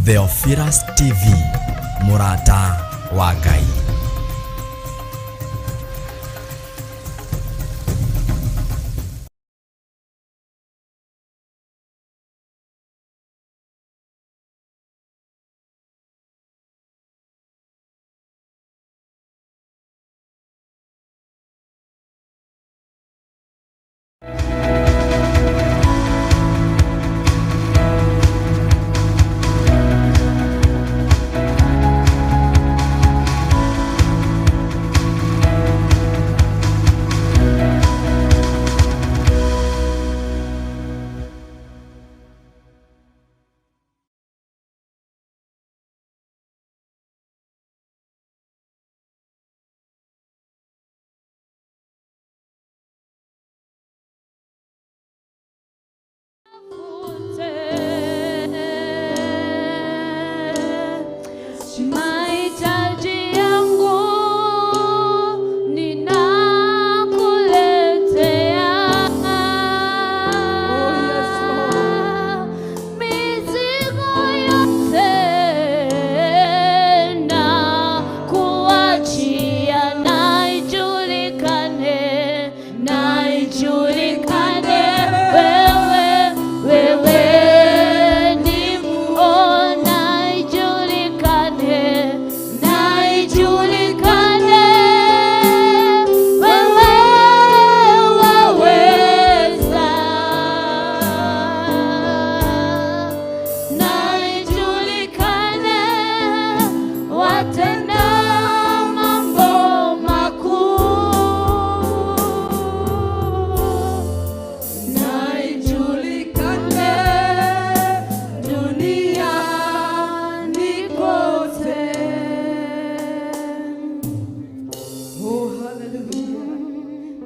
Theophilus TV, Murata wa Ngai.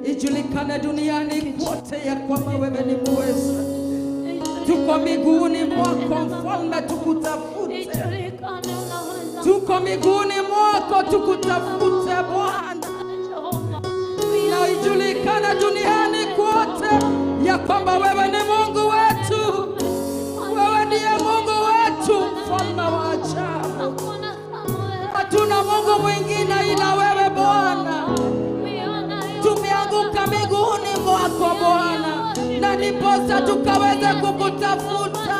Ijulikane duniani kote ya kwamba wewe ni muweza. Tuko miguuni mwako Mfalme tukutafute. Tuko miguuni mwako tukutafute Bwana. Na ijulikane duniani kote ya kwamba wewe ni Mungu wetu. Wewe ndiye Mungu wetu, Mfalme wa ajabu. Hatuna Mungu mwingine ila wewe Bwana. Tumeanguka miguuni mwako Bwana, na ndiposa tukaweza kukutafuta,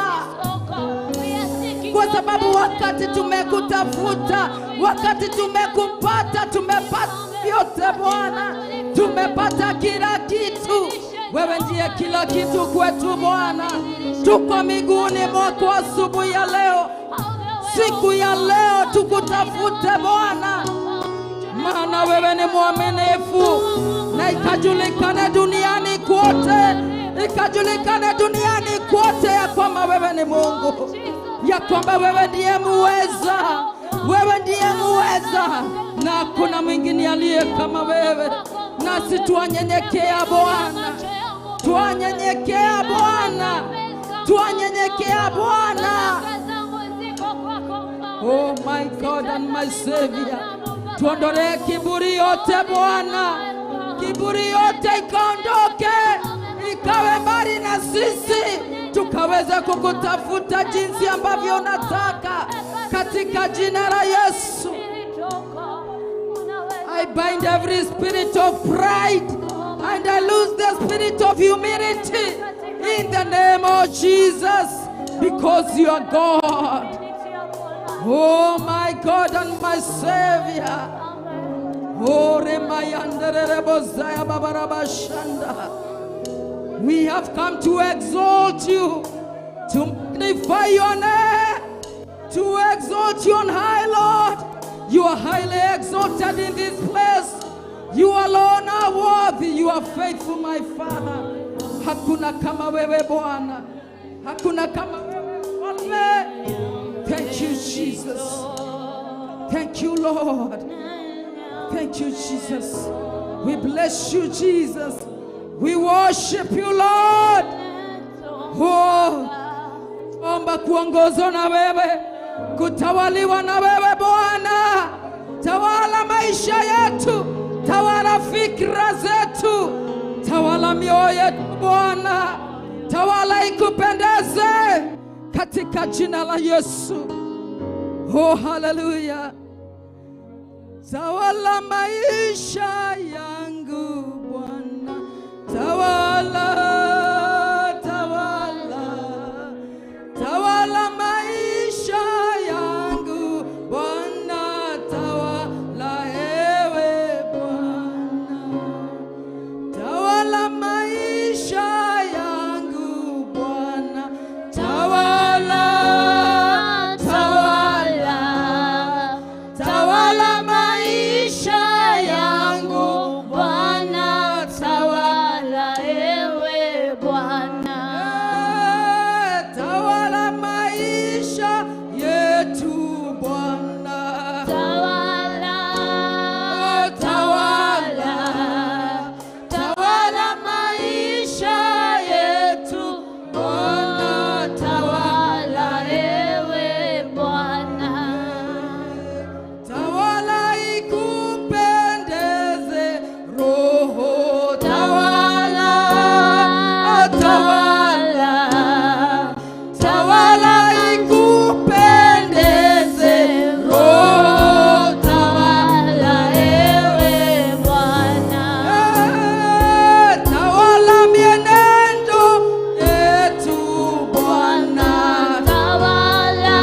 kwa sababu wakati tumekutafuta, wakati tumekupata, tumepata yote Bwana, tumepata kila kitu. Wewe ndiye kila kitu kwetu Bwana. Tuko miguuni mwako asubuhi ya leo, siku ya leo tukutafute Bwana, maana wewe ni mwaminifu. Na ikajulikane duniani kote, ikajulikane duniani kote ya kwamba wewe ni Mungu, ya kwamba wewe ndiye muweza, wewe ndiye muweza, na hakuna mwingine aliye kama wewe. Nasi tuanyenyekea Bwana, tuanyenyekea Bwana, tuanyenyekea Bwana. Oh my God and my Savior, tuondolee kiburi yote Bwana, kiburi yote ikaondoke, ikawe mbali na sisi, tukaweza kukutafuta jinsi ambavyo unataka, katika jina la Yesu. I bind every spirit of pride and I lose the spirit of humility in the name of Jesus, because you are God. Oh my God and my Savior. Oh, we have come to exalt you, to magnify your name, to exalt you on high, Lord. You are highly exalted in this place. You alone are worthy. You are faithful, my Father. Hakuna kama wewe Bwana, hakuna kama wewe Bwana. Thank you, Jesus. Thank you, Lord. Thank you, Jesus. We bless you, Jesus. We worship you, Lord. Oh, omba kuongozwa na wewe, kutawaliwa na wewe Bwana. Tawala maisha yetu, tawala fikra zetu, tawala mioyo yetu Bwana. Tawala ikupendeze katika jina la Yesu. Oh, hallelujah. Tawala maisha yangu Bwana, tawala, tawala, tawala maisha yangu Bwana, tawala ewe Bwana, tawala maisha yangu Bwana, tawala, tawala, tawala maisha yangu Bwana, tawala ewe Bwana, tawala maisha yetu Bwana, tawala, tawala, tawala maisha yetu Bwana, tawala ewe Bwana, tawala ikupendeze Roho, tawala, tawala, tawala ikupendeze Roho, tawala ewe Bwana, tawala mienendo yetu Bwana, tawala,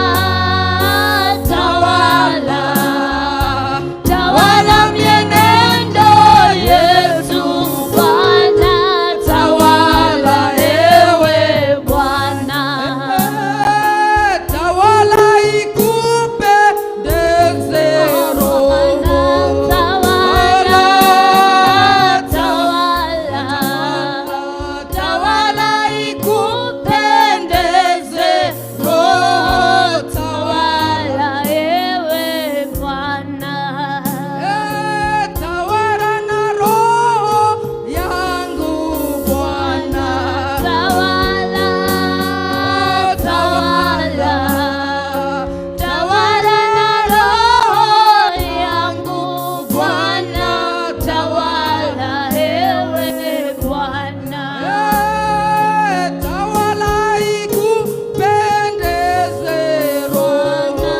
tawala, tawala mienendo yetu Bwana, tawala ewe Bwana, tawala ikupendeze Roho, tawala, tawala, tawala ikupendeze Roho, tawala ewe Bwana, tawala na roho yangu Bwana, tawala, tawala, tawala na roho yangu Bwana, tawala ewe Bwana, tawala ikupendeze Roho,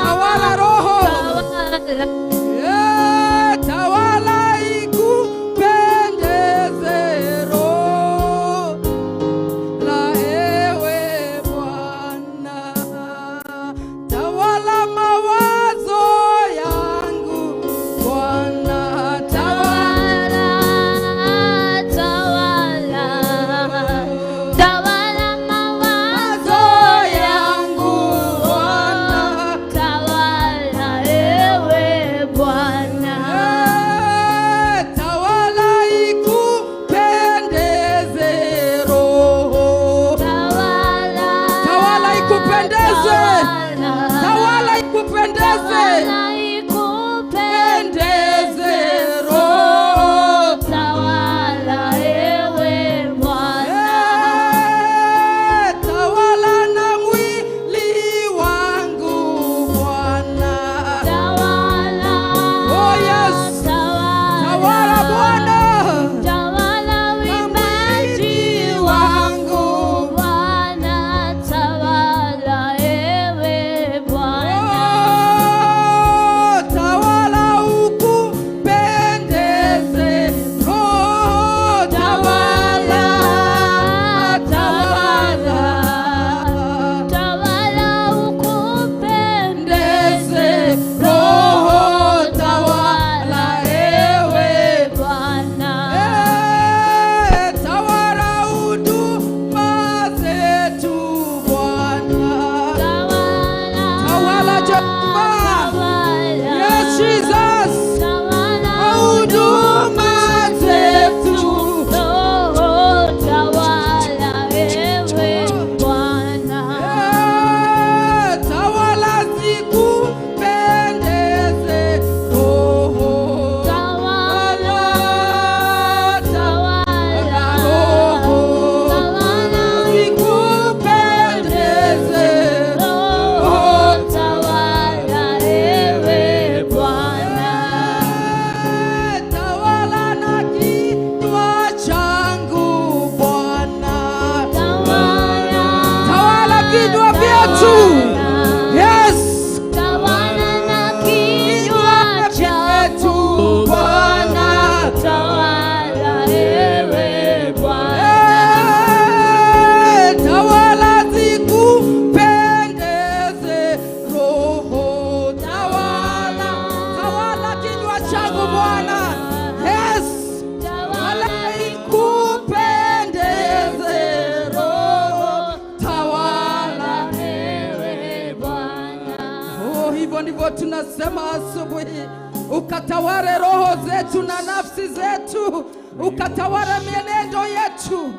tawala roho, tawala ikupendeze Roho la ewe Bwana, tawala mawazo yangu Bwana, tawala, tawala, tawala mawazo yangu Bwana, tawala ewe Bwana, tawala ikupendeze Roho, tawala, tawala ikupendeze, tawala ikupendeze, pendeze Roho, tawala ewe Bwana, tawala na mwili wangu Bwana, tawala, oh yes, tawala Bwana, tawala uimbaji wangu Bwana, tawala ewe Bwana, ndivyo tunasema asubuhi. Ukatawale roho zetu na nafsi zetu, ukatawale mienendo yetu,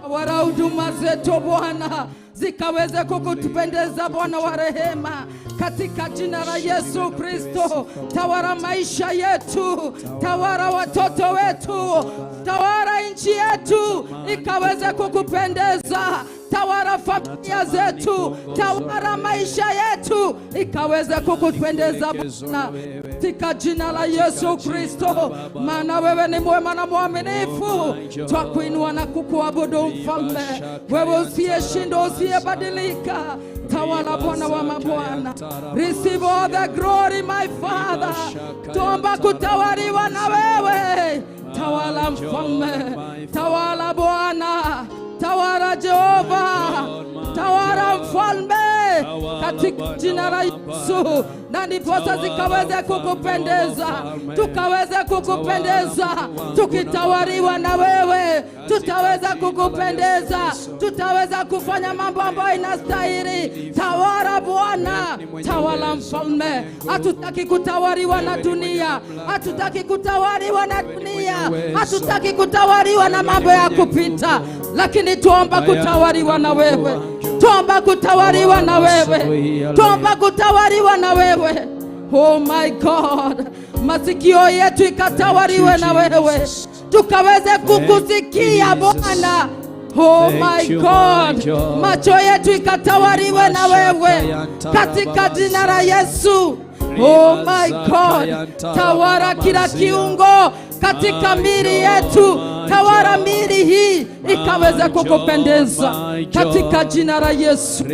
wala huduma zetu Bwana zikaweze kukupendeza Bwana wa rehema, katika jina la Yesu Kristo. Tawala maisha yetu, tawala watoto wetu, tawala nchi yetu ikaweze kukupendeza. Tawala familia zetu, tawala maisha yetu ikaweze kukupendeza Bwana, katika jina la Yesu Kristo. Maana wewe ni mwema na mwaminifu, twakuinua na kukuabudu mfalme, wewe usiyeshindwa, usiyebadilika. Tawala Bwana wa mabwana. Receive all the glory my Father. Tuomba kutawaliwa na wewe. Tawala mfalme, tawala Bwana, tawala Jehova, tawala mfalme, katika jina la Yesu. Na ndiposa zikaweze kukupendeza, tukaweze kukupendeza. Tukitawaliwa na wewe tutaweza kukupendeza, tutaweza kufanya mambo ambayo inastahili. Tawala Bwana, tawala mfalme. Hatutaki kutawaliwa na dunia, hatutaki kutawaliwa na dunia, hatutaki kutawaliwa na mambo ya kupita, lakini tuomba kutawaliwa na wewe, tuomba kutawaliwa na wewe, tuomba kutawaliwa na wewe. Oh my God, masikio yetu ikatawaliwe na wewe, tukaweze kukusikia Bwana. Oh my God, macho yetu ikatawaliwe na wewe, katika jina la Yesu. Oh my God, tawala kila kiungo katika miili yetu, tawala miili hii ikaweze kukupendeza, katika jina la Yesu.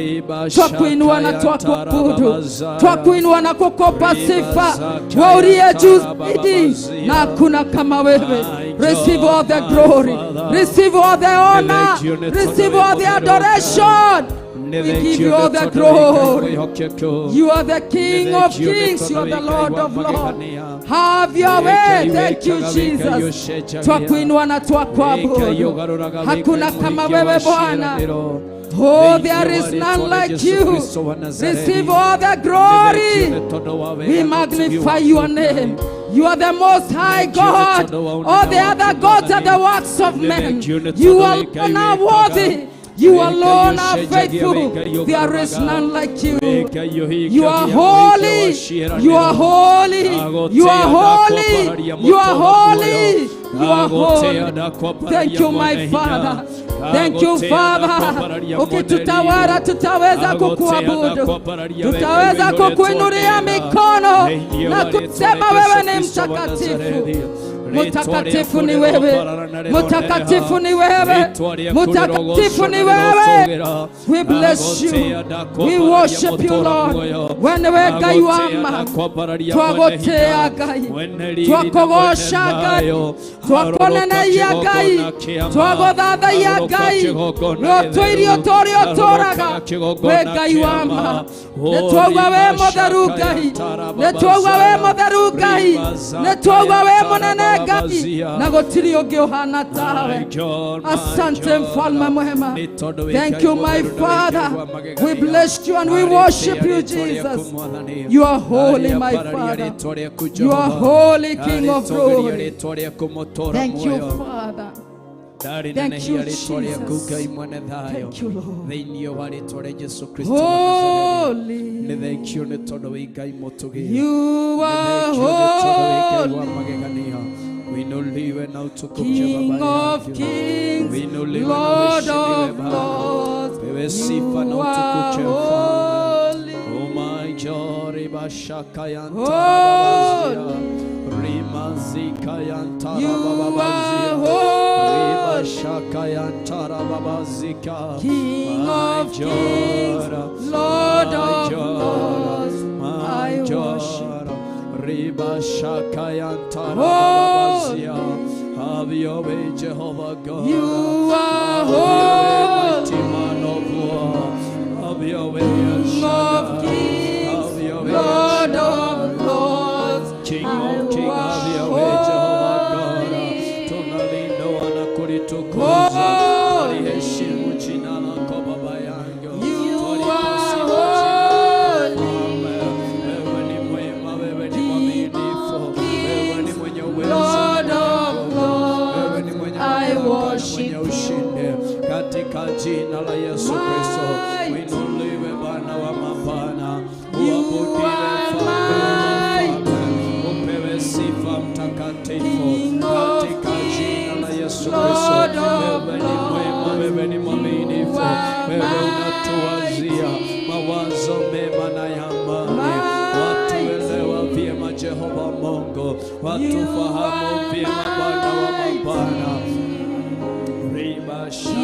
Twakuinua na twakuabudu, twakuinua na kukupa sifa, wewe uliye juu zaidi, na hakuna kama wewe. Receive all the glory, receive all the honor, receive all the adoration. We give you all the glory. You are the King of kings, you are the Lord of lords. Have your way. Thank you Jesus. Twakuinua na twakuabudu, hakuna kama wewe Bwana. Oh, there is none like you. Receive all the glory. We magnify your name. You are the most high God. All the other gods are the works of men. You alone are worthy. You alone are faithful. There is none like you. You are holy. You are holy. You are holy. You are holy. You are holy. Thank you my Father. Thank you Father. Ukitutawala tutaweza kukuabudu, tutaweza kukuinulia mikono na kusema wewe ni mtakatifu. Mutakatifu ni wewe, mutakatifu ni wewe, mutakatifu ni wewe. We bless you, we worship you Lord. Weneweka yuama, twagotea gai, twakogosha gai, twakonena ya gai, twagodada ya gai, roto irio torio toraga, weka yuama. Netogwa we modharu gai, netogwa we modharu gai, netogwa we monene gai, na gotiri onge uhana tawe. Asante mfalme mwema. Thank you my Father. We bless you and we worship you Jesus. You are holy my Father. You are holy King of glory. Thank you Father. Thank you Jesus. Thank you Lord. Holy. You are holy. King of kings, Lord of lords, you are holy. Oh my God, You are holy. King of kings, Lord of lords, I worship. Have your way, Jehovah God. You are holy. Mighty man of war. Have your way, King of kings, Lord of lords, King of kings, have your way, Jehovah God. Tunalindo wanakulitukuza, waliheshimu jina lako Baba yangu. You are holy. wewe unatuwazia mawazo mema na ya amani. Watuelewa vyema Jehova Mungu, watufahamu vyema Bwana wa mabwana. Riba shaka ya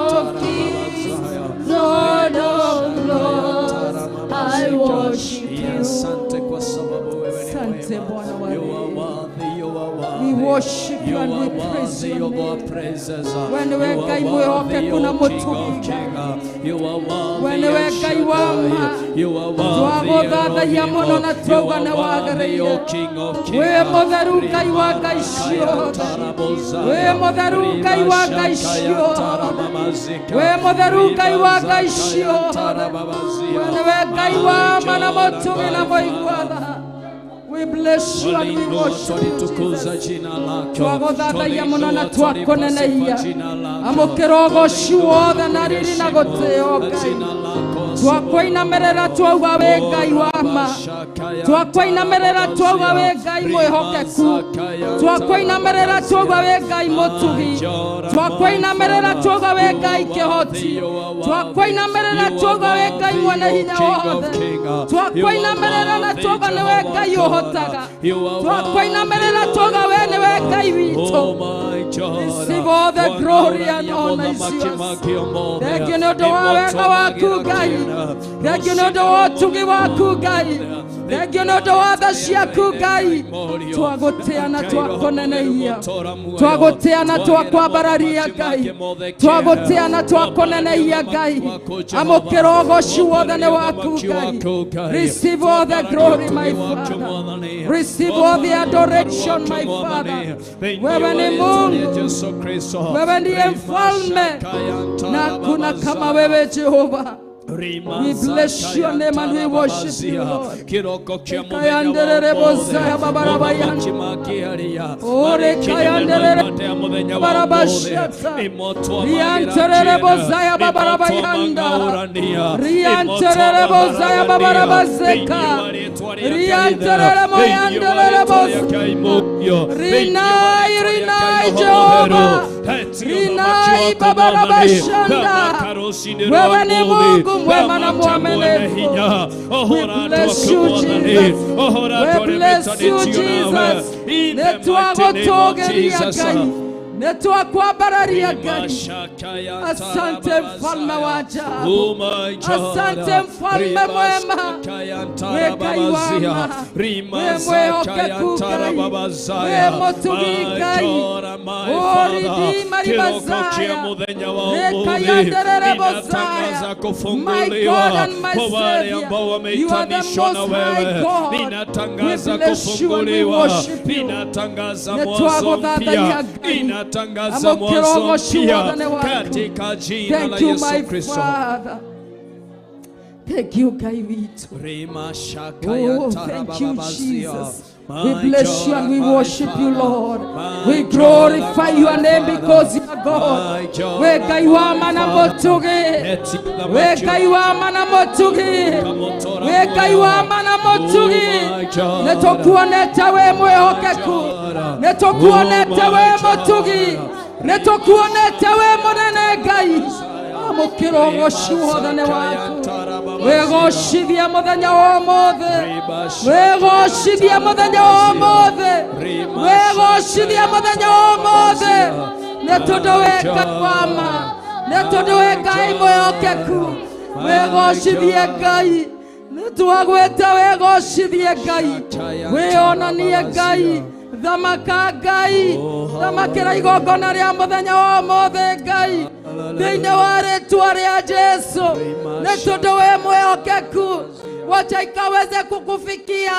tarabazaya, Lord of Lords, I worship you. Asante kwa sababu wewe ni Asante Bwana wa You are rehema. worthy, you are worthy. We worship you and we praise worthy your of our name. praises. When we You are gai moyo worthy, wake O kuna King mutugi. of Kings. You are worthy, When O we gai Shaddai. wama. You are Twago worthy, dada ya mono na Elohim. You toga are na worthy, wagareire. O King of Kings. We modharu gai wa gai shioda. We modharu gai wa gai shioda. We modharu gai wa gai shioda. When we gai wa mana motugi na moigwada. We bless you and we worship you, Jesus. Twagodhada ya munana twakoneneia. Amukirogo shuothe na riri na guteo Ngai. Twakwainamerera twauga we Ngai wama. Twakwainamerera twauga we Ngai mwihokeku. Twakwainamerera twauga we Ngai mutugi. Twakwainamerera twauga we Ngai kihoti. Twakwainamerera twauga we Ngai mwene hinya wothe. Twakwainamerera na twauga ni we Ngai uhotaga. Twakwainamerera twauga we ni we Ngai witu. Receive all the glory and honor is yours. Thank you nĩũndũ wa wega waku Ngai. Thank you nĩũndũ wa ũtugi waku Ngai. Thank you nĩũndũ wa tha ciaku Ngai. Twagũtĩa na twakoneneia. Twagũtĩa na twakwambararia Ngai. Twagũtĩa na twakoneneia Ngai. Amũkĩra ũgooci wothe nĩ waku Ngai. Receive all the glory my Father. Receive all the adoration my Father. Wewe ni Mungu. Wewe ndiye mfalme na kuna kama wewe Jehova. We bless your name and we worship you, Lord. Kayanderere bozaya barabayanda. Ore kayanderere barabashata. Rianterere bozaya barabayanda. Rianterere bozaya barabazeka. Rianterere moyanderere bozaya. Rinai Jehova. Rinai babarabashanda. Wewe ni Mungu mwema na mwaminifu. We bless you Jesus. We bless you Jesus. Netwagotogeria Ngai. Netwakwambararia Ngai. Asante mfalme wa ajabu. Asante mfalme mwema. We Ngai wama. We mwehokeku Ngai. We mutugi Ngai. O ridima ribazaya. Rekayanderere bozaya. My God and my Savior. You are the most high God. We bless you and we worship you. Netwagodhadharia Ngai. Amũkĩra ũgooci wothe nĩ waku. Thank you my Father. Thank you Ngai witu. Oh, thank you Jesus. We bless you and we worship you, Lord. We glorify your name because you are God. We Ngai wa mana motugi. We Ngai wa mana motugi. We Ngai wa mana motugi. Nĩtũkuonete we mwĩhokeku. Nĩtũkuonete we mutugi. Nĩtũkuonete we mũnene Ngai. Amũkĩra ũgooci wothe nĩ waku. Wĩgocithie mũthenya wa ũmũthĩ. Wĩgocithie mũthenya wa ũmũthĩ. Wĩgocithie mũthenya wa ũmũthĩ. Nĩ tondũ wĩ Ngai wa ma. Nĩ tondũ wĩ Ngai mwĩhokeku. Wĩgocithie Ngai. Nĩtwagwĩte wĩgocithie Ngai. Wĩonanie Ngai. Thamaka Ngai. Thamakĩra igongona rĩa mũthenya wa ũmũthĩ Ngai. Thĩinĩ wa rĩĩtwa rĩa Jesu. Nĩ tondũ wĩ mwĩhokeku. Wacha ikaweze kukufikia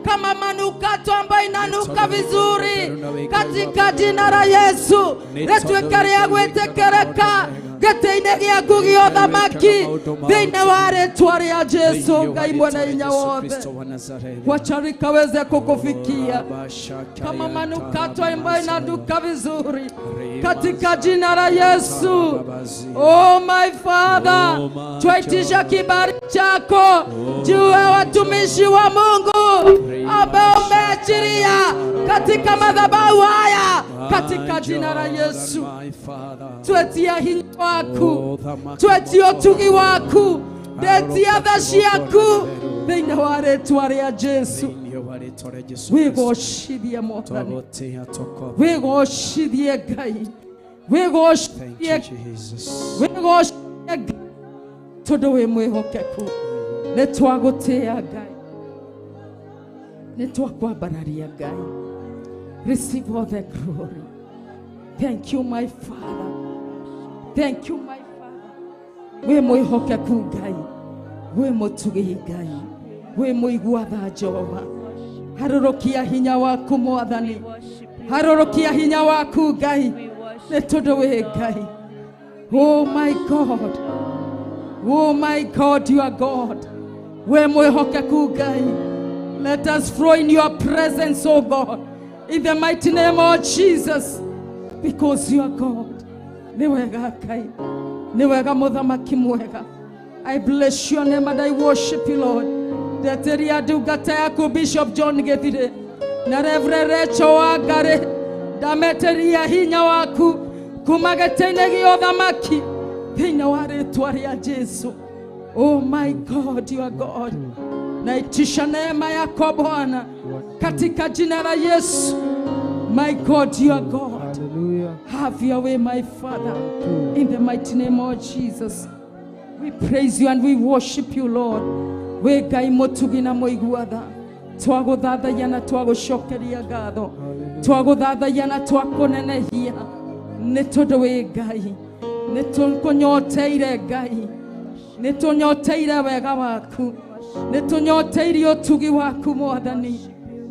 kama manukato ambayo inanuka vizuri katika jina la Yesu. Rĩtuĩke rĩa gwĩtĩkĩrĩka gĩtĩ-inĩ gĩaku gĩa ũthamaki thĩinĩ wa rĩĩtwa rĩa Jesu Ngai mwene hinya wothe. Wacha likaweze kukufikia kama manukato ambayo inanuka vizuri katika jina la Yesu. Oh my Father, twaitisha kibali chako juu ya watumishi wa Mungu ambao umeachilia katika madhabahu haya katika jina la Yesu. Twetia hinywa waku twetia utugi waku ndetia tha ciaku thĩinĩ wa rĩĩtwa rĩa Jesu wĩgocithie Mwathani wĩgocithie Ngai wĩgocithie Ngai tondũ wĩ mwĩhokeku nĩ twagũtĩĩa Ngai nĩ twakwambararia Ngai. Receive all the glory. Thank you my Father, thank you my Father. Wĩ mwĩhokeku Ngai, wĩ mũtugi Ngai, wĩ mũigua-tha Jehova. Harũrũkia hinya waku Mwathani, harũrũkia hinya waku Ngai nĩ tondũ wĩ Ngai. Oh my God, oh my God, you are God. Wĩ mwĩhokeku Ngai. Let us flow in your presence, oh God, in the mighty name of Jesus, because you are God. Nĩ wega Ngai, nĩ wega mũthamaki mwega. I bless your name and I worship you, Lord. Ndeteria ndungata yaku Bishop John Githire na Reverend Rachel Wangari, ndameteria hinya waku kuma gĩtĩ-inĩ gĩa ũthamaki thĩinĩ wa rĩĩtwa rĩa Jesu. Oh my God, you are God. Naitisha neema yako Bwana katika jina la Yesu. My God, you are God. Have your way, my Father, in the mighty name of Jesus. We praise you and we worship you, Lord. We Ngai mũtugi na mũigua-tha, twagũthathaiya na twagũcokeria ngatho, twagũthathaiya na twakũnenehia nĩ tondũ wĩ Ngai, nĩ tũkũnyoteire Ngai, nĩ tũnyoteire wega waku, nĩ tũnyoteirie ũtugi waku Mwathani,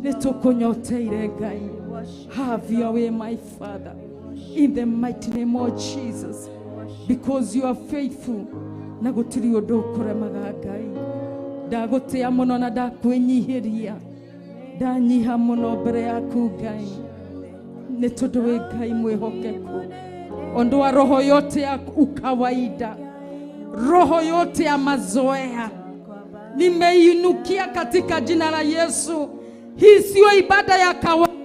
nĩ tũkũnyoteire Ngai. Have your way, my Father, in the mighty name of Jesus, because you are faithful. Na gũtirĩ ũndũ ũkũremaga Ngai. Ndagũtĩa mũno na ndakwĩnyihĩria, ndanyiha mũno mbere yaku Ngai, nĩ tondũ wĩ Ngai mwĩhokeku. Ondoa roho yote ya ukawaida, roho yote ya mazoea nimeinukia katika jina la Yesu. Hii sio ibada ya kawaida.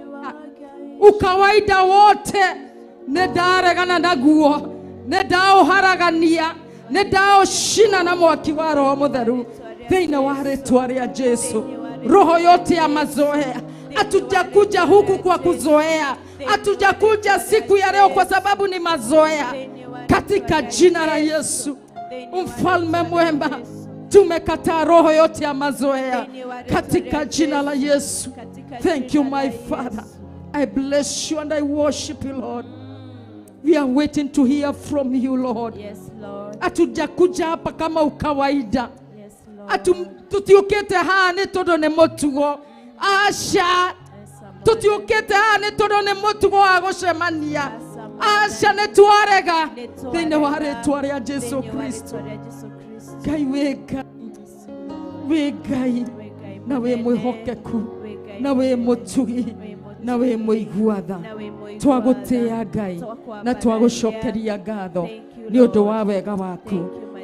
Ukawaida wote nedaregana naguo, nedaũharagania, nedaũcina na mwaki wa Roho Mũtheru thĩinĩ wa rĩĩtwa rĩa Jesu. Roho yote ya mazoea, hatujakuja huku kwa kuzoea, hatujakuja siku ya leo kwa sababu ni mazoea. Katika jina la Yesu, mfalme mwema, tumekataa roho yote ya mazoea katika jina la Yesu. Thank you my Father. I bless you and I worship you, Lord. We are waiting to hear from you, Lord. Yes, Lord. Hatujakuja hapa kama ukawaida. Yes, Lord. Tutiukite haa ni todo ne motugo. Asha. Tutiukite haa ni todo ne motugo agocemania. Asha ne tuarega. Thĩinĩ wa rĩĩtwa rĩa Jesu Kristo. Ngai wĩ Ngai na wĩ mwĩhokeku na wĩ mũtugi na wĩ mũigua-tha. Twagũtĩĩa Ngai na twagũcokeria ngatho nĩ ũndũ wa wega waku,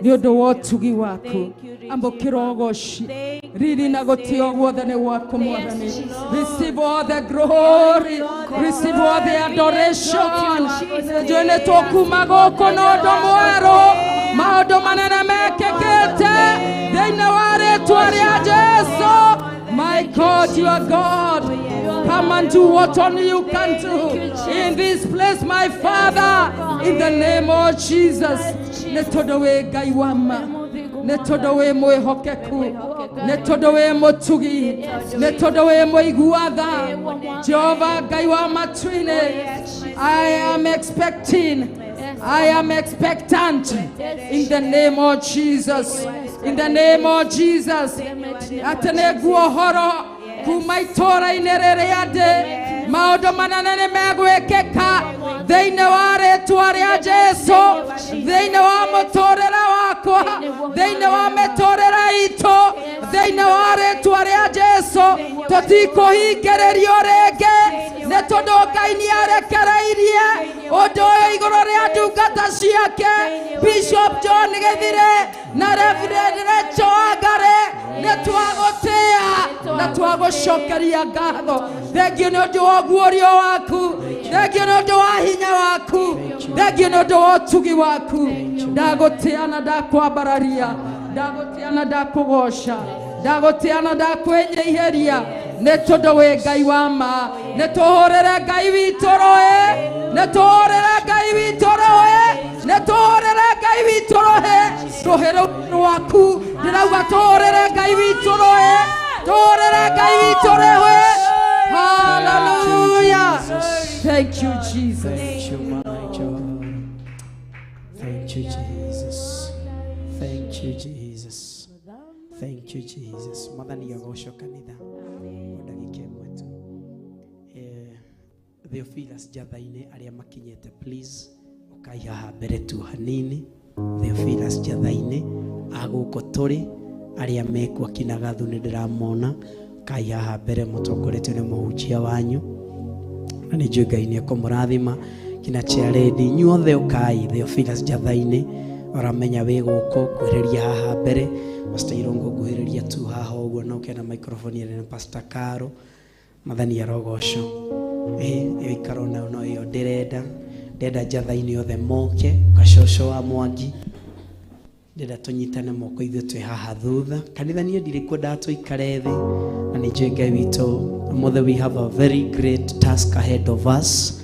nĩ ũndũ wa ũtugi waku. Ambũkĩra ũgooci, riri na gũtĩo guothe nĩ gwaku Mwathani. Receive all the glory, receive all the adoration. Ithuĩ nĩ tũkuma gũkũ na ũndũ mwerũ, maũndũ manene mekĩkĩte thĩinĩ wa rĩĩtwa rĩa Jesu. My God, you are God. Come and do what only you can do in this place, my Father, in the name of Jesus. Nĩ tondũ wĩ Ngai wa ma, nĩ tondũ wĩ mwĩhokeku, nĩ tondũ wĩ mũtugi, nĩ tondũ wĩ mũigua-tha. Jehova Ngai wa matu-inĩ, I am expecting, I am expectant in the name of Jesus. In the name of Jesus. Atene guohoro kuma itũũra-inĩ rĩrĩa ndĩ, maũndũ manene nĩ megwĩkĩka thĩinĩ wa rĩĩtwa rĩa Jesu, thĩinĩ wa mũtũũrĩre wakwa, thĩinĩ wa mĩtũũrĩre itũ, thĩinĩ wa rĩĩtwa rĩa Jesu. Tũtikũhingĩrĩrio rĩngĩ nĩ tondũ Ngai nĩarekereirie ũndũ ũyũ igũrũ rĩa ndungata ciake Bishop John Githire na Reverend Rachel Wangari. Nĩ twagũtĩĩa na twagucokeria ngatho. Thengio nĩ ũndũ wa guorio waku, thengio nĩ ũndũ wa hinya waku, thengio nĩ ũndũ wa ũtugi waku. Ndagũtĩa na ndakwambararia, ndagũtĩa na ndakũgoca, ndagũtĩa na ndakwĩnyihĩria, nĩ tondũ wĩ Ngai wa ma. Nĩ tũhũrĩre Ngai witũ rũĩ, nĩ tũhũrĩre Ngai witũ rũĩ, nĩ tũhũrĩre Ngai witũ rũĩ. Rũhĩ rũu rwaku ndĩrauga tũhũrĩre Ngai witũ rũĩ, tũhũrĩre Ngai witũ rũĩ. Hallelujah. Thank you, Jesus. Thank you, my God. Thank you, Jesus. Thank you, Jesus. Thank you, Jesus. Madhani ya gosho kanitha. Ndagike mwetu. Theophilus Jathaine aria makinyete, please. Ukai haha mbere tu hanini. Theophilus Jathaine aguko turi aria mekwa kinagathu ndiramona. Kai haha mbere mutongoretio ni muhunjia wanyu. Na ni njui Ngai ni akumurathima. Kina Charedi nyuothe ukai. Theophilus Jathaine oramenya wi guko kwereria haha mbere. Pastor Irongo guhereria tu haha uguo no kena microphone ire na Pastor Karo. Mathani ya rogosho. Iyo ikaro na no iyo ndenda Jathaine othe moke gacocwo wa Mwangi. Ndenda tunyitane moko ithuĩ twĩ haha thutha. Kanitha niĩ ndirĩ kwenda tũikare thĩ. Na nĩ njũĩ Ngai witũ, we have a very great task ahead of us.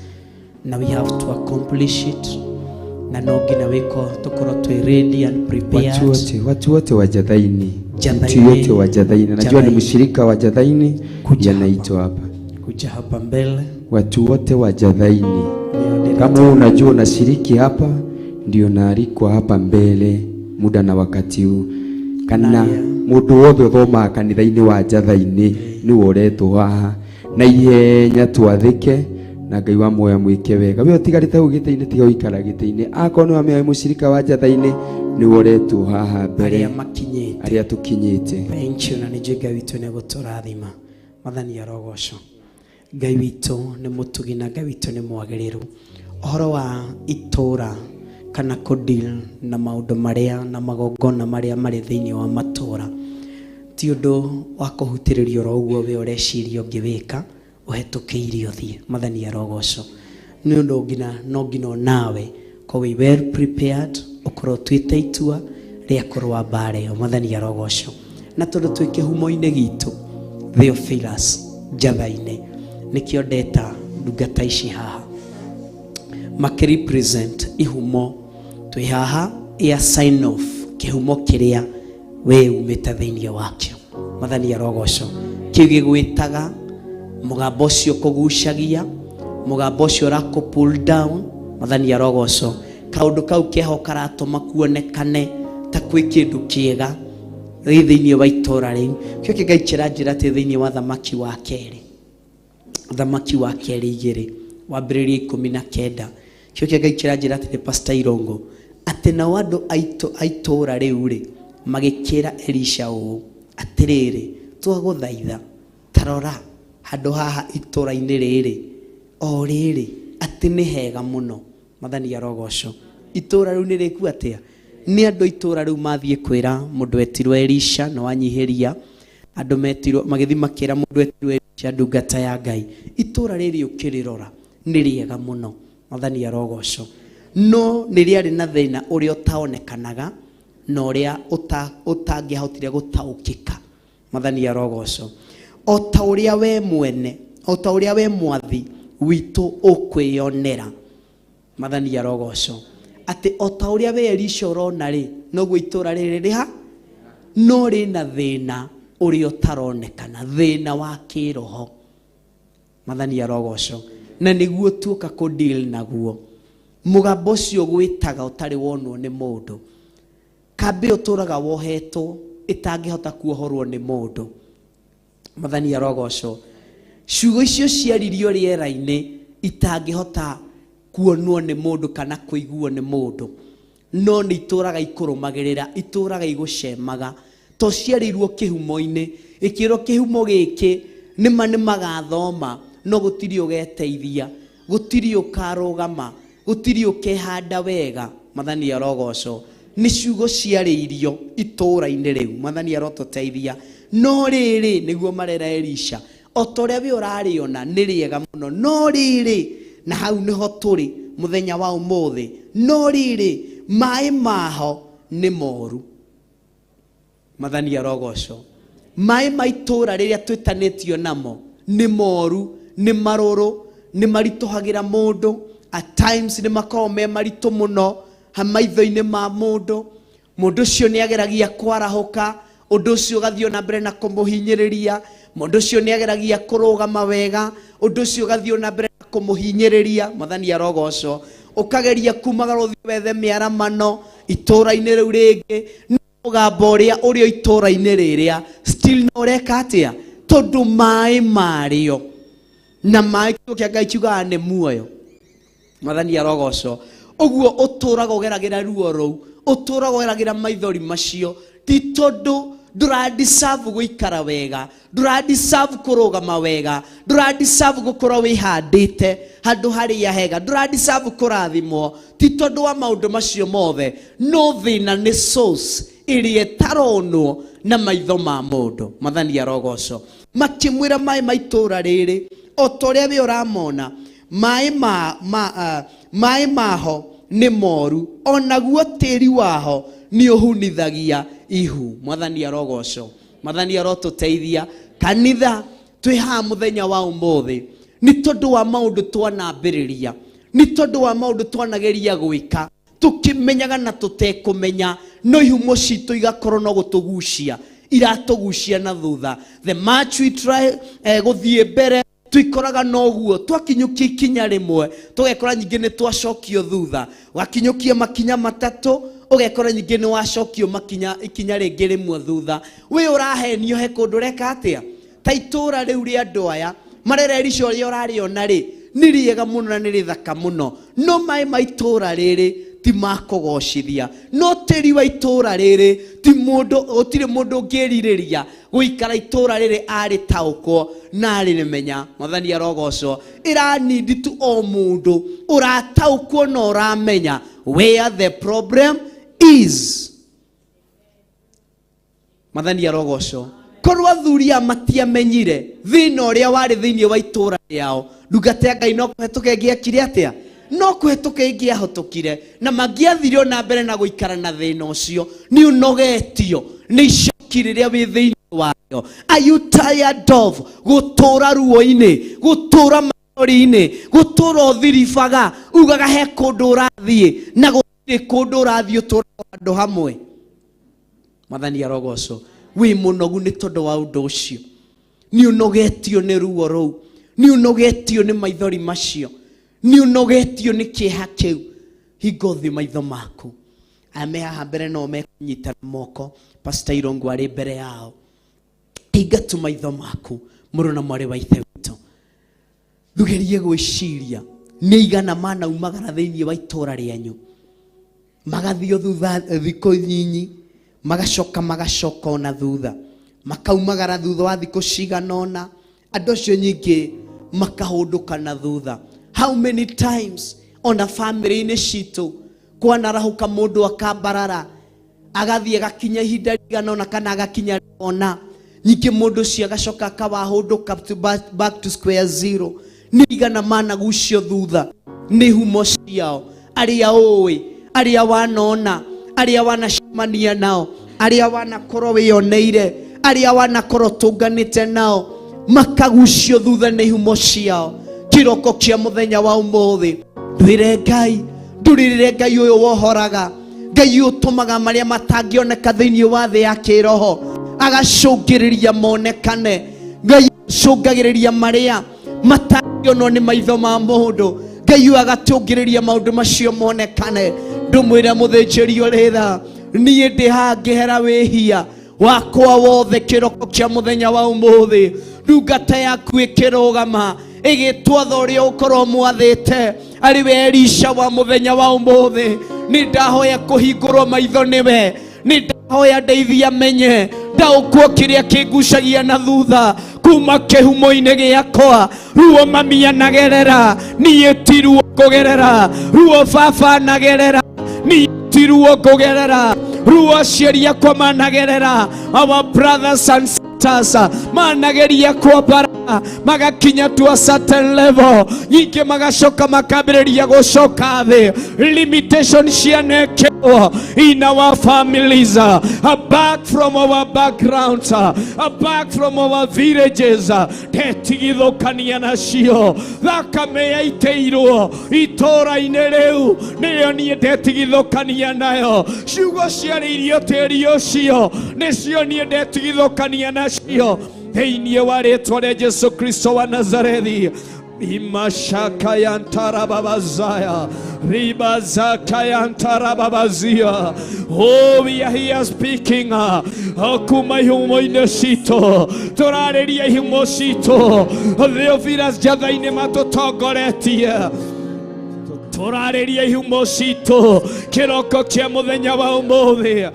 Now we have to accomplish it. Na no ngina wiko tukorwo twĩ ready and prepared. Watu wote wa Jathaine. Mtu yote wa Jathaine. Najua ni mshirika wa Jathaine. Kuja naitwa hapa. Kuja hapa mbele. Watu wote wa Jathaine. Kama unajua unashiriki hapa, ndio naalikwa hapa mbele muda na wakati huu. Kana mundu wothe uthoma kanitha-ini wa Jathaine ni woretwo haha na ihenya twathike na Ngai wa moya mwike wega. We utigarite hu gite-ini tiga uikara gite-ini. Akorwo ni wamenya mushirika wa Jathaine ni woretwo haha mbere aria tukinyite. Thank you. Na ni Ngai witu ni guturathima. Mathani ya rogosho. Ngai witu ni mutugi na Ngai witu ni mwagiriru. Ohoro wa itura kana kodil na maundu maria na magongona maria mari thiini wa matura ti undu wa kuhutiririo ro uguo we ureciria ungiwika uhetukiirio thie. Mathani ya rogosho ni undu ngina nawe ko we well prepared ukorwo twite itua ria kurwa mbara yo. Mathani ya rogosho na tondu twi kihumo-ini gitu Theophilus Jathaine nikio ndeta ndungata ici haha makirepresent ihumo twi haha ya sign off kihumo kiria we umita thiini wakio. Mathani ya rogosho kiugi gwitaga mugambo ucio kugucagia mugambo ucio rako pull down. Mathani ya rogosho kaundu kau keho karatuma kuonekane ta kwi kindu kiega thiini wa itura riu kio kigaikira njira ti thiini wa thamaki wa keri 2 wambiririe 19 kio kigaikira njira ati Pastor Irongo ati na wandu aitura riu ri magikira Elisha uu atiriri twaguthaitha tarora handu haha itura-ini riri o riri ati ni hega muno. Mathani ya rogosho itura riu niriku atia ni andu itura riu mathie kwira mundu etirwo Elisha no anyihiria andu metirwo magithi makira mundu etirwo Elisha ndungata ya Ngai. Itura riri ukirirora ni riega muno. Mathani ya rogosho no niriari na thina uria utaonekanaga no uria utangihotire gutaukika. Mathani ya rogosho o ta uria we mwene o ta uria we mwathi witu ukwionera. Mathani ya rogosho ati o ta uria we Elisha urona ri no gwe itura riri riha no ri na thina uria utaronekana thina wa kiroho. Mathani ya rogosho na niguo tuoka ku deal naguo mugambo ucio gwitaga utari wonwo ni mundu kambe uturaga wohetwo itangihota kuohorwo ni mundu. Mathani ya rogosho ciugo icio ciaririo riera-ini itangihota kuonwo ni mundu kana kuiguo ni mundu no ni ituraga ikurumagirira ituraga igucemaga to ciarirwo kihumo-ini ikiro kihumo giki nima nimagathoma no gutiri ugeteithia gutiri ukarugama gutiri ukehanda wega. Mathani ya rogosho nĩ ciugo ciarĩirio itũũra-inĩ rĩu. Mwathani arotũteithia. No rĩrĩ nĩguo marera Elisha, o ta ũrĩa we ũrarĩona nĩ rĩega mũno, no rĩrĩ, na hau nĩho tũrĩ mũthenya wa ũmũthĩ, no rĩrĩ maĩ maho nĩ moru. Mwathani arogocwo. Maĩ ma itũũra rĩrĩa twĩtanĩtio namo nĩ moru, nĩ marũrũ, nĩ maritũhagĩra mũndũ, at times nĩ makoragwo me maritũ mũno maitho-inĩ ma mũndũ. Mũndũ ũcio nĩ ageragia kwarahũka, ũndũ ũcio ũgathiĩ na mbere na kũmũhinyĩrĩria, mũndũ ũcio nĩ ageragia kũrũgama wega, ũndũ ũcio ũgathiĩ na mbere na kũmũhinyĩrĩria. Mwathani arogocwo. Ũkageria kumagara ũthiĩ wethe mĩaramano itũũra-inĩ rĩu rĩngĩ, mũgambo ũrĩa ũrĩ itũũra-inĩ rĩrĩa still no ũreka atĩa, tondũ maĩ marĩo, na maĩ kĩa Ngai kiugaga nĩ muoyo. Mwathani arogocwo. Ũguo ũtũũraga ũgeragĩra ruo rũu, ũtũũraga ũgeragĩra maithori macio, ti tondũ ndũra-deserve gũikara wega, ndũra-deserve kũrũgama wega, ndũra-deserve gũkorwo wĩhandĩte handũ harĩa hega, ndũra-deserve kũrathimwo, ti tondũ wa maũndũ macio mothe, no thĩna nĩ source ĩrĩa ĩtaronwo na maitho ma mũndũ. Mwathani arogocwo. Makĩmwĩra maĩ ma itũũra rĩrĩ, o ta ũrĩa we ũramona, maĩ maho nĩ moru, onaguo tĩri waho nĩ ũhunithagia ihu. Mwathani arogocwo. Mwathani arotũteithia. Kanitha twĩ haha mũthenya wa ũmũthĩ nĩ tondũ wa maũndũ twanambĩrĩria, nĩ tondũ wa maũndũ twanageria gwĩka tũkĩmenyaga na tũtekũmenya, no ihumo citũ igakorwo no gũtũgucia, iratũgucia na thutha. The much we try gũthiĩ mbere, twikoraga noguo twakinyũkia ikinya rĩmwe tũgekora nyingĩ nĩ twacokio thutha, wakinyũkia makinya matatũ ũgekora nyingĩ nĩ wacokio ikinya rĩngĩ rĩmwe thutha. We ũrahenio he kũndũ reka atĩa, ta itũũra rĩu rĩa andũ aya marera Elisha ũrĩa ũrarĩona rĩ, nĩ rĩega mũno na nĩ rĩthaka mũno, no maĩ ma itũũra rĩrĩ ti makũgocithia, no tĩri wa itũũra rĩrĩ ti mũndũ, gũtirĩ mũndũ ũngĩrirĩria gũikara itũũra rĩrĩ arĩtaũkwo na arĩmenya. Mwathani arogocwo. Ĩranindi tu o mũndũ ũrataũkwo na ũramenya where the problem is. Mwathani arogocwo. Korwo athuri aya matiamenyire thĩna ũrĩa warĩ thĩinĩ wa itũũra rĩao, ndungata ya Ngai no kũhetũka ĩngĩekire atĩa, no kũhetũka ĩngĩahotokire, na mangĩathire na mbere na gũikara na thĩna ũcio. Nĩ ũnogetio nĩ icoki rĩrĩa wĩ thĩinĩ wayo. Are you tired of gũtũũra ruo-inĩ, gũtũũra mathori-inĩ, gũtũũra ũthiribaga, ugaga he kũndũ ũrathiĩ na gũtirĩ kũndũ ũrathiĩ, ũtũũraga handũ hamwe? Mwathani arogocwo. Wĩ mũnogu nĩ tondũ wa ũndũ ũcio, nĩ ũnogetio nĩ ruo rũu, nĩ ũnogetio nĩ maithori macio, nĩ ũnogetio nĩ kĩeha kĩu. Hinga ũthiũ maitho maku. Aya me haha mbere no mekũnyitana moko, Pastor Irũngũ arĩ mbere yao. Hinga tu maitho maku, mũrũ na mwarĩ wa ithe witũ. Ndũgerie gwĩciria nĩ igana manaumagara thĩinĩ wa itũũra rĩanyu, magathiĩ thutha thikũ nyinyi, magacoka ona thutha, makaumagara thutha wa thikũ cigana ũna, andũ acio nyingĩ makahũndũka na thutha. How many times ona family-inĩ citũ kwanarahũka mũndũ akambarara, agathiĩ agakinya ihinda rĩigana ũna kana agakinya ona, nyingĩ mũndũ ũcio agacoka akawahũndũka back to square zero. Nĩ igana managucio thutha nĩ ihumo ciao, arĩa ũĩ, arĩa wanona, arĩa wanacemania nao, arĩa wanakorwo wĩoneire, arĩa wanakorwo tũnganĩte nao, makagucio thutha nĩ ihumo ciao. Kĩroko kĩa mũthenya wa ũmũthĩ ndwĩre Ngai, ndũrĩrĩre Ngai ũyũ wohoraga, Ngai ũtũmaga marĩa matangĩoneka thĩinĩ wa thĩ ya kĩroho agacũngĩrĩria monekane. Ngai acũngagĩrĩria marĩa matangĩonwo nĩ maitho ma mũndũ, Ngai agatũngĩrĩria maũndũ macio monekane. Ndũmwĩre mũthĩnjĩri ũrĩ tha, niĩ ndĩ haha ngĩhera wĩhia wakwa wothe kĩroko kĩa mũthenya wa ũmũthĩ. Ndungata yaku ĩkĩrũgama ĩgĩtwatha ũrĩa ũkorwo mwathĩte arĩ we Elisha wa mũthenya wa ũmũthĩ. Nĩ ndahoya kũhingũrwo maitho nĩwe, nĩ ndahoya ndeithia menye ndaũkwo kĩrĩa kĩngucagia na thutha kuma kĩhumo-inĩ gĩakwa. Ruo mami anagerera, niĩ ti ruo ngũgerera, ruo baba anagerera, niĩ ti tiruo kugerera ruo sheria kwa managerera our brothers and sisters manageria kwa bara magakinya to a certain level yike magashoka makabireria gushoka thi limitation cianekewo in our families back from our backgrounds back from our villages tetigithukania nacio thakame yaiteirwo itora-inĩ rĩu nĩyo niĩ ndetigithukania nayo ciugo ciarĩirio tĩri ũcio nĩcio niĩ ndetigithukania nacio thĩinĩ wa rĩĩtwa rĩa Jesu Kristo wa Nazarethi. Imashaka yantarababazaya ribazaka yantarababazia. Oh, we are here speaking kuma ihumo-inĩ citũ tũrarĩria ihumo citũ Theophilus Njatha-inĩ matũtongoretie tũrarĩria ihumo citũ kĩroko kĩa mũthenya wa ũmũthĩ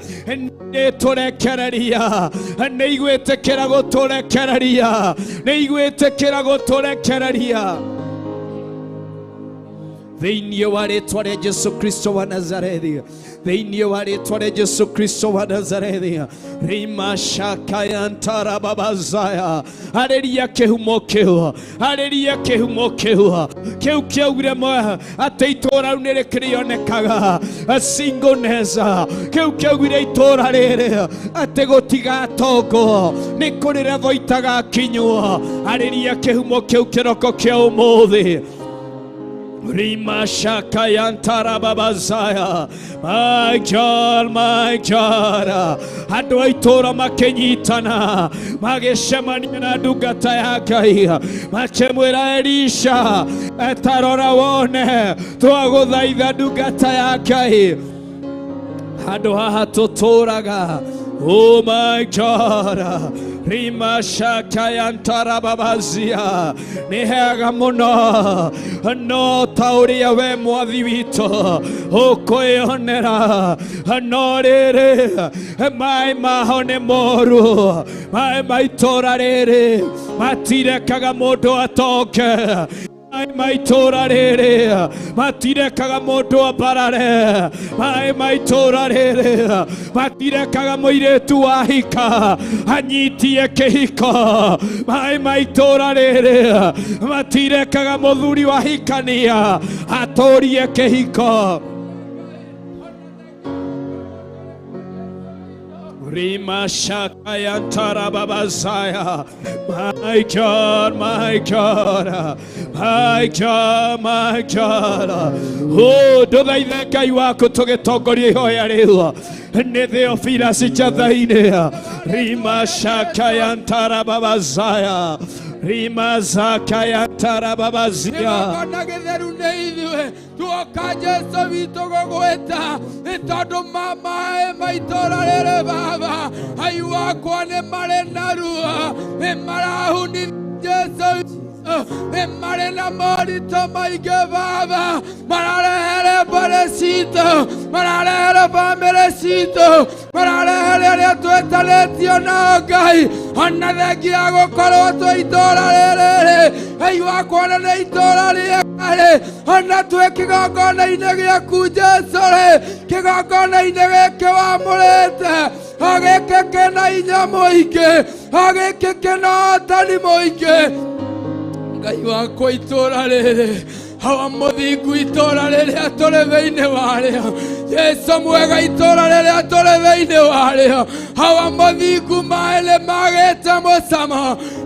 nĩ tũrekereria nĩ igwĩtĩkĩra gũtũrekereria nĩ igwĩtĩkĩra gũtũrekereria thĩinĩ wa rĩĩtwa rĩa Jesu Kristo wa Nazarethi thĩinĩ wa rĩĩtwa rĩa Jesu Kristo wa Nazarethi rimashaka yantarababazaya arĩria kĩhumo kĩu arĩria kĩhumo kĩu kĩu kĩaugire atĩ itũũra rĩu nĩ rĩkĩrĩonekaga singleness kĩu kĩaugire itũũra rĩrĩ atĩ gũtigatongwo nĩ kũrĩretho itagakinywo arĩria kĩhumo kĩu kĩroko kĩa ũmũthĩ Rimashaka yantarababazaya. My God, andũ a itũũra makĩnyitana magĩcemania na ndungata ya Ngai makĩmwĩra Elisha tarora wone twagũthaitha ndungata ya Ngai handũ haha tũtũũraga. Oh my God, rimashaka yantarababazia nĩ hega mũno no ta ũrĩa we mwathi witũ ũkwĩonera no rĩrĩ maĩ maho nĩ moru maĩ ma itũũra rĩrĩ matirekaga mũndũ atoke maĩ ma itũũra rĩrĩ matirekaga mũndũ ambarare maĩ ma itũũra rĩrĩ matirekaga mũirĩtu wahika anyitie kĩhiko maĩ ma itũũra rĩrĩ matirekaga mũthuri wahikania atũrie kĩhiko. Rimashaka yantarababazaya. My God, my God, my God, my God. Oh, ndũthaithe Ngai waku tũgĩtongoria ihoya rĩu nĩ Theophilus Njatha-inĩ. Rimashaka yantarababazaya. Rimazaka yantarababazia. Tuoka Jesu witũ gũgwĩta nĩ tondũ mamaĩ ma itũũra rĩrĩ Baba ai wakwa nĩ marĩ na ruo nĩ marahunithia Jesu nĩ marĩ na moritũ maingĩ Baba mararehere mbũrĩ citũ mararehere bamĩrĩ citũ mararehere arĩa twĩtanĩtio na Ngai ona thengia gũkorwo twĩ itũũra rĩrĩ ai wakwa nĩ itũũra rĩega ona twĩ kĩgongona-inĩ gĩaku Jesu kĩgongona-inĩ gĩkĩ wamũrĩte gĩkĩ kĩna hinya mũingĩ gĩkĩ kĩna ũhotani mũingĩ Ngai wakwa itũũra rĩrĩ hawa mũthingu itũũra rĩrĩa tũrĩ thĩinĩ warĩo Jesu mwega itũũra rĩrĩa tũrĩ thĩinĩ warĩo hawa mũthingu maĩ nĩ magĩte mũcamo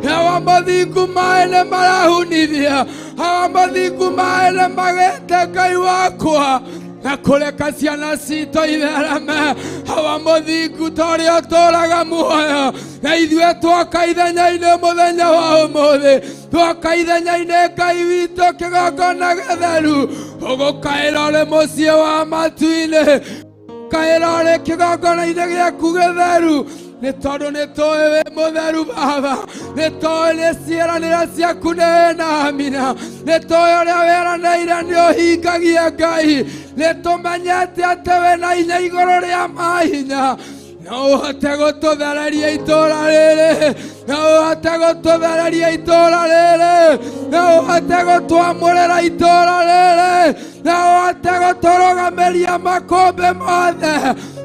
hawa mũthingu maĩ nĩ marahunithia hawa mũthingu maĩ nĩ magĩte Ngai wakwa na kũreka ciana citũ ithereme hawa mũthingu ta ũrĩa ũtũũraga muoyo na ithuĩ twoka ithenya-inĩ mũthenya wa ũmũthĩ twoka ithenya-inĩ Ngai witũ kĩgongona gĩtheru ũgũkaĩra ũrĩ mũciĩ wa matu-inĩ ũkaĩra ũrĩ kĩgongona-inĩ gĩaku gĩtheru nĩ tondũ nĩ tũĩ wĩ mũtheru Baba nĩ tũĩ nĩ ciĩranĩro ciaku nĩ na amina nĩ tũĩ ũrĩa wĩranĩire nĩ ũhingagia Ngai nĩ tũmenyete atĩ wĩ na hinya igũrũ rĩa mahinya no uhote gũtũthereria itũũra rĩrĩ, no uhote gũtũthereria itũũra rĩrĩ, no uhote gũtwamũrĩra itũũra rĩrĩ, no uhote gũtũrũgamĩria makũmbĩ mothe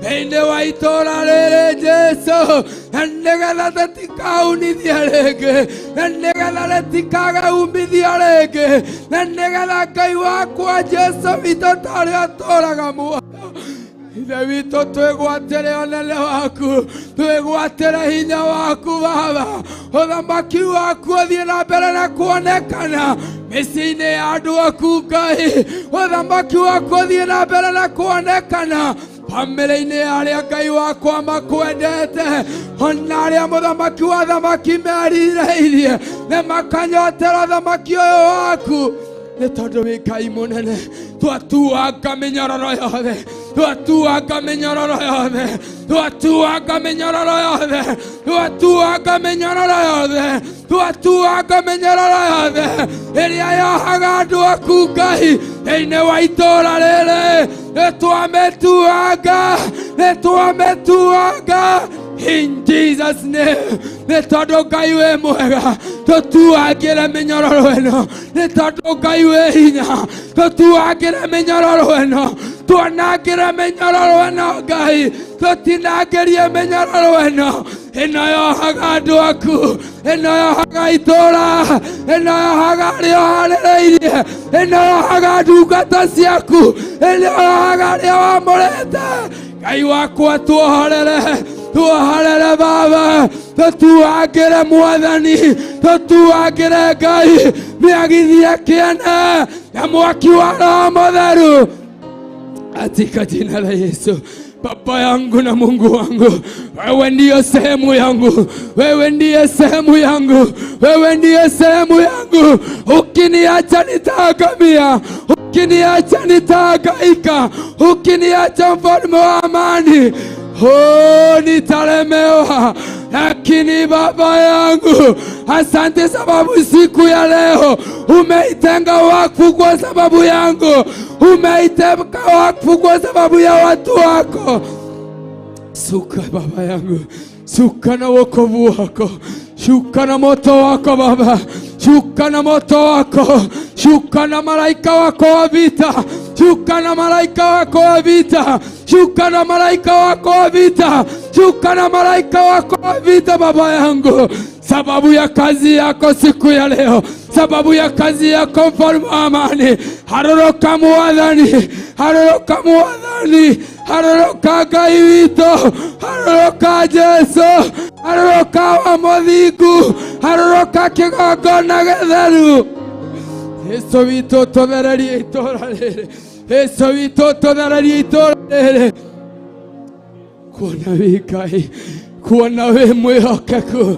thĩinĩ wa itũũra rĩrĩ Jesũ, na nĩgetha tũtikaunithie rĩngĩ, na nĩgetha rĩtikage umithio rĩngĩ, na nĩgetha Ngai wakwa Jesũ witũ tarĩa ũtũũraga muoyo. Ithe witũ twĩgwatĩre ũnene waku, twĩgwatĩre hinya waku Baba, ũthamaki waku ũthiĩ na mbere na kuonekana mĩciĩ-inĩ ya andũ aku Ngai, ũthamaki waku ũthiĩ na mbere na kuonekana famĩlĩ-inĩ ya arĩa Ngai wakwa makwendete, ona arĩa mũthamaki wa thamaki merirĩirie nĩ makanyotera ũthamaki ũyũ waku, nĩ tondũ wĩ Ngai mũnene. Twatuanga mĩnyororo yothe, twatuanga mĩnyororo yothe, twatuanga mĩnyororo yothe, twatuanga mĩnyororo yothe, twatuanga mĩnyororo yothe ĩrĩa yohaga andũ aku Ngai thĩinĩ wa itũũra rĩrĩ, nĩtwamĩtuanga, nĩtwamĩtuanga in Jesus name. Nĩ tondũ Ngai wĩ mwega, tũtuangĩre mĩnyororo ĩno, nĩ tondũ Ngai wĩ hinya, tũtuangĩre mĩnyororo ĩno, tuonangĩre mĩnyororo ĩno Ngai, tũtinangĩrie mĩnyororo ĩno, ĩno yohaga andũ aku, ĩno yohaga itũũra, ĩno yohaga arĩa ũharĩrĩirie, ĩno yohaga ndungata ciaku, ĩno yohaga arĩa wamũrĩte. Ngai wakwa tuohorere, tuohorere Baba, tũtuangĩre Mwathani, tũtuangĩre Ngai mĩagithie kĩene ya mwaki wa Roho Mũtheru katika jina la Yesu. Baba yangu na Mungu wangu, wewe ndiyo sehemu yangu, wewe ndiye sehemu yangu, wewe ndiye sehemu yangu. Ukiniacha nitaangamia, ukiniacha nitahangaika, ukiniacha mfalme wa amani, nitalemewa. Lakini Baba yangu, asante sababu siku ya leo umeitenga wakfu kwa sababu yangu, umeitenga wakfu kwa sababu ya watu wako. Suka Baba yangu, shuka na wokovu wako, shuka na moto wako Baba, shuka na moto wako, shuka na malaika wako wa vita, shuka na malaika wako wa vita, shuka na malaika wako wa vita, shuka na malaika wako wa vita Baba yangu, sababu ya kazi yako siku ya leo, sababu ya kazi yako mfalme wa amani. Haroroka Mwathani, haroroka Mwathani, haroroka Ngai witũ, haroroka Jesũ, haroroka wa mũthingu, haroroka kĩgongona gĩtheru. Yesu witũ tũthererie itũũra rĩrĩ, Yesu witũ tũthererie itũũra rĩrĩ, kuona wĩ Ngai, kuona wĩ mwĩhokeku,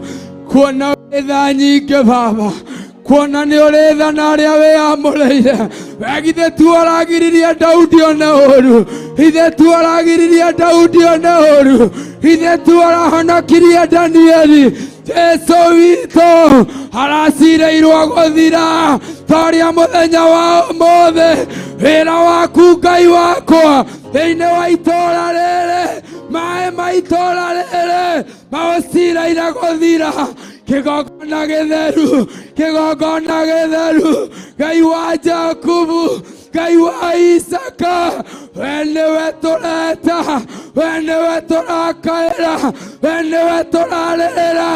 kuona wĩ tha nyingĩ Baba, kuona nĩ ũrĩ tha na arĩa wĩamũrĩire. We githĩ tu ũragiririe Daudi one ũũru, githĩ tu ũragiririe Daudi one ũũru, githĩ tu ũrahonokirie Danieli. Jesu witũ aracirĩirwo gũthira tarĩa mũthenya wa ũmũthĩ. Wĩra waku Ngai wakwa thĩinĩ wa itũũra rĩrĩ, maĩ ma itũũra rĩrĩ maũcirĩire gũthira. Kĩgongona gĩtheru, kĩgongona gĩtheru, Ngai wa Jakubu, Ngai wa Isaka, we nĩwe tũreta, we nĩwe tũrakaĩra, we nĩwe tũrarĩrĩra,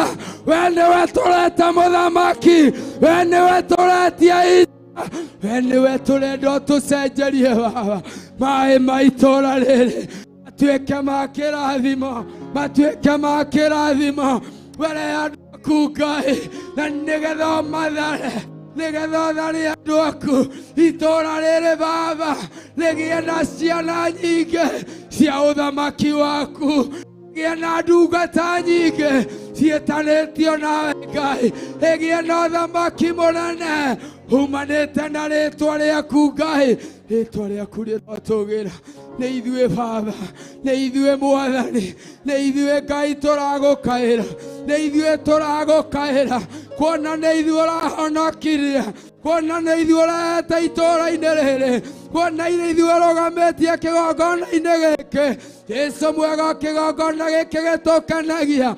we nĩwe tũreta mũthamaki, we nĩwe tũretia ita, we nĩwe tũrenda ũtũcenjerie Baba. Maĩ ma itũũra rĩrĩ matuĩke ma kĩrathimo, matuĩke ma kĩrathimo mbere ya andũ aku Ngai, na nĩgetha ũmathare, nĩgetha ũthare andũ aku. Itũũra rĩrĩ Baba rĩgĩe na ciana nyingĩ cia ũthamaki waku, rĩgĩe na ndungata nyingĩ ciĩtanĩtio nawe Ngai, rĩgĩe na ũthamaki mũnene umanĩte na rĩtwa rĩaku Ngai, rĩtwa rĩaku rĩrotũgĩra. Nĩ ithuĩ Baba, nĩ ithuĩ Mwathani, nĩ ithuĩ Ngai tũragũkaĩra, nĩ ithuĩ tũragũkaĩra, kuona nĩ ithuĩ ũrahonokirie, kuona nĩ ithuĩ ũrehete itũũra-inĩ rĩrĩ, kuona ile ithuĩ rũgamĩtie kĩgongona-inĩ gĩkĩ. Jesũ mwega, kĩgongona gĩkĩ gĩtũkenagia,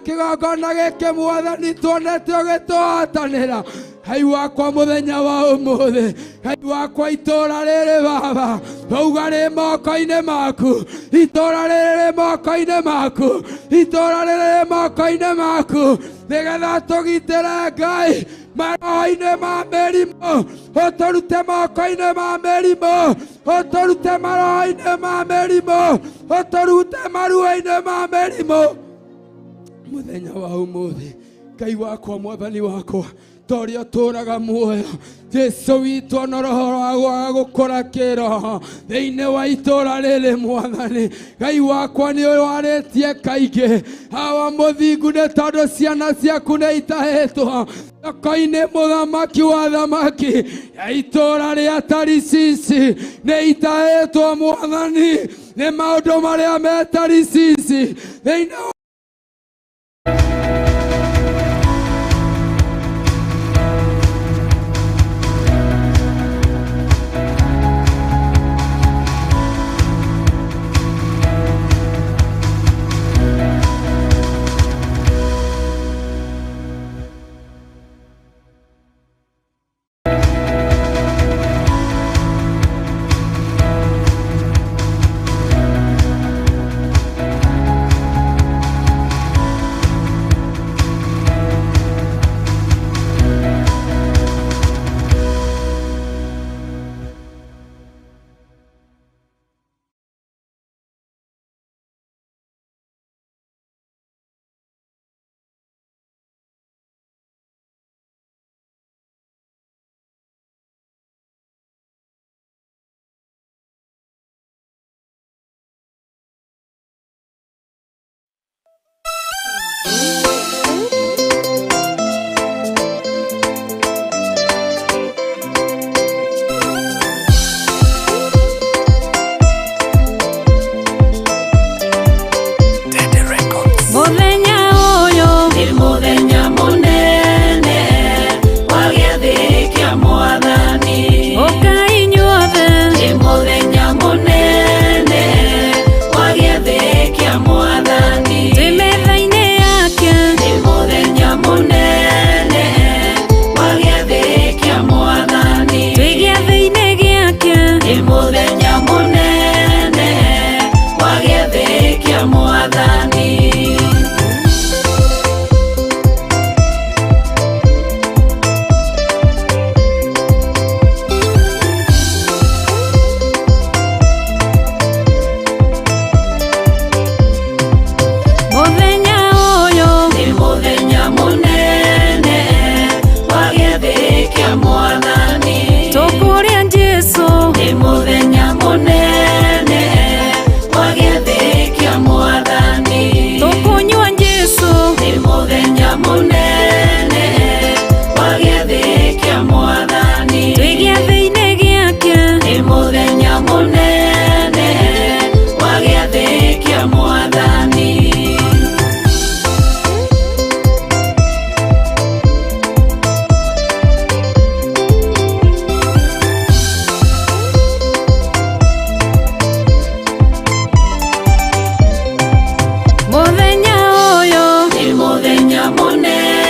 kĩgongona gĩkĩ Mwathani tuonete ũgĩtũhotanĩra. Ngai wakwa mũthenya wa ũmũthĩ, Ngai wakwa itũũra rĩrĩ Baba twauga rĩ moko-inĩ maku, itũũra rĩrĩ rĩ moko-inĩ maku, itũũra rĩrĩ rĩ moko-inĩ maku, nĩgetha tũgitĩre Ngai maroho-inĩ ma mĩrimũ, ũtũrute moko-inĩ ma mĩrimũ, ũtũrute maroho-inĩ ma mĩrimũ, ũtũrute maruo-inĩ ma mĩrimũ. Mũthenya wa ũmũthĩ, Ngai wakwa Mwathani wakwa, torĩa tũraga muoyo, Jesũ witũ ona roho wa gũkũra kĩroho thĩinĩ wa itũũra rĩrĩ Mwathani. Ngai wakwa nĩ warĩtie kaingĩ hawa mũthingu nĩ tondũ ciana ciaku nĩ itahĩtwo thoko-inĩ. Mũthamaki wa thamaki ya itũũra rĩa Tarisisi nĩ itahĩtwo Mwathani nĩ maũndũ marĩa me Tarisisi thĩinĩ wa Muthenya munene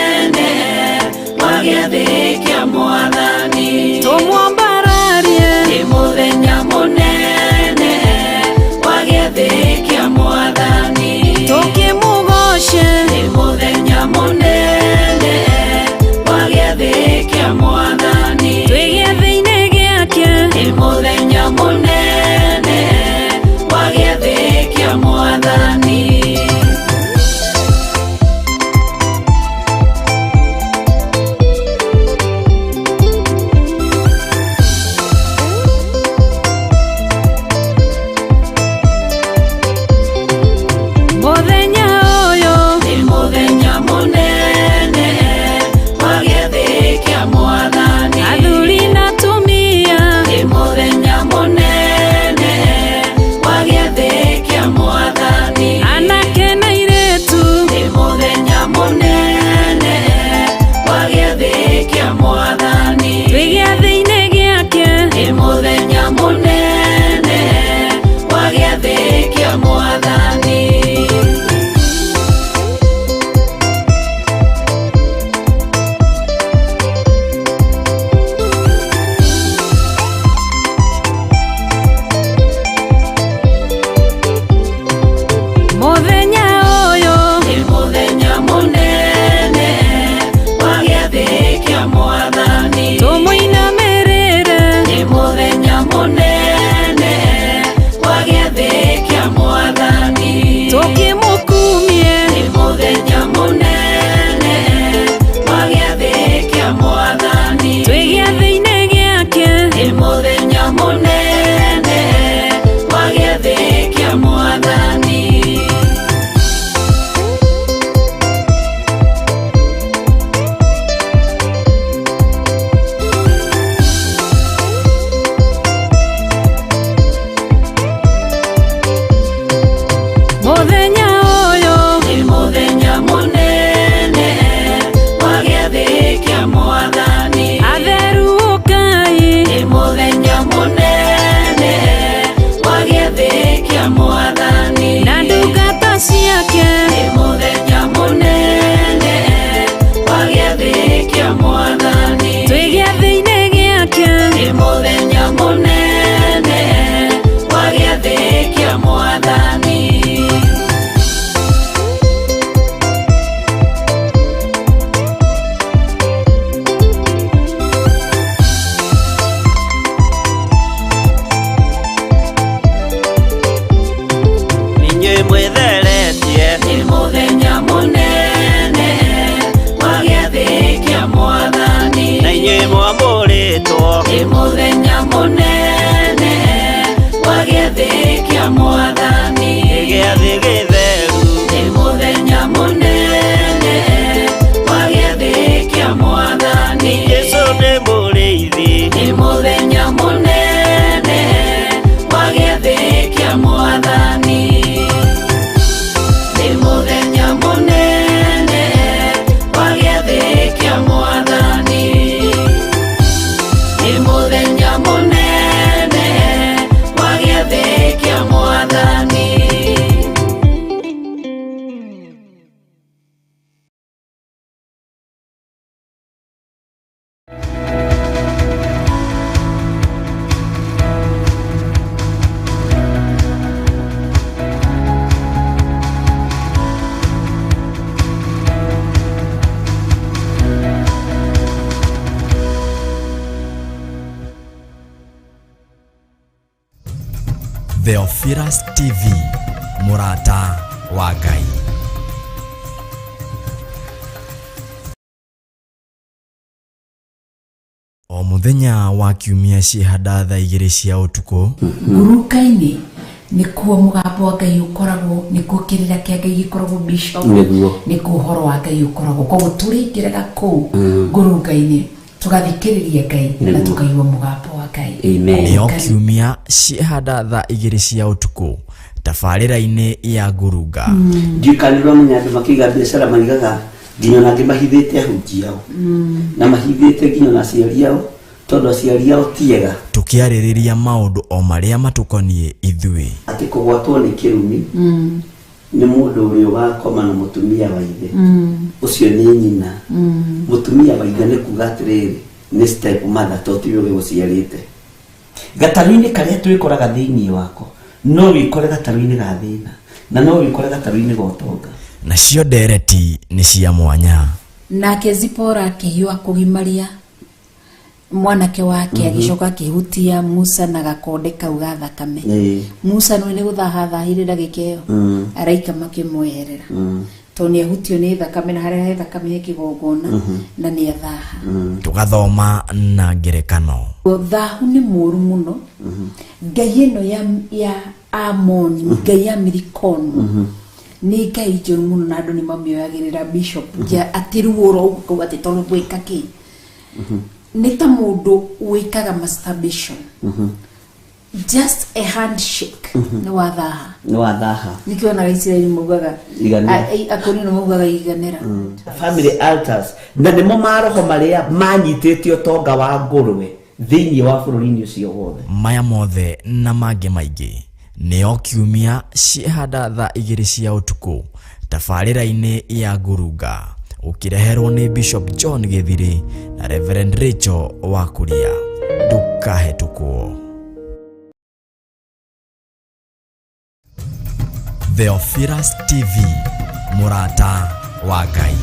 Theophilus TV, mũrata wa Ngai. O muthenya wa kiumia ciihanda thaa 2 cia utuku nguruka-ini nikuo mugambo wa Ngai ukoragwo, nikuo kirira kia Ngai gikoragwo bishop, nikuo horo wa Ngai ukoragwo. Koguo turingiraga kuu nguruka-ini tugathikiriria Ngai na tukaigua mugambo wa Ngai. Nio kiumia ciihanda thaa 2 cia utuku tabarĩra-inĩ ya ngurunga. Ndikanirwa munyandu makiga biashara marigaga nginya nangĩ mahithĩte ahunjia ao na mahithĩte nginya na aciari ao tondu aciari ao tiega. Tukiarĩrĩria maũndũ o marĩa matukoniĩ ithuĩ. Atĩ kũgwatwo nĩ kĩrumi nĩ mũndũ ũrĩa ũgakoma na mũtumia wa ithe ũcio nĩ nyina. Mũtumia wa ithe nĩ kuga atĩrĩrĩ nĩ step mother to tiwe gũciarĩte. Gatarũ-inĩ karĩa twĩkoraga thĩinĩ wako no wĩkore gatarũ-inĩ ga thĩna na no wĩkore gatarũ-inĩ ga ũtonga. Nacio ndereti nĩ cia mwanya. Nake Zipora akĩhiũha kũgimaria mwanake wake agicoka akihutia Musa na gakonde kau ga thakame. Musa nĩ gũthahathahire ndagĩka ĩyo araika makĩmweherera to nĩ ahutio nĩ thakame na harĩa thakame ĩkĩgongona na nĩ athaha. Tugathoma na ngerekano. Thahu nĩ mũru mũno. Ngai ĩno ya Amoni, Ngai ya Mirikonu ni Ngai njũru mũno na andũ nĩ mamĩoyagĩrĩra bishop ya atiruoro ũguo atĩ tondũ gwĩka kĩ nĩ ta mũndũ wĩkaga masturbation. Just a handshake nĩ wathaha nĩkĩonaga Israeli maugaga akonino maugaga iganĩra family altars na nĩmo maroho marĩa manyitĩte ũtonga wa ngũrwe thĩinĩ wa bũrũri-inĩ ũcio wothe. Maya mothe na mangĩ maingĩ nĩo kiumia ciihanda thaa 2 cia utuku tabarĩra-inĩ ya ngurunga ukireherwo nĩ Bishop John Githiri na Reverend Rachel Wakuria. Ndũkahetũkwo. Theophilus TV, mũrata wa Ngai.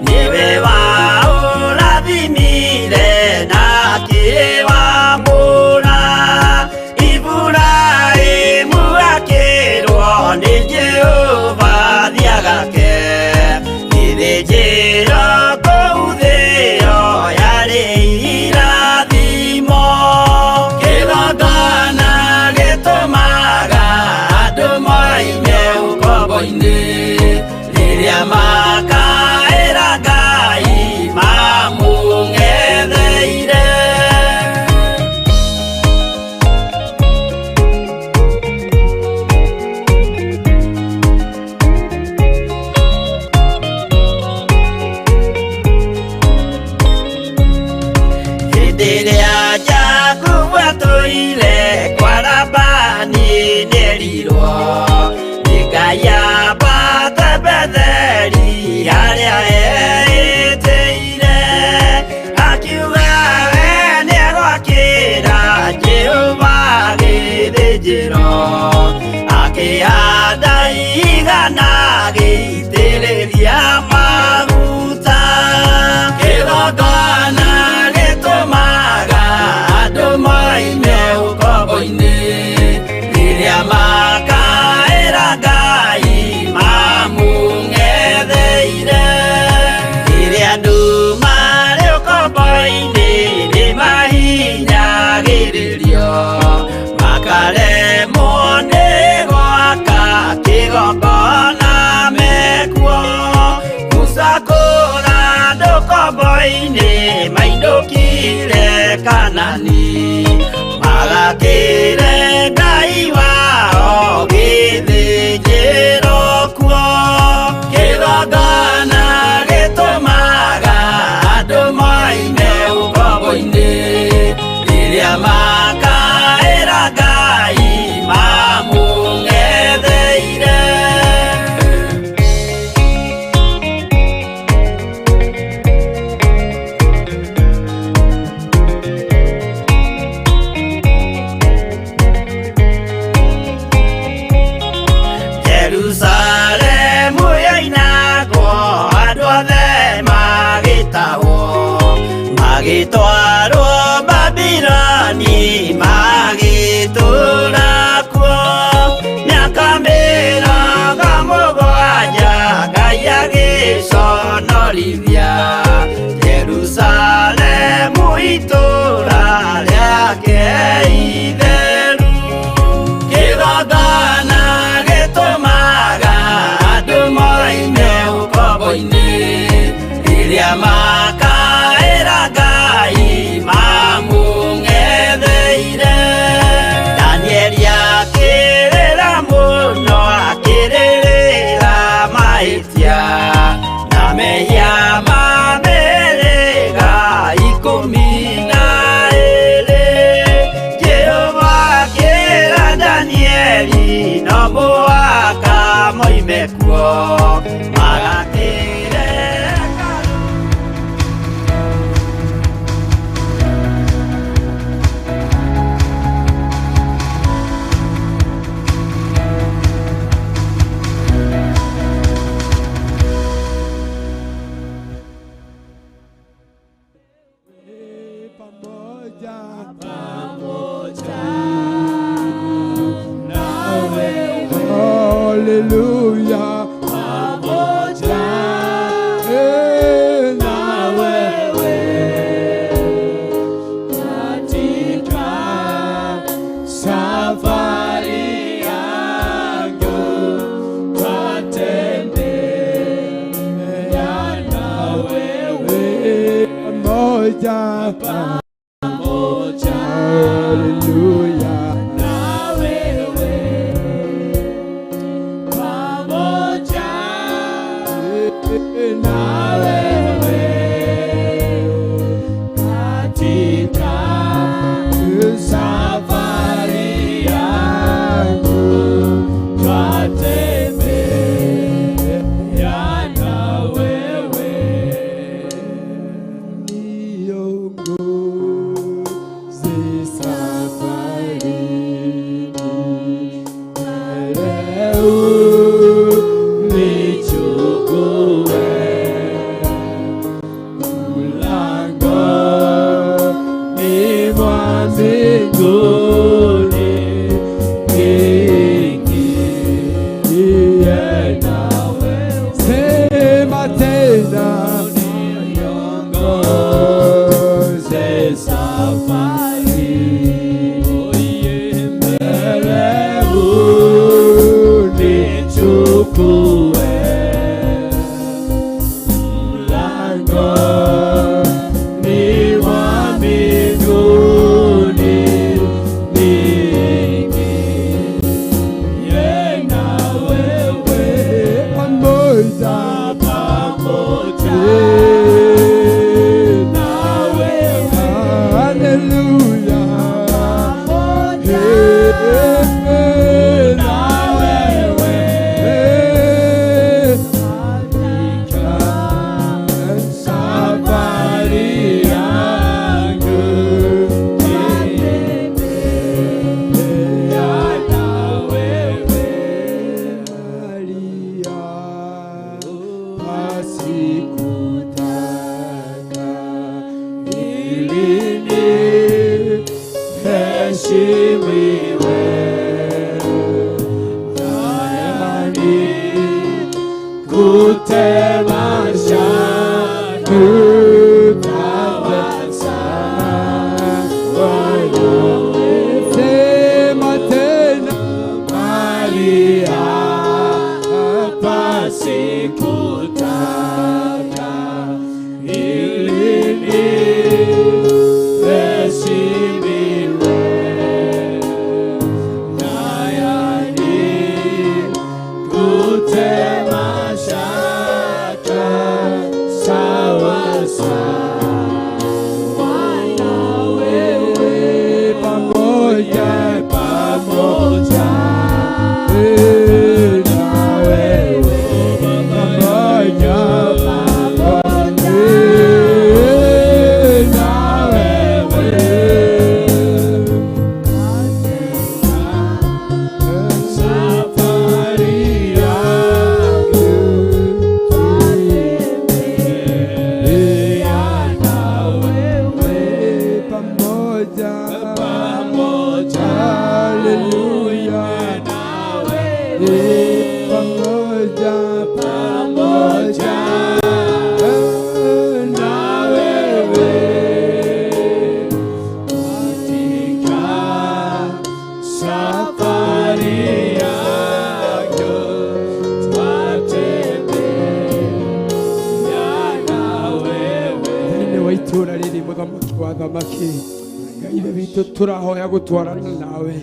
Niwe wa urathimire na kĩhanda igana gĩitĩrĩria maguta. Kĩgongona gĩtũmaga andũ moime ũkombo-inĩ rĩrĩa makaĩra Ngai mamũng'etheire. Rĩrĩa andũ marĩ ũkombo-inĩ nĩmahinyagĩrĩrio makaremwo nĩ gwaka kĩgongona mekuo. Gũcakũra andũ ũkombo-inĩ mainũkire Kanani magakĩre Ngai wao gĩthĩnjĩro kuo. Kĩgongona gĩtũmaga andũ moime ũkombo-inĩ rĩrĩa makaĩra Ngai mamũng'etheire. Jerusalemu yainagwo andũ othe magĩtahwo magĩtwarwo Babironi magĩtũũra kuo. Mĩaka mĩrongo mũgwanja Ngai agĩconorithia Jerusalemu itũũra rĩake itheru. Kĩgongona gĩtũmaga andũ moime ũkombo-inĩ rĩrĩa makaĩra Ngai mamũng'etheire. Danieli akĩrĩra mũno akĩrĩrĩra mahĩtia na mehia ma mĩhĩrĩga 12. Jehova akĩra Danieli no mũhaka moime kuo magakĩre Hallelujah. Pamoja na wewe katika safari yangu, twatembea na wewe pamoja. Hallelujah. Safari, kutemasha tutawasa sema tena mali hapa sikutaka ili niheshimiwe nayani kutemasha sawa sawa Bwana wewe pamoja pamoja na wewe pamoja pamoja na wewe safari yangu twatembea na wewe pamoja pamoja haleluya na wewe pamoja pamoja na wewe katika safari yangu twatembea na wewe thĩinĩ wa itũũra rĩrĩ mũthamaki wa thamaki Ngai witũ tũrahoya gũtwarana nawe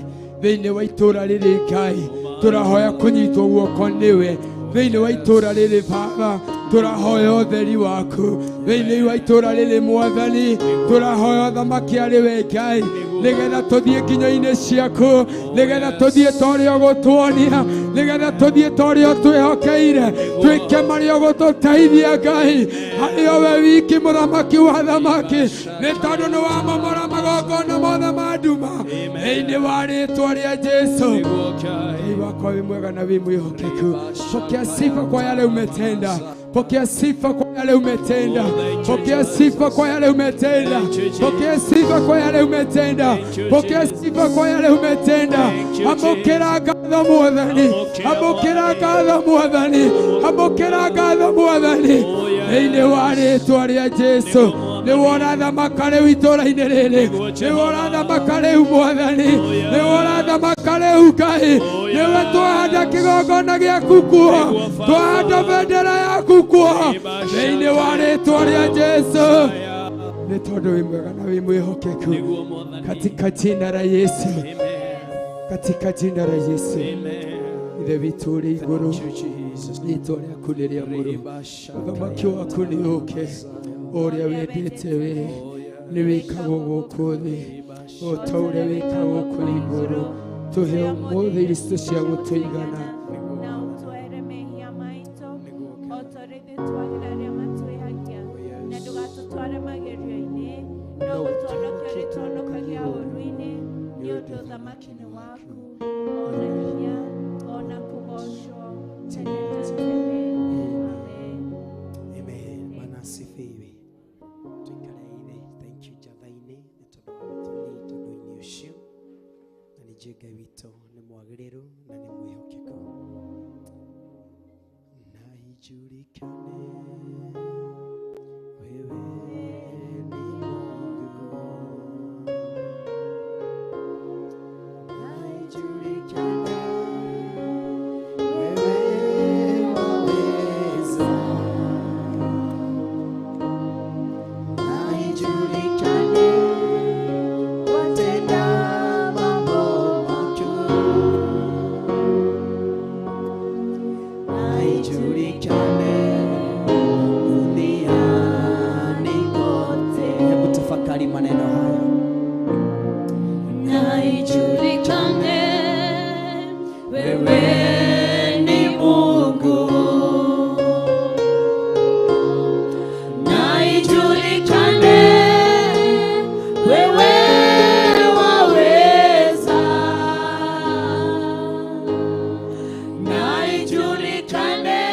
thĩinĩ wa itũũra rĩrĩ Ngai tũrahoya kũnyitwo guoko nĩwe thĩinĩ wa itũũra rĩrĩ Baba tũrahoya ũtheri waku thĩinĩ wa itũũra rĩrĩ Mwathani tũrahoya thamaki arĩwe Ngai nĩgetha tũthiĩ nginya-inĩ ciaku nĩgetha tũthiĩ ta ũrĩa ũgũtuonia nĩgetha tũthiĩ ta ũrĩa twĩhokeire twĩke marĩa ũgũtũteithia Ngai harĩ we wiki mũthamaki wa thamaki nĩ tondũ nĩ wamomora magongona mothe ma nduma thĩinĩ wa rĩĩtwa rĩa Jesũ Ngai wakwa wĩ mwega na wĩ mwĩhokeku pokea sifa kwa yale umetenda pokea sifa kwa yale umetenda pokea sifa kwa yale umetenda pokea sifa kwa yale umetenda pokea sifa kwa yale umetenda amokera gatho Mwathani amokera gatho Mwathani amokera gatho Mwathani thĩinĩ wa rĩĩtwa rĩa Jesũ nĩ wona thamaka rĩu itũũra-inĩ rĩrĩ nĩ wona thamaka rĩu Mwathani nĩ wona thamaka rĩu Ngai nĩwe twahanda kĩgongona gĩaku kuo twahanda bendera yaku kuo thĩinĩ wa rĩĩtwa rĩa Jesũ nĩ tondũ wĩ mwega na wĩ mwĩhokeku katika jina la Yesu katika jina la Yesu ithe witũ ũrĩ igũrũ rĩĩtwa rĩaku nĩ rĩa mũrũ ũthamaki waku nĩ ũũke ũrĩa wendete we nĩ wĩkagwo gũkũ thĩ o ta ũrĩa wĩkagwo kũrĩ igũrũ tũhe ũmũthĩ irio cia gũtũigana na ũtware mehia maitũ o ta ũrĩa ithuĩ twagĩra arĩa matwĩhagia na ndũgatũtware magerio-inĩ no gũtũhonokia ũrĩa tũhonokagia ũũru-inĩ nĩ ũndũ ũthamaki nĩ waku ona hinya ona kũgocwo tene na tene amen Amen. Bwana asifiwe. Tuikare ile. Thank you Jathaini. Nĩtũnyitanĩire ũcio na nĩ Ngai witũ nĩ mwagĩrĩru na nĩ mwĩhokeku na ijulikane wewe ni Mungu na ijulikane wewe waweza na ijulikane watenda mambo makuu na ijulikane duniani kote. Hebu tafakari maneno haya. na ijulikane wewe ni Mungu na ijulikane wewe waweza na ijulikane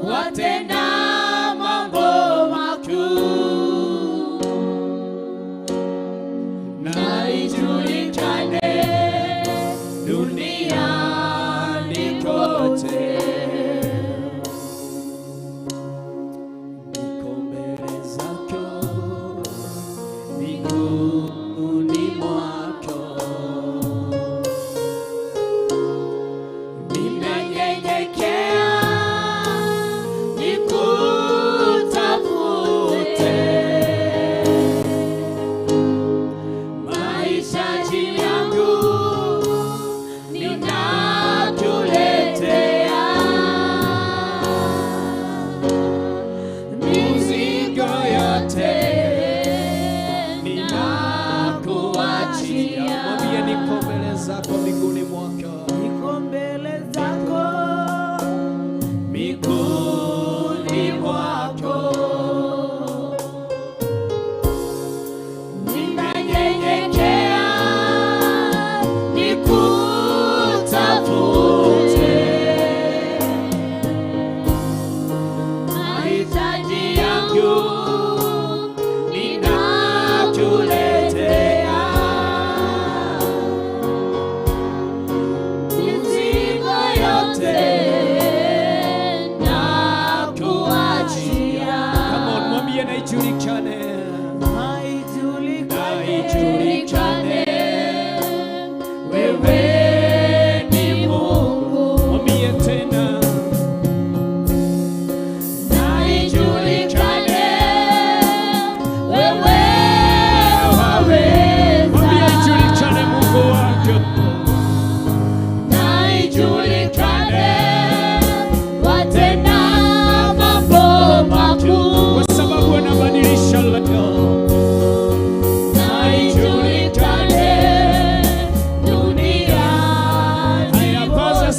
watenda mambo makuu na ijulikane duniani kote.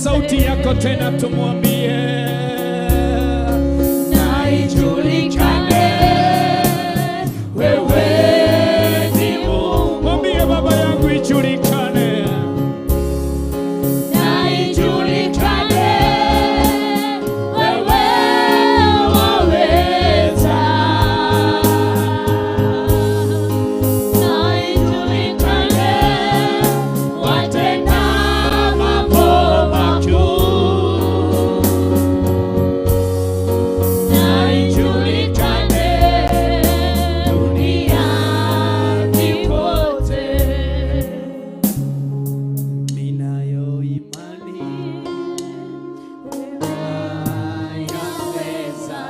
sauti yako tena tumwambie na ijulikane wewe ni Mungu. Mwambie baba yangu ijulikane. Na ijulikane wewe waweza. Na ijulikane watenda mambo makuu. Na ijulikane duniani kote. Ninayo imani Yaweza.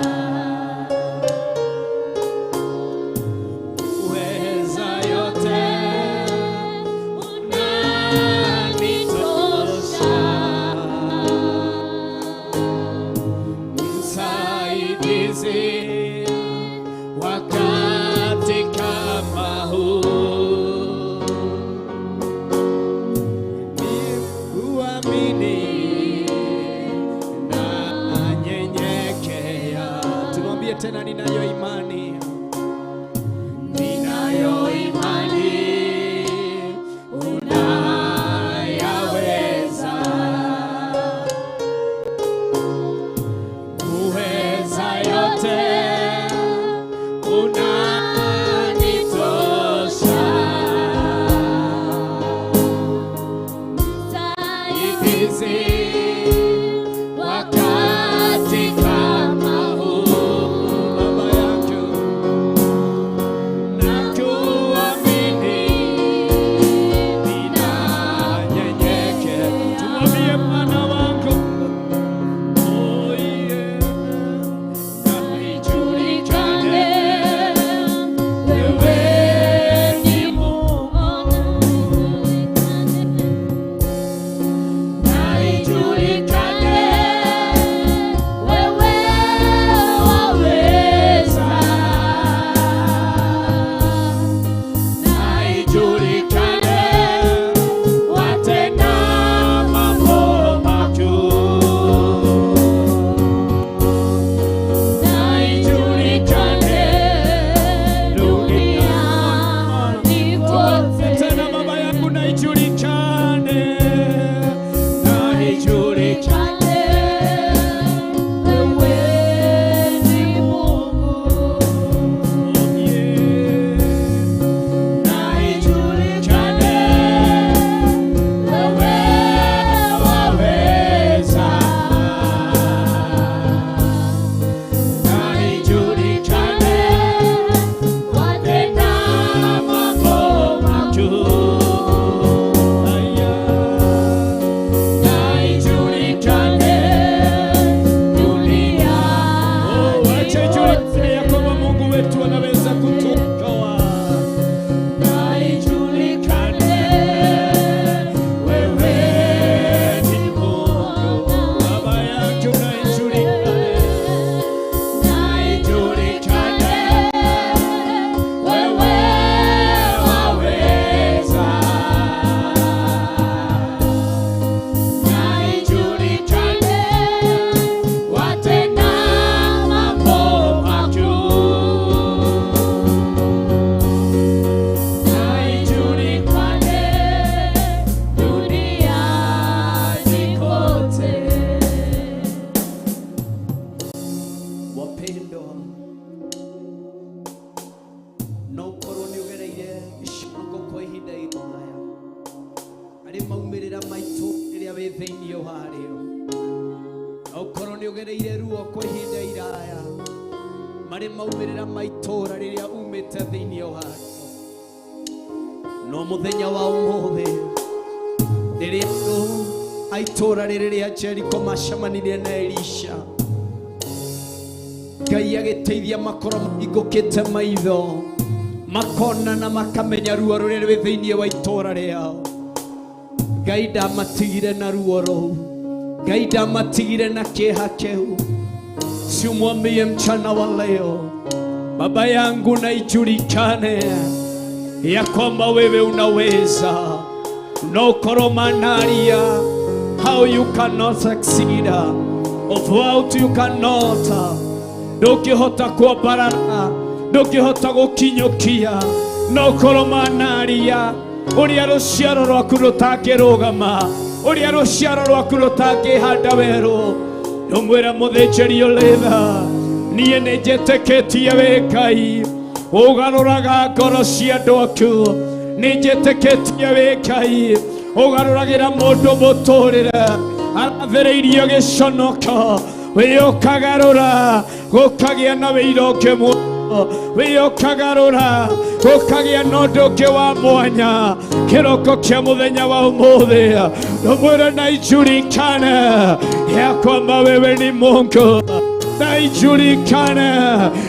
uweza yote Unanitosha. msaidizi wakati kama huu. Ni uamini na nyenyekea. Tumwambie tena ninayo imani. Ninayo imani unayaweza. Uweza yote unanitosha. Msaidizi wakati kama huu. Baba yangu nakuamini, ninanyenyekea. Tumwambie Bwana wangu, oh yeah, na ijulikane wewe ni Mungu. Na ijulikane wewe waweza. Na ijulikane watenda mambo makuu. Na ijulikane duniani kote. Tena baba yangu na ijulikane. Na ijulikane Wewe ni Mungu. na ijulikane Wewe waweza. na ijulikane Watenda mambo makuu. Na ijulikane duniani wacha ijulikane ya kwamba Mungu wetu anaweza kutuokoa. Na ijulikane wewe ni Mungu. Baba yangu na ijulikane. Na ijulikane wewe waweza. Na ijulikane watenda mambo makuu. Na ijulikane duniani kote. Wapendwa, no korwo nĩ ũgereire gĩcigo kwa ihinda iraya, arĩ maumĩrĩra maitũ rĩrĩa wĩ thĩinĩ warĩo. No korwo nĩ ũgereire ruo kwa ihinda iraya, marĩ maumĩrĩra ma itũũra rĩrĩa umĩte thĩinĩ warĩo. No mũthenya wa ũmũthĩ rĩrĩa andũ a itũũra rĩrĩ rĩa Jeriko macemanirie na Elisha, Ngai agĩteithia makoro mahingũkĩte maitho, makona na makamenya ruo rũrĩa rwĩ thĩinĩ wa itũũra rĩao. Ngai ndamatigire na ruo rũu, Ngai ndamatigire na kĩeha kĩu. Siumwambie mchana wa leo, baba yangu na ijulikane ya kwamba wewe unaweza. No koromanaria how you cannot succeed, of what you cannot. Ndũngĩhota kuombarana, ndũngĩhota gũkinyũkia, no koromanaria ũrĩa rũciaro rwaku rũtangĩrũgama, ũrĩa rũciaro rwaku rũtangĩhanda werũ. Ndũmwĩra mũthĩnjĩri ũrĩtha, niĩ nĩnjĩtĩkĩtie wĩ Ngai ũgarũraga ngoro cia andũ aku. Nĩnjĩtĩkĩtie wĩ Ngai ũgarũragĩra mũndũ mũtũrĩre arathĩrĩirio gĩconoko. Wĩũkagarũra gũkagĩa na wĩira ũngĩ muoyo, wĩũkagarũra gũkagĩa na ũndũ ũngĩ wa mwanya. Kĩroko kĩa mũthenya wa ũmũthĩ ndũmwĩre na ijulikane ya kwamba wewe ni Mungu, na ijulikane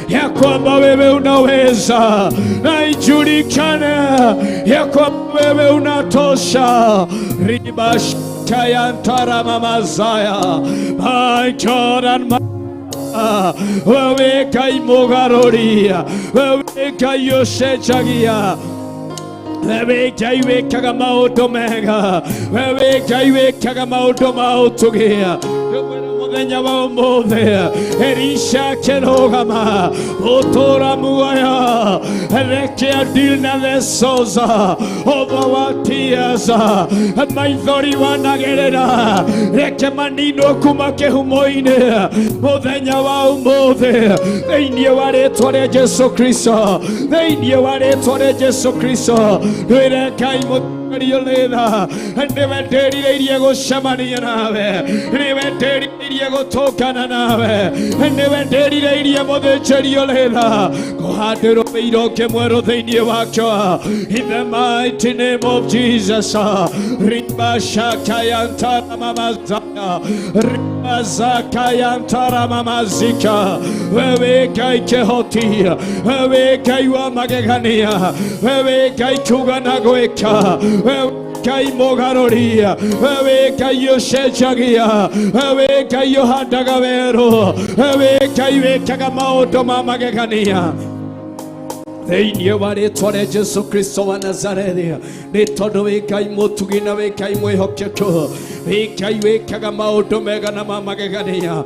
ya kwamba wewe unaweza, na ijulikane ya kwamba wewe unatosha. Ribash Kayantara Mamazaya, my God and my wewe Kai Mogaroria, wewe Kai Yoshechagia, wewe Kai wekaga maũndũ mega, wewe Kai wekaga maũndũ maũtũgĩa. Mũthenya wa ũmũthĩ Elisha akĩrũgama gũtũũra muoyo, reke deal na the souls of our tears. Maithori wanagĩrĩra reke maninwo kuma kĩhumo-inĩ. Mũthenya wa ũmũthĩ thĩinĩ wa rĩĩtwa rĩa Jesũ Kristo, thĩinĩ wa rĩĩtwa rĩa Jesũ Kristo ndwĩre Ngai mũtũũrĩra, nĩwe ndĩrirĩirie gũcemania nawe, nĩwe ndĩrirĩirie gũtũngana nawe, nĩwe ndĩrirĩirie mũthĩnjĩri ũrĩtha kũhandĩrwo wĩira ũngĩ mwerũ thĩinĩ wakĩo. In the mighty name of Jesus. Ribashakayantara mamazaya, ribazakayantara mamazika. Wewe Ngai kĩhoti, wewe Ngai wa magegania, wewe Ngai kiuga na gwĩka, wewe Ngai mũgarũria, wewe Ngai ũcenjagia, wewe Ngai ũhandaga werũ, wewe Ngai wĩkaga maũndũ ma magegania. Thĩinĩ wa rĩĩtwa rĩa Jesũ Kristo wa Nazarethi, nĩ tondũ wĩ Ngai mũtugi na wĩ Ngai mwĩhokeku, wĩ Ngai wĩkaga maũndũ mega na ma magegania.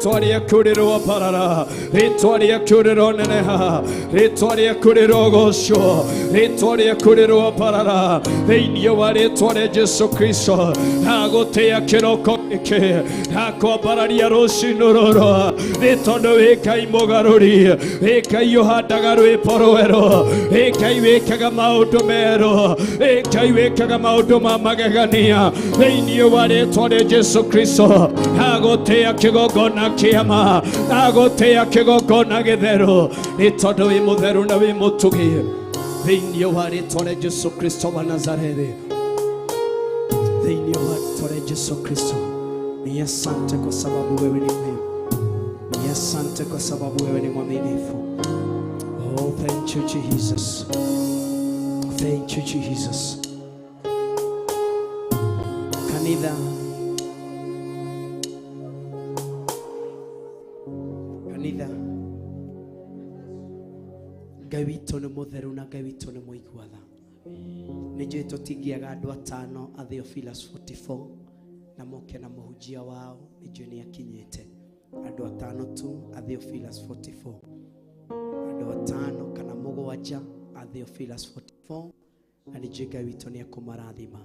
Rĩĩtwa rĩaku rĩrobarara, rĩĩtwa rĩaku rĩroneneha, rĩĩtwa rĩaku rĩrogocwo, rĩĩtwa rĩaku rĩrobarara. Thĩinĩ wa rĩĩtwa rĩa Jesũ Kristo ndagũtĩa kĩroko gĩkĩ, ndakwambararia rũciinĩ rũrũ, nĩ tondũ wĩ Ngai mũgarũri, wĩ Ngai ũhandaga rwĩmbo rwerũ, wĩ Ngai wĩkaga maũndũ merũ, wĩ Ngai wĩkaga maũndũ ma magegania. Thĩinĩ wa rĩĩtwa rĩa Jesũ Kristo ndagũtĩa kĩgongona kĩama, ndagũtĩa kĩgongona gĩtherũ, nĩ tondũ wĩ mũtheru na wĩ mũtugi. Thĩinĩ wa rĩĩtwa rĩa Jesũ Kristo wa Nazarethi, thĩinĩ wa rĩĩtwa rĩa Jesũ Kristo, ni asante kwa sababu wewe ni mwema, ni asante kwa sababu wewe ni mwaminifu. Oh, thank you Jesus, thank you Jesus. Kanitha, kanitha, Ngai witũ nĩ mũtheru na Ngai witũ nĩ mũigua tha. Nĩ njũĩ tũtingĩaga andũ atano a Theophilus 44 na moke na mũhunjia wao, nĩ njũĩ nĩ akinyĩte andũ atano tu a Theophilus 44, andũ atano kana mũgwanja a Theophilus 44, na nĩ njũĩ Ngai witũ nĩ ekũmarathima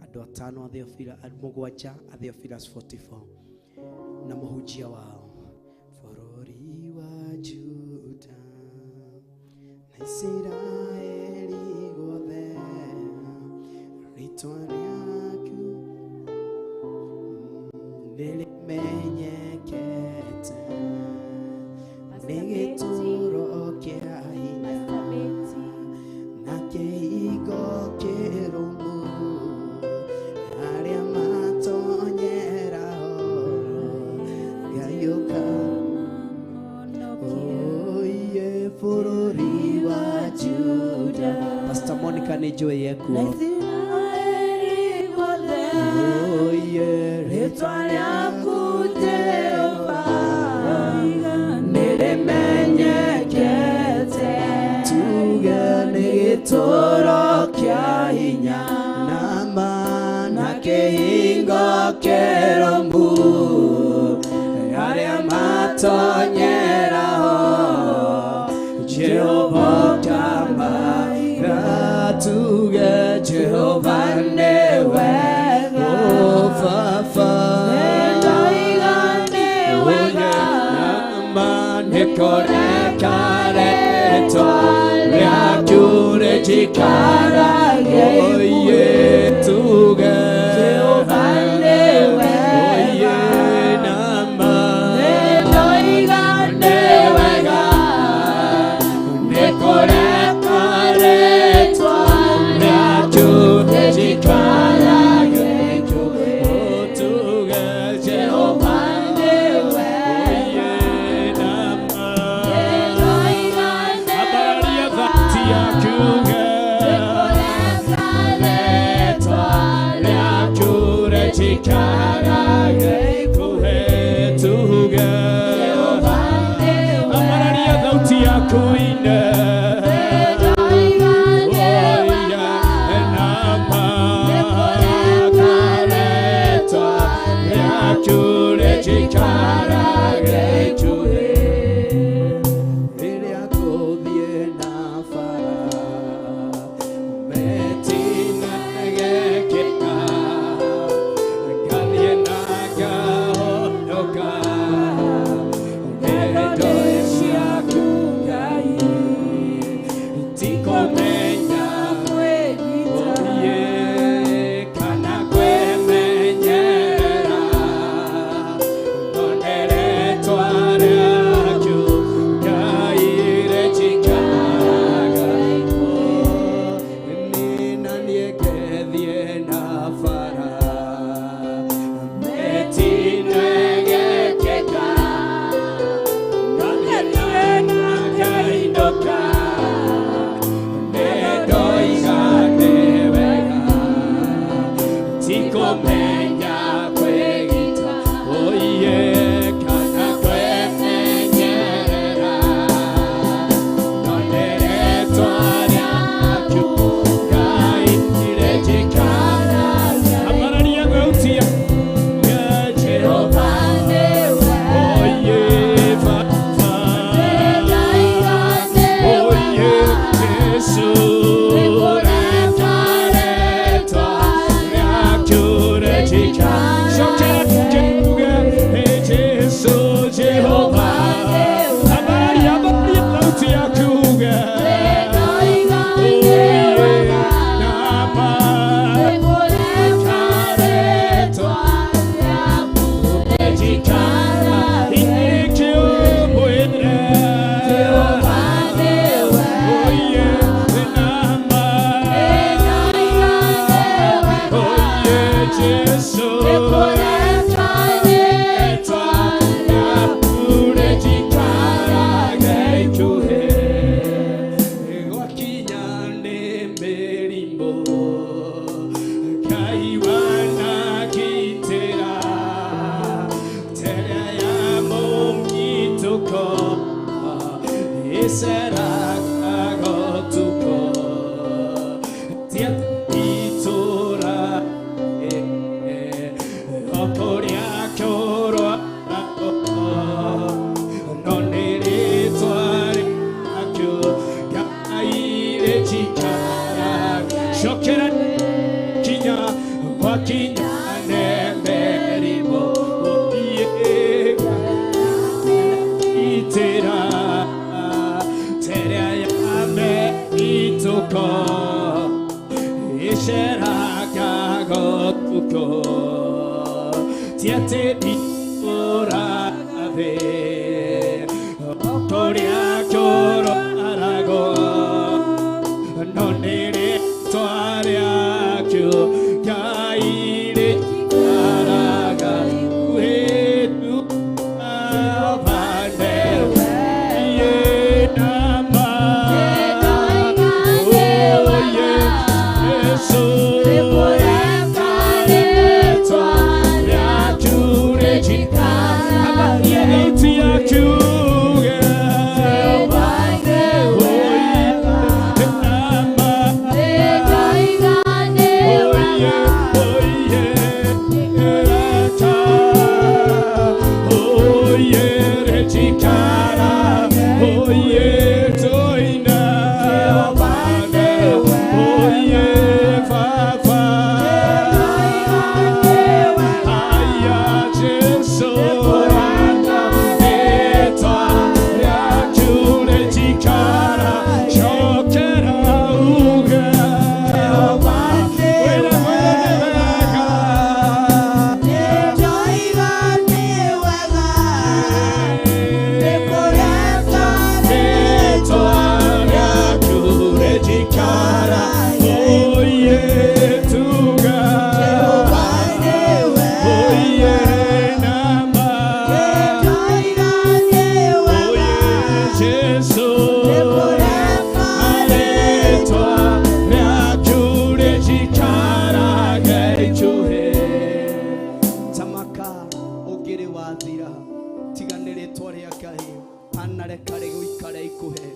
andũ atano a Theophilus, mũgwanja a Theophilus 44 na mũhunjia wao. Bũrũri wa Juda na Israeli guothe, rĩĩtwa rĩaku nĩrĩmenyekete, nĩ gĩtũũro kĩa hinya na kĩhingo kĩrũmu, arĩa matonyera Ngai oye bũrũri wa Juda. Pastor Monica nĩ njũĩ yekuo. Oye rĩĩtwa rĩaku Jehova nĩrĩmenyekete, tuge nĩ gĩtũũro kĩa hinya na kĩhingo kĩrũmu. Nekorekaretwa Ryakyure chikarage Oye tuge Jehova newe Oye nama Nedoigane wega Nekorekaretwa Ryakyure chikarage Otuge Jehova Yeah. rĩgathira tiganĩre twarĩa Ngai anareka rĩgũikare ikuhe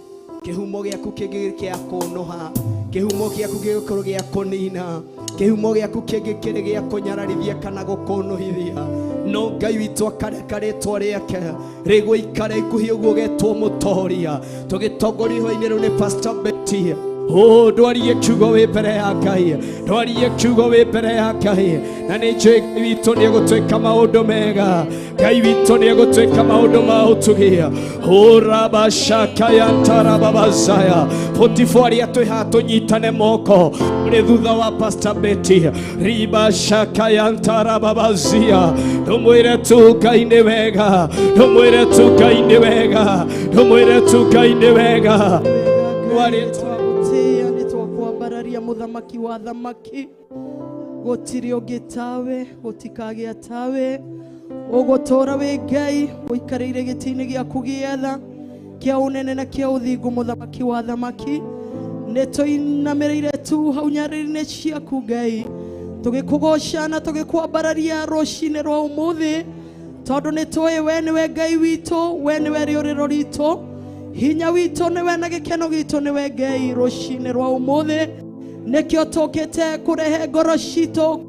kihumo gĩaku kĩngĩ gĩa kũnũha kihumo gĩaku gĩgũkorwo gĩa kũnina kihumo gĩaku kĩngĩ kĩrĩ gĩa kũnyararithia kana gũkũnũhithia no Ngai witũ akareka rĩtwa rĩake rĩgũikare ikuhe ũguo getwo mũtoria tũgĩtongorio hwainĩ rĩu nĩ Pastor Betty. Oh, ndwarie kiugo wĩ mbere ya Ngai ndwarie kiugo wĩ mbere ya Ngai na nĩ njũĩ Ngai witũ nĩ egũtwĩka maũndũ mega Ngai witũ nĩ egũtwĩka maũndũ ma ũtugia Rabashakayantarababazaya Potifari atwĩha tũnyitane moko ũrĩ thutha wa Pastor Betty Ribashakayantarababazia ndũmwĩre tu Ngai nĩ wega ndũmwĩre tu Ngai nĩ wega ndũmwĩre tu Ngai nĩ wega bararia muthamaki wa thamaki gutiri ungi tawe gutikagĩa tawe ugutora wi Ngai uikarĩire gĩtĩ-inĩ gĩaku gĩetha kĩa ũnene na kĩa ũthingu muthamaki wa thamaki nĩtũinamĩrĩire tu hau nyarĩrĩ-inĩ ciaku Ngai tũgĩkũgoca na tũgĩkwambararia rũcinĩ rwa ũmũthĩ tondũ nĩtũĩ we nĩwe Ngai witũ we nĩwe rĩũrĩro ritũ hinya witũ nĩwe na gĩkeno gitũ nĩwe Ngai rũcinĩ rwa ũmũthĩ nĩkĩo tũkĩte kũrehe ngoro citũ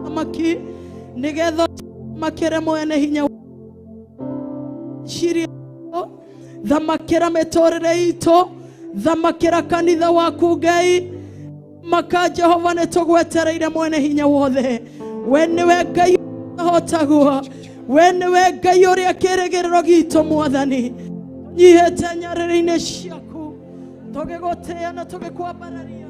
thamaki nĩgetha makĩre mwene hinya ciria thamakĩra mĩtũrĩre itũ thamakĩra kanitha waku Ngai maka Jehova nĩtũgwetereire mwene hinya wothe we nĩwe Ngai ũhotaguo we nĩwe Ngai ũrĩa kĩrĩgĩrĩro gitũ Mwathani nyihĩte nyarĩrĩ-inĩ ciaku tũgĩgũtĩĩa na tũgĩkwambararia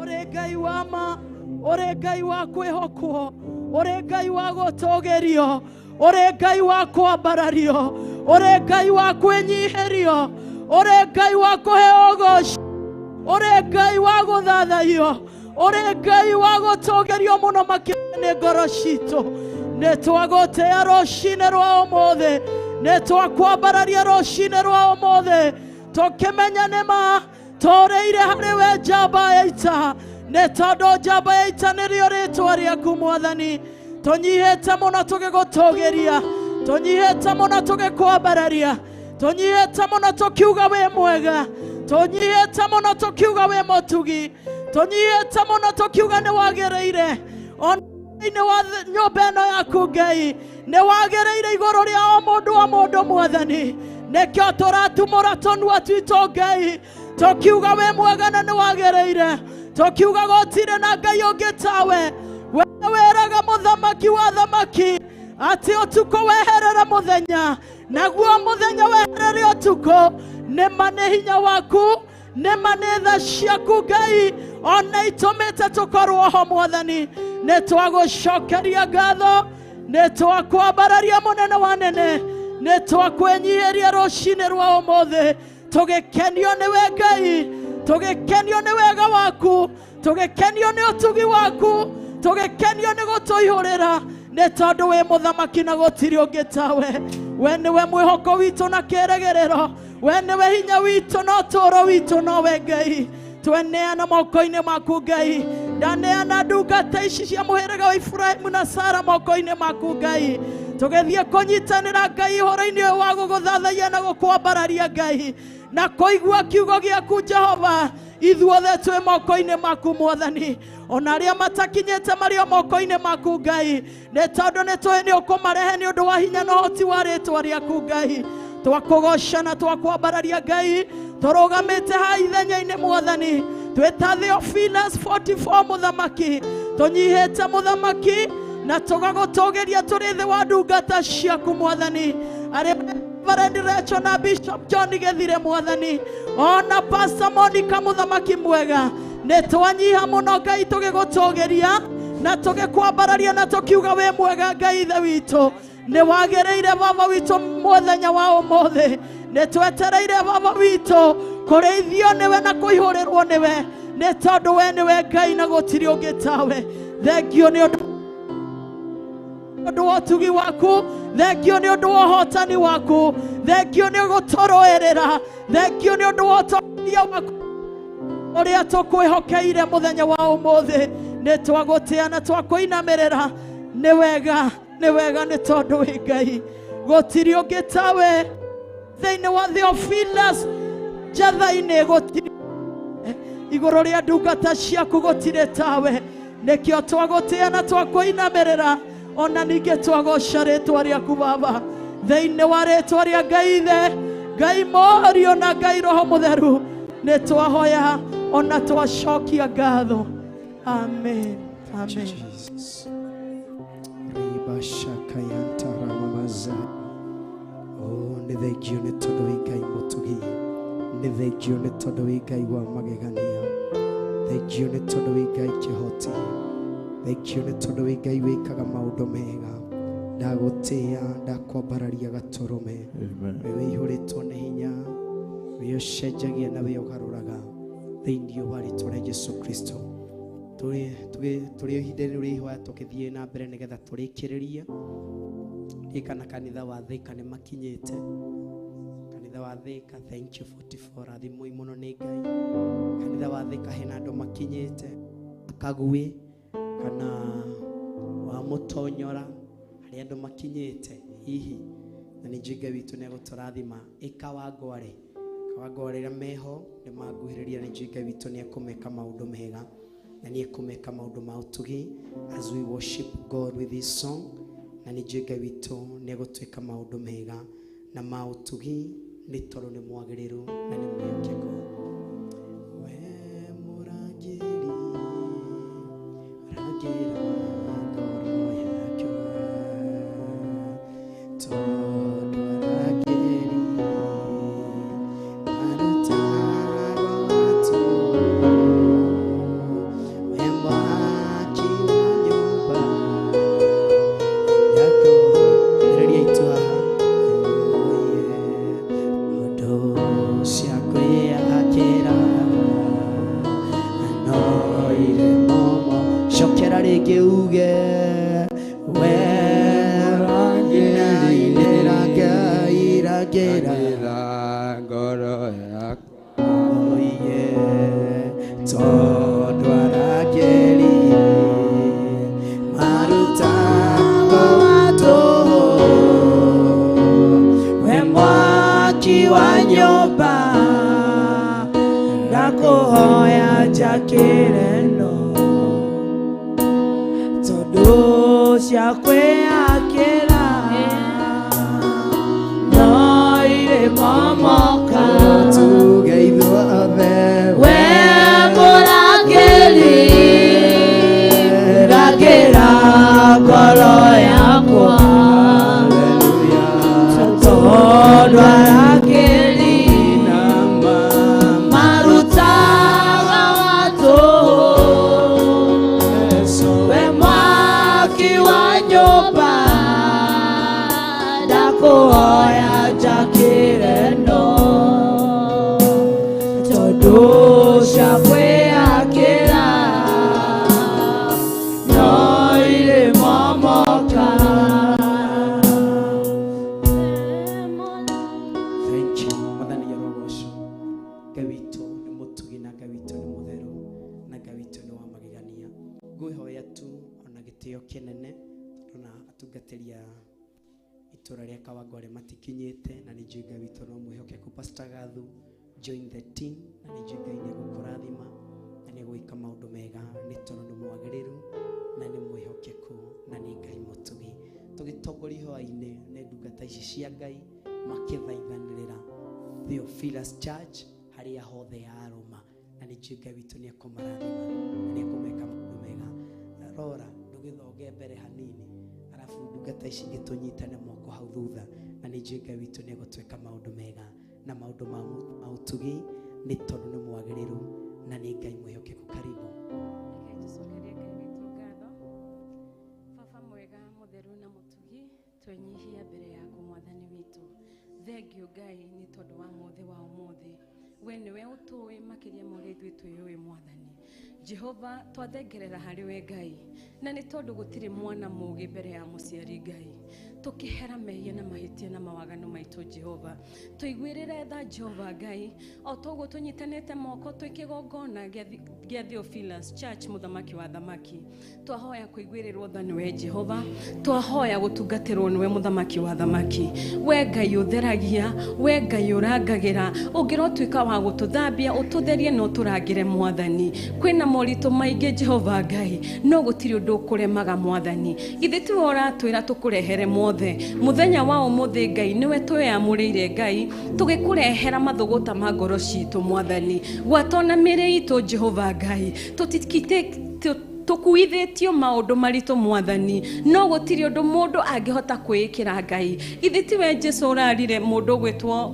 ũrĩ Ngai wa ma ũrĩ Ngai wa kwĩhokwo ũrĩ Ngai wa gũtũgĩrio ũrĩ Ngai wa kwambarario ũrĩ Ngai wa kwĩnyihĩrio ũrĩ Ngai wa kũheo ũgooci ũrĩ Ngai wa gũthathaiyo ũrĩ Ngai wa gũtũgĩrio mũno makĩria nĩ ngoro citũ nĩtwagũtĩĩa rũcinĩ rwa ũmũthĩ nĩtwakwambararia rũcinĩ rwa ũmũthĩ tũkĩmenya nĩma tũrĩire harĩ we njamba ya ita nĩ tondũ njamba ya ita nĩrĩo rĩtwa rĩaku Mwathani tũnyihĩte mũno tũgĩgũtũgĩria tũnyihĩte mũno tũgĩkwambararia tũnyihĩte mũno tũkiuga wĩ mwega tũnyihĩte mũno tũkiuga wĩ mũtugi tũnyihĩte mũno tũkiuga nĩ wagĩrĩire ona wa nyũmba ĩno yaku Ngai nĩ wagĩrĩire igũrũ rĩa o mũndũ Mwathani nĩkĩo tũratumũra tũnua twitũ Ngai tũkiuga wĩ mwega na nĩ wagĩrĩire tũkiuga gũtirĩ na Ngai ũngĩ tawe we wĩraga mũthamaki wa thamaki atĩ ũtukũ weherere mũthenya naguo mũthenya weherere ũtukũ nĩma nĩ hinya waku nĩma nĩ tha ciaku Ngai ona itũmĩte tũkorwo ho Mwathani nĩtwagũcokeria ngatho nĩtwakwambararia mũnene wa nene nĩtwakwĩnyihĩria rũcinĩ rwa ũmũthĩ tũgĩkenio nĩwe Ngai tũgĩkenio nĩ wega waku tũgĩkenio nĩ ũtugi waku tũgĩkenio nĩ gũtũihũrĩra nĩ tondũ wĩ mũthamaki na gũtirĩ ũngĩ tawe we nĩwe mwĩhoko witũ na kĩĩrĩgĩrĩro we nĩwe hinya witũ na ũtũũro witũ nowe Ngai tweneana moko-inĩ maku Ngai ndaneana ndungata ici cia mũhĩrĩga wa Ibrahimu na Sara moko-inĩ maku Ngai tũgĩthiĩ kũnyitanĩra Ngai ũhoro-inĩ ũyũ wa gũgũthathaiya na gũkwambararia Ngai na kũigua kiugo gĩaku Jehova ithuothe twĩ moko-inĩ maku Mwathani ona arĩa matakinyĩte marĩ moko-inĩ maku Ngai nĩ tondũ nĩtũĩ nĩ ũkũmarehe nĩ ũndũ wa hinya na ũhoti wa rĩtwa rĩaku Ngai twakũgoca na twakwambararia Ngai tũrũgamĩte ha ithenya-inĩ Mwathani twĩta Theophilus 44 mũthamaki tũnyihĩte mũthamaki na tũgagũtũgĩria tũrĩ thĩ wa ndungata ciaku Mwathani arĩa Reverend Rachel na Bishop John Gĩthire Mwathani ona Pastor Monica mũthamaki mwega nĩtwanyiha mũno Ngai tũgĩgũtũgĩria na tũgĩkwambararia na tũkiuga wĩ mwega Ngai ithe witũ nĩ wagĩrĩire baba witũ mũthenya wa ũmũthĩ nĩtwetereire baba witũ kũrĩithio nĩwe na kũihũrĩrwo nĩwe nĩ tondũ we nĩwe Ngai na gũtirĩ ũngĩ tawe thengio nĩ ũndũ wa ũtugi waku thengio nĩ ũndũ wa ũhotani waku thengio nĩ gũtũrũĩrĩra thengio nĩ ũndũ wa ũtongoria waku ũrĩa tũkwĩhokeire mũthenya wa ũmũthĩ nĩ twagũtĩa na twakũinamĩrĩra nĩ wega nĩ wega nĩ tondũ wĩ Ngai gũtirĩ ũngĩ tawe thĩinĩ wa Theophilus njatha-inĩ gũtirĩ igũrũ rĩa ndungata ciaku gũtirĩ tawe nĩkĩo twagũtĩa na twakũinamĩrĩra ona ningĩ twagoca rĩtwa rĩaku Baba thĩinĩ wa rĩtwa rĩa Ngai Ithe Ngai Mũriũ na Ngai Roho Mũtheru nĩ twahoya ona twacokia ngatho amen amen. Nĩ thengio nĩ tondũ wĩ Ngai mũtugi, nĩ thengio nĩ tondũ wĩ Ngai wa magegania, thengio nĩ tondũ wĩ Ngai kĩhoti, thengio nĩ tondũ wĩ Ngai wĩkaga maũndũ mega. Ndagũtĩa ndakwambararia gatũrũme, we wĩihũrĩtwo nĩ hinya, we ũcenjagia na we ũgarũraga thĩinĩ wa rĩtwa rĩa Jesũ Kristo. Tũrĩ ihinda-inĩ rĩa ihoya tũgĩthiĩ na mbere nĩgetha tũrĩkĩrĩrie ikana kanitha wa Thika nĩ makinyĩte. Kanitha wa Thika, thank you 44 rathimoi mũno nĩ Ngai. Kanitha wa Thika hena andũ makinyĩte Kagui kana wa Mũtonyora harĩ andũ makinyĩte hihi na nĩ Ngai witũ nĩ egũtũrathima. Kawangware rĩrĩa meho nĩ manguhĩrĩria nĩ Ngai witũ nĩ ekũmeka maũndũ mega na nĩ ekũmeka maũndũ ma ũtugi as we worship God with this song. Na nĩ Ngai witũ nĩ egũtwĩka maũndũ mega na ma ũtugi nĩ tondũ nĩ mwagĩrĩru na nĩ mwĩhokeko. We mũrangĩri rangĩra ngoro yakwa tondũ arangĩri arutaga watu we mwaki wa nyũmba yako rĩrĩa itũha ũndũ cia kwĩyakĩra anoire momo cokera rĩngĩ uge we rangĩra Ngai rangĩra ngoro yakwa tondũ arangĩri marutaga watu we mwaki wa nyũmba ndakũhoya njakĩre no tondũ cia kwĩyakĩra no irĩ momoka tuge ithuothe we mũrangĩri rangĩra ngoro yakwa tondũ arangĩri marutaga watu we mwaki wa nyũmba ndakũhoya njakĩre no tondũ cia kwĩyakĩra no irĩ momoka. Thank you. Mwathani Yerogoco. Ngai witũ nĩ mũtugi na Ngai witũ nĩ mũtheru na Ngai witũ nĩ wa magegania. Ngwĩhoya tu ona gĩtĩo kĩnene ona atungatĩri a itũra rĩa Kawangware matikinyĩte na nĩ Ngai witũ no mwĩhokeku. Pastor Gathu, join the team na nĩ Ngai nĩ egũkũrathima na nĩ egwĩka maũndũ mega nĩ tondũ nĩ mwagĩrĩru na nĩ mwĩhokeku na nĩ Ngai mũtugi. Tũgĩtongoria ihoya-inĩ nĩ ndungata ici cia Ngai makĩthaithanĩrĩra Theophilus Church harĩa hothe yarũma na nĩ Ngai witũ nĩ ekũmarathima na nĩ ekũmeka maũndũ mega. Rora ndũgĩthonge mbere hanini arabu ndungata ici ingĩtũnyitane moko hau thutha na nĩ Ngai witũ nĩ egũtwĩka maũndũ mega na maũndũ ma ũtugi nĩ tondũ nĩ mwagĩrĩru na nĩ Ngai mwĩhokeku. Karibu. Tũcokerie Ngai witũ ngatho. Baba mwega mũtheru na mũtugi twenyihia mbere yaku Mwathani witũ. Thengiũ Ngai nĩ tondũ wa mũthĩ wa ũmũthĩ. We nĩwe ũtũĩ makĩria ma ũrĩa ithuĩ twĩũĩ Mwathani. Jehova twathengerera harĩ we Ngai na nĩ tondũ gũtirĩ mwana mũũgĩ mbere ya mũciari Ngai. tukihera mehia na mahitia na mawagano maitũ Jehova, tuiguĩrĩre tha Jehova Ngai, o toguo tunyitanĩte moko twĩkĩgongona gĩa Theophilus Church mũthamaki wa thamaki, twahoya kũiguĩrĩrwo tha nĩwe Jehova, twahoya gũtungatĩrwo nĩwe mũthamaki wa thamaki, we Ngai ũtheragia, we Ngai ũrangagĩra, ũngĩrotuĩka wa gũtũthambia ũtũtherie no tũrangĩre Mwathani, kwĩna moritũ maingĩ Jehova Ngai, no gũtirĩ ũndũ ũkũremaga Mwathani, githĩ tiwe ũratwĩra tũkũrehere mothe, mũthenya wa ũmũthĩ Ngai nĩwe twĩamũrĩire Ngai, tũgĩkũrehera mathũgũta ma ngoro citũ Mwathani, gwatona mĩĩrĩ itũ Jehova Ngai, tukuithĩtio maũndũ maritũ Mwathani, no gũtirĩ ũndũ mũndũ angĩhota kwĩĩkĩra Ngai, githĩ tiwe Jesũ ũrarire mũndũ gwĩtwo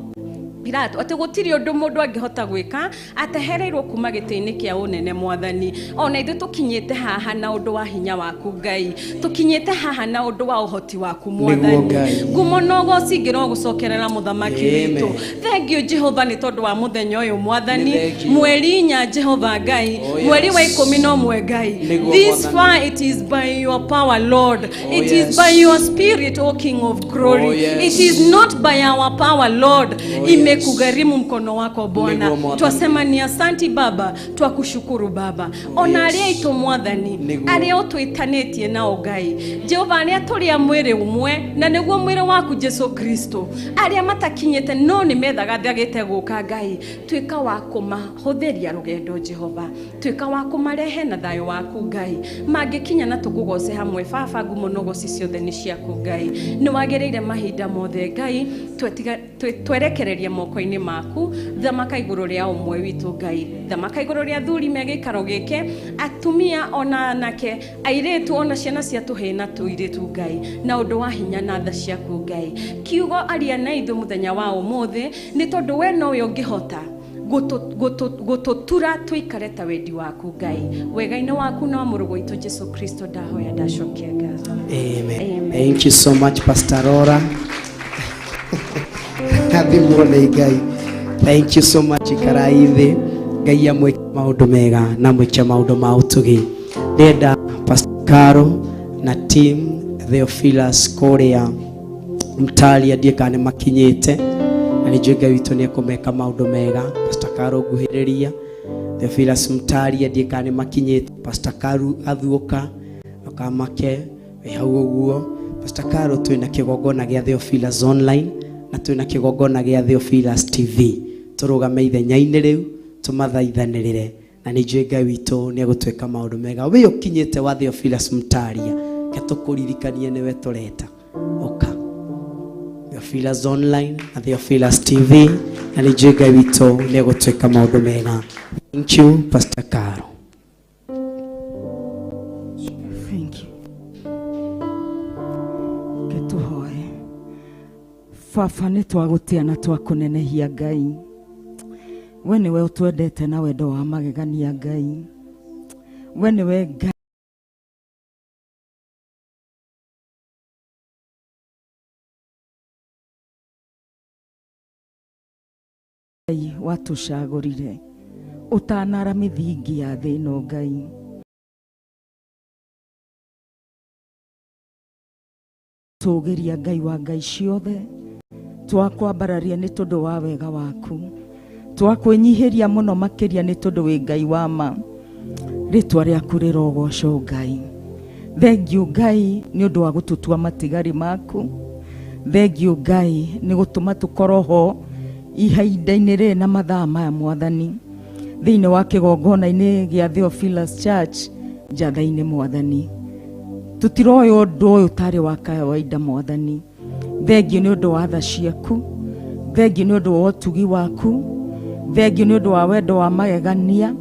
Pilato ati gũtirĩ ũndũ mũndũ angĩhota gwĩka atehereirwo kuma gĩtĩ-inĩ kĩa ũnene Mwathani, ona ithuĩ tũkinyĩte haha na ũndũ wa hinya waku Ngai, tũkinyĩte haha na ũndũ wa ũhoti waku Mwathani, ngumo no gocingĩro gũcokerera mũthamaki witũ, thengiũ Jehova nĩ tondũ wa mũthenya ũyũ Mwathani, mweri 4 Jehova Ngai, mweri wa 11 Ngai, this far it is by your power Lord, it is by your spirit O King of glory, it is not by our power Lord, kugharimu mkono wako Bwana, twasema ni asanti Baba, twakushukuru Baba, ona aria itu Mwathani, aria utwitanĩtie nao Ngai, Jehova aria tũrĩa mwĩrĩ ũmwe na nĩguo mwĩrĩ waku Jesu Kristo, aria matakinyĩte no nĩ methaga thagĩte gũka Ngai, twĩka wa kũmahũthĩria rũgendo Jehova, twĩka wa kũmarehe na thayũ waku Ngai, mangĩkinya na tũkũgoce hamwe Baba, ngumo no goci ciothe nĩ ciaku Ngai, nĩ wagĩrĩire mahinda mothe Ngai, twerekereria moko-inĩ maku, thamaka igũrũ rĩa ũmwe witũ Ngai, thamaka igũrũ rĩa thuri megĩikaro gĩkĩ, atumia ona anake, airĩtu ona ciana cia tũhĩĩ na tũirĩtu Ngai, na ũndũ wa hinya na tha ciaku Ngai, kiugo aria na ithuĩ mũthenya wa ũmũthĩ, nĩ tondũ we nowe ũngĩhota gũtũtura tũikare ta wendi waku Ngai, wega-inĩ waku na mũrũ witũ Jesu Kristo ndahoya ndacokia ngatho. Amen. Thank you so much Pastor Rora. Happy morning Ngai. Thank you so much Ikaraithi. Ngai amwe maũndũ mega na mwĩke maũndũ ma ũtugi. Ndenda Pastor Caro na team Theophilus Korea Mtalia ndiye kana makinyĩte. Na nĩnjũĩ Ngai witũ nĩ ekũmeka maũndũ mega. Pastor Caro nguhĩrĩria. Theophilus Mtalia ndiye kana makinyĩte. Pastor Caro athuoka akamake hau ũguo. Pastor Caro twĩna kĩgongona gĩa Theophilus online na twĩna kĩgongona gĩa Theophilus TV, tũrũgame ithenya-inĩ rĩu tũmathaithanĩrĩre, na nĩnjũĩ Ngai witũ nĩ egũtwĩka maũndũ mega. We ũkinyĩte wa Theophilus Mtalia, ke tũkũririkanie nĩwe tũreta oka Theophilus online na Theophilus TV, na nĩnjũĩ Ngai witũ nĩ egũtwĩka maũndũ mega. Thank you Pastor Caro. Baba nĩ twagũtĩa na twakũnenehia Ngai, we nĩwe ũtwendete na wendo wa magegania Ngai, we nĩwe Ngai watũcagũrire ũtanara mĩthingi ya thĩ ĩno Ngai, tũgĩria Ngai wa Ngai ciothe, twakwambararia nĩ tondũ wa wega waku, twakwĩnyihĩria mũno makĩria nĩ tondũ wĩ Ngai wa ma, rĩtwa rĩaku rĩrogocwo Ngai. Thengiũ Ngai nĩ ũndũ wa gũtũtua matigari maku, thengiũ Ngai nĩ gũtũma tũkorwo ho ihinda-inĩ rĩrĩ na mathaa maya Mwathani, thĩinĩ wa kĩgongona-inĩ gĩa Theophilus Church njatha-inĩ Mwathani, tũtiroĩ ũndũ ũyũ tarĩ wa kawaida Mwathani. Thengiũ nĩ ũndũ wa tha ciaku, thengiũ nĩ ũndũ wa ũtugi waku, thengiũ nĩ ũndũ wa wendo wa magegania,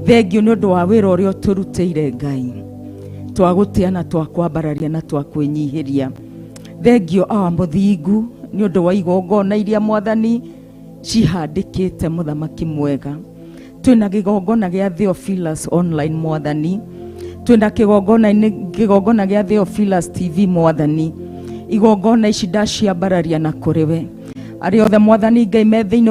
thengiũ nĩ ũndũ wa wĩra ũrĩa ũtũrutĩire Ngai, twagũtĩa na twakwambararia na twakwĩnyihĩria. Thengiũ awa mũthingu nĩ ũndũ wa igongona iria Mwathani cihandĩkĩte mũthamaki mwega. Twĩna kĩgongona gĩa Theophilus online Mwathani, twĩna kĩgongona gĩa Theophilus TV Mwathani, igongona ici ndaciambararia na kũrĩwe arĩa othe Mwathani Ngai me thĩinĩ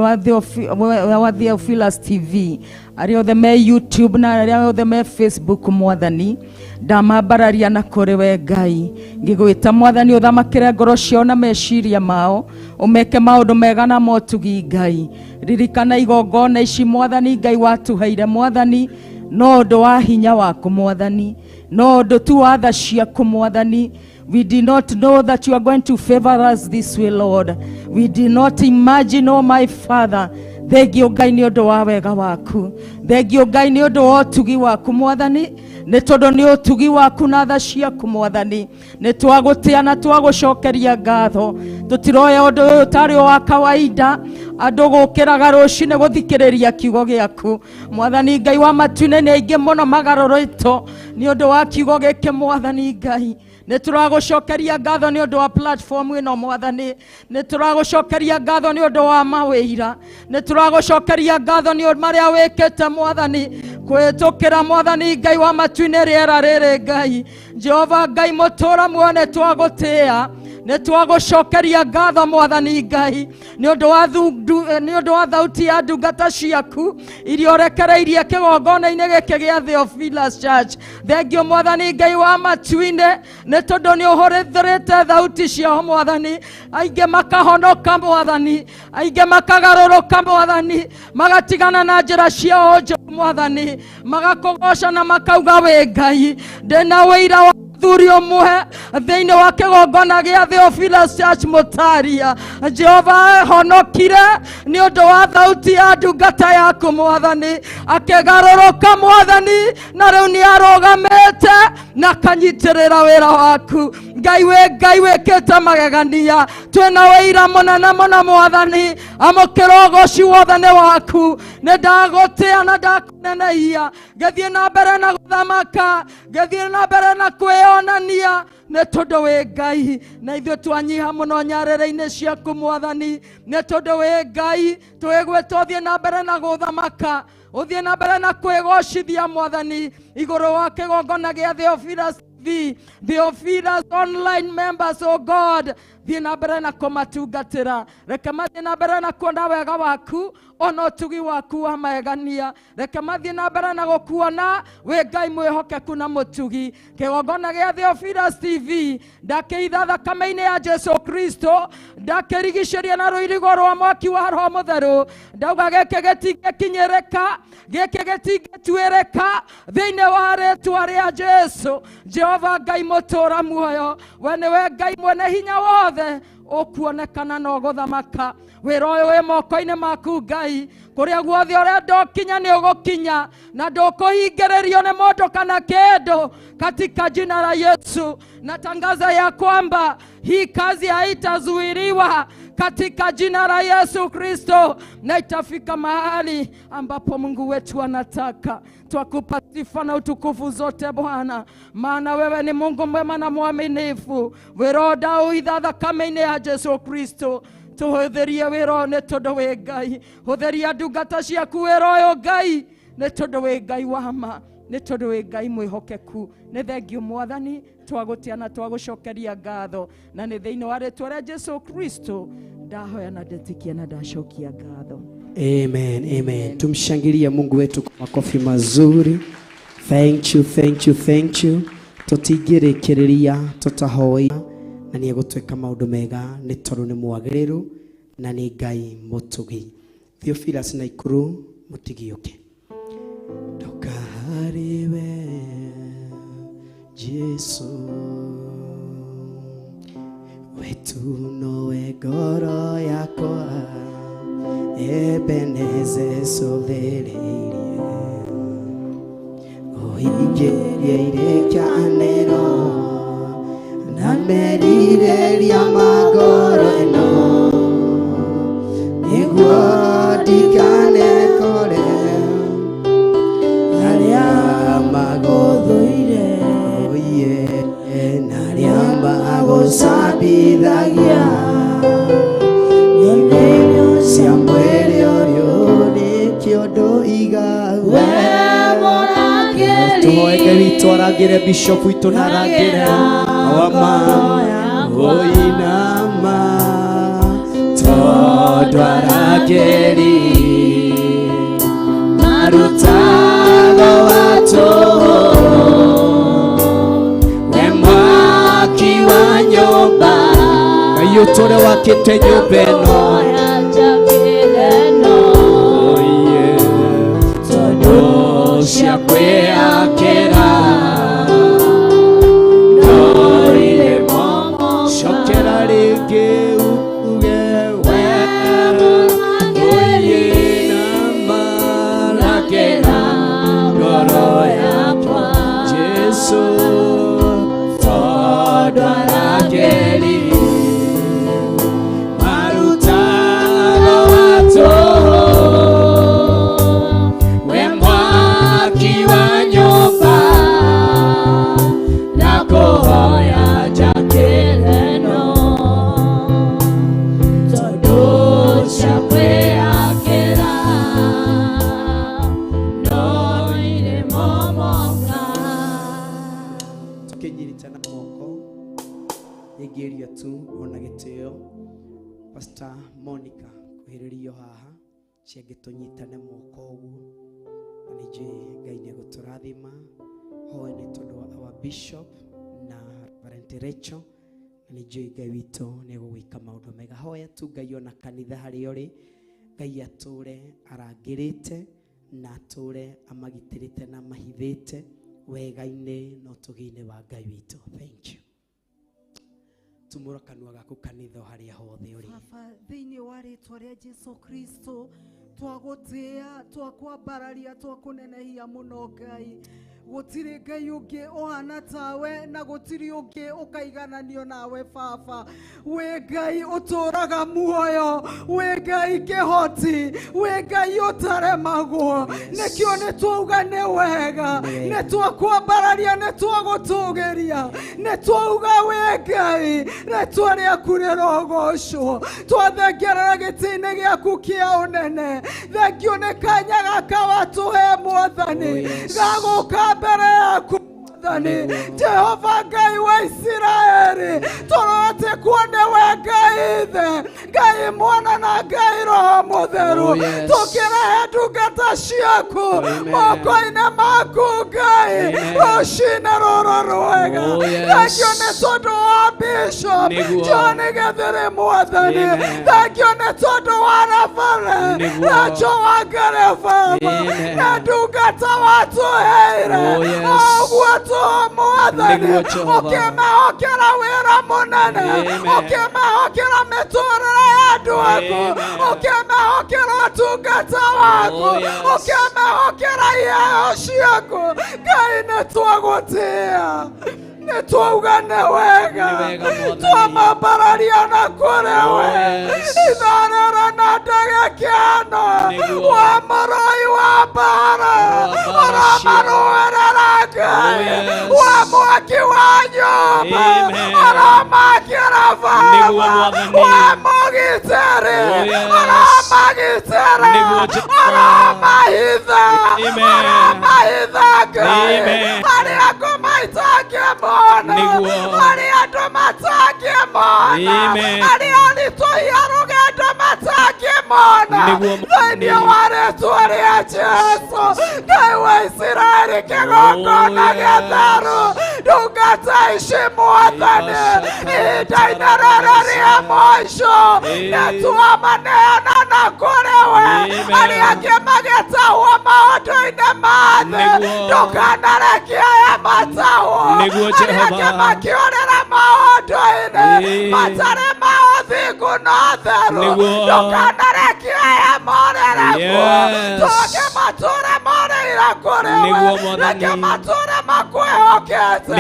wa Theophilus TV, arĩa othe me YouTube na arĩa othe me Facebook Mwathani ndamambararia na kũrĩ we Ngai ngĩgwĩta Mwathani ũthamakĩre ngoro ciao na meciria mao ũmeke maũndũ mega na motugi Ngai ririkana igongona ici Mwathani Ngai watuheire Mwathani no ũndũ wa hinya waku Mwathani no ũndũ tu wa tha ciaku Mwathani. We did not know that you are going to favor us this way, Lord. We did not imagine, oh my Father. Thengio Ngai nĩ ũndũ wa wega waku. Thengio Ngai nĩ ũndũ wa ũtugi waku Mwathani. Nĩ tondũ nĩ ũtugi waku na tha ciaku Mwathani. Nĩ twagũtĩa na twagũcokeria ngatho. Tũtiroya ũndũ ũyũ tarĩ wa kawaida. Andũ gũkĩraga rũcinĩ gũthikĩrĩria kiugo gĩaku. Mwathani Ngai wa matu-inĩ nĩ aingĩ mũno magarũrĩtwo nĩ ũndũ wa kiugo gĩkĩ Mwathani Ngai. Nĩ tũragũcokeria ngatho nĩ ũndũ wa platform ĩno Mwathani. Nĩ tũragũcokeria ngatho nĩ ũndũ wa mawĩra. Nĩ tũragũcokeria ngatho nĩ ũndũ marĩa wĩkĩte Mwathani kwĩtũkĩra Mwathani Ngai wa matu-inĩ rĩera rĩrĩ Ngai. Jehova Ngai mũtũra muone twagũtĩa. Nĩ twagũcokeria ngatho Mwathani Ngai nĩ ũndũ wa thauti ya ndungata ciaku iria ũrekereirie kĩgongona-inĩ gĩkĩ gĩa Theophilus Church. Thengio Mwathani Ngai wa matu-inĩ nĩ tondũ nĩ ũhũrĩthĩrĩte thauti ciao Mwathani. Aingĩ makahonoka Mwathani, aingĩ makagarũrũka Mwathani, magatigana na njĩra ciao njũru Mwathani, magakũgoca na makauga wĩ Ngai. Ndĩna wĩira wa thuri ũmwe thĩinĩ wa kĩgongona gĩa Theophilus Church Mutaria. Jehova honokire nĩ ũndũ wa thauti ya ndungata yaku Mwathani, akĩgarũrũka Mwathani na rĩu nĩ arũgamĩte na kanyitĩrĩra wĩra waku. Ngai wĩkĩte magegania, twĩna wĩira mũnene mũno Mwathani. Amũkĩra ũgoci wothe nĩ waku. Nĩ ndagũtĩa na ndakũneneia. Ngĩthiĩ na mbere na gũthamaka, ngĩthiĩ na mbere na kwĩonania nĩ tondũ wĩ Ngai. Na ithuĩ twanyiha mũno nyarĩrĩ-inĩ ciaku Mwathani nĩ tondũ wĩ Ngai. Twĩgwĩte ũthiĩ na mbere na gũthamaka, ũthiĩ na mbere na kwĩgocithia Mwathani igũrũ wa kĩgongona gĩa Theophilus TV, Theophilus online members, oh God. Thiĩ na mbere na kũmatungatĩra. Reke mathiĩ na mbere na kuona wega waku ona ũtugi waku wa magegania. Reke mathiĩ na mbere na gũkuona wĩ Ngai mwĩhokeku na mũtugi. Kĩgongona gĩa Theophilus TV ndakĩitha thakame-inĩ ya Jesu Kristo, ndakĩrigicĩria na rũirigo rwa mwaki wa Roho Mũtheru. Ndauga gĩkĩ gĩtingĩkinyĩrĩka, gĩkĩ gĩtingĩtuĩrĩka thĩinĩ wa rĩĩtwa rĩa Jesu. Jehova Ngai mũtũra muoyo, we nĩwe Ngai mwene hinya wothe ũkuonekana na ũgũthamaka. Wĩra ũyũ wĩ moko-inĩ maku Ngai, kũrĩa guothe ũrenda ũkinya nĩ ũgũkinya na ndũkũhingĩrĩrio nĩ mũndũ kana kĩndũ katika jina la Yesu. Natangaza ya kwamba hii kazi haitazuiliwa katika jina la Yesu Kristo, na itafika mahali ambapo Mungu wetu anataka. Twakupa sifa na utukufu zote Bwana, maana wewe ni Mungu mwema na mwaminifu. Wĩra ũitha thakame-inĩ ya Jesu Kristo. Tuhũthĩrie wĩra nĩ tondũ wĩ Ngai. Hũthĩria ndungata ciaku wĩra ũyũ Ngai nĩ tondũ wĩ Ngai wa ma, nĩ tondũ wĩ Ngai mwĩhokeku. Nĩ thengio Mwathani, twagũtĩa na twagũcokeria ngatho, na nĩ thĩinĩ wa rĩĩtwa rĩa Jesu Kristo ndahoya na ndetikia na ndacokia ngatho. Amen, amen. Tumshangilie Mungu wetu kwa makofi mazuri. Thank you, thank you, thank you. Tũtingĩrĩkĩrĩria tũtahoya na nĩ egũtwĩka maũndũ mega nĩ tondũ nĩ mwagĩrĩru na nĩ Ngai mũtugi. Theophilus na ikuru mũtigioke. Ndoka harĩ we Jesu, wetu nowe ngoro yakwa Ebeneze sothereirie ũhingĩrie irekanĩro na merirĩria magoro ĩno nĩguo ndikanekore arĩa magũthũire na arĩa magũcambithagia nĩmĩrio cia mwĩrĩ ũyũ nĩkĩo ndũiga we mũrangĩri. Tũhoe Ngai witũ arangĩre bishop witũ na arangĩre awama oinama tondũ arangĩri maruta marutago watu we mwaki wa nyumba ayutore wakite nyumba ino cia kwĩakĩra no ile momo cokera rĩngĩ uge wega ũyĩna marakĩra ngoro yakwa Jesu tondũ arakĩri marutago watu Pastor Monica kuhiririo haha ciangĩtũnyitane moko ũguo na nĩnjĩ Ngai nĩegũtũrathima hoe nĩ tondũ wa our bishop na Reverend Rachel na nĩnjĩ Ngai witũ nĩegũgwĩka maũndũ mega hoya tu Ngai ona kanitha harĩa ũrĩ Ngai atũre arangĩrĩte na atũre amagitĩrĩte na mahithĩte wega-inĩ na ũtũgi-inĩ wa Ngai witũ. Thank you. Tumura kanua gaku kanitha harĩa hothe ũrĩ. Baba thĩinĩ wa rĩtwa rĩa Jesu Kristo twagũtĩa twakwambararia twakũnenehia mũno Ngai gũtirĩ Ngai ũngĩ ũhana tawe na gũtirĩ ũngĩ ũkaigananio nawe Baba we Ngai ũtũraga muoyo we Ngai kĩhoti we Ngai ũtaremagwo nĩkĩo nĩtwauga nĩ wega nĩtwakwambararia nĩtwagũtũgĩria nĩtwauga we Ngai rĩtwa rĩaku rĩrogocwo twathengerera gĩtĩ-inĩ gĩaku kĩa ũnene thengio nĩ kanya gaka watũhe Mwathani gagũka mbere yaku Mwathani Jehova Ngai wa Israeli tũrote kuone we Ngai Ithe Ngai Mwana na Ngai Roho Mũtheru tũkĩrehe ndungata ciaku moko-inĩ maku Ngai rũcinĩ rũrũ rwega thengio nĩ tondũ wa Bishop John Gĩthĩrĩ Mwathani thengio nĩ tondũ wa Reverend Rachel Wangari Baba na ndungata watũheire ũguo Mwathani ũkĩmehokera wĩra mũnene ũkĩmehokera mĩtũrĩre ya andũ aku ũkĩmehokera ũtungata waku ũkĩmehokera iheo ciaku Ngai nĩtwagũtĩa nĩtwauga nĩ wega twamambararia na kũrĩ we itharĩra na ndagĩkĩano wa mũrũi wa mbara ũramarũĩrĩra Ngai wa mwaki wa nyũmba ũramakĩra Baba wa mũgitĩri ũramagitĩra ũramahitha Ngai arĩa ngũmaitakia mona arĩa andũ matakie mona arĩa aritũhia rũgendo matakie mona thĩinĩ wa rĩtwa rĩa Jesu Ngai wa Isiraeli kĩgongona gĩtheru ndungata ici Mwathani ihinda-inĩ rĩrĩ rĩa mũico nĩtwamaneana na kũrĩ we arĩa angĩ magĩtahwo maũndũ-inĩ ma thĩ ndũkanarekie aya matahwo arĩa angĩ makĩũrĩra maũndũ-inĩ matarĩ ma ũthingu na ũtheru ndũkanarekie aya morĩre kuo tũngĩmatũre morĩire kũrĩ we reke matũre makwĩhokete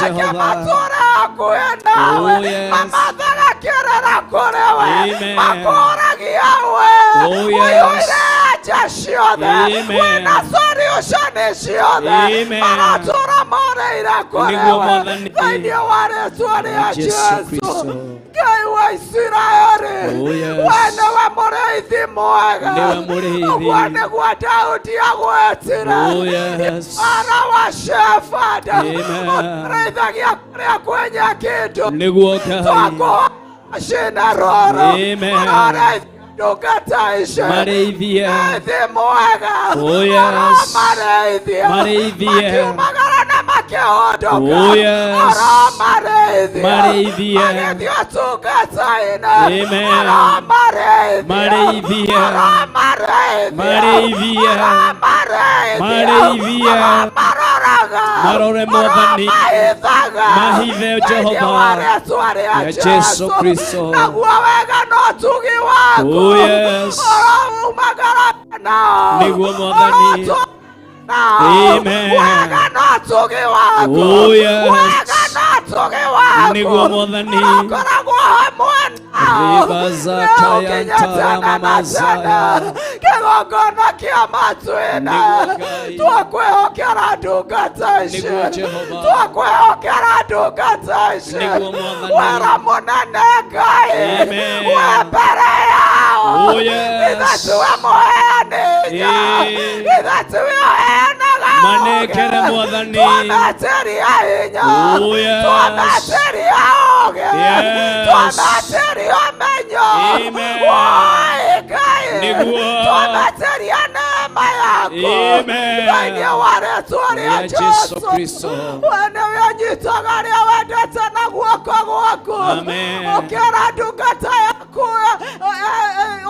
reke matũre hakuhĩ nawe mamatharakĩrĩra kũrĩ we makũragia we ũihũire anja ciothe wĩna solution ciothe maratũra morĩire kũrĩ we thĩinĩ wa rĩtwa rĩa Jesu Ngai wa Isiraeli we nĩwe mũrĩithi mwega ũguo nĩguo Daudi agwetire mwana wa Shefada ũrĩithagia kũrĩa kwenye kĩndũ twakũcina roro ũrĩithagia ndungataishe Mareithie. Naithi mwega Oh, yes. Mareithie Mareithie. Makiumagara na makĩhũndũka Oh, yes. Mareithie Mareithie. Magĩthiĩ ũtungata-inĩ Amen. Mareithie Mareithie. Mareithie Mareithie. Mareithie. Maroraga Marore Mwathani. Mahithe Jehova. Ya Jesu Kristo. Naguo wega no ũtugi waku Oh, yes. ũraumagara nao Nĩguo Mwathani. Amen. Wega no ũtugi waku Oh, yes. Wega no ũtugi waku Nĩguo Mwathani. ũkoragwo hamwe nao Ribaza kaya ntara mamazaya. kĩgongona kĩa matwĩna Nĩguo Ngai. twakwĩhokera ndungata ici Nĩguo Jehova. twakwĩhokera ndungata ici Nĩguo Mwathani. wera mũnene Ngai Amen. we mbere yao Oh, yes. ithatũwe mũheanĩnya ithatũwe ũheanaga Manekere Mwathani. twameteria hinya Oh, yes. twameteria ũgĩ Yes. twameteria ũmenyo Amen. Woi, Ngai Nĩguo. twameteria neema yaku Amen. thĩinĩ wa rĩĩtwa rĩa Ya Jesu Jesu Kristo. we nĩwe ũnyitaga rĩa wendete na guoko gwaku Amen. ũkĩra ndungata yaku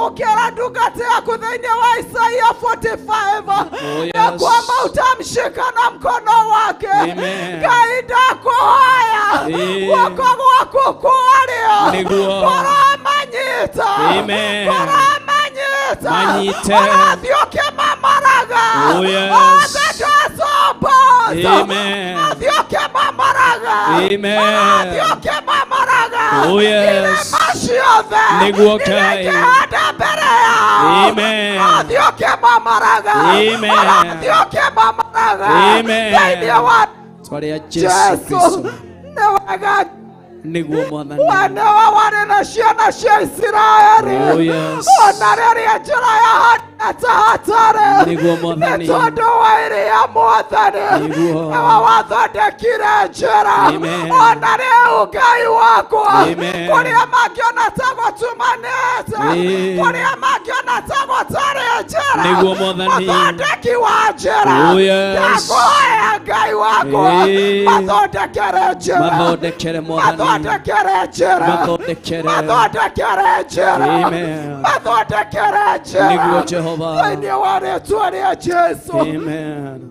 ũkĩra ndungata yaku thĩinĩ wa Isaia 45 Oh, yes. ya kwamba utamshika na mkono wake Amen. Ngai ndakuhoya guoko gwaku kũrĩa Nĩguo. kũramanyita Amen. kũramanyita Manyite. ũrathiĩ ũkĩmamaraga Oh, yes. othe ndacomboza Amen. ũrathiĩ ũkĩmamaraga Amen. ũrathiĩ ũkĩmamaraga Oh, yes. irĩma ciothe Nĩguo Ngai. ikĩhanda mbere yao Amen. ũrathiĩ ũkĩmamaraga Amen. ũrathiĩ ũkĩmamaraga Amen. thĩinĩ wa Twarĩa Jesu Jesu Kristo. nĩ wega Nĩguo Mwathani. wene wa warĩ na ciana cia Isiraeli Oh, yes. ona rĩrĩa njĩra yahanĩte hatarĩ Nĩguo Mwathani. nĩ tondũ wa iria Mwathani Nĩguo. nawe wathondekire njĩra Amen. ona rĩu Ngai wakwa Amen. kũrĩa mangĩona ta gũtumanĩte Amen. kũrĩa mangĩona ta gũtarĩ njĩra Nĩguo Mwathani. mũthondeki wa njĩra Oh, yes. ndakuhoya Ngai wakwa Amen. mathondekere njĩra Mathondekere Mwathani. mathondekere njĩra Mathondekere. mathondekere njĩra Amen. mathondekere njĩra Nĩguo Jehova. thĩinĩ wa rĩĩtwa rĩa Jesu Amen.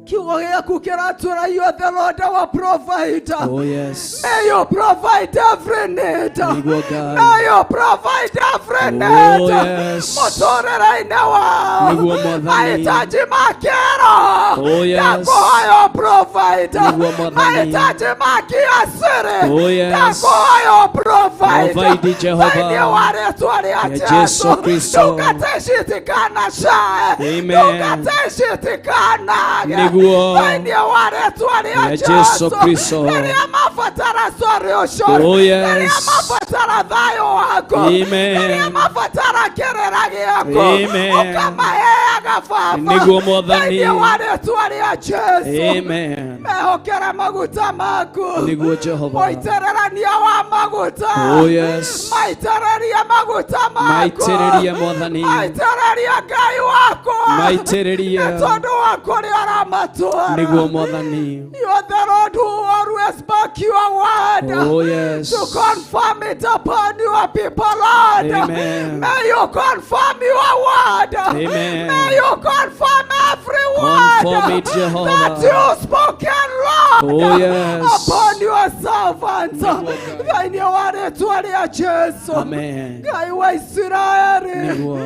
kiugo gĩaku kĩratwĩra you are the Lord our provider. Oh, yes. May you provide every need. Nĩguo Ngai. May you provide every Oh, need. yes. Mũtũũrĩre-inĩ wao. Nĩguo Mwathani. Mahitaji ma kĩroho. Oh, yes. Ndakuhoya provide. Nĩguo Mwathani. Mahitaji ma kĩasĩrĩ. Oh, yes. Ndakuhoya provide. Provide, Jehova. Thĩinĩ wa rĩĩtwa rĩa Ya Jesu Kristo. Ndungata ici itikaanacae. Amen. Ndungata ici itikaanage. Nĩguo. Thĩinĩ wa rĩĩtwa rĩa Ya Jesu Kristo. rĩrĩa mabatara sori ũcũrũ. Oh, yes. Rĩrĩa mabatara thayũ waku. Amen. Rĩrĩa mabatara kĩrĩra gĩaku. Amen. Ũkamaheaga Baba. Nĩguo Mwathani. Thĩinĩ wa rĩĩtwa rĩa Jesu. Amen. Mehokere maguta maku. Nĩguo Jehova. Mũitĩrĩrania wa maguta. Oh, yes. Maitĩrĩria maguta maku. Maitĩrĩria Mwathani. Maitĩrĩria Ngai wakwa. Maitĩrĩria. Nĩ tondũ wa kũrĩa aramatwara. Nĩguo Mwathani. You are the Lord who always back your word. Oh, yes. To confirm it upon your people, Lord. Amen. May you confirm your word. Amen. May you confirm every word Confirm it, Jehovah. that you spoken, Lord. Oh, yes. Upon your servants. Nĩguo Ngai. Thĩinĩ wa rĩĩtwa rĩa Jesu. Amen. Ngai wa Isiraeli. Nĩguo.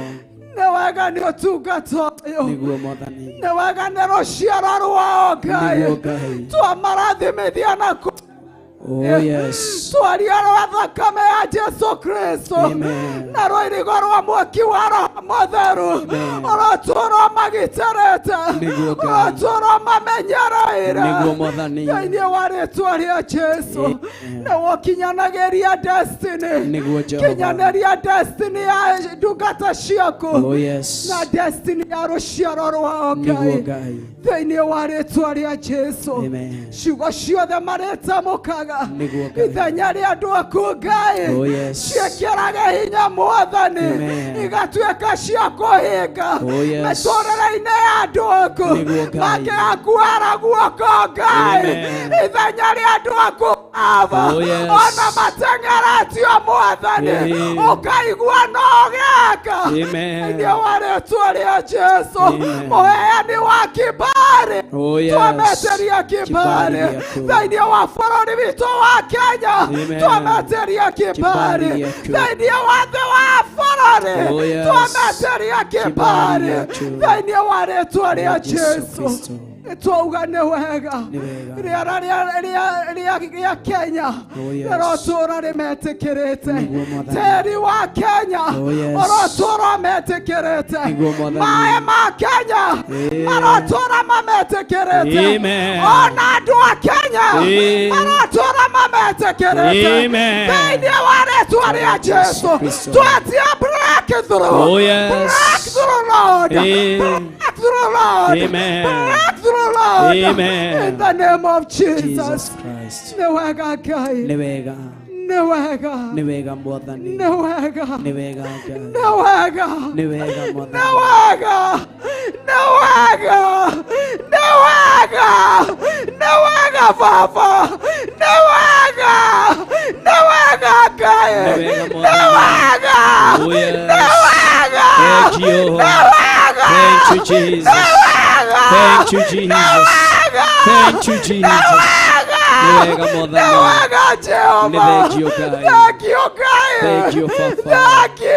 Nĩ wega nĩ ũtungata ũyũ. Nĩguo Mwathani. Nĩ wega nĩ rũciaro rwao Ngai. Nĩguo Ngai. Twamarathimithia na Oh, yes. twaria rwa thakame ya Jesu Kristo Amen. na rũirigo rwa mwaki wa Roho Mũtheru ũrotũũra magĩterete Nĩguo Ngai. ũrotũũra mamenyereire Nĩguo Mwathani. thĩinĩ wa rĩĩtwa rĩa Jesu Amen. nĩguo kinyanagĩria destiny Nĩguo Jehova. kinyanĩria destiny ya ndungata ciaku Oh, yes. na destiny ya rũciaro rwao Nĩguo Ngai Ngai. thĩinĩ wa rĩĩtwa rĩa Jesu Amen. ciugo ciothe marĩtamũkaga wega ithenya rĩa andũ aku Ngai ciĩkĩrage hinya Mwathani igatuĩka cia kũhinga mĩtũrĩre-inĩ ya andũ aku makĩakuara guoko Ngai ithenya rĩa andũ aku Baba ona mateng'eretio Mwathani ũkaigua no ũgĩka thĩinĩ wa rĩĩtwa rĩa Jesũ mũheani wa kĩbarĩ twameteria kĩbarĩ thĩinĩ wa bũrũri witũ wa Kenya twameteria kĩbarĩ thĩinĩ wa thĩ wa bũrũri twameteria kĩbarĩ thĩinĩ wa rĩĩtwa rĩa Jesũ twauga nĩ wega rĩera rĩa Kenya rĩrotũũra rĩmetĩkĩrĩte tĩĩri wa Kenya ũrotũũra ũmetĩkĩrĩte maĩ ma Kenya marotũũra mametĩkĩrĩte ona andũ a Kenya marotũũra mametĩkĩrĩte thĩinĩ wa rĩĩtwa rĩa Jesũ twatia breakthrough Lord breakthrough Lord breakthrough Lord. Amen. In the name of Jesus Christ. Newega Ngai. Newega. Newega. Newega Mwathani. Newega. Newega Ngai. Newega. Newega Mwathani. Newega. Newega. Newega. Newega Baba. Newega. Newega Ngai. Newega. Newega. Thank you. Thank you, Jesus. Thank you, Jesus. Thank you, Jesus. Newega Mwathani. Thank you, God. Thank you, God. Thank you, Papa. Thank you.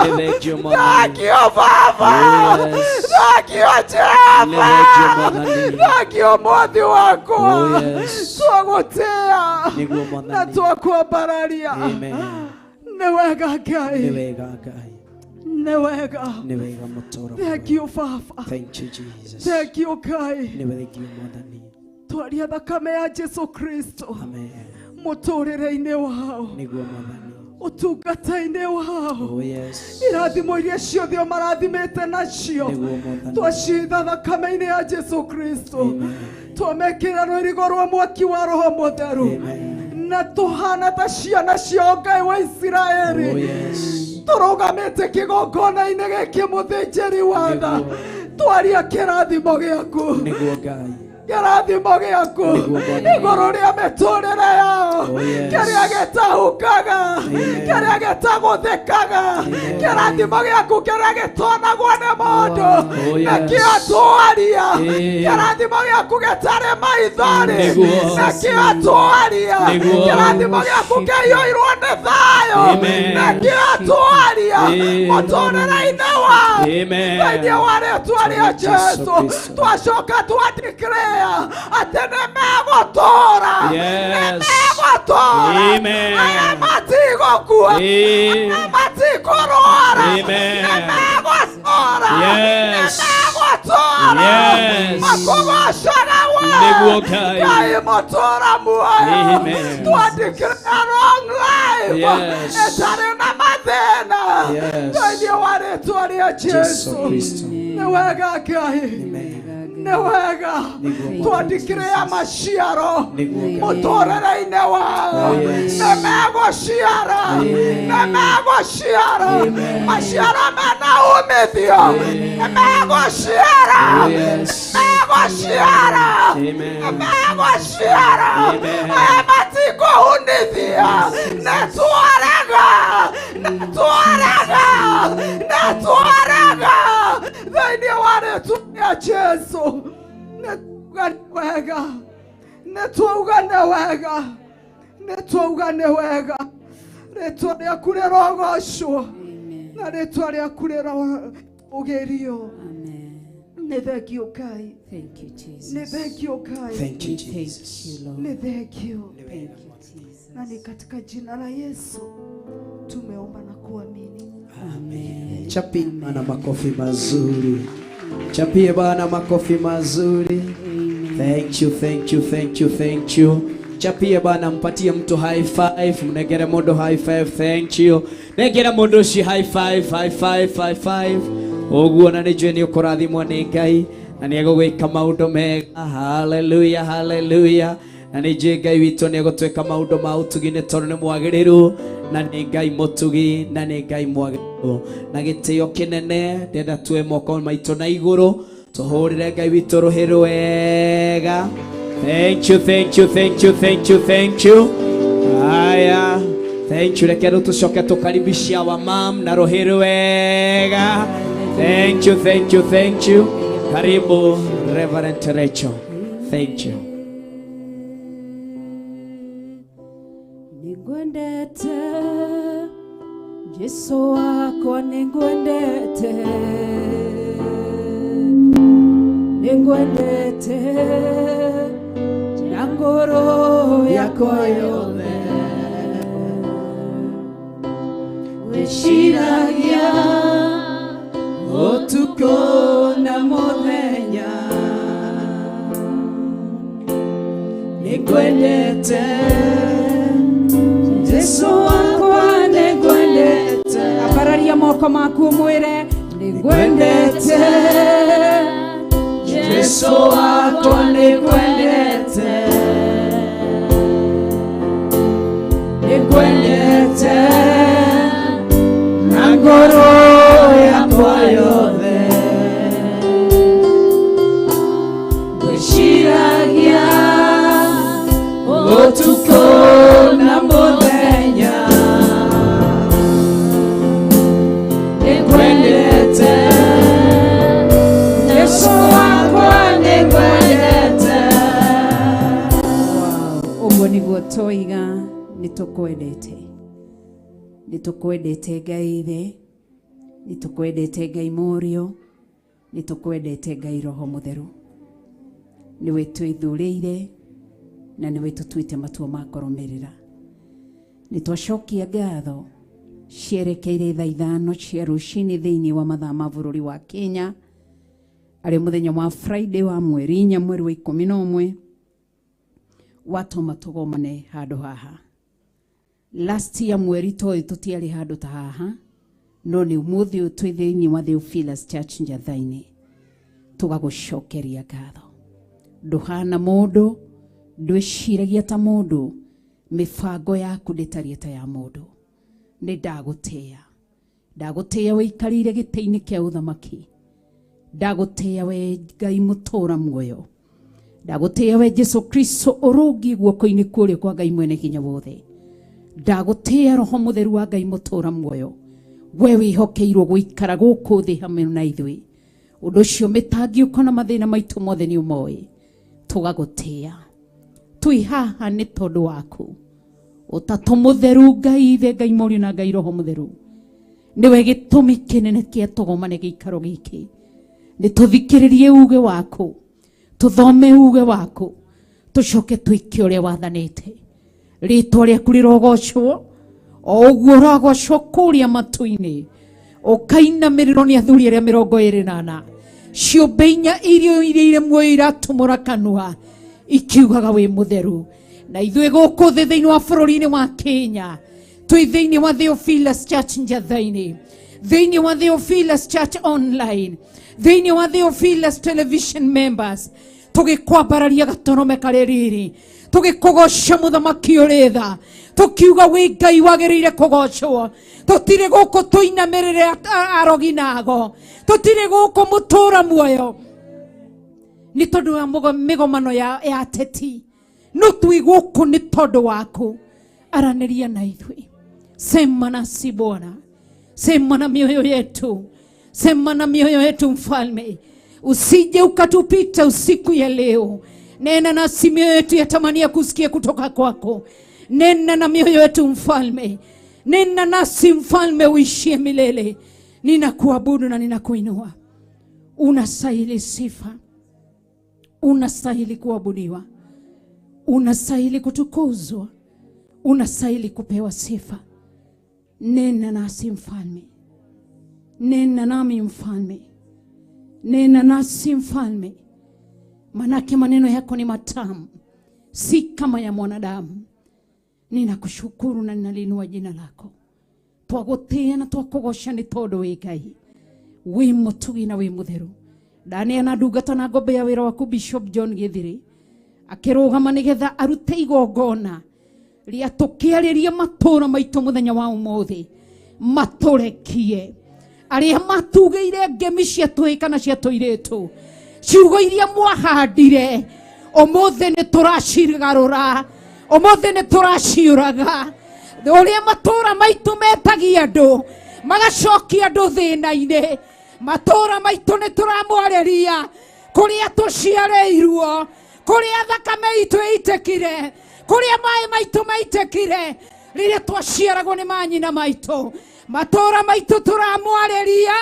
Thank you, Thank you, Papa. Thank you, Jehovah. Thank you, Mwathi wako. Twagutia na twakuambararia. Newega Ngai. Newega Ngai. Newega. Newega Mutora. Thank you, Papa. Thank you, Jesus. Thank you, Ngai. Newega Mwathani. Twaria thakame ya Jesu Kristo. Amen. Mũtũrĩre-inĩ wao. Nĩguo Mwathani. Ũtungata-inĩ wao. Oh yes. Irathimo iria ciothe marathimĩte nacio. Twacitha thakame-inĩ ya Jesu Kristo. Twamekĩra rũirigo rwa mwaki wa Roho Mũtheru. Na tũhana ta ciana cia Ngai wa Isiraeli. Oh yes. Tũrũgamĩte kĩgongona-inĩ gĩkĩ mũthĩnjĩri wa tha. Twaria kĩrathimo gĩaku. Nĩguo Ngai. Kĩrathimo gĩaku igũrũ rĩa mĩtũrĩre yao kĩrĩa gĩtahukaga kĩrĩa gĩtagũthĩkaga kĩrathimo gĩaku kĩrĩa gĩtonagwo nĩ mũndũ nakĩo twaria kĩrathimo gĩaku gĩtarĩ maithori nakĩo twaria kĩrathimo gĩaku kĩiyũirwo nĩ thayũ nakĩo twaria mũtũrĩre-inĩ wao thĩinĩ wa rĩĩtwa rĩa Jesũ twacoka twandĩkĩre atĩ nĩmegũtũũra nĩmegũtũũra aya matigũkua aya matikũrwara nĩmegũtũũra nĩmegũtũũra makũgocaga we Ngai mũtũũra muoyo twandĩkĩre long life ĩtarĩ na mathĩna thĩinĩ wa rĩĩtwa rĩa Jesũ nĩ wega Ngai newega twandĩkĩre ya maciaro mũtũrĩre-inĩ wao nĩmegũciara nĩmegũciara maciaro mena umithio nĩmegũciara nĩmegũciara nĩmegũciara aya matikũhunithia nĩtwarega nĩtwarega nĩtwarega thĩinĩ wa rĩĩtwa rĩa Jesũ nĩtwauga nĩ wega nĩtwauga nĩ wega rĩĩtwa rĩaku rĩrogocwo na rĩĩtwa rĩaku rĩroũgĩrio nĩ thengio Ngai nĩ thengio Ngai nĩ thengio na ni katika jina la Yesu tumeomba na kuamini amen. Chapie Bwana makofi mazuri. Chapie Bwana makofi mazuri. Thank you, thank you, thank you, thank you. Chapie Bwana, mpatie mtu high five, mnegere mondo high five. Thank you. Negera mondo shi high five, high five, high five. Oguo na nijue ni ukurathimwo ni Ngai na ni egũgwĩka maũndũ mega. Hallelujah, hallelujah. na nĩ njĩ Ngai witũ nĩ egũtwĩka maũndũ ma ũtugi nĩ tondũ nĩ mwagĩrĩru na nĩ Ngai mũtugi na nĩ Ngai mwagĩrĩru na gĩtĩo kĩnene ndĩenda tuoe moko maitũ na igũrũ tũhũrĩre Ngai witũ rũhĩ rwega. Thank you, thank you, thank you, thank you, thank you. Haya, thank you. Reke tucoke tukaribishia wa mam na rũhĩ rwega. Thank you, thank you, thank you. Karibu Reverend Rachel. Thank you. Ningwendete Yesu wako, ningwendete, ningwendete na ngoro yako yothe, wĩciragia ũtukũ na mũthenya, ningwendete Yesu wakwa, ningwendete. Ambararia moko maku mwĩre ningwendete Yesu wakwa, ningwendete, ningwendete na ngoro yakwa yothe, wĩciragia ũtukũ na mũthenya, ningwendete Yesu wakwa, ningwendete. Ũguo nĩguo twoiga nĩtũkwendete, nĩtũkwendete Ngai Ithe, nĩtũkwendete Ngai Mũriũ, nĩtũkwendete Ngai Roho Mũtheru. Nĩwe twĩthurĩire na nĩwe tũtuĩte matua ma kũrũmĩrĩra. Nĩtwacokia ngatho cierekeire thaa 5 cia rũcinĩ thĩinĩ wa mathaa ma bũrũri wa Kenya, arĩ mũthenya wa Friday wa mweri 4 mweri wa 11 watũma tũgomane handũ haha. Last year mweri toĩ tũtiarĩ handũ ta haha, no nĩ ũmũthĩ twĩ thĩinĩ wa Theophilus Church Njathainĩ tũgagũcokeria ngatho. Ndũhana mũndũ, ndwĩciragia ta mũndũ, mĩbango yaku ndĩtariĩ ta ya mũndũ. Nĩ ndagũtĩĩa, ndagũtĩĩa wĩikarĩire gĩtĩ-inĩ kĩa ũthamaki, ndagũtĩĩa we Ngai mũtũra muoyo, ndagũtĩĩa we Jesu Kristo ũrũngi guoko-inĩ kũrĩa kwa Ngai mwene hinya wothe, ndagũtĩĩa Roho Mũtheru wa Ngai mũtũra muoyo, we wĩhokeirwo gũikara gũkũ thĩ hamwe na ithuĩ. Ũndũ ũcio mĩtangĩũka na mathĩna maitũ mothe nĩ ũmoĩ. Tũgagũtĩĩa, twĩ haha nĩ tondũ waku. Ũtatũ mũtheru Ngai Ithe, Ngai Mũriũ na Ngai Roho Mũtheru, nĩwe gĩtũmi kĩnene kĩa tũgomane gĩikaro gĩkĩ. Nĩtũthikĩrĩrie uge waku, tũthome uge waku, tũcoke twĩke ũrĩa wathanĩte. Rĩĩtwa rĩaku rĩrogocwo, o ũguo ũrogocwo kũrĩa matu-inĩ, ũkainamĩrĩrwo nĩ athuri arĩa 24. Ciũmbe 4 irio iria irĩ muoyo iratumũra kanua ikiugaga wĩ mũtheru. Na ithuĩ gũkũ thĩ thĩinĩ wa bũrũri-inĩ wa Kenya, twĩ thĩinĩ wa Theophilus Church Njathainĩ, thĩinĩ wa Theophilus Church Online, thĩinĩ wa Theophilus Television Members, tũgĩkwambararia gatonome karĩ rĩrĩ, tũgĩkũgoca mũthamaki ũrĩ tha, tũkiuga wĩ Ngai wagĩrĩire kũgocwo. Tũtirĩ gũkũ tũinamĩrĩre arogi nago, tũtirĩ gũkũ mũtũra muoyo nĩ tondũ wa mĩgomano ya teti, no twĩ gũkũ nĩ tondũ waku. Aranĩria na ithuĩ, sema nasi Bwana, sema na mioyo yetu, sema na mioyo yetu Mfalme, usije ukatupita usiku ya leo. Nena nasi, mioyo yetu yatamania kusikia kutoka kwako. Nena na mioyo yetu Mfalme, nena nasi Mfalme uishie milele. Ninakuabudu na ninakuinua. Unastahili sifa, unastahili kuabudiwa, unastahili kutukuzwa, unastahili kupewa sifa. Nena nasi Mfalme, nena nami Mfalme, nena nasi Mfalme, manake maneno yako ni matamu, si kama ya mwanadamu. Ninakushukuru na ninalinua jina lako. Twagutia na twakugosha ni tondu wi Ngai, wi mutugi na wi mutheru. Ndani ana ndungata na ngombe ya wira waku Bishop John Githiri, akirugama nigetha arute igongona ria tukiariria matura maitu muthenya wa umuthi maturekie aria matugeire ngemi cia tuikana cia tuiritu ciugo iria mwahandire umuthi ni turacigarura umuthi ni turaciuraga uria matura maitu metagia andu magacokia andu thina-ini matura maitu ni turamwareria kuria tuciareirwo kuria thakame itu itekire kuria mai maitu maitekire riria twaciaragwo ni manyina maitu matura maitu turamwareria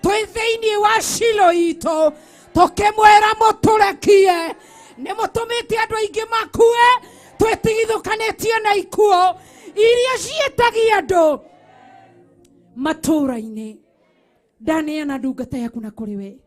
twi thiini wa Shilo itu tukimwera muturekie ni mutumite andu aingi makue twitigithukanitie na ikuo iria cietagia andu matura-ini ndaneana ndungata yaku na kuri we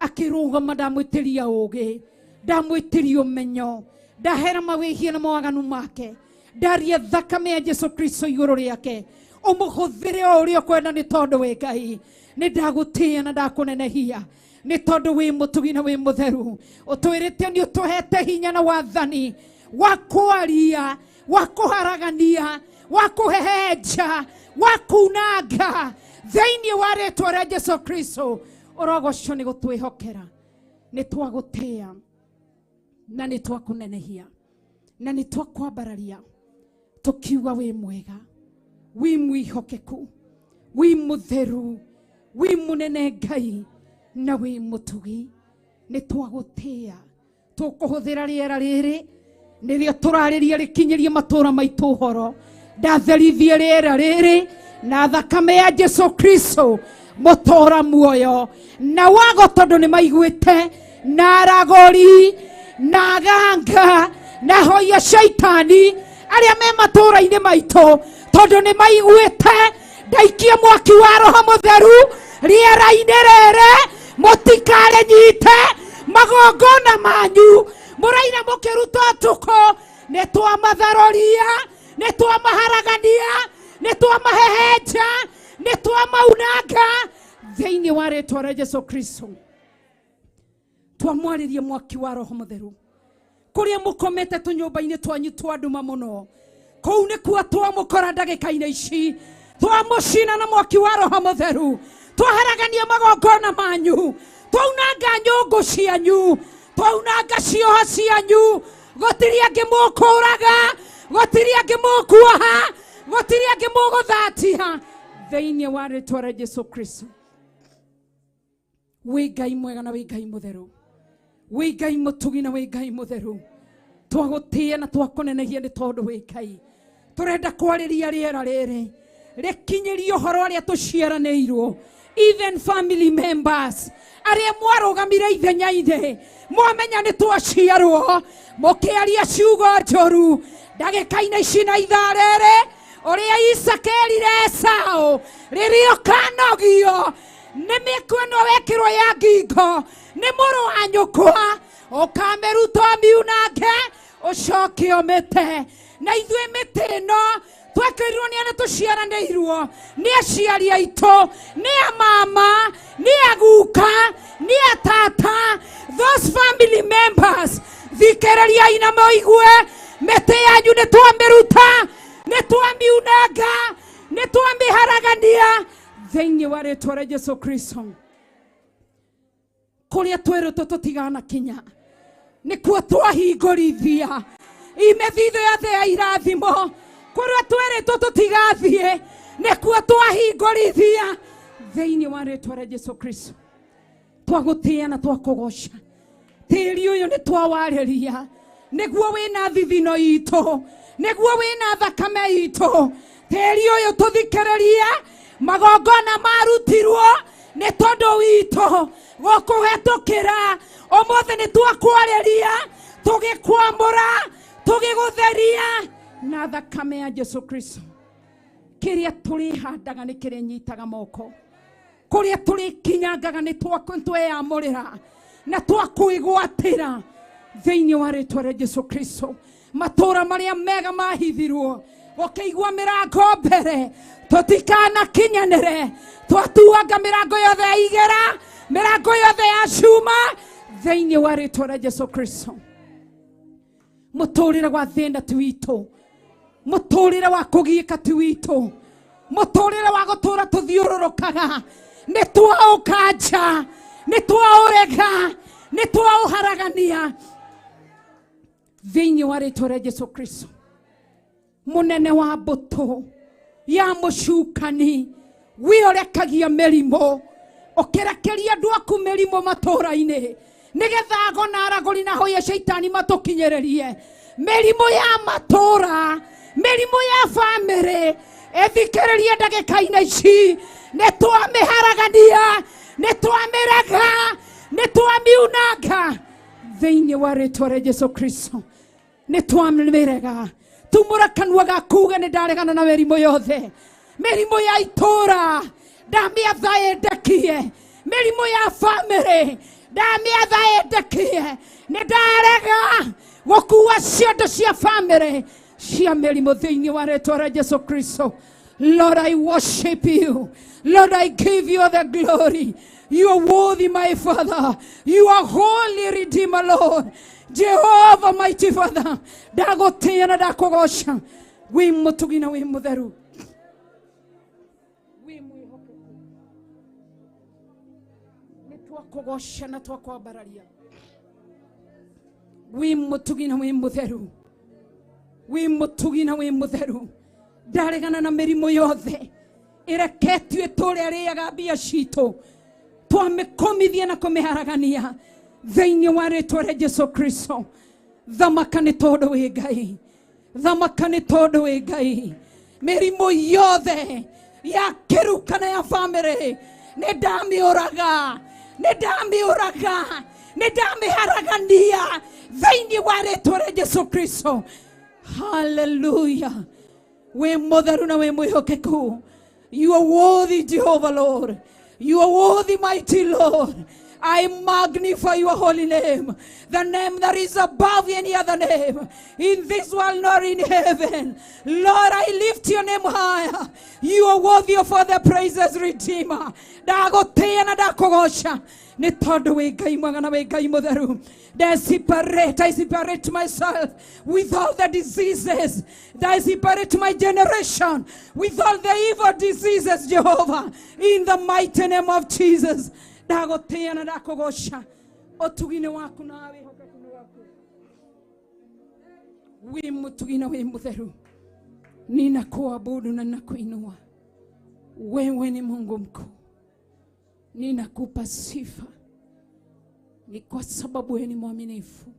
akirugama ndamwitiria ugi ndamwitiria umenyo ndahera mawihia na mawaganu make ndaria thakame ya Jesu Kristo iguru riake umuhuthire uria kwenda ni tondu wi Ngai ni ndagutia na ndakunenehia ni tondu wi mutugi na wi mutheru utwirite ni utuhete hinya na wathani wa kwaria wa kuharagania wa kuhehenja wa kunanga thiini wa ritwa ria Jesu Kristo urogocwo ni gutwihokera ni twagutia na ni twakunenehia na ni twakwambararia tukiuga wi mwega wi mwihokeku wi mutheru wi munene Ngai na wi mutugi ni twagutia tukuhuthira riera riri nirio turariria rikinyirie matura maitu horo ndatherithie riera riri na thakame ya Jesu Kristo mutora muoyo na wago tondu ni maiguite na ragori na ganga na hoya shaitani aria me matura-ini maitu tondu ni maiguite ndaikia mwaki wa Roho Mutheru riera-ini rere mutikare nyite magongona manyu muraina mukiruta tuko ni twamatharoria ni twamaharagania ni twamahehenja ni twamaunanga thiini wa ritwa ria Jesu Kristo twamwaririe mwaki wa Roho Mutheru kuria mukomete tunyumba-ini twanyu twa nduma muno kou ni kuo twamukora ndagika-ini ici twamucina na mwaki wa Roho Mutheru twaharagania magongona manyu twaunanga nyungu cianyu twaunanga cioho cianyu gutiri angi mukuraga gutiri angi mukuoha gutiri angi muguthatia thiini wa ritwa ria Jesu Kristo wi Ngai mwega na wi Ngai mutheru wi Ngai mutugi na wi Ngai mutheru twagutia na twakunenehia ni tondu wi Ngai turenda kwariria riera riri rikinyirie uhoro aria tuciaraniirwo even family members aria mwarugamire ithenya-ini mwamenya ni twaciarwo mukiaria ciugo njoru ndagika-ini ici na ithaa riri uria Isaka erire Esau ririo kanogio ni mikueno wekirwo ya ngingo ni muru wa nyukwa ukamiruta miunange ucoke umite na ithue miti ino twekirirwo ni ana tuciaraniirwo ni aciari aitu ni a mama ni a guka ni a tata those family members thikiriria ina moigue miti yanyu ni twamiruta ni twamiunanga ni twamiharagania thiini wa ritwa ria Jesu Kristo kuria twerutwo tutigana kinya ni kuo twahingurithia imethitho yothe ya irathimo kuria twerutwo tutigathie ni kuo twahingurithia thiini wa ritwa ria Jesu Kristo twagutia na twakugoca tiri uyu ni twawariria niguo wina thithino itu niguo wina thakame itu tiri uyu tuthikiriria magongona marutirwo ni tondu witu gukuhetukira umuthi ni twakwariria tugikwamura tugigutheria na thakame ya Jesu Kristo kiria turihandaga ni kiria nyitaga moko kuria turikinyangaga ni tweyamurira na twakwigwatira thiini wa ritwa ria Jesu Kristo matura maria mega mahithirwo ukiigua mirango mbere tutikana kinyanire twatuanga mirango yothe ya igera mirango yothe ya cuma thiini wa ritwa ria Jesu Kristo Muturire wa thina ti witũ, muturire wa kũgiĩka ti witũ, muturire wa gũtũra tũthiũrũrũkaga. Nĩ twaũkanja, nĩ twaũrega, nĩ twaũharagania thĩinĩ wa rĩĩtwa rĩa Jesũ Kristo. Mũnene wa mbũtũ ya mũcukani, wĩorekagia mĩrimũ, ũkĩrekeria andũ aku mĩrimũ matũũra-inĩ, nĩgetha ngo na aragũri na hũĩ shaitani matũkinyĩrĩrie. Mĩrimũ ya matũũra, mĩrimũ ya bamĩrĩ, ĩthikĩrĩrie ndagĩka-inĩ ici. Nĩ twamĩharagania, nĩ twamĩrega, nĩ twamiunanga thĩinĩ wa rĩĩtwa rĩa Jesũ Kristo. Nĩ twamĩrega. Tumũra kanua gaku nĩ ndaregana na mĩrimũ yothe. Mĩrimũ ya itũũra ndamĩatha ĩndekie. Mĩrimũ ya bamĩrĩ ndamĩatha ĩndekie. Nĩ ndarega gũkua ciondo cia bamĩrĩ cia mĩrimũ thĩinĩ wa rĩĩtwa rĩa Jesũ Kristo. Lord, I worship you. Lord, I give you the glory. You are worthy, my Father. You are holy, Redeemer, Lord. Jehovah, mighty Father. Dagotea na dakogosha. We mutugina we mutheru. We mwihokeku. Ni twakogosha na twakwambararia. We mutugina we mutheru. We mutugina we mutheru. Ndaregana na mĩrimũ yothe ĩreketio itũũra rĩaga mbia citũ, twamĩkomithia na kũmĩharagania thĩinĩ wa rĩĩtwa rĩa Jesũ Kristo. Thamaka nĩ tondũ wĩ Ngai, thamaka nĩ tondũ wĩ Ngai. Mĩrimũ yothe ya kĩrukana ya bamĩrĩ nĩ ndamĩũraga, nĩ ndamĩũraga, nĩ ndamĩharagania thĩinĩ wa rĩĩtwa rĩa Jesũ Kristo. Hallelujah. We mutheru na we mwihokeku. You are worthy, Jehovah Lord. You are worthy, mighty Lord. I magnify your holy name, the name that is above any other name, in this world nor in heaven. Lord, I lift your name higher. You are worthy of all the praises, Redeemer. Dagotea na dakogosha. Ne todo we Ngai mwanga we Ngai mutheru. I separate myself with all the diseases. I separate my generation with all the evil diseases, Jehovah, in the mighty name of Jesus. Dagotea na dakogosha. Otugine waku na we hokakune waku. We mutugina we mutheru. Ninakuabudu na ninakuinua. Wewe ni Mungu mkuu. Ninakupa sifa. Ni kwa sababu wewe ni mwaminifu.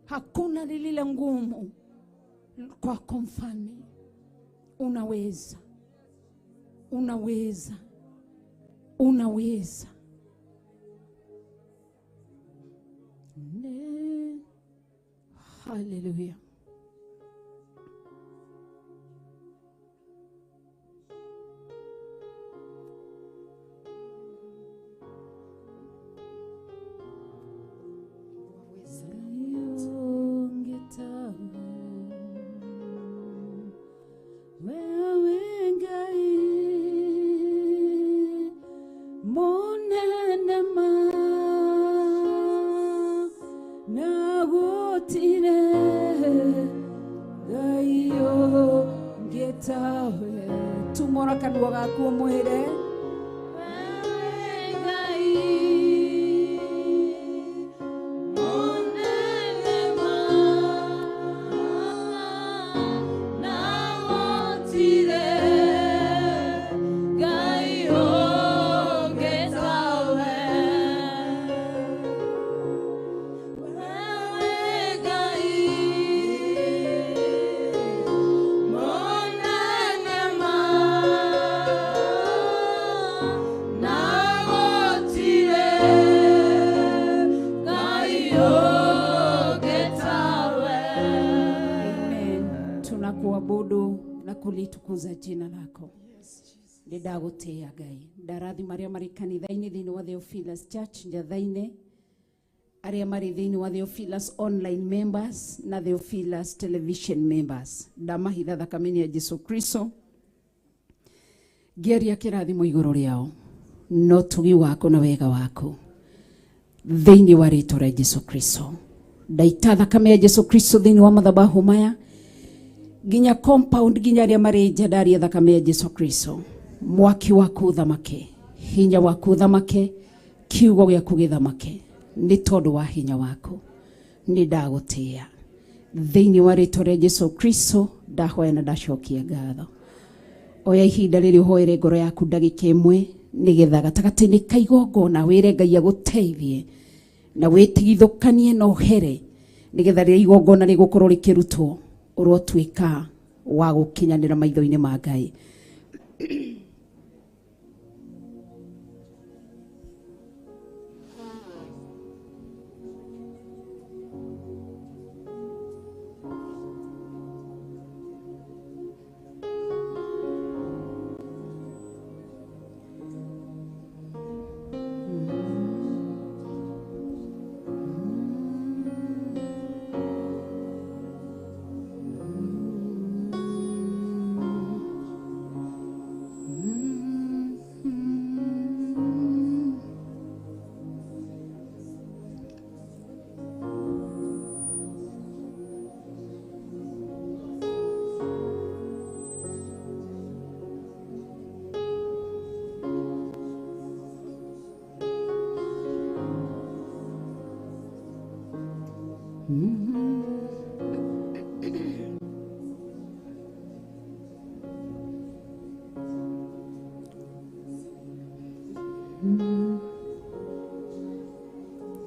Hakuna lilile ngumu kwako Mfalme. Unaweza. Unaweza. Unaweza. Hallelujah. Tumora kanua gaku mwire kulitukuza jina lako. Ndidagutia Ngai. Ndarathi maria mari kanitha-ini thiini wa Theophilus Church njathaine, aria mari thiini wa Theophilus online members na Theophilus television members. Ndamahitha thakame ya Jesu Kristo. Geria kirathimo iguru riao. No tugi wako na wega wako. Thiini wa rĩĩtwa rĩa Jesu Kristo. ndaita thakame ya Jesu Kristo thini wa madhabahu maya ginya compound ginya ria mareja ndari thakame ya Jesu Kristo. Mwaki waku thamake, hinya waku thamake, kiugo gĩaku gĩthamake nĩ tondũ wa hinya waku. Nĩ ndagũtĩĩa thĩinĩ wa rĩĩtwa rĩa Jesu Kristo ndahoya na ndacokia ngatho. Oya ihinda rĩrĩ ũhoere ngoro yaku ndagĩka ĩmwe nĩgetha gatagatĩ-inĩ ka igongona wĩre Ngai agũteithie na wĩtigithũkanie na ũhere nĩgetha rĩrĩa igongona rĩgũkorwo rĩkĩrutwo ũrotuĩka wa gũkinyanĩra maitho-inĩ ma Ngai.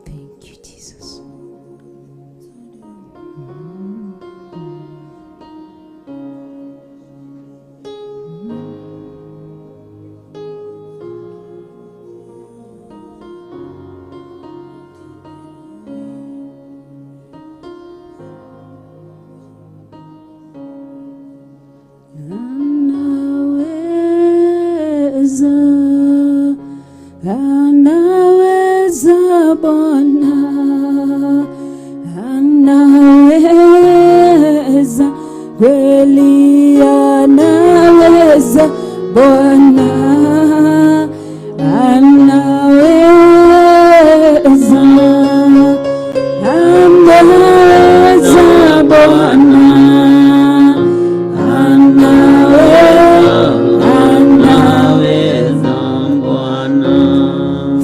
Thank you, Jesus. Anaweza Bwana, anaweza kweli, anaweza Bwana, anaweza, anaweza Bwana,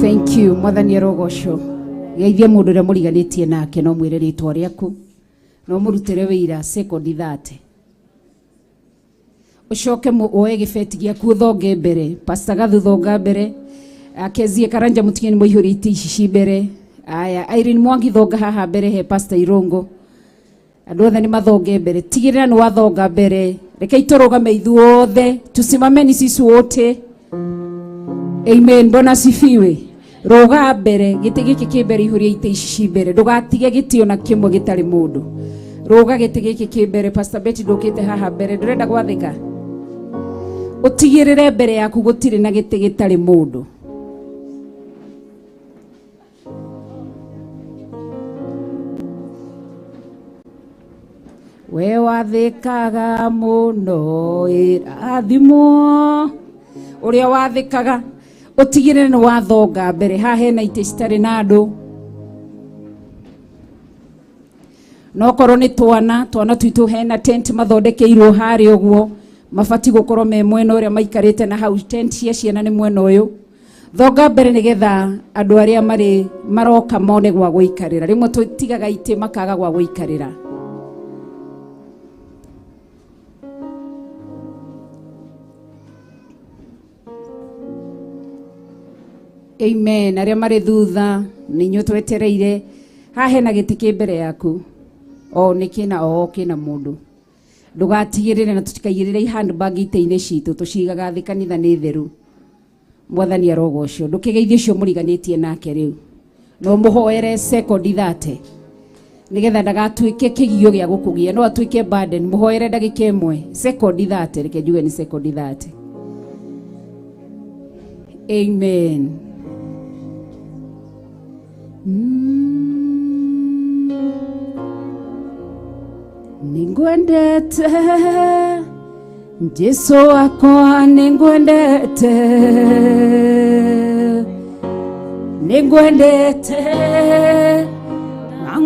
Thank you. Mwathani arogocwo. Geithia mundu ria muriganitie nake no mwire ritwa riaku. No murutire wira second 30. Ucoke oe gibeti giaku thonge mbere. Pastor Gathuthu mbere. Akezie Karanja Mutigeni muihuri ici mbere. Aya Irene Mwangi thonga haha mbere he Pastor Irongo. Andu othe ni mathonge mbere. Tigirira ni wathonga mbere. Reke itorogame ithuothe. Tusimameni sisi wote. Amen. Bwana sifiwe. Roga mbere giti giki kimbere ihuria ite ici mbere ndugatige gitio na kimwe gitari mundu. Roga giti giki kimbere. Pastor Betty ndukite haha mbere ndurenda gwathika. Utigirire mbere yaku gutire na giti gitari mundu. We wathikaga muno irathimo uria wathikaga utigire ni wathonga mbere ha hena ite citari na andu no korwo ni twana twitu hena tent mathondekeirwo hari uguo mabati gukorwo me mwena uria maikarite na hau tent cia ciana ni mwena uyu thonga mbere nigetha andu aria mari maroka mone gwa guikarira rimwe tutigaga ite makaga gwa guikarira. Amen. Aria mari thutha ninyo twetereire ha hena giti kimbere yaku o nikina o kina mundu ndugatigirire na tutikaigirire handbag ite-ini citu tucigaga thi kanitha ni theru. Mwathani arogocwo ndukigeithie cio muriganitie nake riu no muhoere second 30 nigetha ndagatuike kigio gia gukugia no atuike burden. Muhoere ndagika imwe second 30 reke njuge ni second 30. Amen. Ningwendete Jesu wakwa ningwendete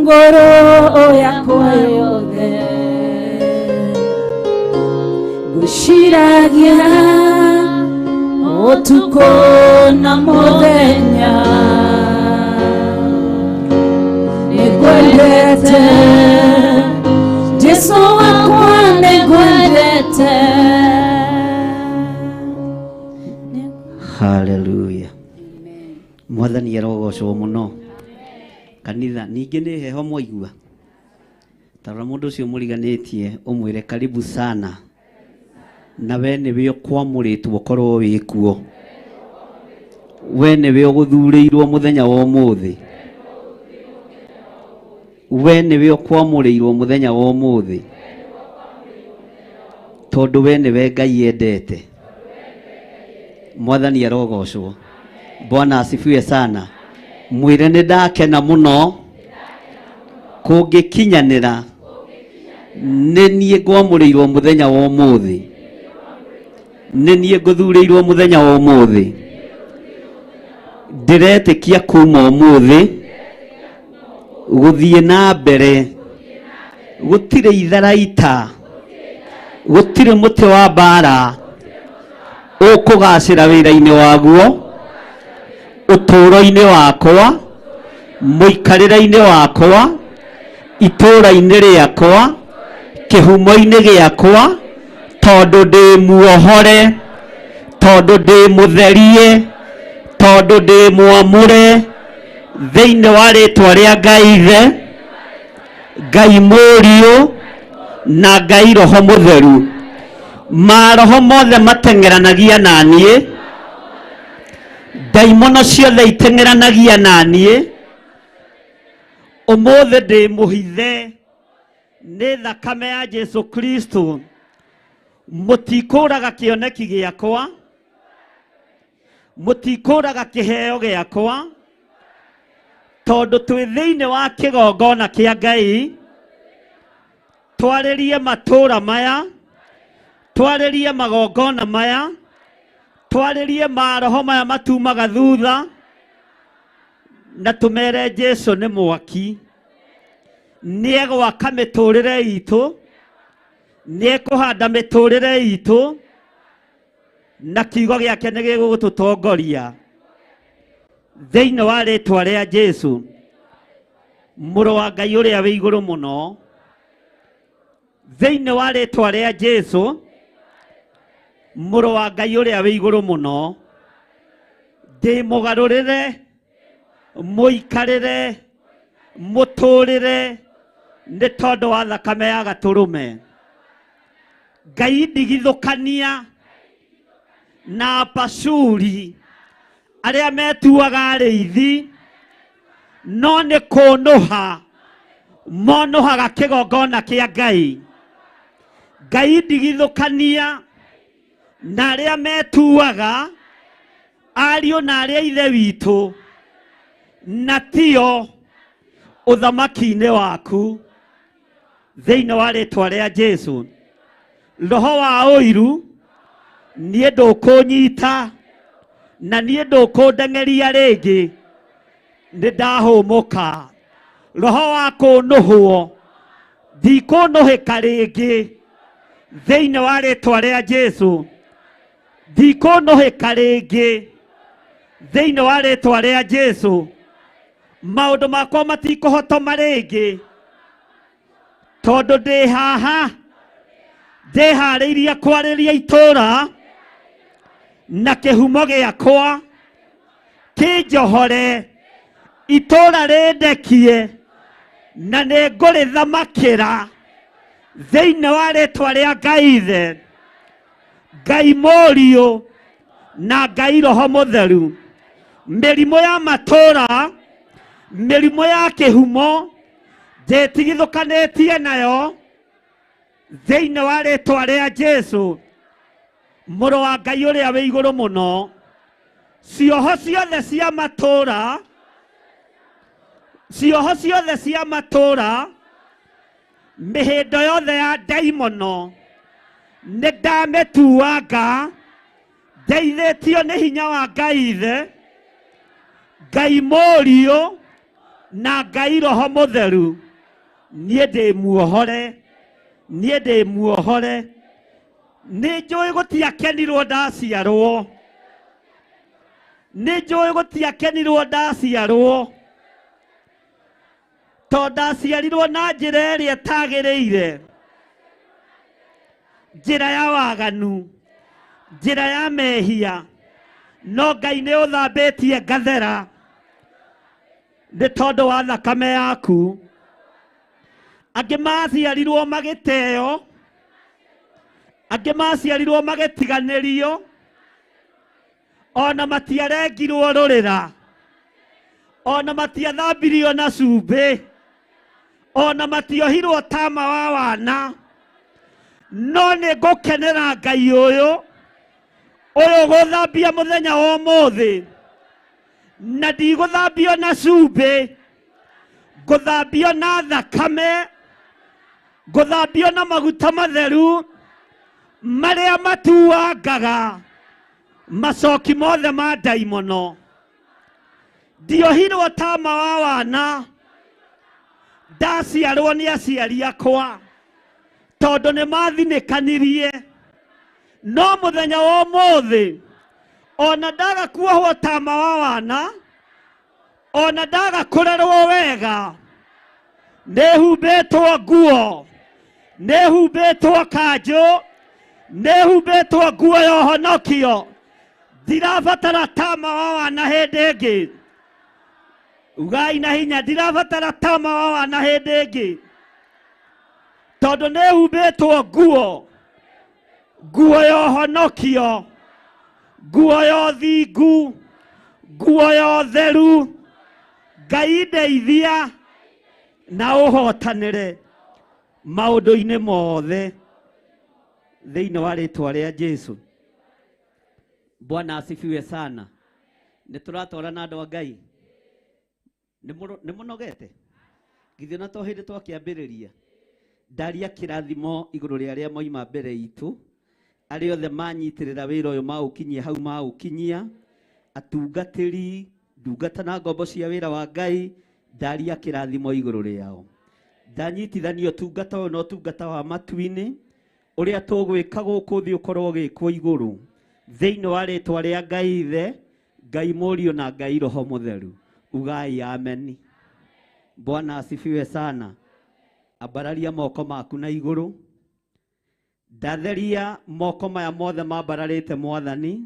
ngoro yakwa yothe gushiragia otuko na muthenya nigwendete Jesu wakwa nigwendete. Hallelujah. Mwathani arogocwo muno. Kanitha ningi ni heho mwaigua. Tara mundu ucio muriganitie umwire karibu sana. Na we niwe ukwamuritwo korwo wikuo. We niwe uguthurirwo muthenya wa umuthi. We niwe ukwamurirwo muthenya wa umuthi. Tondu we niwe Ngai endete. Mwathani arogocwo. Bwana asifiwe sana. Mwire ni ndakena muno kungikinyanira ni nie ngwamurirwo muthenya wa umuthi. Ni nie nguthurirwo muthenya wa umuthi. Ndiretikia kuma umuthi guthie na mbere gutire itharaita gutire muti wa mbara ukugacira wira-ini waguo uturo-ini wakwa muikarira-ini wakwa itura-ini riakwa kihumo-ini giakwa tondu ndi muohore tondu ndi mutherie tondu ndi mwamure thiini wa ritwa ria Ngai Ithe Ngai Mũriũ na Ngai Roho Mũtheru maroho mothe mateng'eranagia naniĩ ndaimono ciothe iteng'eranagia naniĩ ũmũthĩ ndĩ mũhithe nĩ thakame ya Jesu Kristo mũtikũraga kĩoneki gĩakwa mũtikũraga kĩheo gĩakwa tondu twi thiini wa kigongona kia Ngai twaririe matura maya twaririe magongona maya twaririe maroho maya matumaga thutha na tumere Jesu ni mwaki niegwaka miturire itu niekuhanda miturire itu na kiugo giake ni gigututongoria thiini wa ritwa ria Jesu muru wa Ngai uria wi iguru muno thiini wa ritwa ria Jesu muru wa Ngai uria wi iguru muno ndi mugarurire muikarire muturire ni tondu wa thakame ya gaturume Ngai ndigithukania na pasuri aria metuaga ariithi no ni kunuha monuhaga kigongona kia Ngai Ngai ndigithukania na aria metuaga ariũ na aria ithe witũ na tio uthamaki-inĩ waku thiini wa ritwa ria Jesu roho wa ũiru niĩ ndũkũnyita na niĩ ndũkũndeng'eria rĩngĩ nĩ ndahũmũka roho wa kũnũhwo ndikũnũhĩka rĩngĩ thiini wa ritwa ria Jesu ndikũnũhĩka rĩngĩ thiini wa ritwa ria Jesu maũndũ makwa matikũhotoma rĩngĩ tondu ndĩ haha ndeharĩirie kwarĩria itũũra na kihumo giakwa kinjohore itũũra rĩndekie na nĩ ngũrĩthamakĩra thĩinĩ wa rĩtwa rĩa Ngai Ithe Ngai Mũriũ na Ngai Roho Mũtheru mĩrimũ ya matũũra mĩrimũ ya kĩhumo ndĩtigithũkanĩtie nayo thĩinĩ wa rĩtwa rĩa Jesu mũrũ wa Ngai ũrĩa wĩ igũrũ mũno cioho ciothe cia matũũra cioho ciothe cia matũũra mĩhĩndo yothe ya ndaimono nĩ ndamĩtuanga ndeithĩtio nĩ hinya wa Ngai Ithe Ngai Mũriũ na Ngai Roho Mutheru niĩ ndĩ muohore nĩ njũĩ gũtiakenirwo ndaciarwo tondũ ndaciarirwo na njĩra ĩrĩa ĩtagĩrĩire, njĩra ya waganu, njĩra ya mehia, no Ngai nĩ ũthambĩtie ngathera nĩ tondũ wa thakame yaku. Angĩ maciarirwo magĩteo, angĩ maciarirwo magĩtiganĩrio, ona matiarengirwo rũrĩra, ona matiathambirio na cumbĩ, ona matiohirwo tama wa wana, no nĩ ngũkenera Ngai ũyũ gũthambia mũthenya wa ũmũthĩ, na ndigũthambio na cumbĩ, ngũthambio na thakame, ngũthambio na maguta matheru marĩa matuangaga macoki mothe ma ndaimono. Ndiohirwo tama wa wana, ndaciarwo nĩ aciari akwa tondũ nĩ mathinĩkanirie, no mũthenya wa ũmũthĩ ona ndaga kuohwo tama wa wana, ona ndaga kũrerwo wega, nĩhumbĩtwo nguo, nĩhumbĩtwo kanjũ, nĩhumbĩtwo nguo ya ũhonokio, ndirabatara tama wa wana hĩndĩ ĩngĩ. Ugai na hinya, ndirabatara tama wa wana hĩndĩ ĩngĩ, tondũ nĩhumbĩtwo nguo ya ũhonokio, nguo ya ũthingu, nguo ya ũtheru. Ngai ndeithia na ũhotanĩre maũndũ-inĩ mothe thĩinĩ wa rĩtwa rĩa Jesu. Bwana asifiwe sana. Nĩtũratwara na andũ a Ngai, nĩmũnogete githĩ na to hĩndĩ twakĩambĩrĩria ndaria kĩrathimo igũrũ rĩa arĩa moima mbere itũ, arĩa othe manyitĩrĩra wĩra ũyũ maũkinyia hau maũkinyia, atungatĩri, ndungata na ngombo cia wĩra wa Ngai, ndaria kĩrathimo igũrũ rĩao. Ndanyitithanio tungata ũyũ na ũtungata wa matu-inĩ ũrĩa tũgwĩka gũkũ thĩ ũkorwo gĩkwo igũrũ thĩinĩ wa rĩtwa rĩa Ngai Ithe, Ngai Mũriũ na Ngai Roho Mutheru. Ugai amen. Bwana asifiwe sana. Ambararia moko maku na igũrũ. Ndatheria moko maya mothe mambararĩte Mwathani,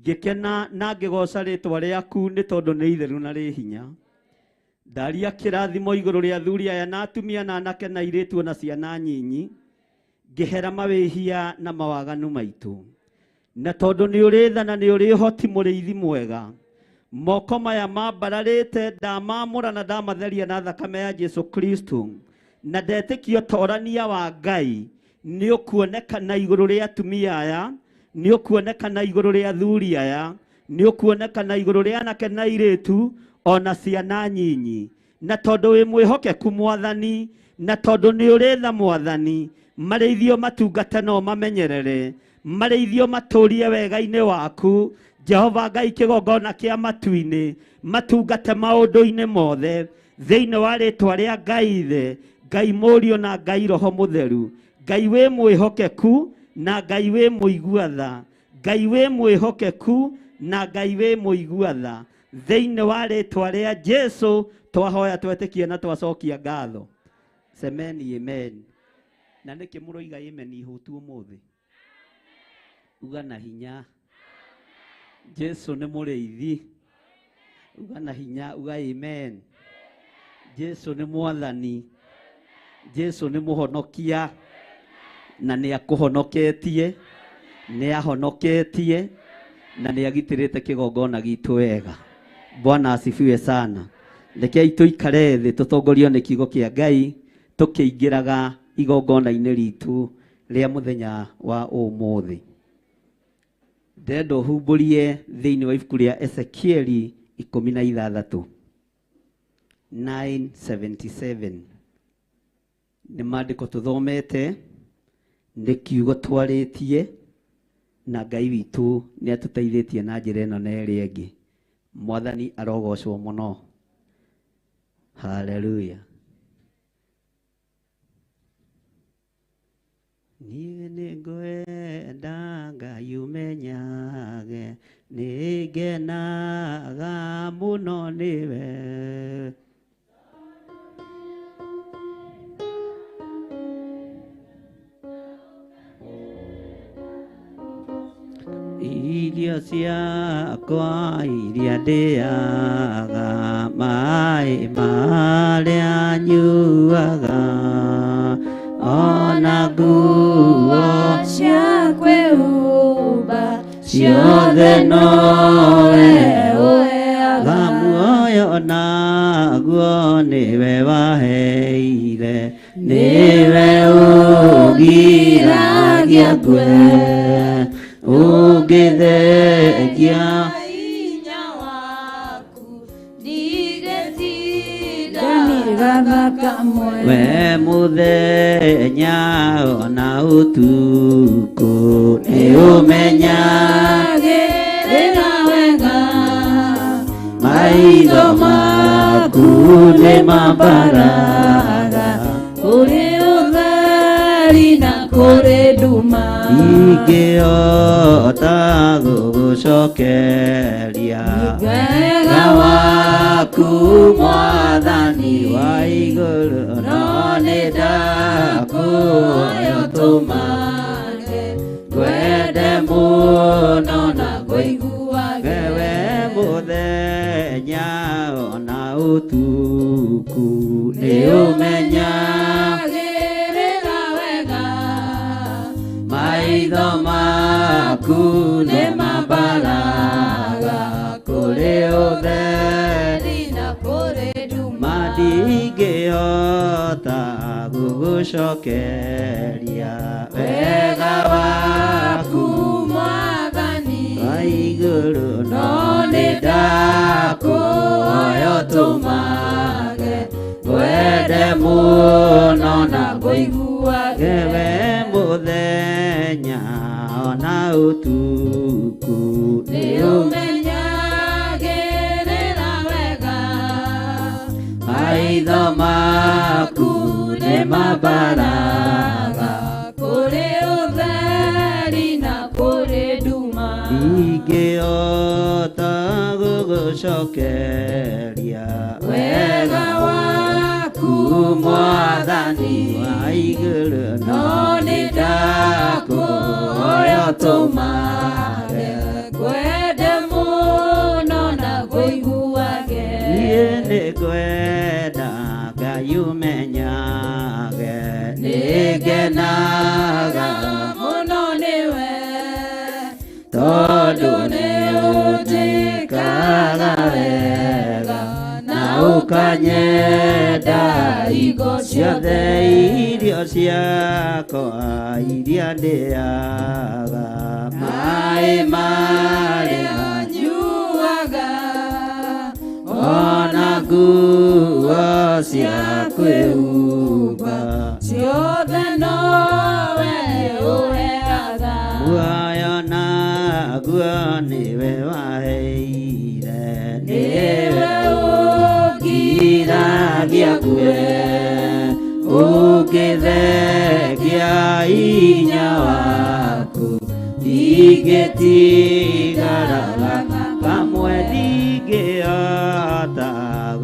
ngĩkena na ngĩgoca rĩtwa rĩaku nĩ tondũ nĩ itheru na rĩ hinya. Ndaria kĩrathimo igũrũ rĩa athuri aya na atumia na anake na airĩtu na ciana nyinyi, ngĩhera mawĩhia na mawaganu maitũ. Na tondũ nĩ ũrĩ tha na nĩ ũrĩ ũhoti mũrĩithi mwega, moko maya mambararĩte ndamamũra na ndamatheria na thakame ya Jesu Kristo, na ndetĩkia ũtorania wa Ngai nĩ ũkuonekana igũrũ rĩa atumia aya, nĩ ũkuonekana igũrũ rĩa athuri aya, nĩ ũkuonekana igũrũ rĩa anake na airĩtu ona ciana nyinyi. Na tondũ wĩ mwĩhokeku Mwathani, na tondũ nĩ ũrĩ tha Mwathani, marĩithio matungate no mamenyerere, marĩithio matũrie wega-inĩ waku Jehova Ngai kĩgongona kĩa matu-inĩ, matungate maũndũ-inĩ mothe thĩinĩ wa rĩtwa rĩa Ngai Ithe, Ngai Mũriũ na Ngai Roho Mutheru. Ngai wĩ mwĩhokeku na Ngai wĩ mũigua tha, Ngai wĩ mwĩhokeku na Ngai wĩ mũigua tha, thĩinĩ wa rĩtwa rĩa Jesu twahoya twetĩkia na twacokia ngatho. Semeni amen. Na nĩkĩ mũroiga amen ihũtu ũmũthĩ? Uga na hinya. Jesu nĩ mũrĩithi. Uga na hinya, uga amen. Jesu nĩ Mwathani. Jesu nĩ mũhonokia na nĩ akũhonoketie, nĩ ahonoketie na nĩ agitĩrĩte kĩgongona gitũ wega. Bwana asifiwe sana. Rekei tũikare thĩ tũtongorio nĩ kiugo kĩa Ngai tũkĩingĩraga igongona-inĩ ritũ rĩa mũthenya wa ũmũthĩ. Ndendo humbũrie thĩinĩ wa ibuku rĩa Ezekieli 16 9:77. Nĩ maandĩko tũthomete, nĩ kiugo twarĩtie, na Ngai witũ nĩ atũteithĩtie na njĩra ĩno na ĩrĩa ĩngĩ. Mwathani arogocwo mũno. Haleluya. Niĩ nĩngwenda Ngai ũmenyage, nĩngenaga mũno nĩwe. Irio ciakwa iria ndĩaga, maĩ marĩa nyuaga, ona nguo cia kwĩhumba ciothe nowe ũheaga. Muoyo naguo nĩwe waheire, nĩwe ũgiragia ngwe, ũngĩthekia hinya waku ndigĩtinda kamwe. We mũthenya ona ũtukũ nĩũmenyagĩrĩra wega, maitho maku nĩmambaraga kũrĩ ũtheri na kũrĩ nduma. Ingĩhota gũgũcokeria wega waku Mwathani wa igũrũ, no nĩndakũhoya ũtũmage ngwende mũno na ngũiguage. We mũthenya ona ũtukũ nĩũmenyagĩrĩra wega, maitho maku nĩmambaraga kũrĩ ũtheri na kũrĩ nduma. Ndingĩhota gũgũcokeria wega waku Mwathani wa igũrũ, no nĩndakũhoya ũtũmage ngwende mũno na ngũiguage. We mũthenya ona ũtukũ nĩũmenyagĩrĩra wega, maitho maku nĩmambaraga kũrĩ ũtheri na kũrĩ nduma. Ndingĩhota gũgũcokeria wega waku Mwathani wa igũrũ, no nĩndakũhoya ũtũmage ngwende mũno na ngũiguage. Niĩ nĩngwenda Ngai ũmenyage, nĩngenaga mũno nĩwe, tondũ nĩũnjĩkaga wega na ũkanyenda hingo ciothe. Irio ciakwa iria ndĩaga, maĩ marĩa nyuaga, ona nguo cia kwĩhumba ciothe nowe ũheaga. Muoyo naguo nĩwe waheire, nĩwe ũgiragia ngwe, ũngĩthekia hinya waku ndigĩtigaraga kamwe. Ndingĩhota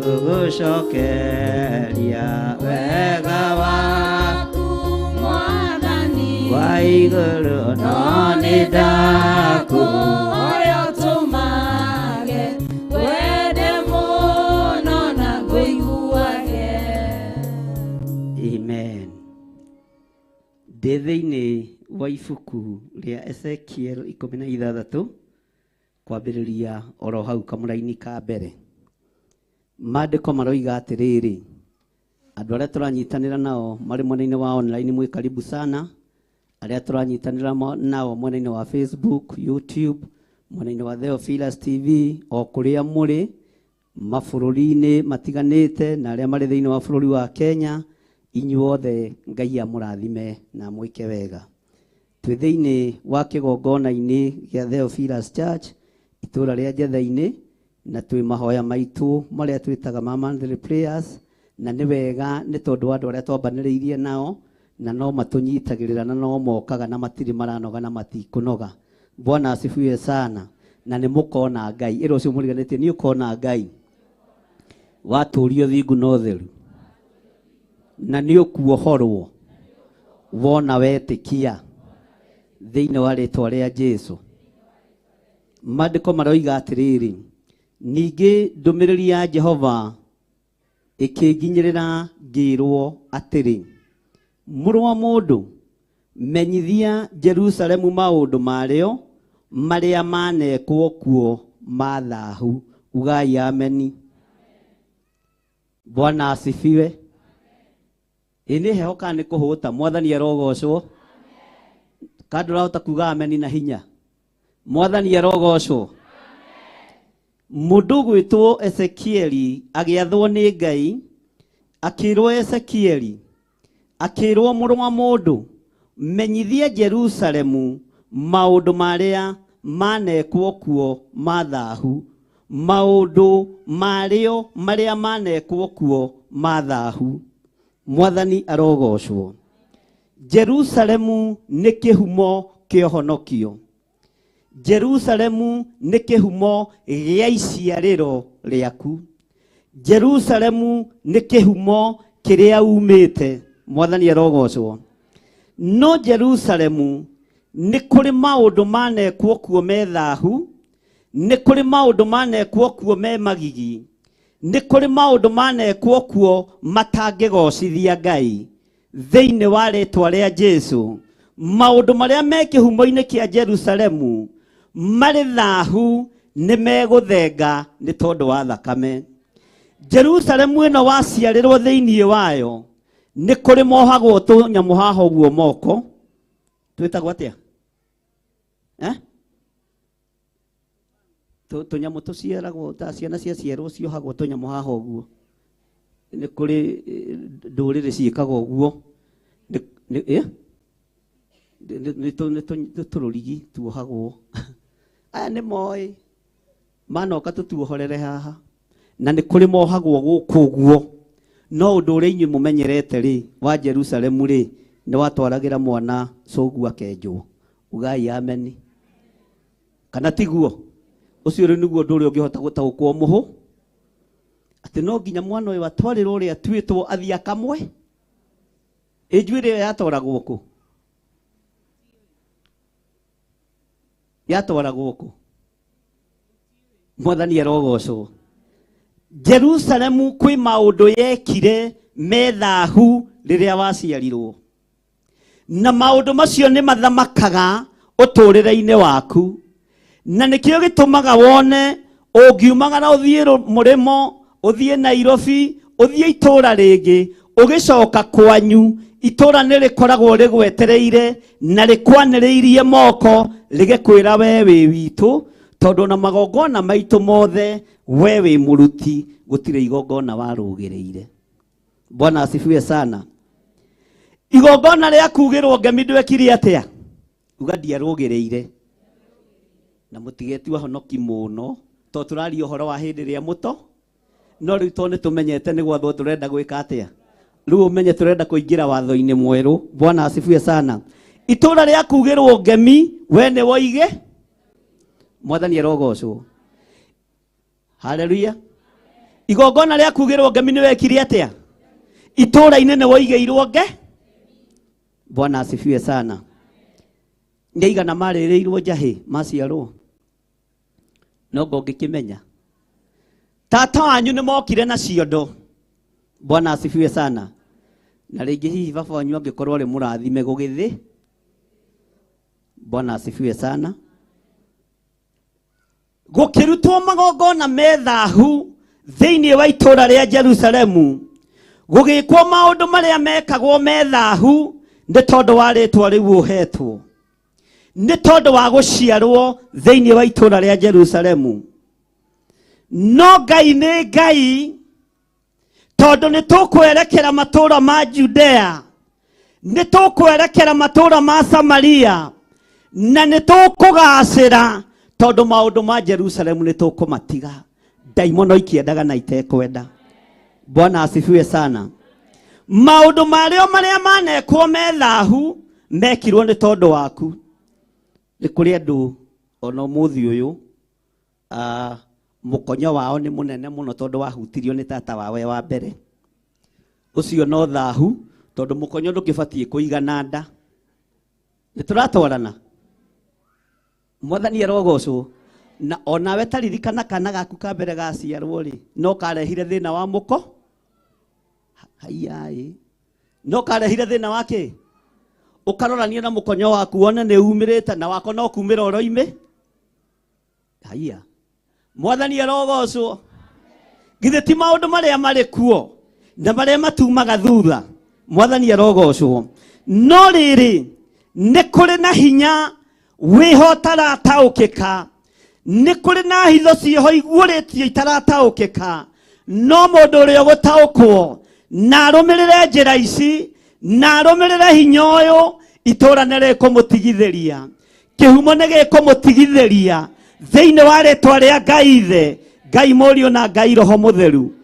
gũgũcokeria wega waku Mwathani wa igũrũ, no nĩndakũhoya ũtũmage ngwende mũno na ngũiguage. Amen. Ndĩ thĩinĩ wa ibuku rĩa Ezekiel 16 kwambĩrĩria oro hau kamũraini ka mbere. Maandĩko maroiga atĩrĩrĩ, andũ arĩa tũranyitanĩra nao marĩ mwena-inĩ wa online mwĩ karibu sana, arĩa tũranyitanĩra nao mwena-inĩ wa Facebook, YouTube, mwena-inĩ wa Theophilus TV, o kũrĩa mũrĩ mabũrũri-inĩ matiganĩte na arĩa marĩ thĩinĩ wa bũrũri wa Kenya, inyuothe Ngai amũrathime na mwĩke wega. Twĩ thĩinĩ wa kĩgongona-inĩ gĩa Theophilus Church itũũra rĩa Njetha-inĩ, na twi mahoya maitu maria twitaga ma monthly prayers, na ni wega ni tondu andu aria twambaniriirie nao na no matunyitagirira na no mokaga na matiri maranoga na matikunoga. Bwana asifiwe sana. Na ni mukona Ngai iro cio muriganite ni ukona Ngai waturio thingu no theru na ni ukuohorwo wona wetikia thiini wa ritwa ria Jesu. Maandiko maroiga atiriri, ningi ndumiriri ya Jehova ikinginyirira ngirwo atiri, muru wa mundu menyithia Jerusalemu maundu mario maria manekwo kuo mathahu. Ugai ameni. Bwana asifiwe. Ini hehoka ni kuhuta mwathani arogocwo. Kadura utakuga ameni na hinya. Mwathani arogocwo. Mundu gwitwo Ezekieli agiathwo ni Ngai, akirwo Ezekieli, akirwo muru wa mundu menyithia Jerusalemu maundu maria manekwo kuo mathahu. Maundu mario maria manekwo kuo mathahu. Mwathani arogocwo. Jerusalemu ni kihumo kiohonokio. Jerusalemu ni kihumo gia iciariro riaku. Jerusalemu ni kihumo kiria umite. Mwathani arogocwo. No Jerusalemu ni kuri maundu manekwo kuo methahu, ni kuri maundu manekwo kuo me magigi, ni kuri maundu manekwo kuo matangigocithia Ngai. Thiini wa ritwa ria Jesu, maundu maria me kihumo-ini kia Jerusalemu mari thahu ni meguthenga ni tondu wa thakame. Jerusalemu ino waciarirwo thiini wayo ni kuri mohagwo tunyamu haha uguo moko twitagwo atia tunyamu tuciaragwo ta ciana cia ciarwo ciohagwo tunyamu haha uguo. Ni kuri nduriri ciikagwo uguo ni tururigi tuohagwo. Aya ni moi manoka tutuohorere haha na ni kuri mohagwo guku uguo. No undu uria inyui mumenyerete ri wa Jerusalemu ri ni watwaragira mwana cogu akenjwo. Ugai ameni. Kana tiguo ucio ri niguo undu uria ungihota gutaukwo muhu ati no nginya mwana uyu atwarirwo ria twitwo athia kamwe. Ijwire yatwaragwo ku yatwaragwo ku. Mwathani arogocwo. Jerusalemu kwi maundu yekire methahu riria waciarirwo, na maundu macio ni mathamakaga uturire-ini waku, na nikio gitumaga wone ungiumagara uthie murimo, uthie Nairobi, uthie itura ringi, ugicoka kwanyu itura ni rikoragwo rigwetereire na rikwaniriirie moko rigikwira we wi witu, tondu na magongona maitu mothe we wi muruti, gutire igongona warugireire. Bwana asifiwe sana. Igongona ria kugirwo ngemi ndwekire atia? Uga ndiarugireire. Na mutigeti wahonoki muno to turari uhoro wa hindi ria muto, no riu to ni tumenyete ni gwathwo turenda gwika atia? Riu umenye turenda kuingira watho-ini mweru. Bwana asifiwe sana. Itura ria kugirwo ngemi we ni woige. Mwathani arogocwo. Haleluya. Igongona ria kugirwo ngemi ni wekire atia? Itura-ini ni woigeirwo nge. Bwana asifiwe sana. Ndeigana maririirwo njahi maciarwo no ngongikimenya tata wanyu ni mokire na ciondo. Bwana asifiwe sana. Na ringi hihi baba wanyu angikorwo ri murathime gugithi. Bwana asifiwe sana. Gukirutwo magongona methahu thiini wa itura ria Jerusalemu, gugikwo maundu maria mekagwo methahu ni tondu wa ritwa riu uhetwo, ni tondu wa guciarwo thiini wa itura ria Jerusalemu. No Ngai ni Ngai, tondu ni tukwerekera matura ma Judea, ni tukwerekera matura ma Samaria, na ni tukugacira tondu maundu ma Jerusalemu ni tukumatiga. Daimono ikiendaga na itekwenda. Bwana asifiwe sana. Maundu maria manekwo me thahu mekirwo ni tondu waku. Ni kuri andu ona muthi uyu mukonyo wao ni munene muno tondu wahutirio ni tata wawe wa mbere. Ucio no thahu tondu mukonyo ndukibatie kuigana nda. Ni turatwarana. Mwathani arogocwo. Na onawe taririkana kana gaku ka mbere gaciarwo ri no karehire thina wa muko. Hayai. No karehire thina wake. Ukarorania na mukonyo waku wone ni umirite na wako no kumira oroime. Haya. Mwathani arogocwo. Githe ti maundu maria mari kuo na maria matumaga thutha. Mwathani arogocwo. No riri ni kuri na hinya wiho tarataukika. Ni kuri na hitho ciho iguritio itarataukika. No mundu uria gutaukwo na arumirire njira ici na arumirire hinya uyu itura nere kumutigithiria. Kihumo ni gikumutigithiria thiini wa ritwa ria Ngai Ithe, Ngai Murio na Ngai Roho Mutheru.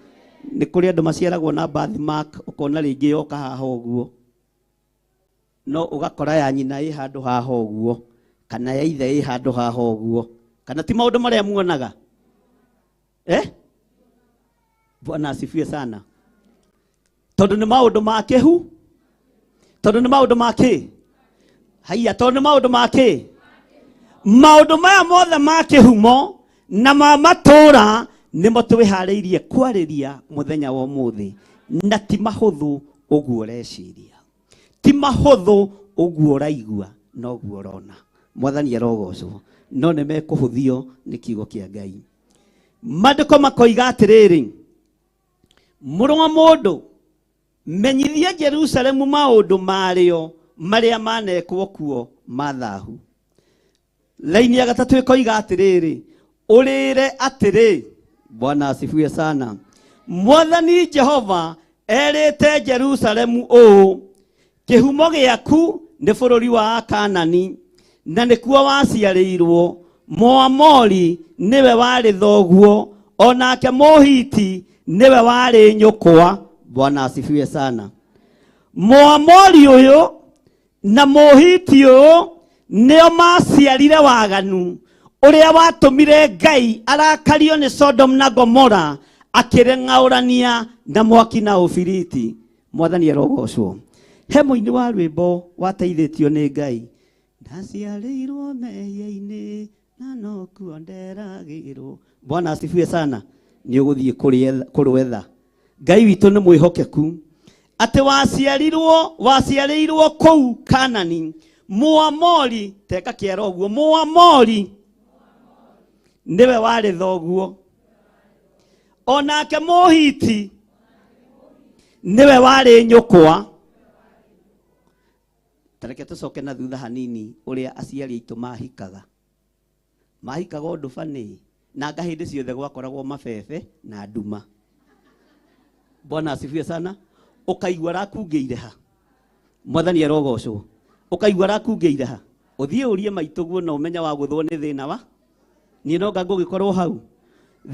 Ni kuri andu maciaragwo na birthmark ukona ringi yoka haha uguo. No ugakora ya nyina i handu haha uguo kana ya ithe i handu haha uguo. Kana ti maundu maria muonaga? Bwana asifiwe sana. Tondu ni maundu ma kihu. Tondu ni maundu ma ki. Haya, tondu ni maundu ma ki. Maundu maya mothe ma kihumo na ma matura nimo twihariirie kwariria muthenya wa umuthi. Na ti mahuthu uguo reciria. Ti mahuthu uguo raigua no uguo rona. Mwathani arogocwo. No ne mekuhuthio ni kiugo kia Ngai. Mandiko makoiga atiriri, muru wa mundu menyithia Jerusalemu maundu mario maria manekwo kuo mathahu. Laini ya gatatu ikoiga atiriri, urire atiri. Bwana asifiwe sana. Mwathani Jehova erite Jerusalemu o kihumo giaku ni bururi wa Kanani na nikuo waciarirwo. Moamori niwe wari thoguo, onake Mohiti niwe wari nyukwa. Bwana asifiwe sana. Moamori uyu na Mohiti uyu nio maciarire waganu uria watumire Ngai arakario ni Sodom na Gomora akireng'aurania na mwaki na ufiriti. Mwathani arogocwo. He muini wa rwimbo wateithitio ni Ngai. Ndaciarĩirwo mehia-inĩ na no kuo nderagĩrwo. Bwana asifiwe sana. Nĩ ũgũthiĩ kũrwetha. Ngai witũ nĩ mwĩhokeku atĩ waciarĩirwo kũu Kanani. Mũamori teka kĩero ũguo. Mũamori niwe warĩ thoguo, onake Mũhiti niwe warĩ nyũkwa. Tareke tucoke na thutha hanini uria aciari aitu mahikaga undu bani na ngahindi ciothe gwakoragwo mabebe na nduma. Bwana asifiwe sana. Ukaigua rakungeire ha. Mwathani arogocwo. Ukaigua rakungeire ha. Uthie urie maituguo na umenya wa guthwo ni thina wa ni no gangu gikorwo hau.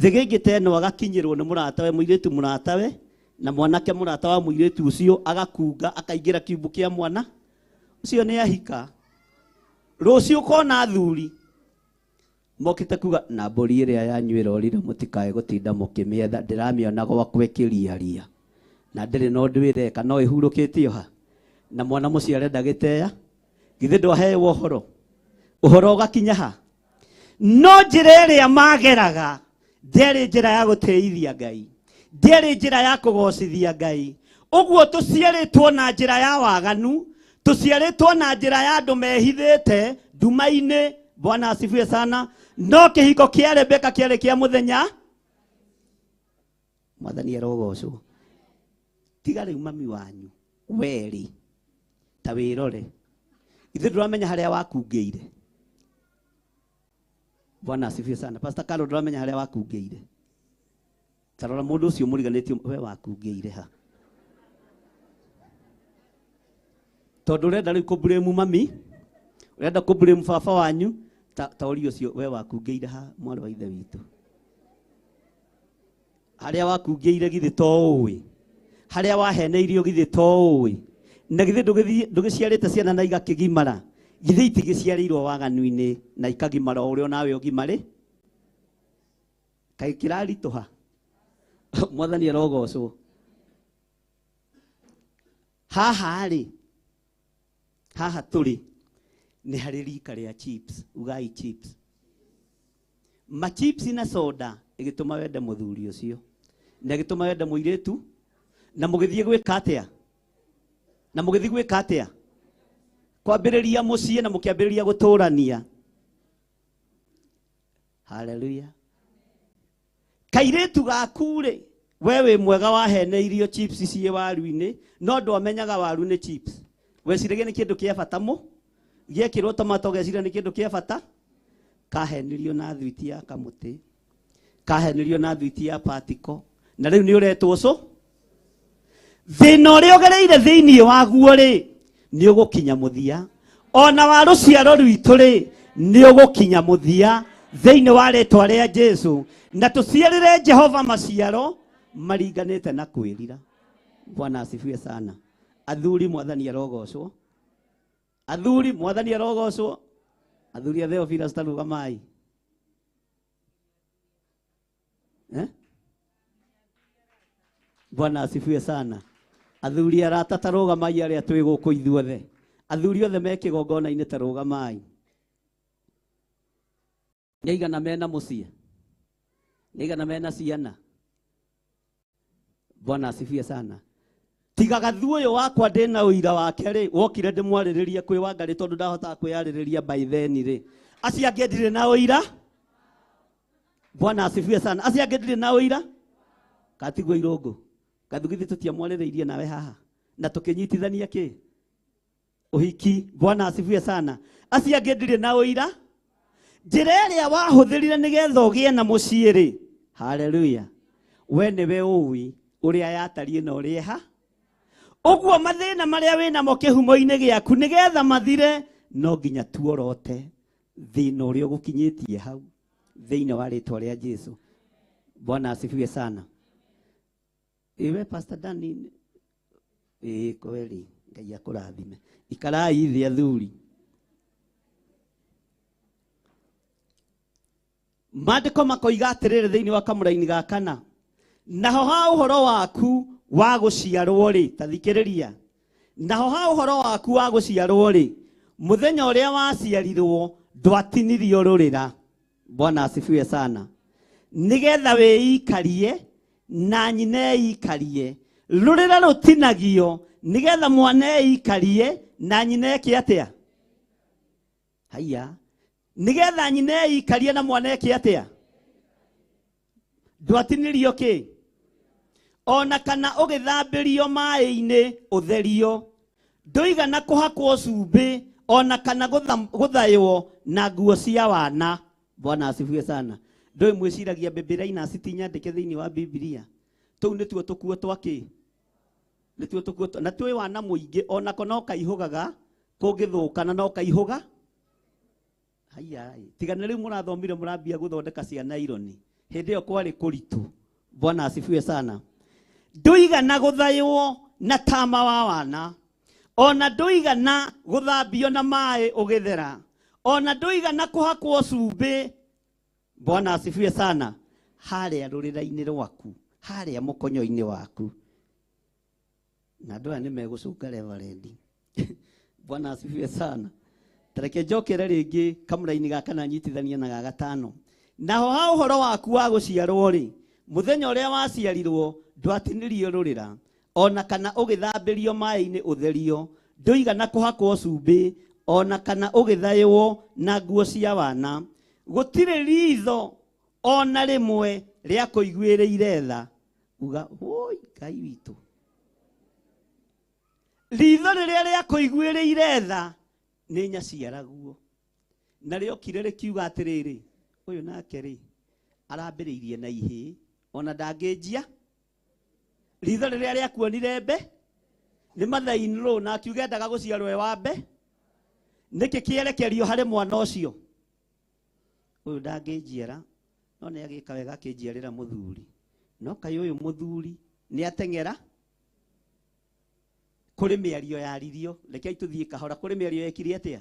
Thigingite no agakinyirwo ni muratawe muiritu muratawe na mwanake muratawa muiritu ucio agakunga akaingira kiubu kia mwana ucio ni ahika. Rucio kona athuri mokite kuga na mburi iria yanywira orire mutikae gutinda mukimietha ndiramiona gwakwe kiriaria na ndiri no ndwireka no ihurukitio ha na mwana muciare ndagiteya githe ndwahewo uhoro ugakinya ha. No njira iria mageraga nderi njira ya guteithia Ngai, nderi njira ya kugocithia Ngai. Uguo tuciaritwo na njira ya waganu, tuciaritwo na njira ya andu mehithite nduma-ini. Bwana asifiwe sana. No kihiko kia Rebeka kiari kia muthenya. Mwathani arogocwo. Tiga riu mami wanyu weri ta wirore ithe nduramenya haria wakungeire. Bwana asifiwe sana. Pastor Carol nduramenya haria wakungeire. Tarora mundu ucio muriganitio we wakungeire ha. Tondu urenda riu kublame mami, urenda kublame baba wanyu, ta uri ucio we wakungeire ha mwana wa ithe witu. haria wakungĩire githĩ to ũĩ, haria waheneirio githĩ to ũĩ, na githĩ ndũgĩciarĩte ciana na igakĩgimara, githĩ itigĩciarĩirwo waganu-inĩ na ikagimara ũrĩa nawe ũgimarĩ. Kaĩ kĩraritũha. Mwathani arogocwo. Haha rĩ, haha tũrĩ nĩ harĩ rika rĩa chips, ugai chips. Ma chips na soda ĩgĩtũma wende mũthuri ũcio, na ĩgĩtũma wende mũirĩtu, na mũgĩthiĩ gwĩka atĩa, na mũgĩthiĩ gwĩka atĩa, kwambĩrĩria mũciĩ na mũkĩambĩrĩria gũtũrania. Haleluya. Kairĩtu gaku rĩ, we wĩ mwega waheneirio chips ciĩ waru-inĩ, no ndwamenyaga waru nĩ chips. Weciragia nĩ kĩndũ kĩa bata mũ, gĩekĩrwo tomato geciria nĩ kĩndũ kĩa bata, kahenirio na thwiti ya kamũtĩ, kahenirio na thwiti ya patiko, na rĩu nĩ ũretwo ũcũ. Thĩna ũrĩa ũgereire thĩinĩ waguo rĩ, nĩ ũgũkinya mũthia. Ona wa rũciaro rwitũ rĩ, nĩ ũgũkinya mũthia thĩinĩ wa rĩtwa rĩa Jesũ, na tũciarĩre Jehova maciaro maringanĩte na kwĩrira. Bwana asifiwe sana. Athuri Mwathani arogocwo. Athuri Mwathani arogocwo. Athuri a Theophilus tarugamai. Bwana asifiwe sana. Athuri arata tarugamai arĩa twĩ gũkũ ithuothe. Athuri othe me kĩgongona-inĩ tarugamai. Nĩigana mena mũciĩ, nĩigana mena ciana. Bwana asifiwe sana. Tigaga thuoyo wakwa ndĩna ũira wake rĩ, wokire ndĩmwarĩrĩrie kwĩ Wangarĩ tondũ ndahotaga kwĩyarĩrĩria by then rĩ. Acio angĩ ndirĩ na ũira. Bwana asifiwe sana. Acio angĩ ndirĩ na ũira. Katigwo irũngũ. Kathugithi tũtiamwarĩrĩirie nawe haha. Na tũkĩnyitithania kĩ? Ũhiki. Bwana asifiwe sana. Acio angĩ ndirĩ na ũira. Njĩra ĩrĩa wahũthĩrire nĩgetha ũgĩe na mũciĩ rĩ. Haleluya. We nĩwe ũĩ ũrĩa yatariĩ na ũrĩa ha. Ũguo mathĩna marĩa wĩnamo kĩhumo-inĩ gĩaku nĩgetha mathire, no nginya tuorote thĩna ũrĩa ũgũkinyĩtie hau thĩinĩ wa rĩtwa rĩa Jesũ. Bwana asifiwe sana. Iwe Pastor Dani, kweli Ngai akũrathime. Ikarai thĩ athuri. Maandĩko makoiga atĩrĩrĩ thĩinĩ wa kamũra-inĩ ga kana, naho ha ũhoro waku wa gũciarwo rĩ, ta thikĩrĩria, naho ha ũhoro waku wa gũciarwo rĩ, mũthenya ũrĩa waciarirwo ndwatinirio rũrĩra. Bwana asifiwe sana. Nĩgetha wĩikarie na nyina eikarie. Rũrĩra rũtinagio nĩgetha mwana eikarie na nyina eke atĩa. Haya. Nĩgetha nyina eikarie na mwana eke atĩa. Ndwatinirio kĩ? Ona kana ũgĩthambĩrio maĩ-inĩ ũtherio. Ndũigana kũhakwo cumbĩ ona kana gũthaywo na nguo cia wana. Bwana asifiwe sana. Ndũĩ mwĩciragia Bibilia citinyandĩke thĩinĩ wa Biblia. Tũu nĩtuo tũkuo twakĩ. Nĩtuo tũkuo na twĩ wana mũingĩ onako no kaihũgaga kũngĩthũkana no kaihũga. Haya, tigana rĩu mũrathomire mũrambia gũthondeka cia naironi. Hĩndĩ ĩyo kwarĩ kũritũ. Bwana asifiwe sana. Ndũigana gũthaywo na tama wa wana. Ona ndũigana gũthambio na maĩ ũgĩthera. Ona ndũigana kũhakwo cumbĩ. Bwana asifiwe sana. Harĩa rũrĩra-inĩ rwaku, harĩa mũkonyo-inĩ waku. Na andũ aya nĩ megũcunga Reverend. Bwana asifiwe sana. Tareke njokere rĩngĩ kamũra-inĩ ga kana nyitithania na ga gatano. Naho ha ũhoro waku wa gũciarwo rĩ, mũthenya ũrĩa waciarirwo ndwatinirio rũrĩra, ona kana ũgĩthambĩrio maĩ-inĩ ũtherio, ndũigana kũhakwo cumbĩ, ona kana ũgĩthaywo na nguo cia wana. Gũtirĩ ritho ona rĩmwe rĩa kũiguĩrĩire tha. Uga, woi, Ngai witũ. Ritho rĩrĩa rĩa kũiguĩrĩire tha nĩ nyaciaraguo. Na rĩokire rĩkiuga atĩrĩrĩ, ũyũ nake rĩ, arambĩrĩirie na ihĩ, ona ndangĩnjia. Ritho rĩrĩa rĩakuonire mbe, nĩ mathainĩ rũ na akiuga endaga gũciarwo e wa mbe. Nĩkĩ kĩerekerio harĩ mwana ũcio? Ũyũ ndangĩnjiara, no nĩ agĩka wega akĩnjiarĩra mũthuri. no kaĩ ũyũ mũthuri nĩ ateng'era kũrĩ mĩario yaririo. Rekei tũthiĩ kahora. Kũrĩ mĩario yekire atĩa?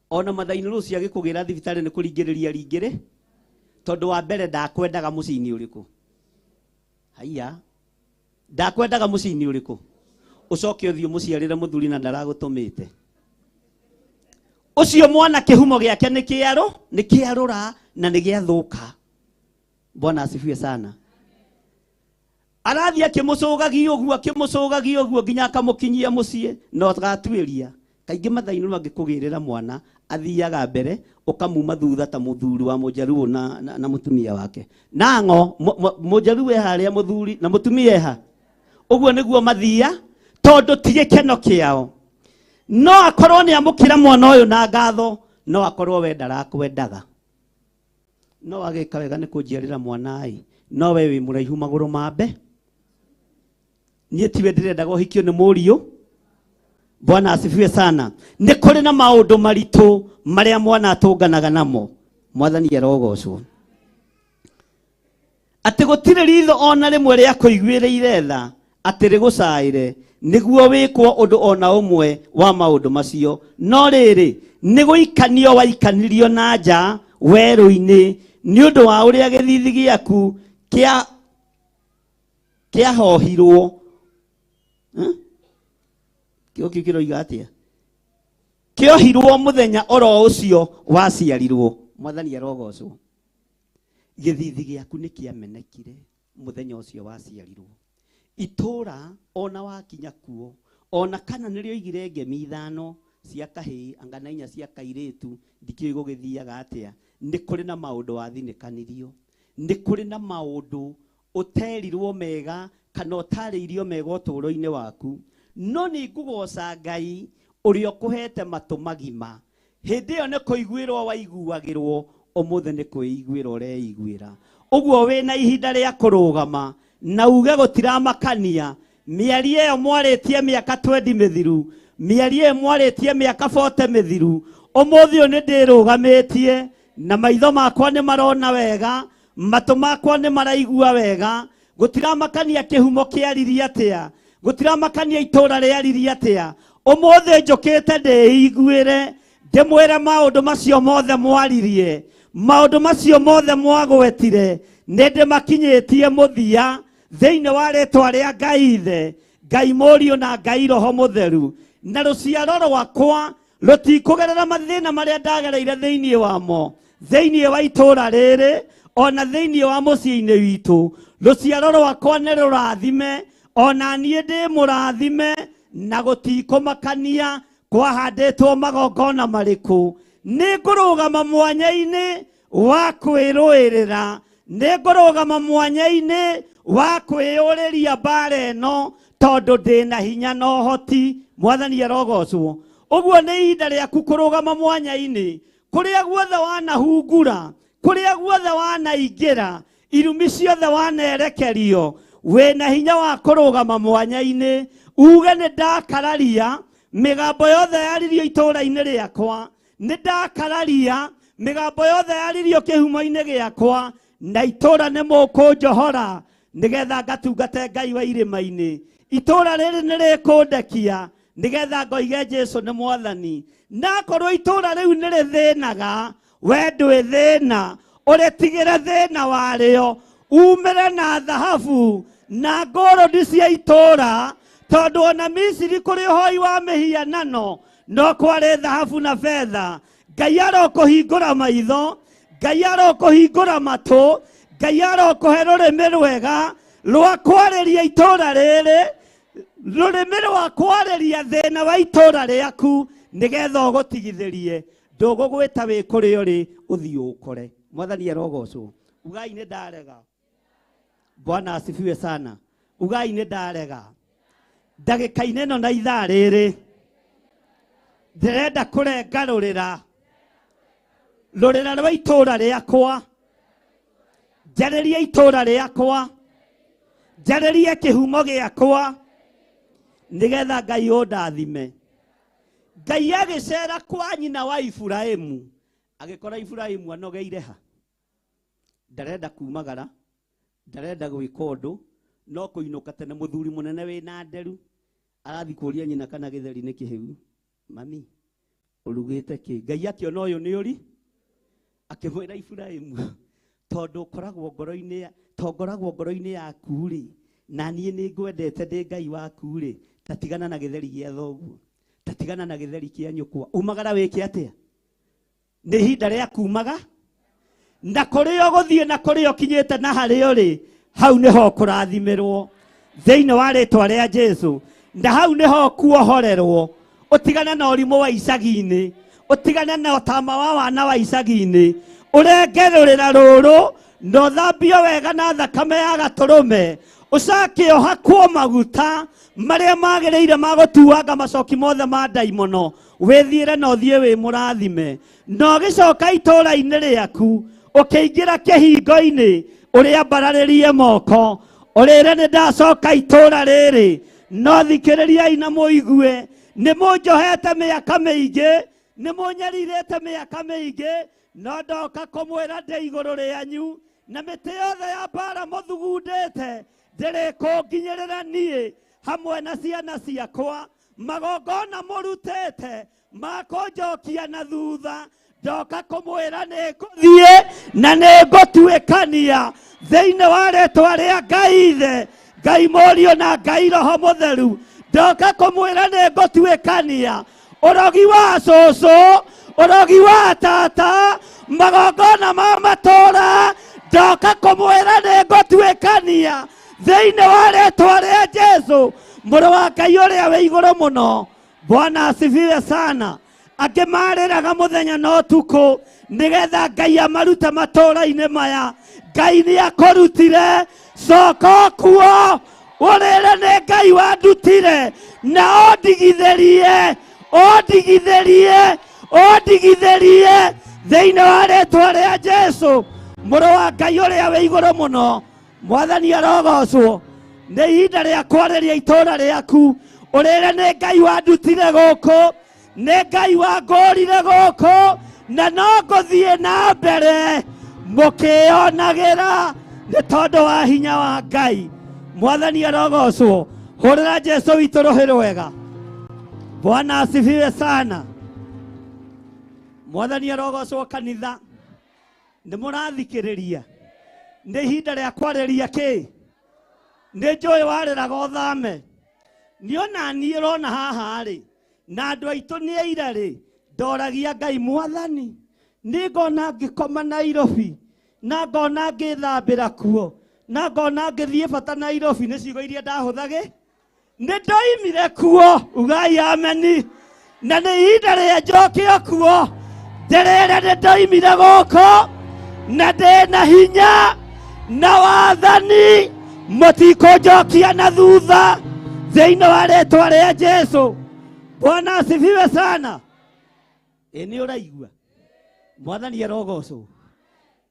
Ona mathainĩ rũciũ agĩkũgĩra thibitarĩ nĩ kũringĩrĩria ringĩrĩ, tondũ wa mbere ndakwendaga mũciĩ-inĩ ũrĩkũ. Haiya, ndakwendaga mũciĩ-inĩ ũrĩkũ? Ũcoke ũthiĩ mũciarĩre mũthuri na ndaragũtũmĩte. Ũcio mwana kĩhumo gĩake nĩ kĩarũra na nĩ gĩathũka. Bwana asifiwe sana. Arathia akĩmũcũgagia ũguo nginya akamũkinyia mũciĩ, no gatuĩria. Kaingĩ mathainĩ mangĩkũgĩrĩra mwana athiaga mbere, ũkamuma thutha ta mũthuri wa Mũjaruo na mũtumia wake. Nang'o Mũjaruo eharĩa mũthuri na mũtumia eha. Ũguo nĩguo mathia, tondũ ti gĩkeno kĩao. No akorwo nĩ amũkĩra mwana ũyũ na ngatho, no akorwo we ndarakwendaga. No agĩka wega nĩ kũnjiarĩra mwana ĩ, no we wĩ mũraihu magũrũ mambe. Niĩ tiwe ndĩrendaga ũhikio nĩ mũriũ. Bwana asifiwe sana. Nĩ kũrĩ na maũndũ maritũ marĩa mwana atũnganaga namo. Mwathani arogocwo. Atĩ gũtirĩ ritho ona rĩmwe rĩa kũiguĩrĩire tha atĩ rĩgũcaĩre nĩguo wĩkwo ũndũ ona ũmwe wa maũndũ macio. No rĩrĩ nĩ gũikanio waikanirio na nja werũ-inĩ nĩ ũndũ wa ũrĩa gĩthithi gĩaku kĩahohirwo. Kĩroiga atĩa? Kĩohirwo mũthenya oro ũcio waciarirwo. Mwathani arogocwo. Gĩthithi gĩaku nĩ kĩamenekire mũthenya ũcio waciarirwo. Itũra ona wakinya kuo, ona kana nĩrĩo igire ngemi 5 cia kahĩĩ anga 4 cia kairĩtu, ndikĩũĩ gũgĩthiaga atĩa. Nĩ kũrĩ na maũndũ wathinĩkanirio, nĩ kũrĩ na maũndũ ũterirwo mega kana ũtarĩirio mega ũtũũro-inĩ waku. No nĩ ngũgoca Ngai ũrĩa ũkũhete matũ magima. Hĩndĩ ĩyo nĩ kũiguĩrwo waiguagĩrwo, ũmũthĩ nĩ kwĩiguĩra ũreiguĩra. Ũguo wĩna ihinda rĩa kũrũgama na uge gũtiramakania. Mĩario ĩyo mwarĩtie mĩaka 20 mĩthiru, mĩario ĩyo mwarĩtie mĩaka 40 mĩthiru, ũmũthĩ ũyũ nĩ ndĩrũgamĩtie na maitho makwa nĩ marona wega, matũ makwa nĩ maraigua wega. Gũtiramakania kĩhumo kĩaririe atĩa, gũtiramakania itũra rĩaririe atĩa. Ũmũthĩ njũkĩte ndĩiguĩre, ndĩmwĩre maũndũ macio mothe mwaririe, maũndũ macio mothe mwagwetire, nĩ ndĩmakinyĩtie mũthia thĩinĩ wa rĩtwa rĩa Ngai Ithe, Ngai Mũriũ na Ngai Roho Mũtheru. Na rũciaro rwakwa rũtikũgerera mathĩna marĩa ndagereire thĩinĩ wamo, thĩinĩ wa itũra rĩrĩ, ona thĩinĩ wa mũciĩ-inĩ witũ. Rũciaro rwakwa nĩ rũrathime, ona niĩ ndĩ mũrathime, na gũtikũmakania kwahandĩtwo magongona marĩkũ. Nĩ ngũrũgama mwanya-inĩ wa kwĩrũĩrĩra, nĩ ngũrũgama mwanya-inĩ wa kwĩyũrĩria mbara ĩno, tondũ ndĩna hinya na ũhoti. Mwathani arogocwo. Ũguo nĩ ihinda rĩaku kũrũgama mwanya-inĩ, kũrĩa guothe wanahungura, kũrĩa guothe wanaingĩra, irumi ciothe wanerekerio, wĩna hinya wa kũrũgama mwanya-inĩ, uge nĩ ndakararia mĩgambo yothe yaririo itũra-inĩ rĩakwa, nĩ ndakararia mĩgambo yothe yaririo kĩhumo-inĩ gĩakwa, na itũra nĩ mũkũnjohora nĩgetha ngatungate Ngai wa irĩma-inĩ. Itũra rĩrĩ nĩ rĩkũndekia nĩgetha ngoige Jesũ nĩ Mwathani. Nakorwo itũra rĩu nĩ rĩthĩnaga, we ndwĩ thĩna, ũrĩtigĩre thĩna warĩo, umĩre na thahabu na ngũrũndi cia itũra, tondũ ona Misiri kũrĩ ũhoi wa mĩhianano, no kwarĩ thahabu na betha. Ngai arokũhingũra maitho, Ngai arokũhingũra matũ, Ngai arokũhe rũrĩmĩ rwega rwa kwarĩria itũra rĩrĩ, rũrĩmĩ rwa kwarĩria thĩna wa itũra rĩaku, nĩgetha ũgũtigithĩrie. Ndũgũgwĩta wĩ kũrĩ ũrĩ ũthiĩ ũkore. Mwathani arogocwo. Ugai nĩ ndarega. Bwana asifiwe sana. Ugai nĩ ndarega. Ndagĩka-inĩ ĩno na ithaa rĩrĩ, ndĩrenda kũrengarũrĩra rũrĩra rwa itũra rĩakwa, njarĩrie itũra rĩakwa, njarĩrie kĩhumo gĩakwa, nĩgetha Ngai ũndathime. Ngai agĩcera kwa nyina wa Iburahĩmu, agĩkora Iburahĩmu anogeire ha. Ndarenda kumagara, ndarenda gwika undu no kuinuka tene muthuri munene wina nderu arathi kuria nyina kana githeri ni kihiu mami urugite ki Ngai akiona uyu ni uri akimwira Ibrahimu tondu koragwo ngoro-ini yaku ri na niĩ nĩ ngwendete ndĩ Ngai waku ri tatigana na githeri gĩa thoguo tatigana na githeri kĩa nyũkwa umagara wĩke atĩa nĩ ihinda rĩa kumaga na kũrĩa ũgũthiĩ na kũrĩa ũkinyĩte na harĩa ũrĩ hau nĩho kũrathimirwo thĩinĩ wa rĩtwa rĩa Jesũ na hau nĩho kuohorerwo ũtigane na ũrimũ wa icagi-inĩ ũtigane na ũtama wa wana wa icagi-inĩ ũrengerũrĩra rũrũ na ũthambio wega na thakame ya gatũrũme ũcoke ũhakwo maguta marĩa magĩrĩire ma gũtuanga macoki mothe ma ndaimono wĩthiĩre na ũthiĩ wĩ mũrathime na ũgĩcoka itũũra-inĩ rĩaku ũkĩingĩra kĩhingo-inĩ ũrĩa mbararĩrie moko ũrĩre nĩ ndacoka itũũra rĩrĩ no thikĩrĩriai na mũigue nĩ mũnjohete mĩaka mĩingĩ nĩ mũnyarirĩte mĩaka mĩingĩ no ndoka kũmwĩra ndĩ igũrũ rĩanyu na mĩtĩ yothe ya mbara mũthugundĩte ndĩrĩkũnginyĩrĩra niĩ hamwe na ciana ciakwa magongona mũrutĩte makũnjokia na thutha ndoka kũmwĩra nĩ ngũthiĩ na nĩ ngũtuĩkania thĩinĩ wa rĩtwa rĩa Ngai Ithe Ngai Mũriũ na Ngai Roho Mũtheru ndoka kũmwĩra nĩ ngũtuĩkania ũrogi wa cũcũ ũrogi wa tata magongona ma matũũra ndoka kũmwĩra nĩ ngũtuĩkania thĩinĩ wa rĩtwa rĩa Jesũ mũrũ wa Ngai ũrĩa wĩ igũrũ mũno. Bwana asifiwe sana. Akĩmarĩraga mũthenya na ũtukũ nĩgetha Ngai amaruta matũũra-inĩ maya. Ngai nĩ akũrutire coka kuo ũrĩre nĩ Ngai wandutire na ũndigithĩrie thĩinĩ wa rĩtwa rĩa Jesũ mũrũ wa Ngai ũrĩa wĩ igũrũ mũno. Mwathani arogocwo. Nĩ ihinda rĩa kwarĩria itũũra rĩaku ũrĩre nĩ Ngai wandutire gũkũ nĩ Ngai wangũrire gũkũ na no ngũthiĩ na mbere mũkĩonagĩra nĩ tondũ wa hinya wa Ngai. Mwathani arogocwo. Hũrĩra Jesũ witũ rũhĩ rwega. Bwana asifiwe sana. Mwathani arogocwo kanitha. Nĩ mũrathikĩrĩria. Nĩ ihinda rĩa kwarĩria kĩ? Nĩ njũĩ warĩraga ũthame. Nĩ ona niĩ ũrona haha rĩ na andũ aitũ nĩ aira rĩ ndoragia Ngai Mwathani nĩ ngona ngĩkoma Nairobi na ngona ngĩthambĩra kuo na ngona ngĩthiĩ bata Nairobi nĩ ciugo iria ndahũthagĩ nĩ ndoimire kuo ugai ameni na nĩ ihinda rĩa njokio kuo ndĩrĩre nĩ ndoimire gũkũ na ndĩna hinya na wathani mũtikũnjokia na thutha thĩinĩ wa rĩtwa rĩa Jesũ. Bwana asifiwe sana. Nĩ ũraigua Mwathani arogocwo.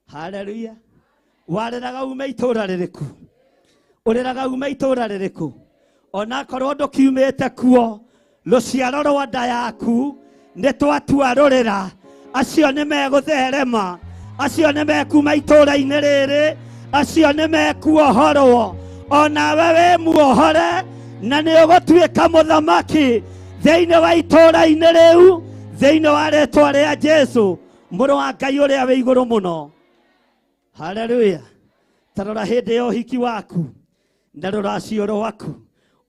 Haleluya. Warĩraga ume itũũra rĩrĩkũ? Ũrĩraga ume itũũra rĩrĩkũ? Ona korwo ndũkiumĩte kuo rũciaro rwa nda yaku nĩ twatua rũrĩra acio nĩ megũtherema acio nĩ mekuma itũũra-inĩ rĩrĩ acio nĩ mekuohorwo onawe wĩ muohore na nĩ ũgũtuĩka mũthamaki thĩinĩ wa itũũra-inĩ rĩu thĩinĩ wa rĩtwa rĩa Jesũ mũrũ wa Ngai ũrĩa wĩ igũrũ mũno. Haleluya. Tarora hĩndĩ ya ũhiki waku na rũracio rwaku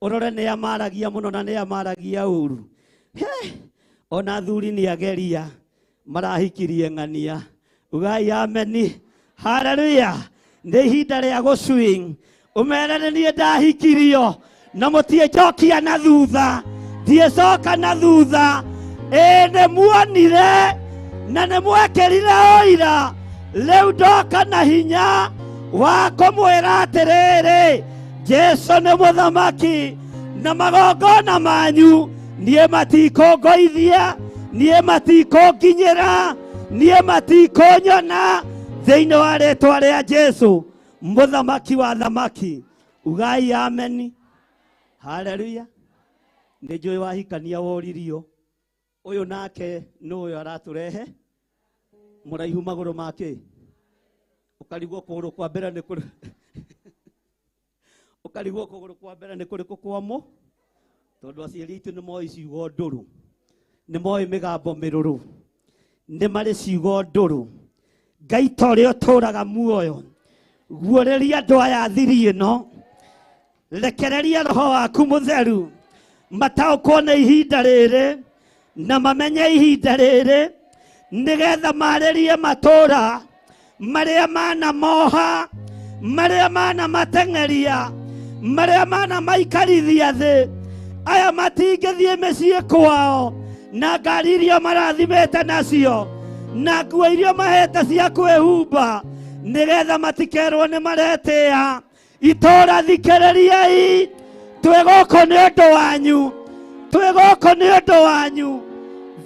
ũrore nĩ amaragia mũno na nĩ amaragia ũru. Ona athuri nĩ ageria marahikirie ng'ania. Ugai ameni. Haleluya. Nĩ ihinda rĩa gũswing. Ũmere nĩ niĩ ndahikirio na mũtiĩnjokia na thutha ndiĩcoka na thutha. Nĩ muonire na nĩ mwekĩrire ũira rĩu ndoka na hinya wa kũmwĩra atĩrĩrĩ Jesũ nĩ mũthamaki na magongona manyu niĩ matikũngũithia niĩ matikũnginyĩra niĩ matikũnyona thĩinĩ wa rĩtwa rĩa Jesũ mũthamaki wa thamaki. Ugai ameni. Haleluya. Nĩ njũĩ wahikania woririo ũyũ nake nĩ ũyũ aratũrehe mũraihu magũrũ make ũkarigwo kũgũrũ kwa mbere nĩ kũrĩ ukarigwo kuguru kwa mbere ni kuriku kwamo tondu aciari itu ni moi ciugo nduru ni moi migambo miruru ni mari ciugo nduru Ngai tore uturaga muoyo guoreria andu aya thiri ino rekereria roho waku mutheru mataukwo na ihinda riri na mamenye ihinda riri nigetha maririe matura maria mana moha maria mana matengeria maria mana maikarithia thi aya matingithie micii kwao na ngari iria marathimete nacio na nguo iria mahete cia kwihumba nigetha matikerwo ni maretia itura thikiririai twigoko ni undu wanyu twigoko ni undu wanyu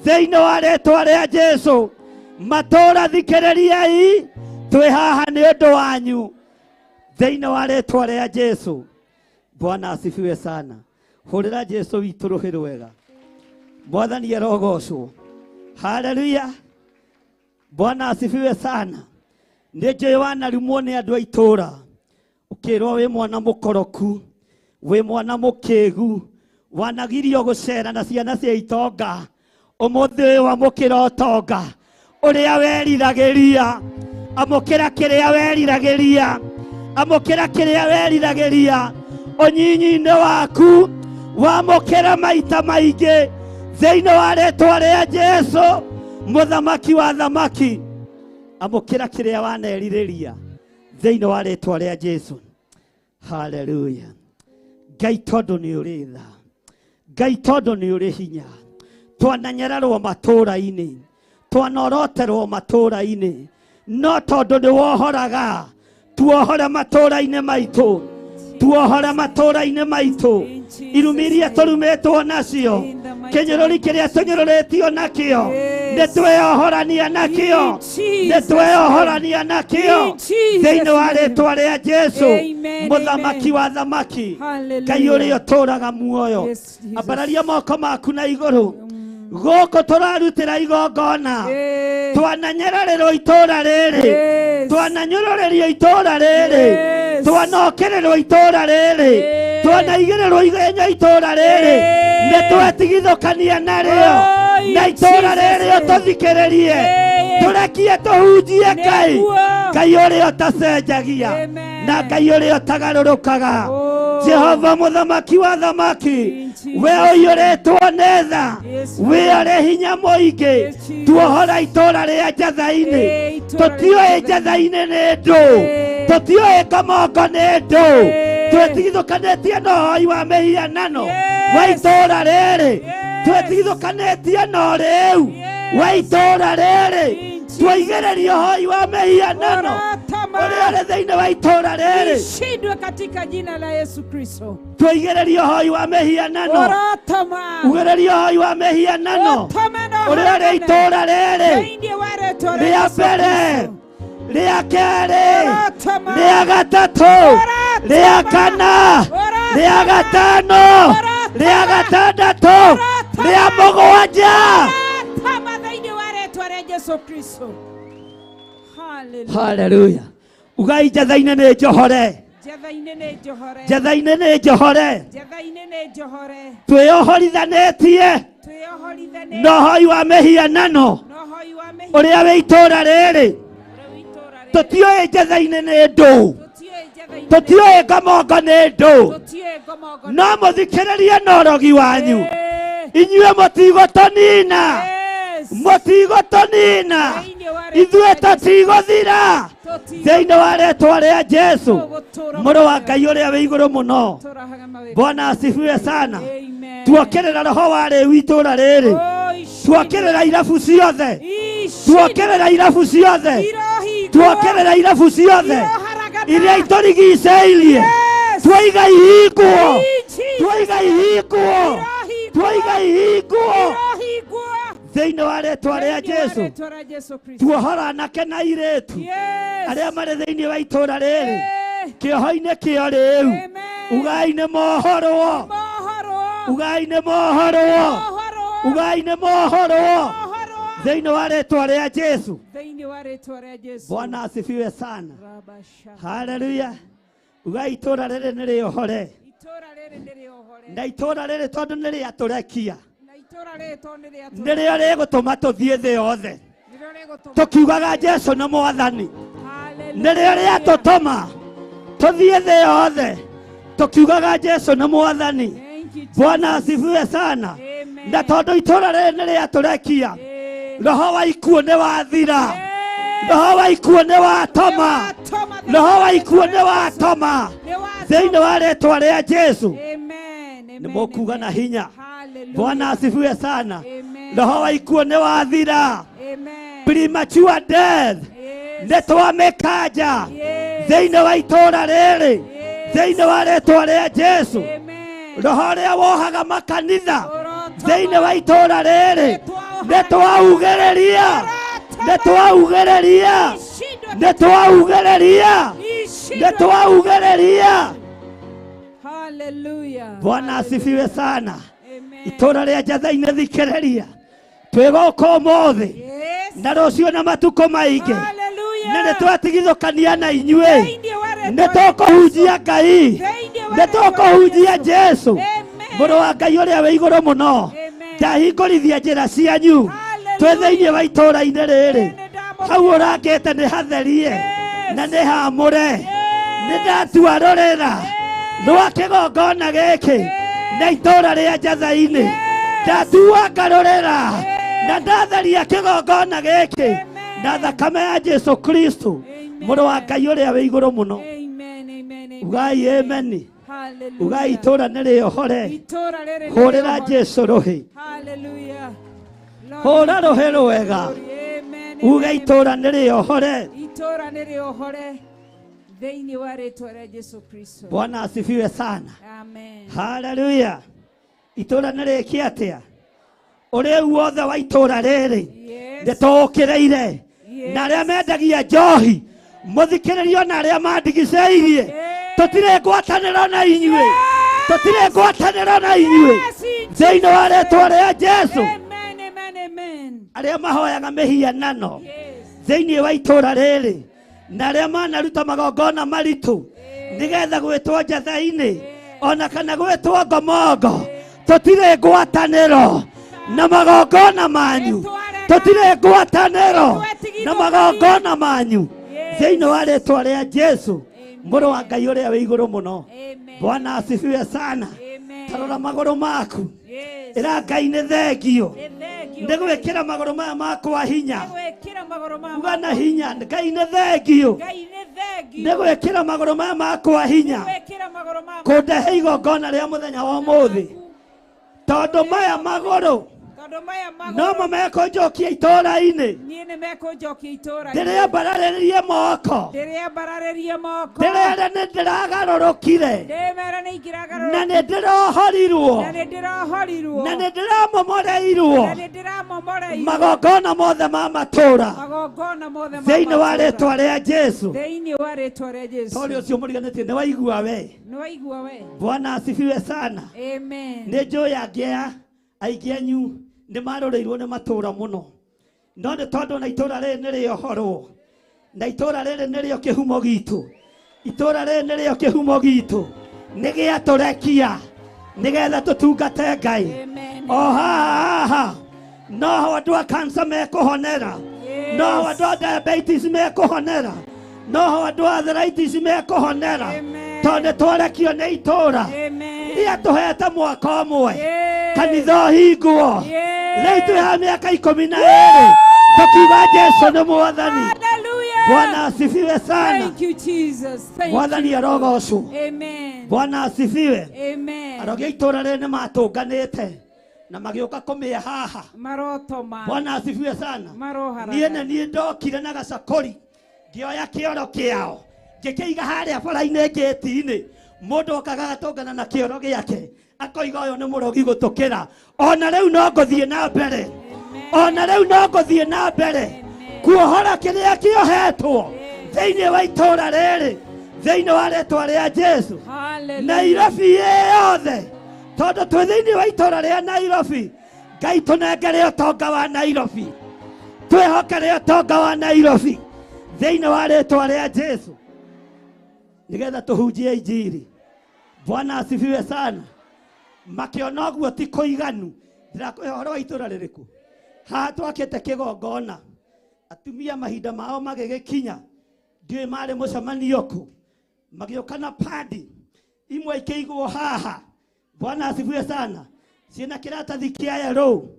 thiini wa ritwa ria Jesu matura thikiririai twi haha ni undu wanyu thiini wa ritwa ria Jesu. Bwana asifiwe sana. Hurira Jesu witu ruhiru wega. Mwathani arogocwo. Haleluya. Bwana asifiwe sana. Nĩnjũĩ wanarumwo nĩ andũ a itũũra ũkĩrwo wĩ mwana mũkoroku wĩ mwana mũkĩgu wanagirio gũcera na ciana cia itonga ũmũthĩ ũyũ wamũkĩra ũtonga ũrĩa weriragĩria amũkĩra kĩrĩa weriragĩria amũkĩra kĩrĩa weriragĩria ũnyinyi-inĩ waku wamũkĩra maita maingĩ thĩinĩ wa rĩtwa rĩa Jesũ mũthamaki wa thamaki amũkĩra kĩrĩa wanerirĩria thĩinĩ wa rĩtwa rĩa Jesũ. Haleluya. Ngai tondũ nĩ ũrĩ tha Ngai tondũ nĩ ũrĩ hinya twananyararwo matũũra-inĩ twanoroterwo matũũra-inĩ no tondũ nĩ wohoraga tuohore matũũra-inĩ maitũ tuohore matũũra-inĩ maitũ irumi iria tũrumĩtwo nacio kĩnyũrũri kĩrĩa tũnyũrũrĩtio nakĩo nĩ twĩohorania nakĩo nĩ twĩohorania nakĩo thĩinĩ wa rĩtwa rĩa Jesũ mũthamaki wa thamaki Ngai ũrĩa ũtũũraga muoyo ambararia moko maku na igũrũ gũkũ tũrarutĩra igongona twananyararĩrwo itũũra rĩrĩ twananyũrũrĩrio itũũra rĩrĩ twanokererwo itũũra rĩrĩ twanaigĩrĩrwo igenya itũũra rĩrĩ nĩ twetigithũkania narĩo na itũũra rĩrĩ ũtũthikĩrĩrie tũrekie tũhunjie Ngai Ngai ũrĩa ũtacenjagia na Ngai ũrĩa ũtagarũrũkaga Jehova mũthamaki wa thamaki we ũiyũrĩtwo nĩ tha we ũrĩ hinya mũingĩ tuohora itũũra rĩa Njatha-inĩ tũtioĩ Njatha-inĩ nĩ ndũ tũtioĩ Kamongo nĩ ndũ twetigithũkanĩtie na ũhoi wa mĩhianano wa itũũra rĩrĩ twetigithũkanĩtie na rĩu wa itũũra rĩrĩ twaigĩrĩria ũhoi wa mĩhianano ũrĩa ũrĩ thĩinĩ wa itũũra rĩrĩ ishindwe katika jina la Yesu Kristo. Twaigĩrĩria ũhoi wa mĩhianano ugĩrĩria ũhoi wa mĩhianano ũrĩa ũrĩ itũũra rĩrĩ rĩa mbere rĩa kerĩ rĩa gatatũ rĩa kana rĩa gatano rĩa gatandatũ rĩa mũgwanja Haleluya. Ugai Njatha-inĩ nĩ njohore Njatha-inĩ nĩ njohore twĩohorithanĩtie na ũhoi wa mĩhianano ũrĩa wĩ itũũra rĩrĩ tũtioĩ Njatha-inĩ nĩ ndũ tũtioĩ Kamongo nĩ ndũ no mũthikĩrĩrie na ũrogi wanyu inyuĩ mũtigũtũnina mũtigũtũnina ithuĩ tũtigũthira thĩinĩ wa rĩtwa rĩa Jesũ mũrũ wa Ngai ũrĩa wĩ igũrũ mũno. Bwana asifiwe sana. Tuokerera roho wa rĩu itũũra rĩrĩ tuokerera irabu ciothe tuokerera irabu ciothe tuokerera irabu ciothe iria itũrigicĩirie twaiga ihingwo twaiga ihingwo twaiga ihingwo thĩinĩ wa rĩtwa rĩa Jesũ tuohora anake na airĩtu arĩa marĩ thĩinĩ wa itũũra rĩrĩ kĩoho-inĩ kĩo rĩu ugai nĩ mohorwo ugai nĩ mohorwo ugai nĩ mohorwo thĩinĩ wa rĩtwa rĩa Jesũ. Bwana asifiwe sana. Haleluya. uga itora rere nere ohore Itora rĩrĩ nĩrĩ ohore. na itora rere tondu nere aturekia Na itora rĩrĩ tondũ nĩrĩ atũrekia. nere rere gutuma tuthie thi yothe Nĩrĩo rĩgũtũma. tukiugaga Jesu na mwathani Hallelujah. nere rere atutuma tuthie thi yothe tukiugaga Jesu na mwathani. Thank you, Jesus. Bwana asifiwe sana. Amen. Na tondu itora rere nere aturekia roho wa ikuo ni wathira roho wa ikuo ni watoma roho wa ikuo ni watoma thĩinĩ wa rĩtwa rĩa Jesu nĩ mũkuga na hinya. Bwana asifiwe sana. Roho wa ikuo ni wathira premature death nĩ twamĩkanja thĩinĩ wa itũũra rĩrĩ thĩinĩ wa rĩtwa rĩa Jesu. Roho ũrĩa wohaga makanitha thĩinĩ wa itũũra rĩrĩ nĩ twaugĩrĩria nĩ twaugĩrĩria nĩ twaugĩrĩria nĩ twaugĩrĩria. Hallelujah. Bwana asifiwe sana. Itũũra rĩa Njathainĩ thikĩrĩria twĩgũka ũmũthĩ na rũciũ na matukũ maingĩ na nĩ twatigithũkania na inyuĩ nĩ tũkũhunjia Ngai nĩ tũkũhunjia Jesu mũrũ wa Ngai ũrĩa wĩ igũrũ mũno. Ndahingũrithia njĩra cianyu twĩ thĩinĩ wa itũũra-inĩ rĩrĩ hau ũrangĩte nĩ hatherie na nĩ haamũre. Nĩ ndatua rũrĩra rwa kĩgongona gĩkĩ na itũũra rĩa Njathainĩ ndatua ngarũrĩra na ndatheria kĩgongona gĩkĩ na thakame ya Jesu Kristo mũrũ wa Ngai ũrĩa wĩ igũrũ mũno. Ugai ameni. Ugai itũũra nĩ rĩohore. Hũrĩra Jesu rũhĩ. Hũra rũhĩ rwega. Uga itũũra nĩ rĩohore. Itũũra nĩ rĩohore thĩinĩ wa rĩtwa rĩa Jesu Kristo. Bwana asifiwe sana. Amen. Haleluya. Itũũra nĩ rĩkia atĩa? Ũrĩu wothe wa itũũra rĩrĩ nĩ tũũkĩrĩire na arĩa mendagia njohi mũthikĩrĩrio na arĩa mandigicĩirie tũtirĩ ngwatanĩro na inyuĩ tũtirĩ ngwatanĩro na inyuĩ thĩinĩ wa rĩtwa rĩa Jesu. Arĩa mahoyaga mĩhianano thĩinĩ wa itũũra rĩrĩ na arĩa manaruta magongona maritũ nĩgetha gwĩtwo Njathainĩ ona kana gwĩtwo ngomongo tũtirĩ ngwatanĩro na magongona manyu tũtirĩ ngwatanĩro na magongona manyu thĩinĩ wa rĩtwa rĩa Jesu mũrũ wa Ngai ũrĩa wĩ igũrũ mũno. Bwana asifiwe sana. Tarora magũrũ maku ĩra Ngai nĩ thengio nĩ gwĩkĩra magũrũ maya makwa hinya. Uga na hinya Ngai nĩ thengio nĩ gwĩkĩra magũrũ maya makwa hinya kũndehe igongona rĩa mũthenya wa ũmũthĩ tondũ maya magũrũ no mamekũnjokia itũũra-inĩ ndĩrĩa mbararĩrie moko ndĩrĩa nĩ ndĩragarũrũkire na nĩ ndĩrohorirwo na nĩ ndĩramomoreirwo magongona mothe ma matũũra thĩinĩ wa rĩtwa rĩa Jesu. Tondũ ũcio mũriganĩtie nĩ waigua we. Bwana asifiwe sana. Nĩ njũĩ angĩa aingĩ anyu nĩ marũrĩirwo nĩ matũũra mũno no nĩ tondũ na itũũra rĩrĩ nĩ rĩohorwo na itũũra rĩrĩ nĩrĩo kĩhumo gitũ itũũra rĩrĩ nĩrĩo kĩhumo gitũ nĩ gĩatũrekia nĩgetha tũtungate Ngai. O haha no andũ a cancer mekũhonera no andũ a diabetes mekũhonera no andũ a arthritis mekũhonera tondũ twarekio nĩ itũũra rĩa tũhete mwaka ũmwe kanitha hingwo rĩu twĩha mĩaka 12 tũkiuga Jesu nĩ mwathani. Bwana asifiwe sana. Thank you, Jesus. Thank Mwathani arogocwo. Amen. Bwana asifiwe. Amen. Arogi a itũũra rĩrĩ nĩ matũnganĩte na magĩũka kũmĩa haha. Marotoma. Bwana asifiwe sana. Marohara. Niĩ ndokire na gacakũri ngĩoya kĩoro kĩao ngĩkĩiga harĩa bara-inĩ ngĩti-inĩ mũndũ okaga agatũngana na kĩoro gĩake akoiga ũyũ nĩ mũrogi gũtũkĩra. Ona rĩu no ngũthiĩ na mbere ona rĩu no ngũthiĩ na mbere kuohora kĩrĩa kĩohetwo thĩinĩ wa itũũra rĩrĩ thĩinĩ wa rĩtwa rĩa Jesu. Nairobi yothe tondũ twĩ thĩinĩ wa itũũra rĩa Nairobi Ngai tũnengere ũtonga wa Nairobi twĩhokere ũtonga wa Nairobi thĩinĩ wa rĩtwa rĩa Jesu. nigetha tuhunjie injiri. Bwana asifiwe sana. Makiona guo ti kuiganu ndirakuhe horo wa itura ririku ha twakete kigongona atumia mahinda mao magigikinya ndiwe mari mucemanio ku magiokana padi imwe ikeigwo haha. Bwana asifiwe sana. Ciena kiratathi kia yero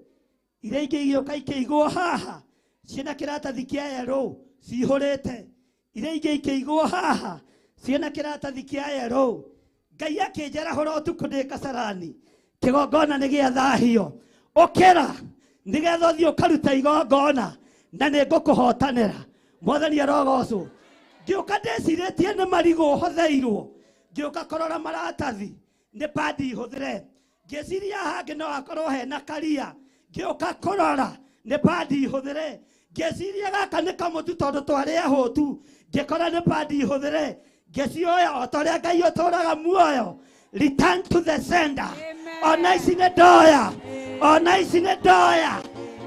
ire igigioka ikeigwo haha. Ciena kiratathi kia yero cihurite ire ikeigwo haha. Ciena kiratathi kia yero Ngai akinjera horo tuku ndi Kasarani kigongona ni giathahio ukira nigetha thio karuta igongona na ni ngukuhotanira. Mwathani arogocwo. Ngioka ndeciritie ni marigo hotheirwo ngioka korora maratathi ni padi hothire ngeciria hangi no akorwo hena karia ngioka korora ni padi hothire ngeciria gaka ni kamutu tondu twaria hotu ngikora ni padi hothire ngesioya otoria Ngai otoraga muoyo. Return to the sender. Ona ici nĩ ndoya, ona ici nĩ ndoya.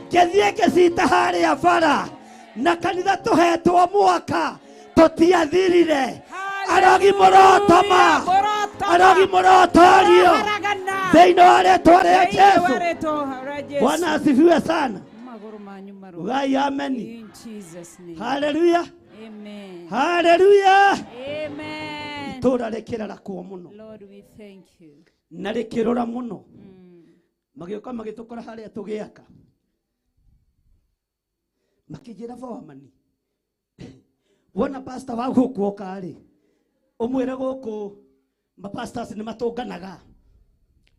Ngethie ngĩcita harĩa bara na kanitha tũhetwo mwaka tũtiathirire. Arogi mũrotoma, arogi mũrotorio thĩinĩ wa rĩĩtwa rĩa Jesũ. Bwana asifiwe sana. Ugai ameni. Hallelujah. Amen. Hallelujah. Amen. Itura rikirara kuo muno. Lord, we thank you. Na rikirora muno. Magioka magitukora haria tugiaka. Makijira vomani. Wona pastor wa guku kari. Umwire guku mapastors ni matunganaga.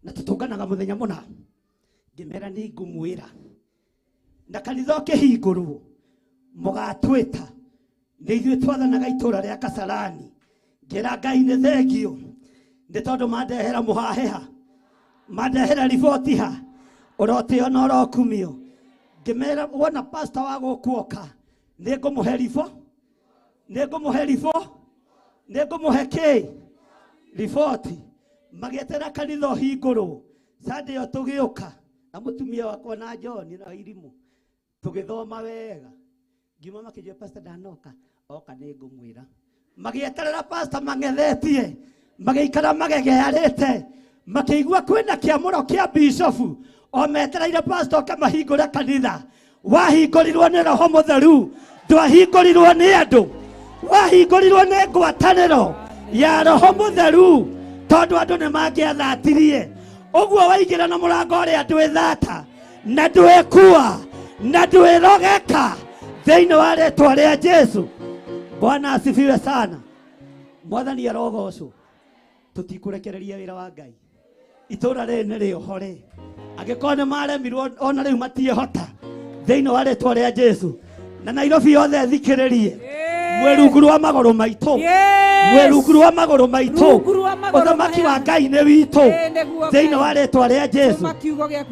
Na tutunganaga muthenya muna. Ngimera ni ngumwira. Na kanitha kihingurwo. Mugatwita. Nĩithuĩ twathanaga itura rĩa Kasarani. Ngĩra Ngai nĩ thengio nĩ tondũ mandehera mũhaheha, mandehera riboti ha ũrotĩo na ũrokumio. Ngĩmera wona pastor wa gũkuoka nĩ ngũmũhe riboti, nĩ ngũmũhe kĩ riboti. Magĩetera kanitha ũhingũrwo. Sunday ĩyo tũgĩũka na mũtumia wakwa na John na Irimũ tũgĩthoma wega. Ngima makijua pastor ndanoka oka nĩ ngũmwĩra. Magĩeterera pastor mangethetie magĩikara magegearĩte makĩigua kwĩna kĩamũro kĩa bishop o metereire pastor oke mahingũre kanitha. Wahingũrirwo nĩ Roho Mũtheru, ndwahingũrirwo nĩ andũ, wahingũrirwo nĩ ngwatanĩro ya Roho Mũtheru tondũ andũ nĩ mangĩathatirie. Ũguo waingĩra na mũrango ũrĩa ndwĩthata na ndwĩkua na ndwĩrogeka thĩinĩ wa rĩĩtwa rĩa Jesũ. Bwana asifiwe sana. Mwathani arogocwo. Tutikũrekereria wĩra wa Ngai. Itũra rĩrĩ nĩ rĩohore. Angĩkorwo nĩ maremirwo ona rĩu matiĩhota thĩinĩ wa rĩĩtwa rĩa Jesũ. Na Nairobi yothe thikĩrĩrie. Mwĩrungu rwa magũrũ maitũ. Mwĩrungu rwa magũrũ maitũ. Ũthamaki wa Ngai nĩ witũ thĩinĩ wa rĩĩtwa rĩa Jesũ.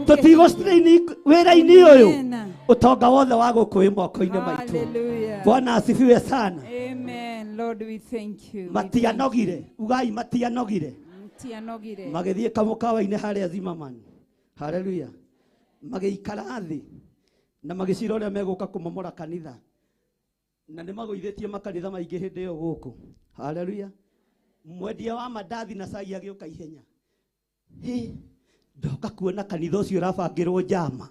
Tũtigũstraini wĩra-inĩ ũyũ. Utonga wothe wa gũkũ wĩ moko-inĩ maitũ. Bwana asifiwe sana. Amen. Lord, we thank you. Matianogire. Ugai matianogire. Matianogire. Magĩthiĩ kamũkawa-inĩ harĩa Zimmerman. Hallelujah. Magĩikara thĩ na magĩcira ũrĩa megũka kũmomora kanitha. Na nĩ magũithĩtie makanitha maingĩ hĩndĩ ĩyo gũkũ. Hallelujah. Mwendia wa mandathi na cai agĩũka ihenya. Ndoka kuona kanitha ũcio ũrabangĩrwo njama.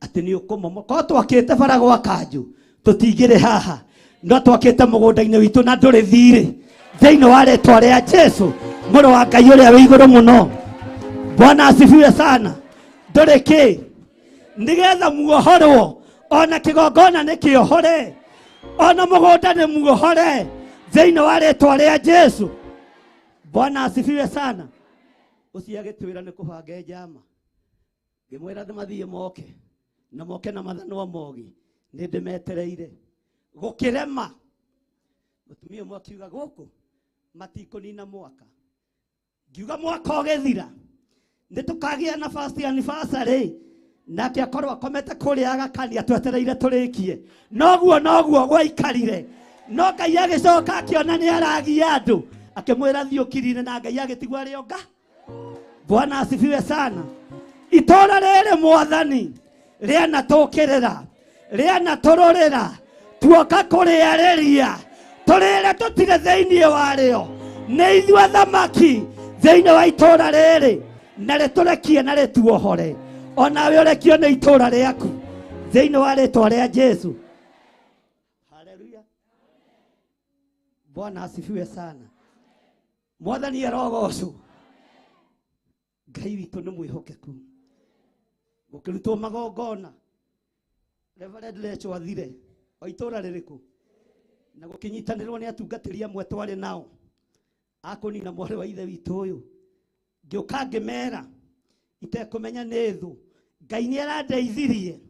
Ati ni ukumomo ko twakite bara gwa kanju tutingire haha no twakite mugunda-inĩ witũ na ndũrĩ thirĩ thĩinĩ wa rĩĩtwa rĩa Jesũ mũrũ wa Ngai ũrĩa wĩ igũrũ mũno. Bwana asifiwe sana. Ndũrĩ kĩ nigetha muohorwo ona kĩgongona nĩ kĩohore ona mũgũnda nĩ muohore thĩinĩ wa rĩĩtwa rĩa Jesũ. Bwana asifiwe sana. Ũcio agĩtwĩra nĩ kũbanga njama. Ngĩmwĩra mathiĩ moke na moke na mathano mogi nĩ ndĩmetereire gũkĩrema. Mũtumia ũmwe akiuga gũkũ matikũnina mwaka. Ngiuga mwaka ũgĩthira nĩ tũkagĩa na first anniversary nake akorwo akomete kũrĩa agakania twetereire tũrĩkie. Noguo gwaikarire no Ngai agĩcoka akĩona nĩ aragia andũ akĩmwĩra thiũkirine na Ngai agĩtigwo arĩ onga. Bwana asifiwe sana. Itũra rĩrĩ Mwathani rĩana tũkĩrĩra rĩana tũrũrĩra tuoka kũrĩarĩria tũrĩre tũtire thĩinĩ warĩo nĩ ithuĩ athamaki thĩinĩ wa itũũra rĩrĩ, na rĩtũrekie na rĩtuohore, onawe ũrekio nĩ itũũra rĩaku thĩinĩ wa rĩĩtwa rĩa Jesu. Haleluya. Bwana asifiwe sana. Mwathani arogocwo. Ngai witũ nĩ mwĩhokeku. Gũkĩrutwo magongona Reverend Lecho athire o itũũra rĩrĩkũ, na gũkĩnyitanĩrwo nĩ atungatĩri amwe twarĩ nao akũnina mwarĩ wa ithe witũ ũyũ. Ngĩũka ngĩmera itekũmenya nĩ thũ, Ngai nĩ arandeithirie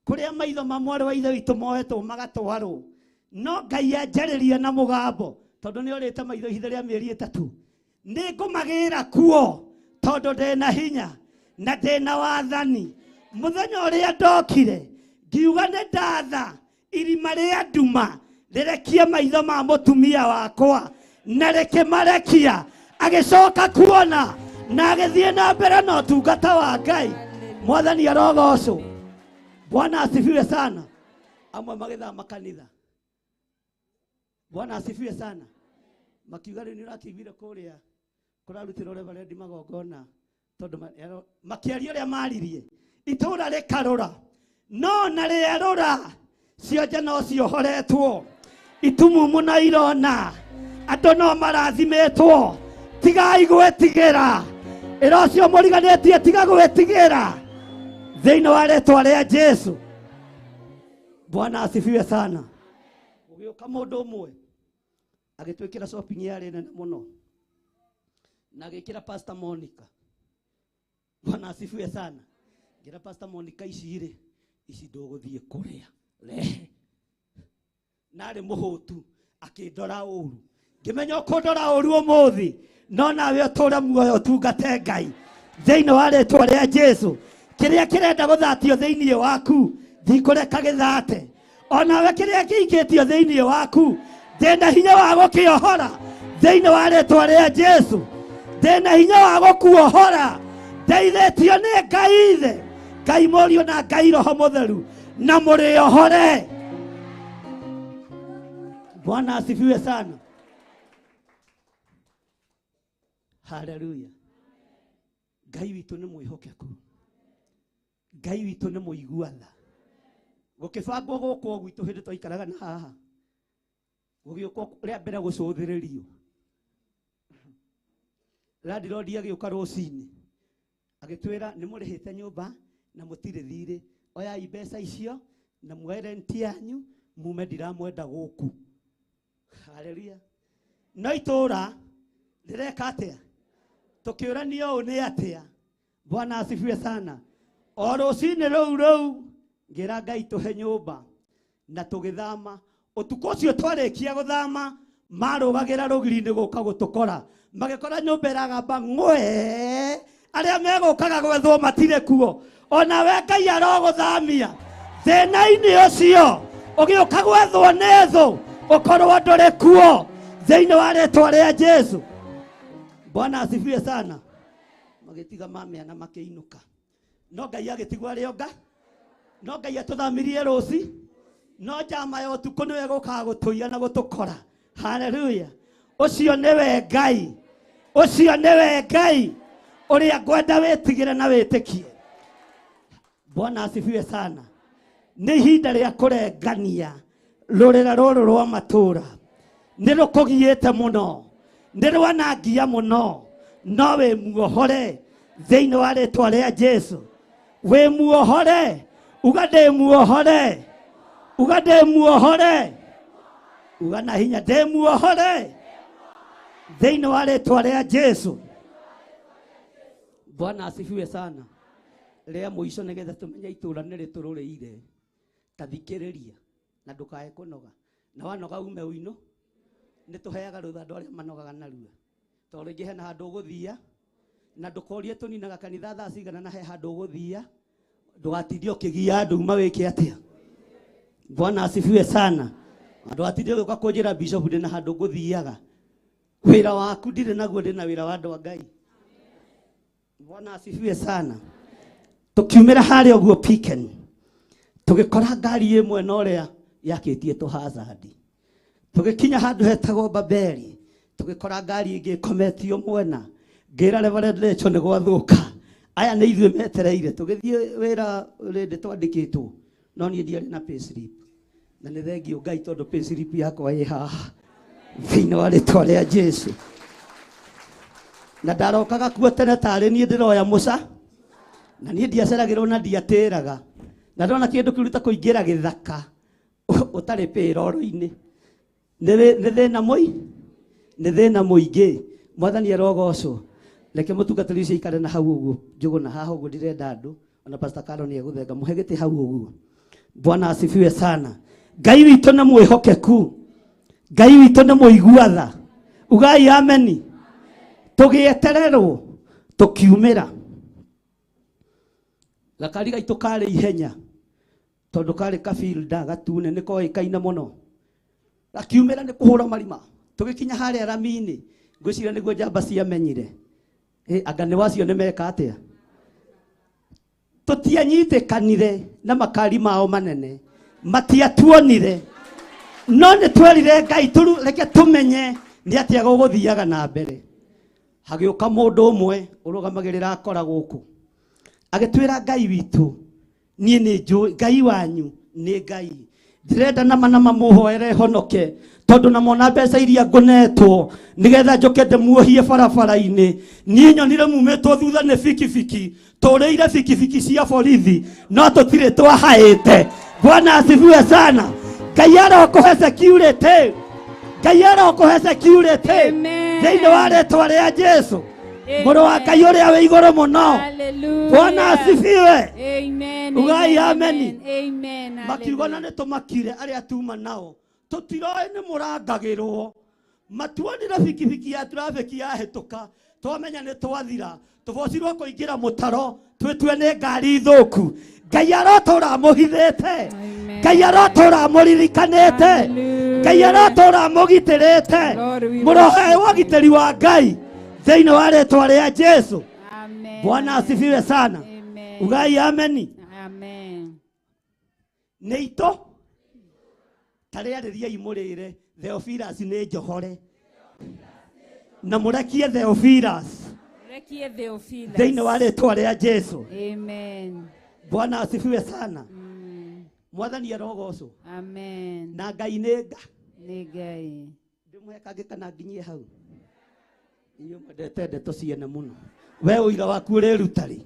kũrĩa maitho ma mwarĩ wa ithe witũ mohetwo magatwarwo, no Ngai anjarĩrie na mũgambo, tondũ nĩ orĩte maitho ihinda rĩa mĩeri 3. Nĩ ngũmagĩra kuo tondũ ndĩna hinya na ndĩna wathani. Mũthenya ũrĩa ndokire ngiuga nĩ ndatha irima rĩa nduma rĩrekie maitho ma mũtumia wakwa, na rĩkĩmarekia, agĩcoka kuona na agĩthiĩ na mbere na ũtungata wa Ngai. Mwathani arogocwo. Bwana asifiwe sana. Amwe magĩthama kanitha. Bwana asifiwe sana. Makiuga rĩu nĩ ũrakĩiguire kũrĩa kũrarutĩrwo Reverend magongona, tondũ makĩaria ũrĩa maririe itũũra rĩkarũra, no na rĩarũra cionje no ciohoretwo, itumumu na irona, andũ no marathimĩtwo. Tigai gwĩtigĩra, ĩra ũcio mũriganĩtie tiga gwĩtigĩra thĩinĩ wa rĩĩtwa rĩa Jesu. Bwana asifiwe sana. Ũgĩũka mũndũ ũmwe agĩtwĩkĩra shopping yarĩ nene mũno, na agĩkĩra Pastor Monica. Bwana asifiwe sana. Ngira Pastor Monica ici ndũgũthiĩ kũrĩa rehe, narĩ mũhũtu akĩndora ũru. Ngĩmenya ũkũndora ũru ũmũthĩ, no nawe ũtũũre muoyo ũtungate Ngai thĩinĩ wa rĩĩtwa rĩa Jesu. Kĩrĩa kĩrenda gũthatio thĩinĩ waku ndikũreka gĩthate, onawe kĩrĩa kĩingĩtio thĩinĩ waku ndĩna hinya wa gũkĩohora thĩinĩ wa rĩĩtwa rĩa Jesu. Ndĩna hinya wa gũkuohora, ndeithĩtio nĩ Ngai Ithe, Ngai Mũriũ na Ngai Roho Mũtheru, na mũrĩohore. Bwana asifiwe sana. Haleluya. Ngai witũ nĩ mwĩhokeku, Ngai witũ nĩ mũiguana. Gũkĩbangwo gũkũ gwitũ hĩndĩ twaikaraga na haha, gũgĩũka rĩa mbere gũcũthĩrĩrio, landlord agĩũka rũcinĩ agĩtwĩra nĩ mũrĩhĩte nyũmba na mũtirĩ thirĩ, oyai mbeca icio na muoe rent yanyu mume, ndiramwenda gũkũ. Haleluya. No itũũra rĩreka atĩa? Tũkĩũranio ũũ nĩ atĩa? Bwana asifiwe sana. O rũcinĩ rũu ngĩra Ngai tũhe nyũmba, na tũgĩthama. Ũtukũ ũcio twarĩkia gũthama, marũgagĩra rũgiri-inĩ gũka gũtũkora, magĩkora nyũmba ĩragamba ng'we, arĩa megũkaga gwethwo matirĩ kuo. Onawe Ngai arogũthamia thĩna-inĩ ũcio, ũgĩũka gwethwo nĩ thũ, ũkorwo ndũrĩ kuo thĩinĩ wa rĩĩtwa rĩa Jesu. Bwana asifiwe sana. Magĩtiga mamĩana makĩinũka, no Ngai agĩtigwo arĩ onga, no Ngai atũthamirie rũci, no njama ya ũtukũ nĩwe gũkaga gũtũiya na gũtũkora. Haleluya. Ũcio nĩwe Ngai, ũcio nĩwe Ngai ũrĩa ngwenda wĩtigĩre na wĩtĩkie. Bwana asifiwe sana. Nĩ ihinda rĩa kũrengania rũrĩra rũrũ rwa matũũra. Nĩ rũkũgiĩte mũno, nĩ rwanangia mũno, no wĩ muohore thĩinĩ wa rĩĩtwa rĩa Jesu. Wĩ muohore, uga ndĩ muohore, uga ndĩ muohore, uga na hinya ndĩ muohore thĩinĩ wa rĩĩtwa rĩa Jesu. Bwana asifiwe sana. Rĩa mũico nĩgetha tũmenye itũũra nĩ rĩtũrũrĩire, ta thikĩrĩria na ndũkae kũnoga, na wanoga ume ũinũ. Nĩ tũheaga rũtha andũ arĩa manogaga narua, tondũ rĩngĩ hena handũ ũgũthia na ndũkorie tũninaga kanitha thaa cigana na he handũ ũgũthia, ndũgatinde ũkĩgia andũ uma wĩke atĩa. Bwana asifiwe sana. Ndũgatinde ũgĩũka kũnjĩra bishop ndĩ na handũ ngũthiaga. Wĩra waku ndirĩ naguo, ndĩ na wĩra wa andũ a Ngai. Bwana asifiwe sana. Tukiumĩra harĩa ũguo Picken, tũgĩkora ngari ĩmwe na ũrĩa yakĩtie tũhazard. Tũgĩkinya handũ hetagwo Babeli, tugikora ngari ingi kometio mwena ngira Reverend Lecho ni gwathuka aya ni ithuĩ metereire tugithie wĩra rĩndĩ twandĩkĩtwo no niĩ ndiarĩ na payslip na nĩ thengio Ngai tondũ payslip yakwa ĩ haha thĩinĩ wa rĩtwa rĩa Jesu na ndarokaga kuo tene tarĩ niĩ ndĩroya mũca na niĩ ndiaceragĩrwo na ndiatĩraga na ndona kĩndũ kĩu ta kũingĩra gĩthaka ũtarĩ pĩroro-inĩ nĩ thĩna mũingĩ Mwathani arogocwo reke mũtungatĩri ũcio aikare na hau ũguo njũgũ na haha ũguo ndirenda andũ ona Pastor Carol nĩ egũthenga mũhe gĩtĩ hau ũguo. Bwana asifiwe sana. Ngai witũ nĩ mwĩhokeku, Ngai witũ nĩ mũigua tha, ugai ameni. Tũgĩetererwo tũkiumĩra gakari gaitũ karĩ ihenya tondũ karĩ kabilda gatune nĩ koĩkaine mũno gakiumĩra nĩ kũhũra marima tũgĩkinya harĩa rami-inĩ ngwĩciria nĩguo njamba ciamenyire anga nĩ wacio nĩ meka atĩa tũtianyitĩkanire na makari mao manene matiatuonire no nĩ twerire Ngai reke tũmenye nĩ atĩa gũgũthiaga na mbere. Hagĩũka mũndũ ũmwe ũrũgamagĩrĩra akora gũkũ agĩtwĩra Ngai witũ niĩ nĩ njũĩ Ngai wanyu nĩ Ngai ndĩrenda nama mũhoere honoke tondũ na mona mbeca iria ngonetwo nĩgetha njoke ndĩmuohie barabara-inĩ niĩ nyonire mumĩtwo thutha nĩ bikibiki tũrĩire bikibiki cia borithi no tũtirĩ twahaĩte. Bwana asifiwe sana. Ngai arokũhe security, Ngai arokũhe security thĩinĩ wa rĩtwa rĩa Jesu mũrũ wa Ngai ũrĩa wĩ igũrũ mũno. Bwana asifiwe. Ugai ameni. Makiugana nĩ tũmakire arĩa tuma nao tũtiroĩ nĩ mũrangagĩrwo matuonire bikibiki ya traffic yahĩtũka twamenya nĩ twathira tũbocirwo kũingĩra mũtaro twĩtue nĩ ngari thũku. Ngai arotũra mũhithĩte, Ngai arotũra mũririkanĩte, Ngai arotũra mũgitĩrĩte mũrohe ũgitĩri wa Ngai thĩinĩ wa rĩtwa rĩa Jesu. Bwana asifiwe sana. Ugai ameni. Neito tarĩarĩriai mũrĩre Theophilus nĩ njohore na mũrekie Theophilus thĩinĩ wa rĩtwa rĩa Jesu. Bwana asifiwe sana. Mwathani arogocwo. Na Ngai nĩ Ngai ndĩmũhe kangĩ kana nginyie hau inyuĩ mwendete ndeto ciene mũno we ũira waku ũrĩruta rĩ.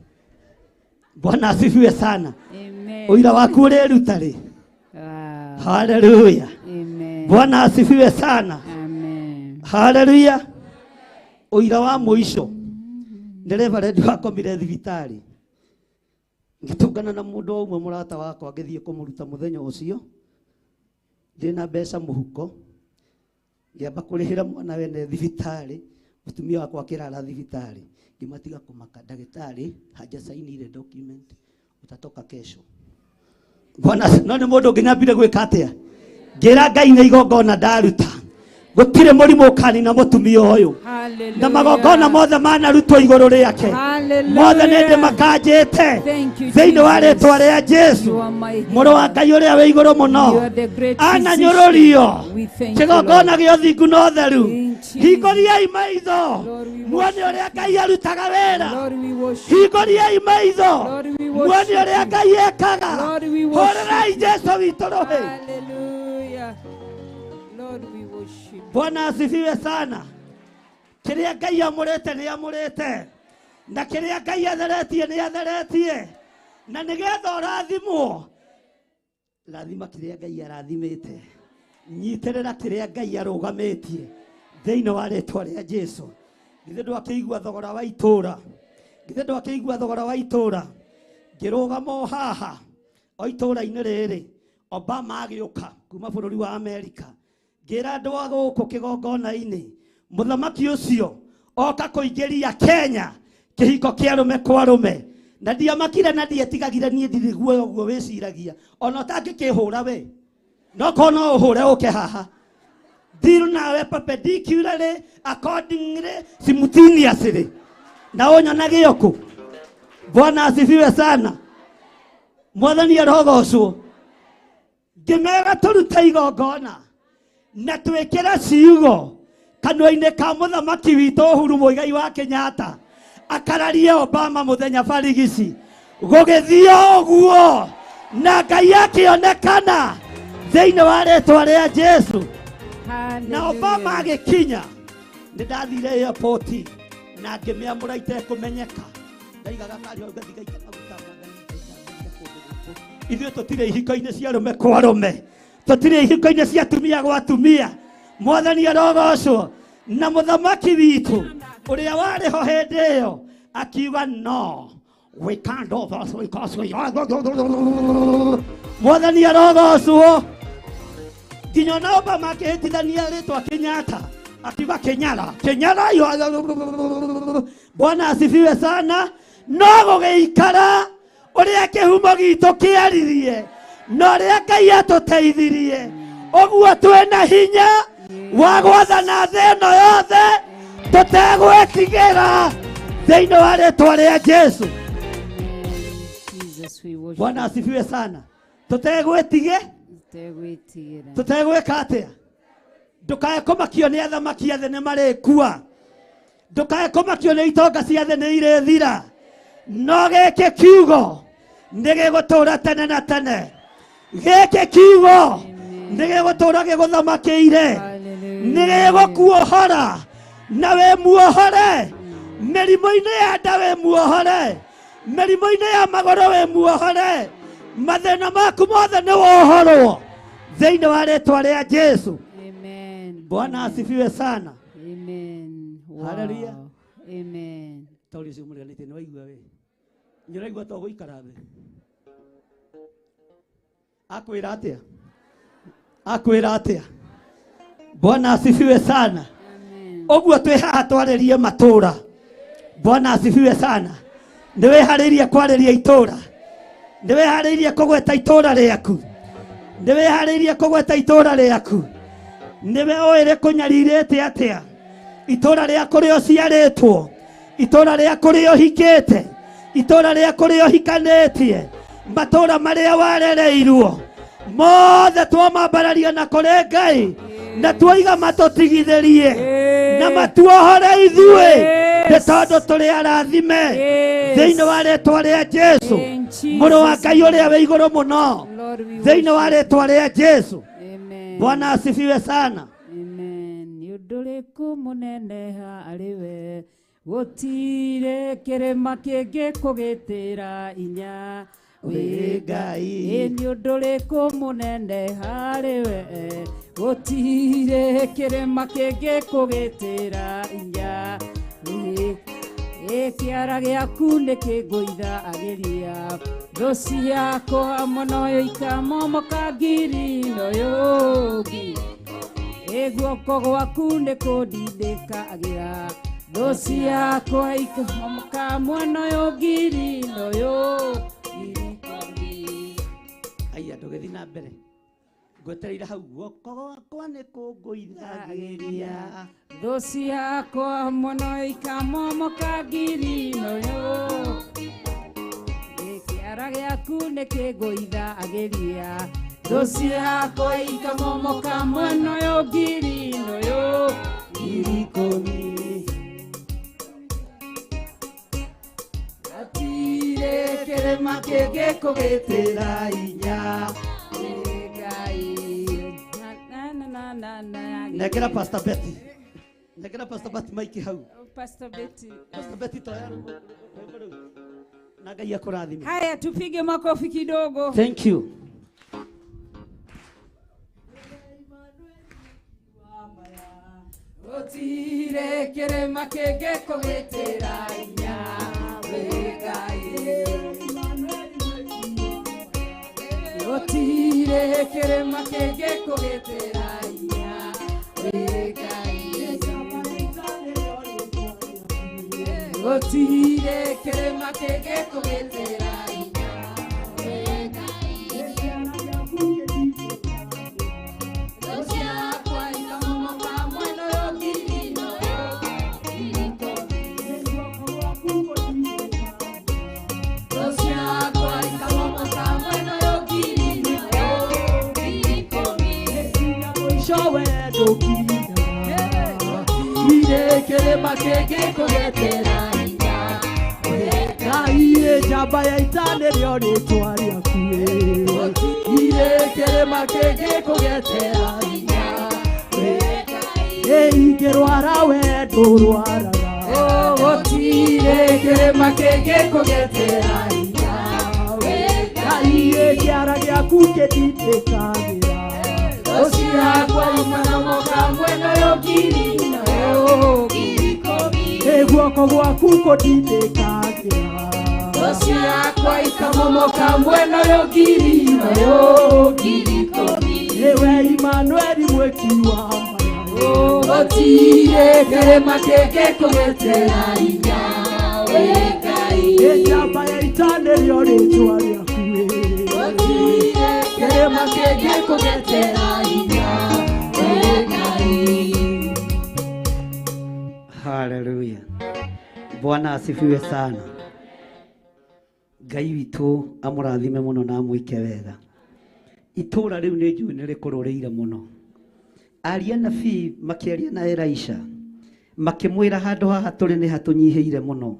Bwana asifiwe sana. Ũira waku ũrĩruta rĩ. Haleluya. Bwana asifiwe sana. Haleluya. Ũira wa mũico nĩ Reverend wakomire thibitarĩ ngĩtũngana na mũndũ ũmwe mũrata wakwa ngĩthiĩ kũmũruta mũthenya ũcio ndĩna mbeca mũhuko ngĩamba kũrĩhĩra mwana wene thibitarĩ mũtumia wakwa akĩrara thibitarĩ ngĩmatiga kũmaka ndagĩtarĩ hajasainire document utatoka kesho. Bwana no nĩ mũndũ ngĩnyambire gwĩka atĩa ngĩra Ngai nĩ igongona ndaruta gũtirĩ mũrimũ ũkanina mũtumia ũyũ na magongona mothe manarutwo igũrũ rĩake mothe nĩ ndĩmakanjĩte thĩinĩ wa rĩtwa rĩa Jesu mũrũ wa Ngai ũrĩa wĩ igũrũ mũno ananyũrũrio kĩgongona gĩa ũthingu na ũtheru. Hingũriai maitho muone ũrĩa Ngai arutaga wĩra, hingũriai maitho muone ũrĩa Ngai ekaga. Hũrĩrai Jesu witũ rũhĩ. Bwana asifiwe sana. Kĩrĩa Ngai amũrĩte nĩ amũrĩte na kĩrĩa Ngai atheretie nĩ atheretie na nĩgetha ũrathimwo rathima kĩrĩa Ngai arathimĩte nyitĩrĩra kĩrĩa Ngai arũgamĩtie thĩinĩ wa rĩtwa rĩa Jesu. Githĩ ndwakĩigua thogora wa itũũra, githĩ ndwakĩigua thogora wa itũũra ngĩrũgama haha o itũũra-inĩ rĩrĩ Obama agĩũka kuma bũrũri wa Amerika ngĩra andũ a gũkũ kĩgongona-inĩ mũthamaki ũcio oka kũingĩria Kenya kĩhiko kĩa arũme kwa arũme na ndiamakire na ndietigagire niĩ ndiriguo ũguo wĩciragia ona ũtangĩkĩhũra we no korwo no ũhũre ũke haha deal nawe perpendicularly accordingly simultaneously na ũnyonage ũkũ. Bwana asifiwe sana. Mwathani arogocwo. Ngĩmera tũruta igongona na twĩkĩra ciugo kanua-inĩ ka mũthamaki witũ Uhuru Muigai wa Kenyatta akararie Obama mũthenya barigici gũgĩthiĩ ũguo na Ngai akĩonekana thĩinĩ wa rĩtwa rĩa Jesu. Na Obama agĩkinya nĩ ndathire airport na ngĩmĩamũra itekũmenyeka ndaigaga kari hau ngathi ngaika maguta ithuĩ tũtirĩ ihiko-inĩ cia arũme kwa arũme, tũtirĩ ihiko-inĩ cia atumia gwa atumia. Mwathani arogocwo. Na mũthamaki witũ ũrĩa warĩ ho hĩndĩ ĩyo akiuga no, we can't do this because we are. Mwathani arogocwo. Nginya na Obama akĩhĩtithania rĩtwa Kenyatta akiuga Kenyara. Bwana asifiwe sana. No gũgĩikara ũrĩa kĩhumo gitũ kĩaririe na ũrĩa Ngai atũteithirie ũguo twĩna hinya wa gwathana thĩ ĩno yothe tũtegwĩtigĩra thĩinĩ wa rĩtwa rĩa Jesu. Bwana asifiwe sana. Tũtegwĩtigĩra tũtegwĩka atĩa? Ndũkae kũmakio nĩ athamaki a thĩ nĩ marĩkua, ndũkae kũmakio nĩ itonga cia thĩ nĩ irĩthira, no gĩkĩ kiugo nĩ gĩgũtũũra tene na tene. Gĩkĩ kiugo nĩ gĩgũtũũra gĩgũthamakĩire, nĩ gĩgũkuohora na wĩ muohore mĩrimũ-inĩ ya nda, wĩ muohore mĩrimũ-inĩ ya magũrũ, wĩ muohore mathĩna maku mothe nĩ wohorwo thĩinĩ wa rĩtwa rĩa Jesu. Bwana asifiwe sana. Haleluya. Amen. Tauri cio mũreganĩte nĩ waigua we. Nĩ ũraigua to gũikara thĩ. Akwĩra atĩa? Akwĩra atĩa? Bwana asifiwe sana. Ũguo twĩ haha twarĩrie matũũra. Bwana asifiwe sana. Nĩ wĩharĩirie kwarĩria itũũra. Nĩ wĩharĩirie kũgweta itũũra rĩaku. Nĩ wĩharĩirie kũgweta itũũra rĩaku. Nĩwe oĩre kũnyarirĩte atĩa itũũra rĩa kũrĩa ũciarĩtwo, itũũra rĩa kũrĩa ũhikĩte, itũũra rĩa kũrĩa ũhikanĩtie, matũũra marĩa warereirwo mothe twamambararia na kũrĩ Ngai na tuoiga matũtigithĩrie na matuohore ithuĩ nĩ tondũ tũrĩ arathime thĩinĩ wa rĩtwa rĩa Jesu, mũrũ wa Ngai ũrĩa wĩ igũrũ mũno, thĩinĩ wa rĩtwa rĩa Jesu. Bwana asifiwe sana. Nĩ ũndũ ũrĩkũ mũnene harĩwe gũtirĩ kĩrĩma kĩngĩkũgĩtĩra inya wĩ Ngai. Nĩ ũndũ ũrĩkũ mũnene harĩwe gũtirĩ kĩrĩma kĩngĩkũgĩtĩra inya wĩ kĩara gĩaku nĩ kĩngũitha agĩria thũ ciakwa mũno ikamomoka ngiri-ĩno yũngi. Guoko gwaku nĩ kũndindĩkagĩra thũ ciakwa ikamomoka mwena ũyũ ngiri-ĩno yũngi. Aya ndũgĩthiĩ na mbere ngwetereire hau. Guoko gwakwa nĩ kũngũithagĩria thũ ciakwa mũno ikamomoka ngiri-ĩno yũngi. Kĩara gĩaku nĩ kĩngũithagĩria thũ ciakwa ikamomoka mwena ũyũ ngiri-ĩno yũngi. Gũtirĩ kĩrĩma kĩngĩkũgĩtĩra inya wĩ Ngai. Nekera Pastor Betty. Nekera Pastor Betty maiki hau. Pastor Betty. Pastor Betty toya. Na Ngai akũrathime. Haya, tupige makofi kidogo. Thank you. Gũtirĩ kĩrĩma kĩngĩkũgĩtĩra inya wĩ Ngai. Gũtirĩ kĩrĩma kĩngĩkũgĩtĩra inya wĩ Ngai. Gũtirĩ kĩrĩma kĩngĩkũgĩtĩra inya wĩ Ngai. Thũ ciakwa ikamomoka mwena ũyũ ngiri-ĩno yũngi. Thũ ciakwa ikamomoka mwena ũyũ ngiri-ĩno yũngi. Mũico we ndũkinya. kĩrĩma kĩngĩ kũgetera hinya Ngai njamba ya ita nĩrĩo rĩtwa rĩaku gũtirĩ kĩrĩma kĩngĩ kũgetera hinya ingĩrwara we ndũrwaraga gũtirĩ kĩrĩma kĩngĩ kũgetera hinya Ngai kĩara gĩaku gĩtindĩkagĩra Osiakwa imana kamwe nayo giri nayo guoko gwaku gũtindĩkagĩra Osiakwa ikamomoka mwena yo giri nayo ewe Imanueli mweki wa mayo gũtirĩ kĩrĩma kĩngĩ kũgetera hinya Ngai njamba ya ita nĩrĩo rĩtwa rĩaku kĩrĩma kĩngĩ kũgetera hinya Ngai. Haleluya. Bwana asifiwe sana. Ngai witũ amũrathime mũno na amwĩke wega. Itũũra rĩu nĩ njũĩ nĩ rĩkũrũrĩire mũno. Aria nabii makĩaria na Elisha makĩmwĩra handũ haha tũrĩ nĩ hatũnyihĩire mũno.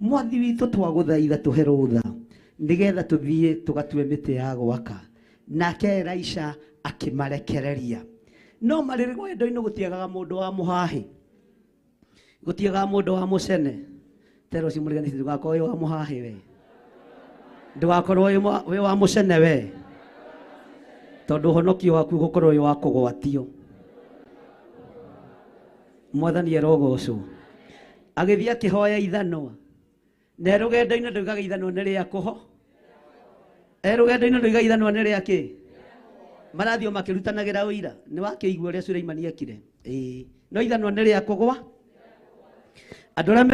Mwathi witũ twagũthaitha tũhe rũtha nĩgetha tũthiĩ tũgatue mĩtĩ ya gwaka. Nake Elisha akĩmarekereria. No marĩ rwendo-inĩ gũtiagaga mũndũ wa mũhahi. Gũtiagaga mũndũ wa mũcene. Tero ci mũriganĩtie ndũgakorwo wĩ wa mũhahi we. Ndũgakorwo wĩ wa mũcene we. Tondũ ũhonokio waku gũkorwo wĩ wa kũgwatio. Mwathani arogocwo. Agĩthiĩ akĩhoya ithanwa. Na rũgendo-inĩ ndaugaga ithanwa nĩ rĩa kũho. Rũgendo-inĩ ndaugaga ithanwa nĩ rĩa kĩ? Marathio makĩrutanagĩra ũira. Nĩ wakĩigua ũrĩa Sulaimani ekire. No ithanwa nĩ rĩa kũgwa. Andũ arĩa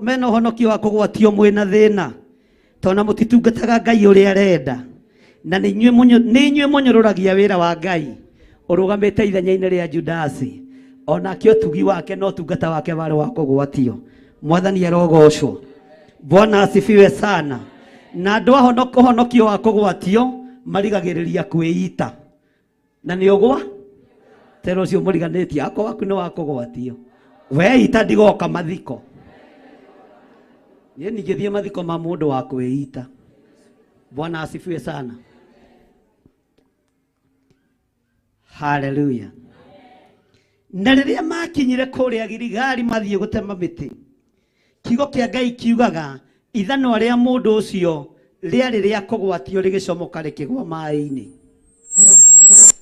mena ũhonokio wa kũgwatio mwĩna thĩna. Tona mũtitungataga Ngai ũrĩa arenda. Na nĩ inyuĩ mũnyũrũragia wĩra wa Ngai. Ũrũgamĩte ithenya-inĩ rĩa Judasi. Onake ũtugi wake no tungata wake warĩ wa kũgwatio. Mwathani arogocwo. Bwana asifiwe sana. Na andũ ũhonokio wa kũgwatio marigagĩrĩria kwĩita. Na nĩ ũgwa? Tero ũcio mũriganĩtie akwa waku nĩ wa kũgwatio. We ita ndigoka mathiko. Yeye ningĩthiĩ mathiko ma mũndũ wa kwĩita. Bwana asifiwe sana. Hallelujah. Na rĩrĩa makinyire kũrĩa Gilgali mathiĩ gũtema mĩtĩ. Kiugo kĩa Ngai kiugaga ithanwa rĩa mũndũ ũcio rĩarĩ rĩa kũgwatio rĩgĩcomoka rĩkĩgwa maĩ-inĩ.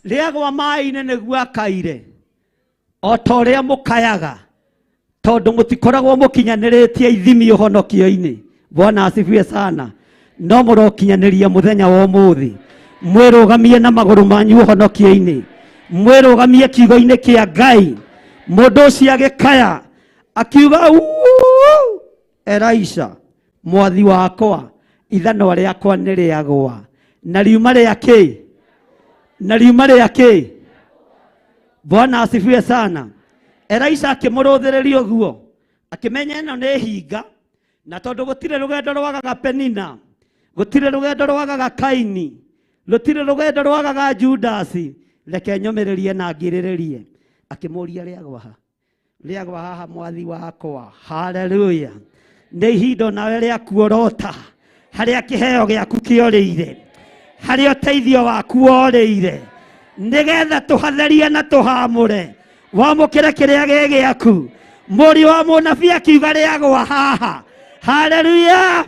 Rĩagwa maĩ-inĩ nĩguo akaire. O ta ũrĩa mũkayaga. Tondũ mũtikoragwo mũkinyanĩrĩtie ithimi ũhonokio-inĩ. Bwana asifiwe sana. No mũrokinyanĩria mũthenya wa ũmũthĩ. Mwĩrũgamie na magũrũ manyu ũhonokio-inĩ. Mwĩrũgamie kiugo-inĩ kĩa Ngai. Mũndũ ũcio agĩkaya akiuga Elisha mwathi wakwa ithanwa rĩakwa nĩ rĩagwa. Na riuma rĩa kĩ? Na riuma rĩa kĩ? Bwana asifiwe sana. Elisha akĩmũrũthĩrĩria ũguo. Akĩmenya ĩno nĩ hinga. Na tondũ gũtirĩ rũgendo rwagaga Penina. Gũtirĩ rũgendo rwagaga Kaini. Gũtirĩ rũgendo rwagaga Judasi. Reke nyũmĩrĩrie na ngirĩrĩrie. Akĩmũria rĩagwa ha. Rĩagwa haha mwathi wakwa. Haleluya. Nĩ ihinda nawe rĩa kuorota. Harĩa kĩheo gĩaku kĩorĩire. Harĩa ũteithio waku worĩire. Nĩgetha tũhatherie na tũhamũre. Wamũkĩre kĩrĩa gĩ gĩaku. Mũri wa mũnabii akiuga rĩagwa haha. Haleluya.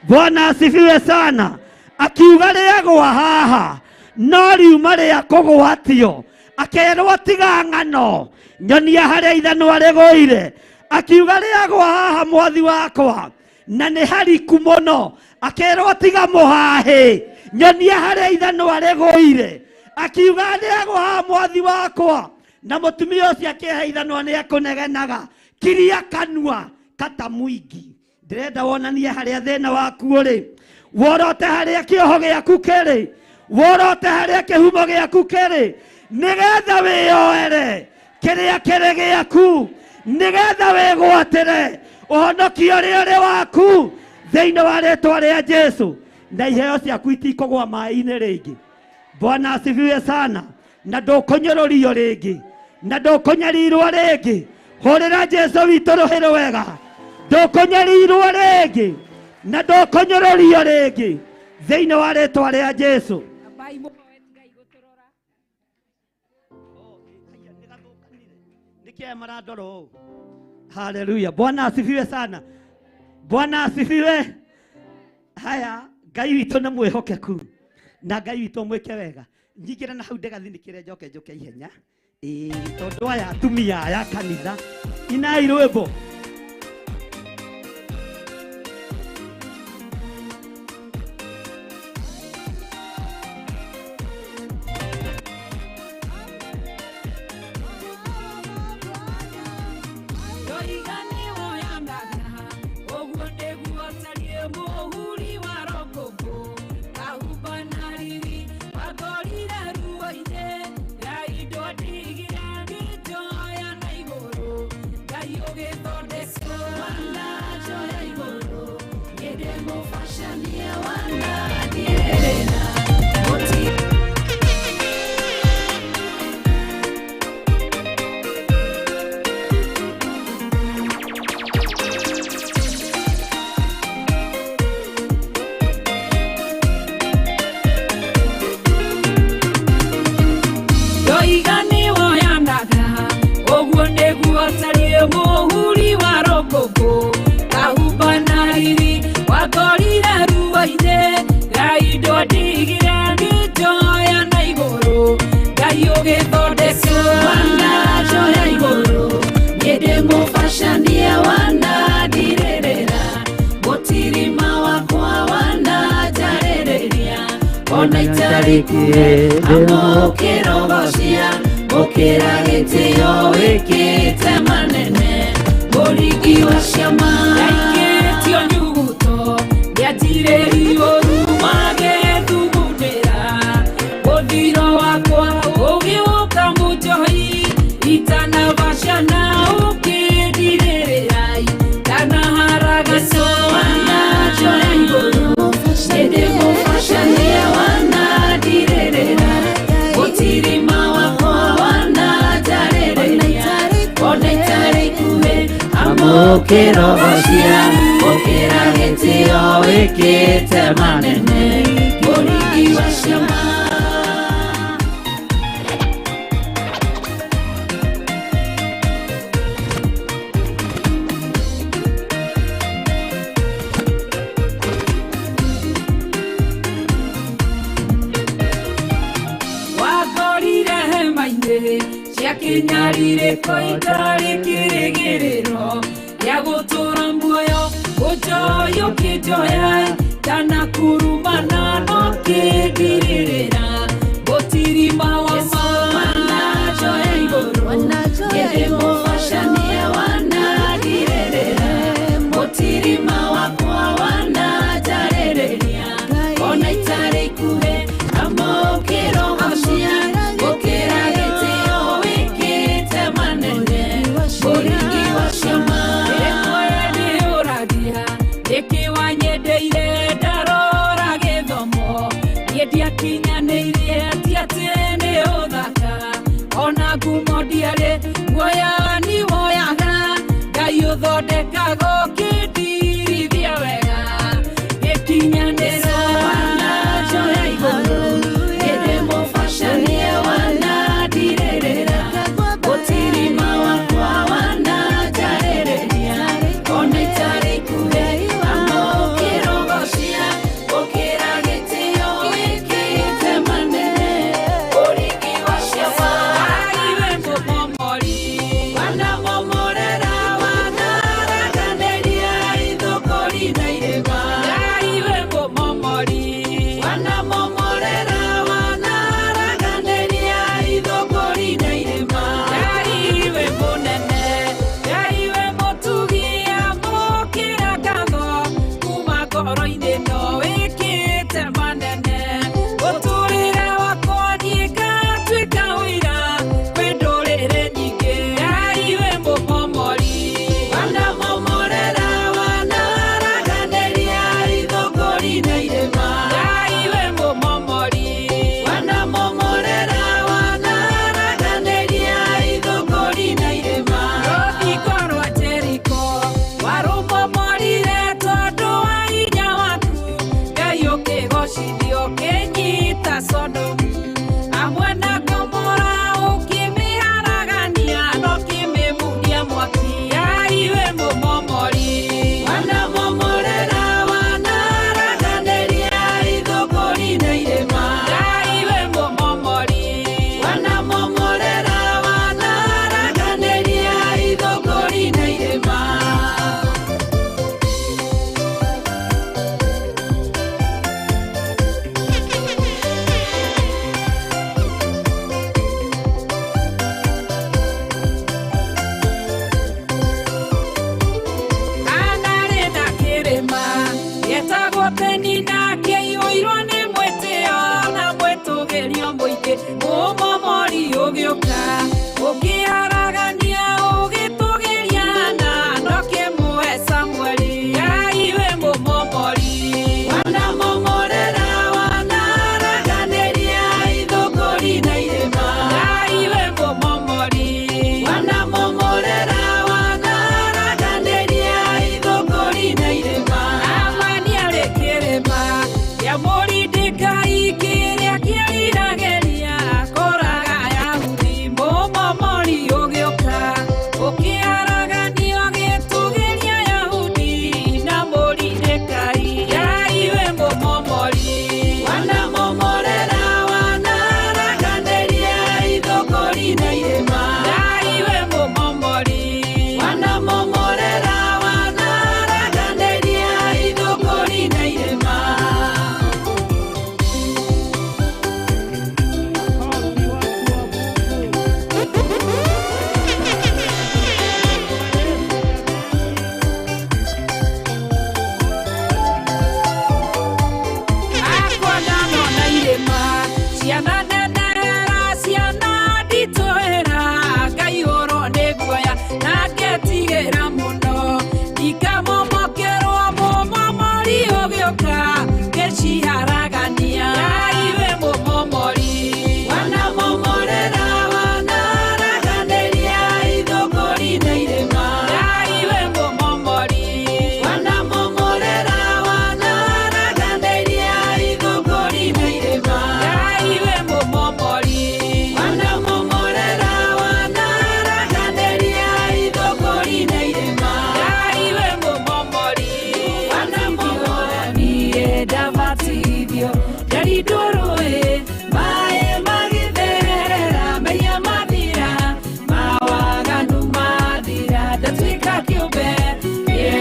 Bwana asifiwe sana. Akiuga rĩagwa haha. No riuma rĩa kũgwatio. Akerwo tiga ng'ano. Nyonia harĩa ithanwa rĩgũire. Akiuga rĩagwa haha mwathi wakwa. Na nĩ hariku mũno. Akerwo tiga mũhahe. Nyonia harĩa ithanwa rĩgũire. Akiuga rĩagwa haha mwathi wakwa. Na mũtumia ũcio akĩhe ithanwa nĩ ekũnegenaga. Kiria kanua kata mwingi. Ndĩrenda wonanie harĩa thĩna waku ũrĩ. Worote harĩa kĩoho gĩaku kĩrĩ. Worote harĩa kĩhumo gĩaku kĩrĩ. Nĩgetha wĩyoere kĩrĩa kĩrĩ gĩaku. Nĩgetha wĩgwatĩre ũhonokio ũrĩa ũrĩ waku thĩinĩ wa rĩĩtwa rĩa Jesũ. Na iheo ciaku itikũgwa maĩ-inĩ rĩngĩ. Bwana asifiwe sana. Na ndũkũnyũrũrio rĩngĩ. Na ndũkũnyarirwo rĩngĩ. Horera Jesu witũ rũhĩ wega. Ndũkũnyarirwo rĩngĩ na ndũkũnyũrũrio rĩngĩ thĩinĩ wa rĩĩtwa rĩa Jesu. Nikia marandoro. Haleluya. Bwana asifiwe sana. Bwana asifiwe. Haya, Ngai witũ nĩ mwĩhokeku na Ngai witũ mwĩke wega. Nyingĩra na hau ndĩgathinikĩre njoke ihenya. Tondũ aya atumia aya kanitha inai rwĩmbo.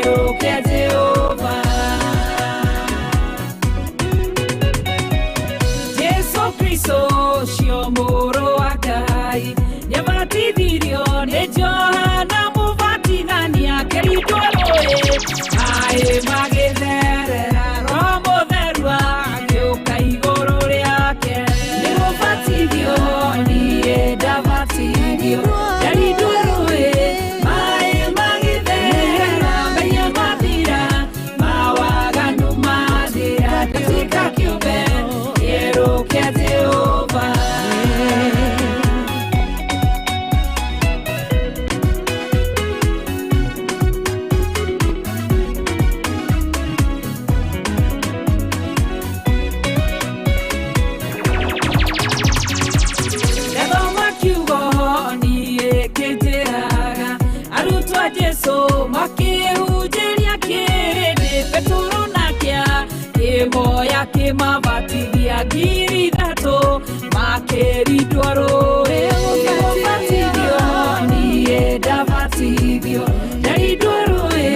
kĩerũkia Jehova. Jesu Kristo ũcio mũrũ wa Ngai nĩabatithirio nĩ Johana Mũbatithania akĩrindwo rũĩ maĩ magĩtherera, Roho Mũtheru agĩũka igũrũ rĩake. Nĩgũbatithio niĩ ndabatithio, ndarindwo rũĩ maĩ magĩtherera, mehia mathira, mawaganu mathira, ngatuĩka kĩũmbe kĩerũ kĩa Jehova. Ndathoma kiugo niĩ kĩnjĩraga, arutwo a Jesũ makĩhunjĩria kĩrĩndĩ, Petero nakĩa kĩmoya kĩmabatithia, ngiri ithatũ makĩrindwo rũĩ. Gũbatithio niĩ ndabatithio, ndarindwo rũĩ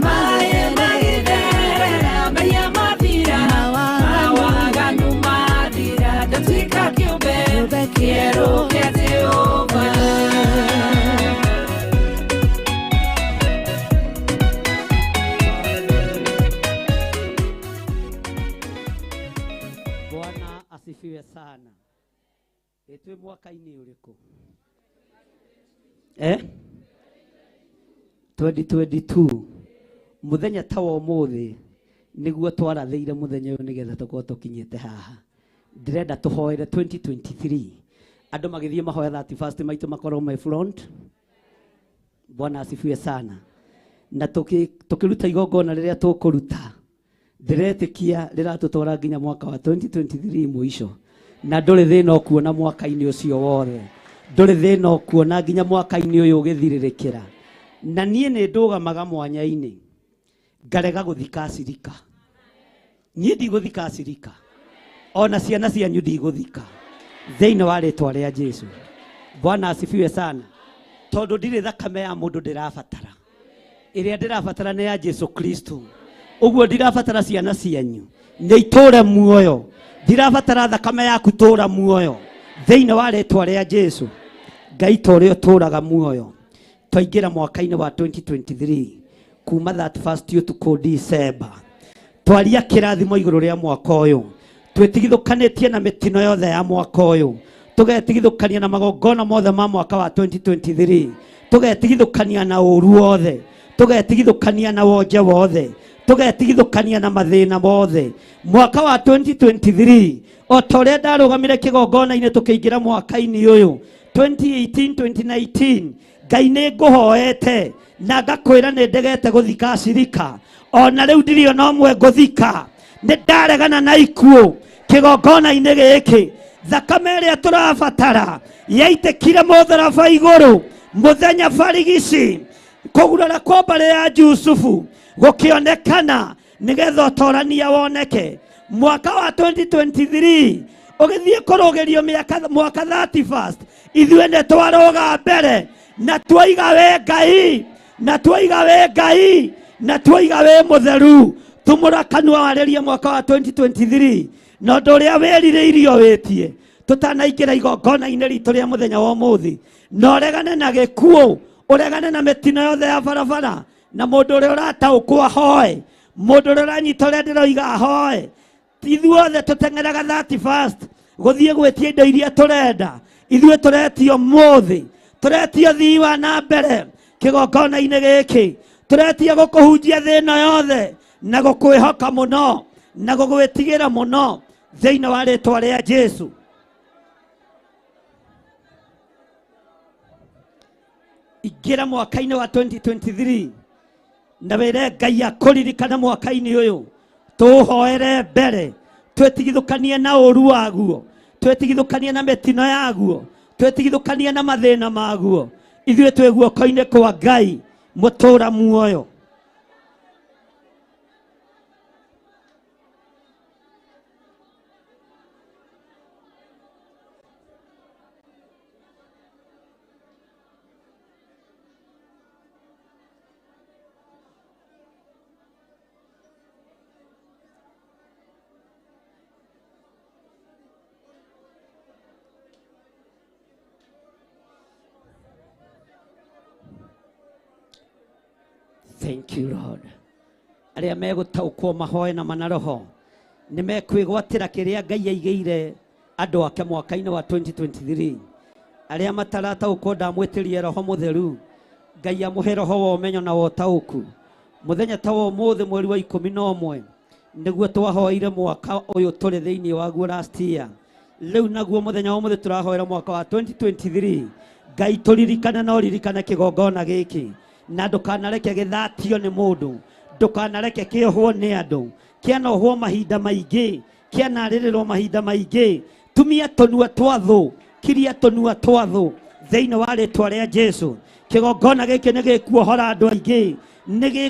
maĩ magĩtherera, mehia mathira, mawaganu mathira, ndatuĩka kĩũmbe kĩerũ kĩa Jehova. Bwana asifiwe sana. Twĩ mwaka-inĩ ũrĩkũ? 2022. Mũthenya ta wa ũmũthĩ nĩguo twarathĩire mũthenya ũyũ nĩgetha tũkorwo tũkinyĩte haha. Ndĩrenda tũhoere 2023. Andũ magĩthiĩ mahoya 31st maitũ makorwo my front. Bwana asifiwe sana. Na tũkĩruta igongona rĩrĩa tũkũruta, ndĩretĩkia rĩratũtwara nginya mwaka wa 2023 mũico. Na ndũrĩ thĩna ũkuona mwaka-inĩ ũcio wothe, ndũrĩ thĩna ũkuona nginya mwaka-inĩ ũyũ ũgĩthirĩrĩkĩra. Na niĩ nĩ ndũgamaga mwanya-inĩ ngarega gũthika acirika. Niĩ ndigũthika acirika, ona ciana cianyu ndigũthika, thĩinĩ wa rĩtwa rĩa Jesũ. Bwana asifiwe sana. Tondũ ndirĩ thakame ya mũndũ ndĩrabatara, ĩrĩa ndĩrabatara nĩ ya Jesũ Kristo. Ũguo ndirabatara ciana cianyu nĩ itũũre muoyo, ndirabatara thakame yaku tũũra muoyo, thĩinĩ wa rĩtwa rĩa Jesũ. Ngai ta ũrĩa ũtũũraga muoyo, twaingĩra mwaka-inĩ wa 2023 kuma 31st ũtukũ December, twaria kĩrathimo igũrũ rĩa mwaka ũyũ, twĩtigithũkanĩtie na mĩtino yothe ya mwaka ũyũ, tũgetigithũkania na magongona mothe ma mwaka wa 2023, tũgetigithũkania na ũru wothe, tũgetigithũkania na wonje wothe, tũgetigithũkania na mathĩna mothe. Mwaka wa 2023 o ta ũrĩa ndarũgamire kĩgongona-inĩ tũkĩingĩra mwaka-inĩ ũyũ 2018 2019, Ngai nĩ ngũhoete na ngakwĩra nĩ ndegete gũthika acirika, ona rĩu ndirĩ ona ũmwe ngũthika. Nĩ ndaregana na ikuũ kĩgongona-inĩ gĩkĩ. Thakame ĩrĩa tũrabatara yaitĩkire mũtharaba igũrũ mũthenya barigici, kũgurara kwa mbarĩ ya Jusufu gũkĩonekana nĩgetha ũtorania woneke. Mwaka wa 2023 ũgĩthiĩ kũrũgĩrio mwaka 31st, ithuĩ nĩ twarũga mbere na tuoiga wĩ Ngai, na tuoiga wĩ Ngai, na tuoiga wĩ mũtheru. Tumũra kanua warĩrie mwaka wa 2023 na ũndũ ũrĩa wĩrirĩirio wĩtie tũtanaingĩra igongona-inĩ ritũ rĩa mũthenya wa ũmũthĩ. Na ũregane na gĩkuũ, ũregane na mĩtino yothe ya barabara, na mũndũ ũrĩa ũrataũkwo ahoe, mũndũ ũrĩa ũranyita ũrĩa ndĩroiga ahoe. Ithuothe tũteng'eraga 31st gũthiĩ gwĩtia indo iria tũrenda. Ithuĩ tũretio mũthĩ, tũretio thii wa na mbere kĩgongona-inĩ gĩkĩ, tũretio gũkũhunjia thĩna yothe na gũkwĩhoka mũno na gũgwĩtigĩra mũno thĩinĩ wa rĩtwa rĩa Jesũ. Ingĩra mwaka-inĩ wa 2023 na wĩre Ngai akũririkana mwaka-inĩ ũyũ, tũhoere mbere, twĩtigithũkanie na ũru waguo, twĩtigithũkanie na mĩtino yaguo, twĩtigithũkanie na mathĩna maguo. Ithuĩ twĩ guoko-inĩ kwa Ngai mũtũũra muoyo. Thank you, Lord. Aria megutaukwo mahoe na manaroho nĩ mekwĩgwatĩra kĩrĩa Ngai aigĩire andũ ake mwaka-inĩ wa 2023. Aria matarataũkwo ndamwĩtĩrie Roho Mũtheru, Ngai amũhe roho wa ũmenyo na ũtaũku. Mũthenya ta wa ũmũthĩ mweri wa 11 nĩguo twahoire mwaka ũyũ tũrĩ thĩinĩ waguo last year. Rĩu naguo mũthenya wa ũmũthĩ tũrahoera mwaka wa 2023. Ngai tũririkane na ũririkane kĩgongona gĩkĩ, na ndũkanareke gĩthatio nĩ mũndũ, ndũkanareke kĩohwo nĩ andũ, kĩanohwo mahinda maingĩ, kĩanarĩrĩrwo mahinda maingĩ. Tumia tũnua twa thũ, kiria tũnua twa thũ thĩinĩ wa rĩtwa rĩa Jesũ. Kĩgongona gĩkĩ nĩ gĩkuohora andũ aingĩ, nĩ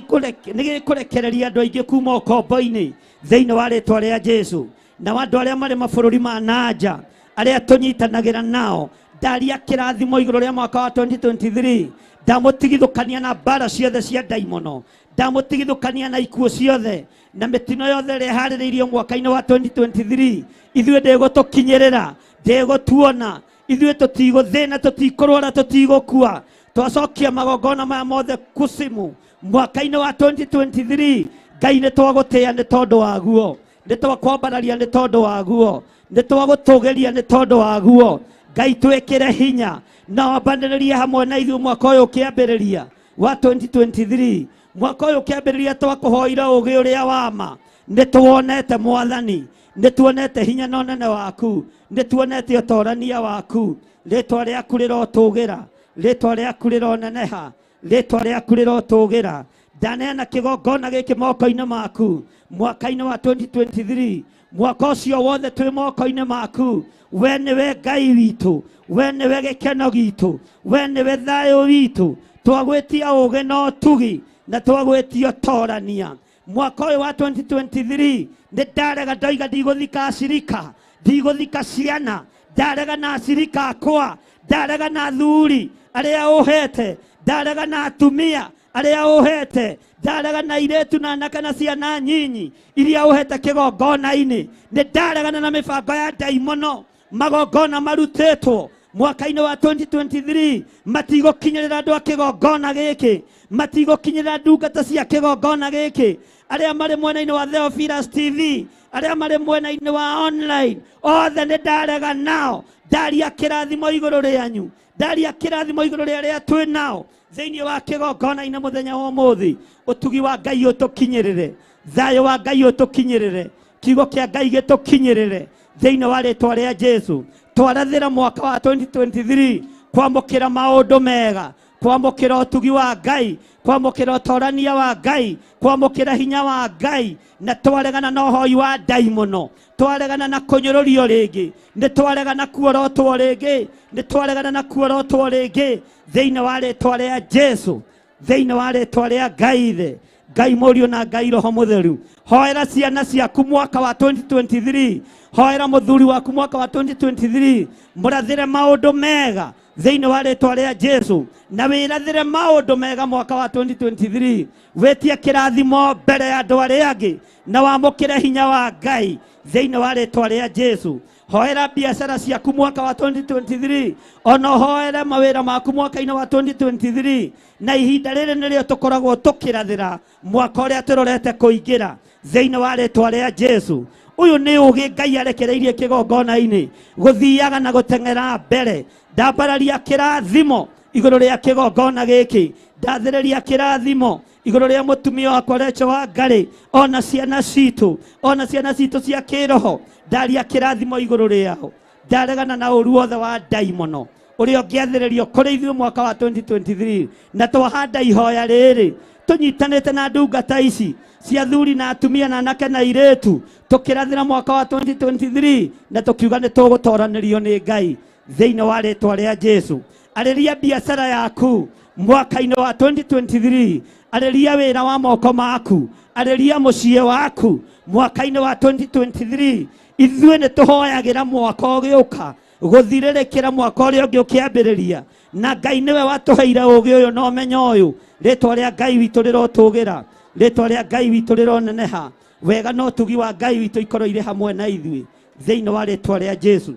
gĩkũrekereria andũ aingĩ kuma ũkombo-inĩ thĩinĩ wa rĩtwa rĩa Jesũ. Na andũ arĩa marĩ mabũrũri ma nanja arĩa tũnyitanagĩra nao, ndaria kĩrathimo igũrũ rĩa mwaka wa 2023. Ndamũtigithũkania na mbara ciothe cia ndaimono, ndamũtigithũkania na ikuũ ciothe na mĩtino yothe ĩrĩa ĩharĩrĩirio mwaka-inĩ wa 2023. Ithuĩ ndĩgũtũkinyĩrĩra, ndĩgũtuona, ithuĩ tũtigũthĩna, tũtikũrwara, tũtigũkua. Twacokia magongona maya mothe kusimu mwaka-inĩ wa 2023. Ngai nĩ twagũtĩĩa nĩ tondũ waguo, nĩ twakwambararia nĩ tondũ waguo, nĩ twagũtũgĩria nĩ tondũ waguo. Ngai twĩkĩre hinya na wambanĩrĩrie hamwe na ithuĩ mwaka ũyũ ũkĩambĩrĩria wa 2023. Mwaka ũyũ ũkĩambĩrĩria twakũhoire ũgĩ ũrĩa wa ma. Nĩ tuonete Mwathani, nĩ tuonete hinya na ũnene waku, nĩ tuonete ũtorania waku. Rĩtwa rĩaku rĩrotũgĩra, rĩtwa rĩaku rĩroneneha, rĩtwa rĩaku rĩrotũgĩra. Ndaneana kĩgongona gĩkĩ moko-inĩ maku mwaka-inĩ wa 2023. Mwaka ũcio wothe twĩ moko-inĩ maku. We nĩwe Ngai witũ, we nĩwe gĩkeno gitũ, we nĩwe thayũ witũ. Twagwĩtia ũgĩ na ũtugi na twagwĩtia ũtorania. Mwaka ũyũ wa 2023 nĩ ndarega ndoiga ndigũthika acirika, ndigũthika ciana, ndarega na acirika akwa, ndarega na athuri arĩa ũhete, ndarega na atumia arĩa ũhete, ndarega na airĩtu na anake na ciana nyinyi iria ũhete kĩgongona-inĩ. Nĩ ndaregana na mĩbango ya ndaimono, magongona marutĩtwo mwaka-inĩ wa 2023 matigũkinyĩrĩra andũ a kĩgongona gĩkĩ, matigũkinyĩrĩra ndungata cia kĩgongona gĩkĩ, arĩa marĩ mwena-inĩ wa Theophilus TV, arĩa marĩ mwena-inĩ wa online, othe nĩ ndarega nao. Ndaria kĩrathimo igũrũ rĩanyu, ndaria kĩrathimo igũrũ rĩa arĩa twĩ nao thĩinĩ wa kĩgongona-inĩ mũthenya wa ũmũthĩ. Ũtugi wa Ngai ũtũkinyĩrĩre, thayũ wa Ngai ũtũkinyĩrĩre, kiugo kĩa Ngai gĩtũkinyĩrĩre thĩinĩ wa rĩtwa rĩa Jesũ. Twarathĩra mwaka wa 2023 kwamũkĩra maũndũ mega, kwamũkĩra ũtugi wa Ngai, kwamũkĩra ũtorania wa Ngai, kwamũkĩra hinya wa Ngai. Na twaregana na ũhoi wa ndaimono, twaregana na kũnyũrũrio rĩngĩ, nĩ twaregana kuorotwo rĩngĩ, nĩ twaregana na kuorotwo rĩngĩ thĩinĩ wa rĩtwa rĩa Jesũ, thĩinĩ wa rĩtwa rĩa Ngai Ithe, Ngai Mũriũ na Ngai Roho Mũtheru. Hoera ciana ciaku mwaka wa 2023, hoera mũthuri waku mwaka wa 2023, mũrathĩre maũndũ mega thĩinĩ wa rĩtwa rĩa Jesũ, na wĩrathĩre maũndũ mega mwaka wa 2023. Wĩtie kĩrathimo mbere ya andũ arĩa angĩ na wamũkĩre hinya wa Ngai thĩinĩ wa rĩtwa rĩa Jesũ. Hoera biacara ciaku mwaka wa 2023, ona hoere mawĩra maku mwaka-inĩ wa 2023. Na ihinda rĩrĩ nĩrĩo tũkoragwo tũkĩrathĩra mwaka ũrĩa tũrorete kũingĩra thĩinĩ wa rĩtwa rĩa Jesũ. Ũyũ nĩ ũgĩ Ngai arekereirie kĩgongona-inĩ gũthiaga na gũteng'era mbere. Ndambararia kĩrathimo igũrũ rĩa kĩgongona gĩkĩ, ndathĩrĩria kĩrathimo igũrũ rĩa mũtumia wakwa Rachel Wangari, ona ciana citũ, ona ciana citũ cia kĩroho. Ndaria kĩrathimo igũrũ rĩao, ndaregana na ũru wothe wa ndaimono ũrĩa ũngĩathĩrĩrio kũrĩ ithuĩ mwaka wa 2023. Na twahanda ihoya rĩrĩ tũnyitanĩte na ndungata ici cia thuri na atumia na anake na airĩtu, tũkĩrathĩra mwaka wa 2023 na tũkiuga nĩ tũgũtoranĩrio nĩ Ngai thĩinĩ wa rĩtwa rĩa Jesũ. Arĩria biacara yaku mwaka-inĩ wa 2023, arĩria wĩra wa moko maku, arĩria mũciĩ waku mwaka-inĩ wa 2023. Ithuĩ nĩ tũhoyagĩra mwaka ũgĩũka gũthirĩrĩkĩra mwaka ũrĩa ũngĩ ũkĩambĩrĩria, na Ngai nĩwe watũheire ũgĩ ũyũ na ũmenyo ũyũ. Rĩtwa rĩa Ngai witũ rĩrotũgĩra, rĩtwa rĩa Ngai witũ rĩroneneha, wega no ũtugi wa Ngai witũ ikorwo irĩ hamwe na ithuĩ thĩinĩ wa rĩtwa rĩa Jesũ.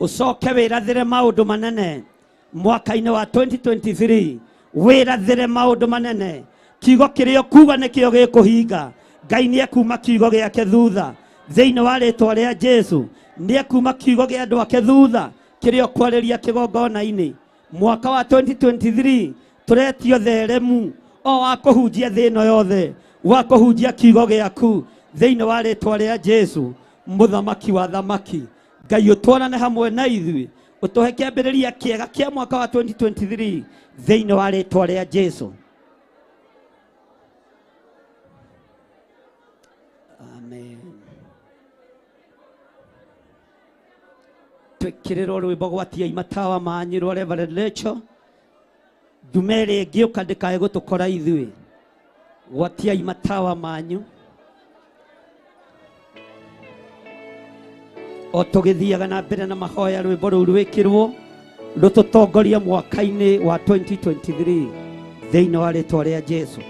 Ũcoke wĩrathĩre maũndũ manene mwaka-inĩ wa 2023, wĩrathĩre maũndũ manene. Kiugo kĩrĩa kuga nĩkĩo gĩkũhinga. Ngai nĩekuma kiugo gĩake thutha thĩinĩ wa rĩtwa rĩa Jesu. Nĩekuma kiugo gĩa andũ ake thutha kĩrĩa kwarĩria kĩgongona-inĩ. Mwaka wa 2023 tũretio theremu o wa kũhunjia thĩ ĩno yothe, wa kũhunjia kiugo gĩaku thĩinĩ wa rĩtwa rĩa Jesu, mũthamaki wa thamaki. Ngai ũtwarane hamwe na ithuĩ, ũtũhe kĩambĩrĩria kĩega kĩa mwaka wa 2023 thĩinĩ wa rĩtwa rĩa Jesu. Amen. Twĩkĩrĩrwo rwĩmbo gwatia imatawa manyu rwa Reverend Rachel. Ndumere ĩngĩ ũka ndĩkae gũtũkora ithuĩ. Gwatia imatawa manyu. O tũgĩthiaga na mbere na mahoya, rwĩmbo rũu rwĩkĩrwo rũtũtongoria mwaka-inĩ wa 2023 thĩinĩ wa rĩtwa rĩa Jesu.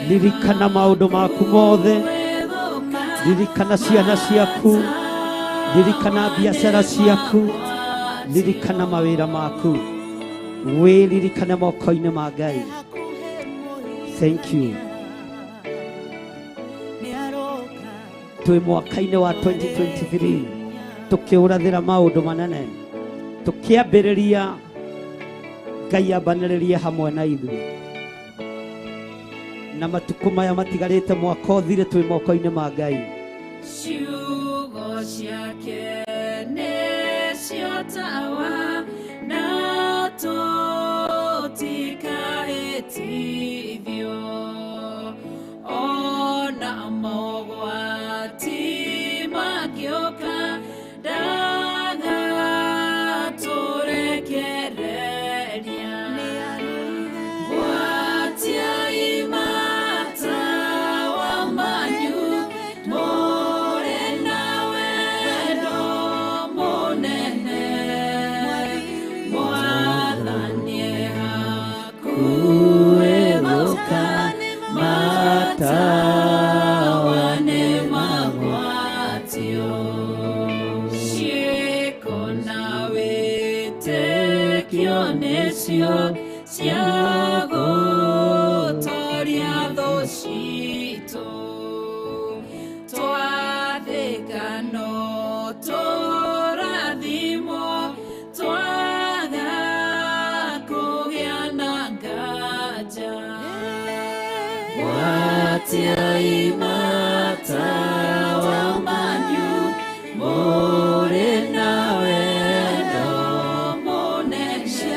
Ririkana maũndũ maku mothe, ririkana ciana ciaku, ririkana biacara ciaku, ririkana mawĩra maku, wĩririkane moko-inĩ ma Ngai. Thank you. Twĩ mwaka-inĩ wa 2023 tũkĩũrathĩra maũndũ manene, tũkĩambĩrĩria Ngai ambanĩrĩrie hamwe na ithuĩ. Na matukũ maya matigarĩte mwaka ũthire twĩ moko-inĩ ma Ngai. Ciugo ciake nĩcio tawa na tũtikahĩtithio, ona mogwati mangĩũka ndagatũrekereria. Gwatia imatawa manyu, mũrĩ na wendo mũnene, Mwathani e hakuhĩ gũka, matawa nĩ magwatio. Ciĩko na wĩtĩkio nĩcio cia gũtooria thũ citũ. Twathĩka no tũrathimwo, twaga kũgĩa na nganja. Gwatia imatawa manyu, mũrĩ na wendo mũnene,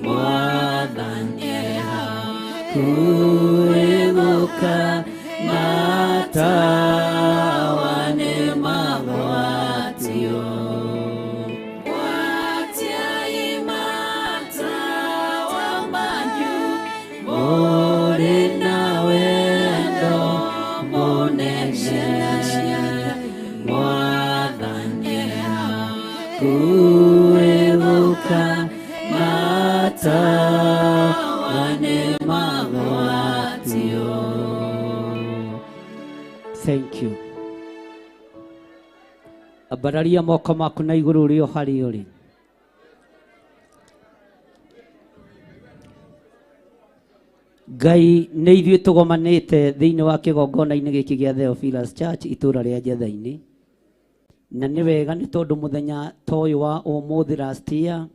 Mwathani e hakuhĩ gũka, matawa nĩ magwatio. Gwatia imatawa manyu, mũrĩ na wendo mũnene, Mwathani ambararia moko maku na iguru uri o hari uri. Ngai nĩ ithuĩ tũgomanĩte thĩinĩ wa kĩgongona-inĩ gĩkĩ gĩa Theophilus Church itũũra rĩa Njetha-inĩ, na nĩ wega nĩ tondũ mũthenya ta ũyũ wa ũmũthĩ last year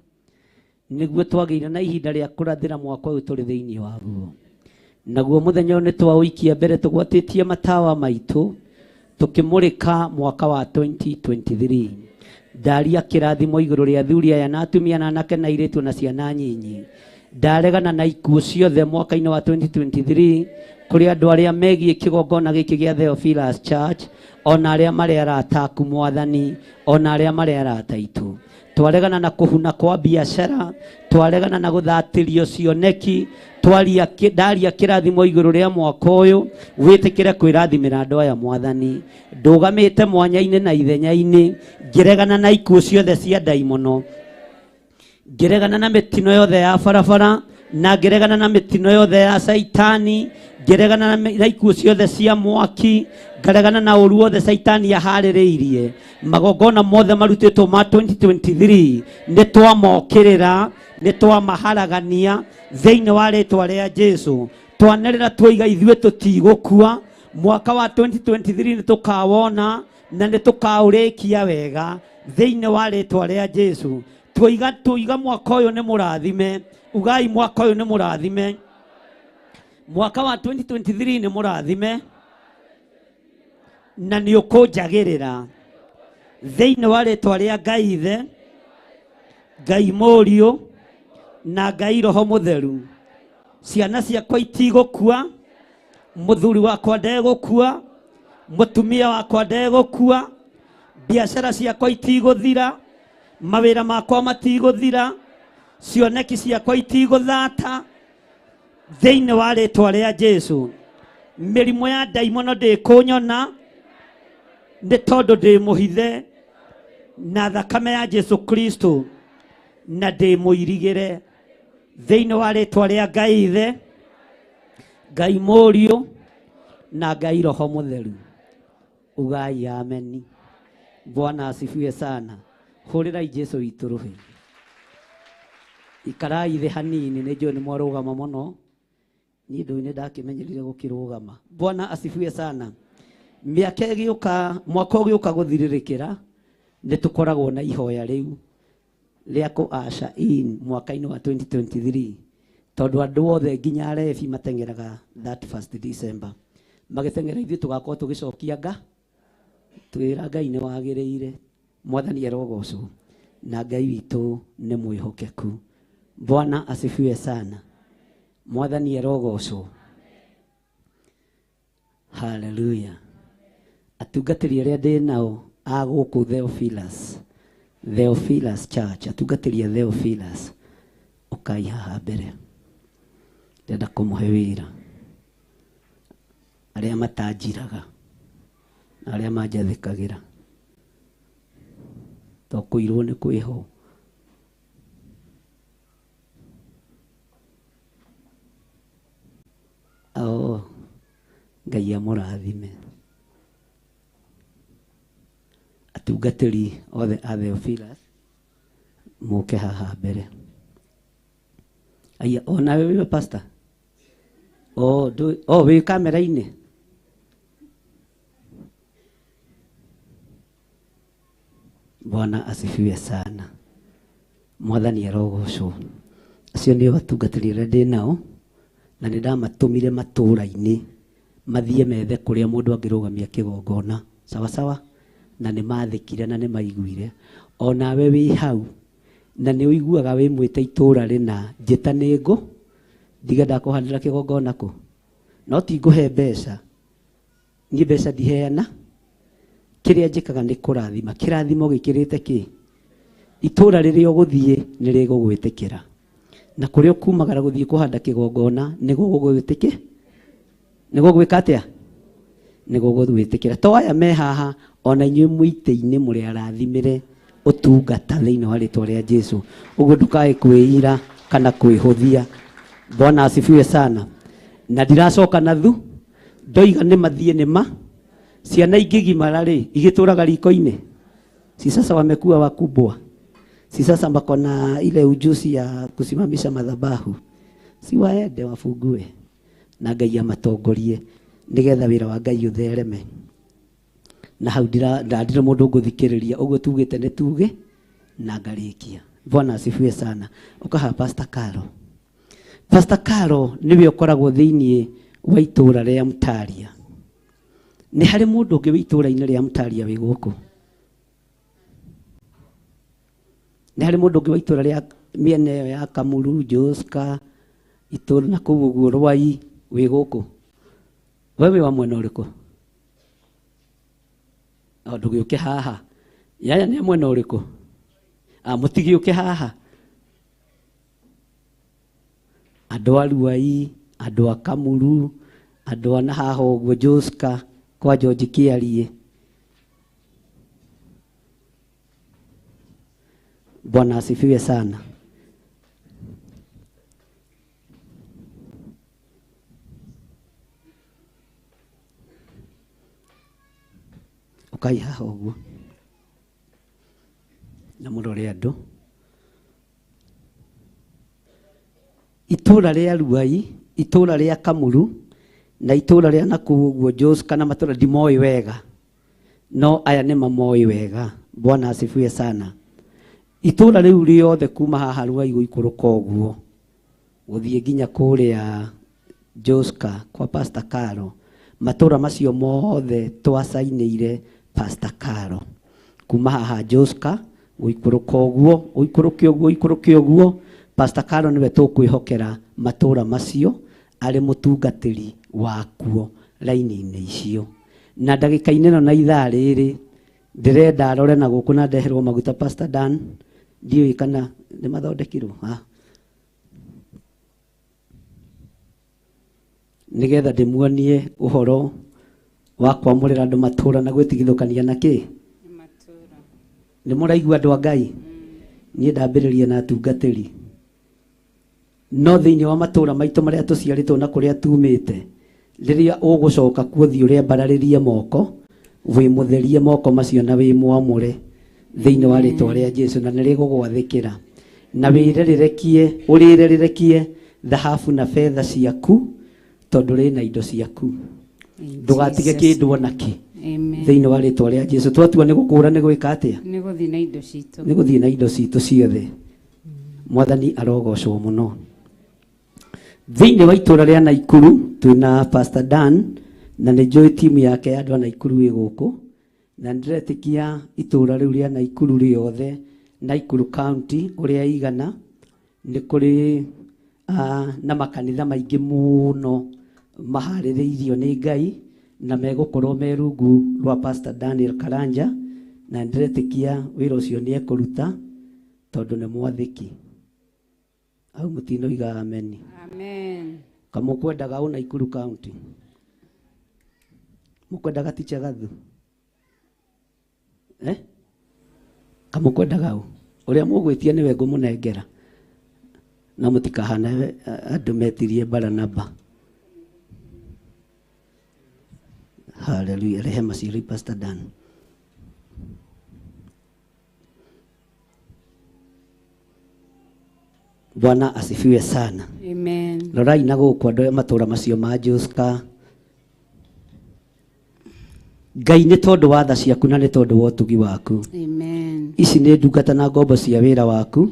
nĩguo twagĩire na ihinda rĩa kũrathĩra mwaka ũyũ tũrĩ thĩinĩ waguo. Naguo mũthenya ũyũ nĩ twaũikia mbere tũgwatĩtie matawa maitũ tukimurika mwaka wa 2023. Ndaria kĩrathimo igũrũ rĩa athuri aya na atumia na anake na airĩtu na ciana nyinyi. Ndaregana na ikuũ ciothe mwaka-inĩ wa 2023 kũrĩ andũ arĩa megiĩ kĩgongona gĩkĩ gĩa Theophilus Church, ona arĩa marĩ arata aku Mwathani, ona arĩa marĩ arata aitũ. Twaregana na kũhuna kwa biacara, twaregana na gũthatĩrio cioneki, ndaria kĩrathimo igũrũ rĩa mwaka ũyũ wĩtĩkĩre kwĩrathimĩra andũ aya Mwathani. Ndũgamĩte mwanya-inĩ na ithenya-inĩ, ngĩregana na ikuũ ciothe cia ndaimono, ngĩregana na mĩtino yothe ya barabara, na ngĩregana na mĩtino yothe ya Saitani, ngĩregana na ikuũ ciothe cia mwaki, ngaregana na ũru wothe Saitani yaharĩrĩirie. Magongona mothe marutĩtwo ma 2023 nĩ twamokĩrĩra, nĩ twamaharagania thĩinĩ wa rĩtwa rĩa Jesũ. Twanĩrĩra twoiga ithuĩ tũtigũkua. Mwaka wa 2023 nĩ tũkawona na nĩ tũkaũrĩkia wega thĩinĩ wa rĩtwa rĩa Jesũ. Twoiga mwaka ũyũ nĩ mũrathime. Ugai mwaka ũyũ nĩ mũrathime. Mwaka wa 2023 nĩ mũrathime na nĩ ũkũnjagĩrĩra thĩinĩ wa rĩtwa rĩa Ngai Ithe, Ngai Mũriũ na Ngai Roho Mũtheru. Ciana ciakwa itigũkua, mũthuri wakwa ndegũkua, mũtumia wakwa ndegũkua, biacara ciakwa itigũthira, mawĩra makwa matigũthira, cioneki ciakwa itigũthata thĩinĩ wa rĩtwa rĩa Jesũ. Mĩrimũ ya ndaimono ndĩkũnyona nĩ tondũ ndĩ mũhithe na thakame ya Jesũ Kristo, na ndĩ mũirigĩre thĩinĩ wa rĩtwa rĩa Ngai Ithe, Ngai Mũriũ na Ngai Roho Mũtheru. Ugai ameni. Bwana asifiwe sana. Hũrĩrai Jesũ witũ rũhĩ. Ikarai thĩ hanini, nĩ njũĩ nĩ mwarũgama mũno. Niĩ ndũĩ ndakĩmenyerire gũkĩrũgama. Bwana asifiwe sana. Mĩaka ĩgĩũka, mwaka ũgĩũka gũthirĩrĩkĩra, nĩ tũkoragwo na ihoya rĩu rĩa kũ-usher in mwaka-inĩ wa 2023, tondũ andũ othe nginya arebi mateng'eraga 31st December. Magĩteng'era ithuĩ tũgakorwo tũgĩcokia twĩra Ngai nĩ wagĩrĩire. Mwathani arogocwo na Ngai witũ nĩ mwĩhokeku. Bwana asifiwe sana. Mwathani arogocwo. Hallelujah. Atungatĩri arĩa ndĩ nao a gũkũ Theophilus Church, atungatĩri a Theophilus, ũkai haha mbere. Ndenda kũmũhe wĩra arĩa matanjiraga na arĩa manjathĩkagĩra, to kũirwo nĩ kwĩho. Ngai amũrathime. Atungatĩri othe a Theophilus mũke haha mbere. Aya, nawe wĩ pastor? Wĩ kamera-inĩ? Bwana asifiwe sana. Mwathani arogocwo. Acio nĩo atungatĩri arĩa ndĩ nao, na nĩ ndamatũmire matũũra-inĩ mathiĩ methe kũrĩa mũndũ angĩrũgamia kĩgongona. Sawa sawa? Na nĩ mathĩkire na nĩ maiguire. O nawe wĩ hau na nĩ ũiguaga wĩ mwĩte itũũra rĩna njĩtanĩngũ, ndigenda kũhandĩra kĩgongona kũ? No ti ngũhe mbeca. Niĩ mbeca ndiheana. Kĩrĩa njĩkaga nĩ kũrathima. Kĩrathimo gĩkĩrĩte kĩ? Itũũra rĩrĩa ũgũthiĩ nĩ rĩgũgwĩtĩkĩra. Na kũrĩa ũkumagara gũthiĩ kũhanda kĩgongona nĩ gũgwĩtĩkĩra. Nĩ gũgwĩka atĩa? Nĩ gũgwĩtĩkĩra. To aya me haha, ona inyuĩ mũitĩ-inĩ mũrĩ arathimĩre ũtungata thĩinĩ wa rĩtwa rĩa Jesũ. Ũguo ndũkae kwĩira kana kwĩhũthia. Bwana asifiwe sana. Na ndiracoka na thu, ndoiga nĩ mathiĩ nĩ ma. Ciana ingĩgimara rĩ, igĩtũraga riko-inĩ. Si sasa wamekuwa wakubwa. Si sasa wako na ile ujuzi ya kusimamisha madhabahu. Si waende wafungue na Ngai amatongorie nigetha wira wa Ngai uthereme. Na hau ndira mundu nguthikiriria uguo tugite ni tuge na ngarikia. Bwana asifiwe sana. Ukaha Pastor Carol. Pastor Carol niwe ukoragwo thiini wa itura ria Mutaria. Ni hari mundu ungi wa itura-ini ria Mutaria wi guku? Ni hari mundu ungi wa itura ria miene ya Kamuru, Joska, itura na kuu guo Rwai wi guku? Wewe wa mwena uriku? Ndugiuke haha. Yaya ni mwena uriku? Mutigiuke haha. Andu a Rwai, andu a Kamuru, andu a na haha uguo Joska kwa George Kiarie. Bwana asifiwe sana. Ukai haha uguo na murore andu. Itura ria Rwai, itura ria Kamuru na itura ria nakuu uguo Joska na matura ndimoi wega, no aya ni mamoi wega. Bwana asifiwe sana. Itura riu riothe kuma haha Rwai guikuruka uguo guthie nginya kuria Joska kwa Pastor Carol, matura macio mothe twasainiire Pastor Carol. Kuma haha Joska guikuruka uguo, guikuruke uguo Pastor Carol niwe tukwihokera matura macio ari mutungatiri wakuo laini-ini icio. Na ndagika-ini no na ithaa riri ndirenda arore na guku na ndeherwo maguta Pastor Dan, ndioi kana ni mathondekirwo nigetha ndimuonie uhoro wa kwamurira andu matura na gwitigithukania na ki matura. Ni muraigua andu a Ngai? Nie ndambiririe na atungatiri no thiini wa matura maitu maria tuciaritwo na kuria tumite. Riria ugucoka kuo thii uria mbararirie moko wi mutherie moko macio na wi mwamure thiini wa ritwa ria Jesu, na nirigugwathikira na urirerekie dhahabu na fedha ciaku tondu ri na indo ciaku. Ndugatige kindu onaki thiini wa ritwa ria Jesu. Twatua ni gukura ni gwika atia? Ni guthii na indo citu, ni guthii na indo citu ciothe. Mwathani arogocwo muno. Thiini wa itura ria Naikuru twina Pastor Dan na ni joy team yake andu a Naikuru wi guku, na ndiretikia itura riu ria Naikuru riothe, Naikuru County uria igana ni kuri na makanitha maingi muno mahaririirio ni Ngai na megukorwo me rungu rwa Pastor Daniel Karanja, na ndiretikia wira ucio ni ekuruta tondu ni mwathiki. Au mutino iga amen. Amen. Kamukwendaga u Naikuru County? Mukwendaga Ticha Gathu? Kamukwendaga u uria mugwitia niwe ngumunengera na mutikahana andu metirie Baranaba. Hallelujah. Rehema siri Pastor Dan. Bwana asifiwe sana. Amen. Rorai na guku andu matura macio ma Joska. Ngai ni tondu wa tha ciaku na ni tondu wa utugi waku. Amen. Ici ni ndungata na ngombo cia wira waku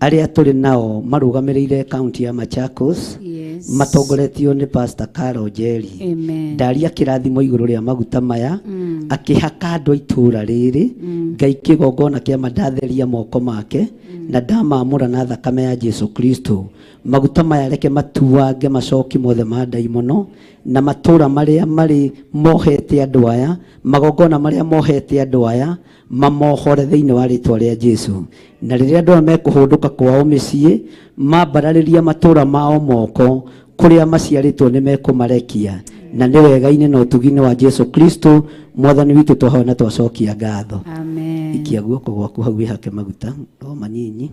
aria turi nao marugamirire kaunti ya Machakos. Yes. Matongoretio ni Pastor Carol Njeri. Amen. Ndaria kirathimo iguru ria maguta maya akihaka andu itura riri Ngai kigongona kia mandatheria moko make na ndamamura na thakame ya Jesu Kristo. Maguta maya reke matuange macoki mothe ma daimono na matura maria mari mohete andu aya, magongona maria mohete andu aya mamohore thiini wa ritwa ria Jesu. Na riria andu mekuhunduka kwao micii mambarariria matura mao moko kuria maciaritwo ni mekumarekia, na ni wega-ini na utugi-ini wa Jesu Kristo mwathani witu twahona twacokia ngatho. Amen. Ikia guoko gwaku hau wihake maguta o manyinyi,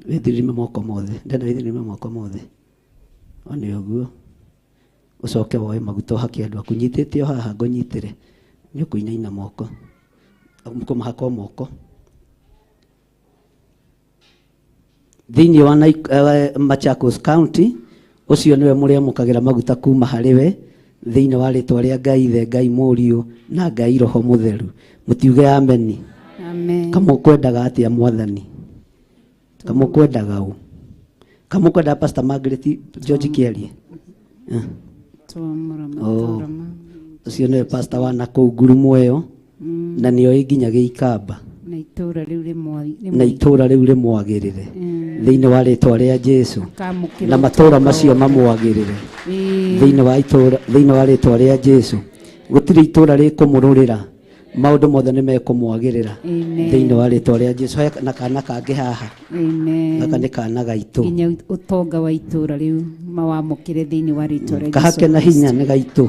withirime moko mothe, ndenda withirime moko mothe oni uguo, ucoke woe maguta hake andu akunyitite o haha ngunyitire ni ukuinaina moko kũmahaka moko thĩinĩ wa Machakos County. Ũcio nĩwe mũrĩamũkagĩra maguta kuma harĩ we thĩinĩ wa rĩtwa rĩa Ngai Ithe, Ngai Mũriũ na Ngai Roho Mũtheru. Mũtiuge ameni. Amen. Kamũkwendaga atĩa Mwathani? Kamũkwendaga ũ? Kamũkwendaga Pastor Margaret George Kĩarie? Ũcio nĩwe pastor wa nakũu Ngurumo ĩyo na nĩoĩ nginya Gĩikamba na itũũra rĩu rĩmwagĩrĩre thĩinĩ wa rĩtwa rĩa Jesu, na matũũra macio mamwagĩrĩre thĩinĩ wa rĩtwa rĩa Jesu. Gũtirĩ itũũra rĩkũmũrũrĩra, maũndũ mothe nĩ mekũmwagĩrĩra thĩinĩ wa rĩtwa rĩa Jesu. Na kana kangĩ haha, gaka nĩ kana gaitũ, nginya ũtonga wa itũũra rĩu mawamũkĩre thĩinĩ wa rĩtwa rĩa Jesu. Kahake na hinya nĩ gaitũ,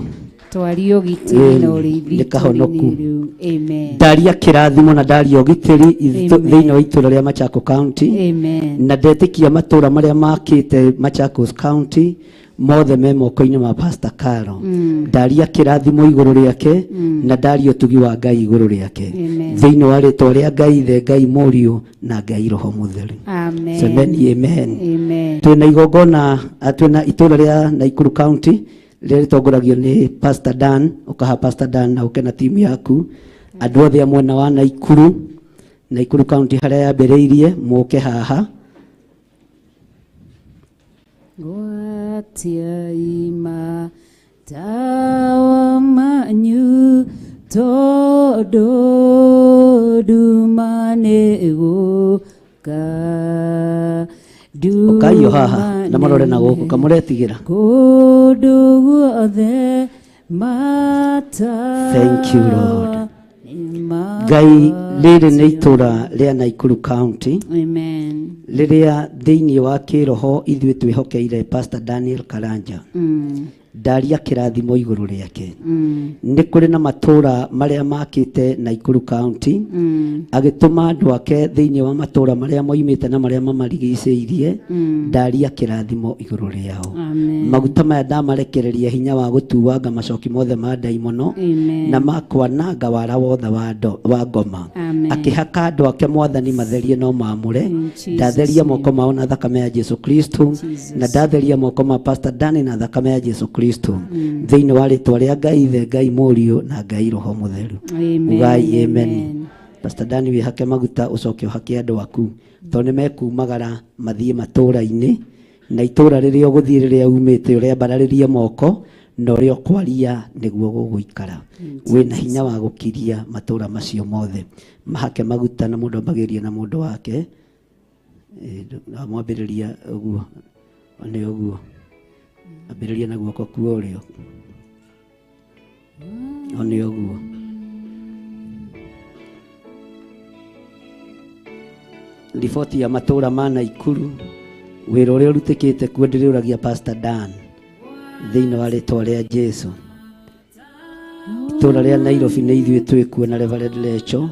twario gitĩri na ũrĩithi kahonoku. Amen. Ndaria kĩrathimo na ndaria ũgitĩri thĩinĩ wa itũũra rĩa Machakos County. Amen. Na ndetĩkia matũũra marĩa makĩte Machakos County mothe me moko-inĩ ma Pastor Carol. Ndaria kĩrathimo igũrũ rĩake na ndaria ũtugi wa Ngai igũrũ rĩake thĩinĩ wa rĩtwa rĩa Ngai Ithe, Ngai Mũriũ na Ngai Roho Mũtheru. Amen. Semeni amen. Amen. Twĩna igongona, twĩna itũũra rĩa Naikuru County rĩrĩa rĩtongoragio nĩ Pastor Dan. Ũkaha Pastor Dan na ũke na timu yaku, andũ othe a mwena wa Naikuru County harĩa yambĩrĩirie, mũke haha. Gwatia ima tawa manyu todo dumane guka Ũkaio haha na marore na gũkũ kamũretigĩra. Kũndũ guothe mata. Thank you Lord. Ngai rĩrĩ nĩ itũũra rĩa Naikuru County. Amen. Rĩrĩa thĩinĩ wa kĩroho ithuĩ twĩhokeire Pastor Daniel Karanja. Ndaria kĩrathimo igũrũ rĩake. Nĩ kũrĩ na matũũra marĩa makĩte Naikuru County, agĩtũma andũ ake thĩinĩ wa matũũra marĩa moimĩte na marĩa mamarigicĩirie. Ndaria kĩrathimo igũrũ rĩao. Maguta maya ndamarekereria hinya wa gũtuanga macoki mothe ma ndaimono na makwananga wara wothe wa ngoma. Akĩhaka andũ ake Mwathani matherie no maamũre. Ndatheria moko mao na thakame ya Jesu Kristo, na ndatheria moko ma Pastor Dani na thakame ya Jesu Kristo thĩinĩ wa rĩtwa rĩa Ngai Ithe, Ngai Mũriũ na Ngai Roho Mũtheru. Ugai amen. Pastor Dani wĩhake maguta ũcoke ũhake andũ aku, tondũ nĩ mekumagara mathiĩ matũũra-inĩ, na itũũra rĩrĩa ũgũthiĩ rĩrĩa umĩte ũrĩambararĩrie moko na ũrĩa ũkwaria nĩguo gũgũikara. Wĩna hinya wa gũkiria matũũra macio mothe. Mahake maguta na mũndũ ambagĩrĩria na mũndũ wake. Mwambĩrĩria ũguo, nĩ ũguo. Ambĩrĩria na guoko kuo ũrĩo. Nĩ ũguo. Riboti ya matũũra ma Naikuru, wĩra ũrĩa ũrutĩkĩte kuo ndĩrĩũragia Pastor Dan thĩinĩ wa rĩtwa rĩa Jesu. Itũũra rĩa Nairobi nĩ ithuĩ twĩkuo na Reverend Lecho.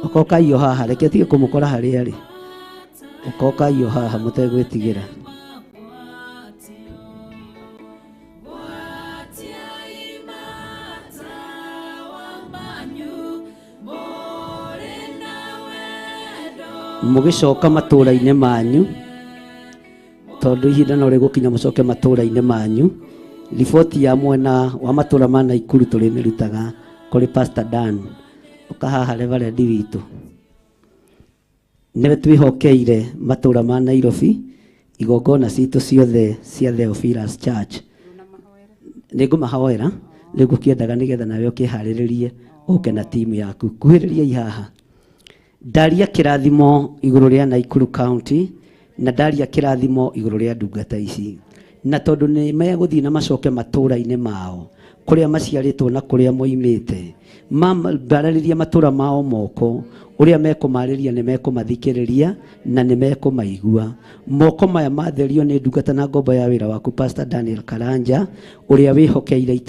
Ũkoka iyo haha, reke tige kũmũkora harĩa arĩ. Ũkoka iyo haha mũtegwĩtigĩra. Mũgĩcoka matũũra-inĩ manyu, tondũ ihinda no rĩgũkinya mũcoke matũũra-inĩ manyu. Riboti ya mwena wa matũũra ma Naikuru tũrĩmĩrutaga kũrĩ Pastor Dan. Ũkahaha Reverend witũ. Nĩwe twĩhokeire matũũra ma Nairobi, igongona citũ ciothe cia Theophilus Church. Nĩngũmahoera rĩu ngũkĩendaga nĩgetha nawe ũkĩharĩrĩrie ũke na timu yaku. Kuhĩrĩriai haha. Ndaria kĩrathimo igũrũ rĩa Naikuru County na ndaria kĩrathimo igũrũ rĩa ndungata ici. Na tondũ nĩ megũthiĩ na macoke matũũra-inĩ mao kũrĩa maciarĩtwo na kũrĩa moimĩte, mambararĩria matũũra mao moko, ũrĩa mekũmarĩria nĩ mekũmathikĩrĩria na nĩ mekũmaigua. Moko maya matherio nĩ ndungata na ngombo ya wĩra waku Pastor Daniel Karanja, ũrĩa wĩhokeire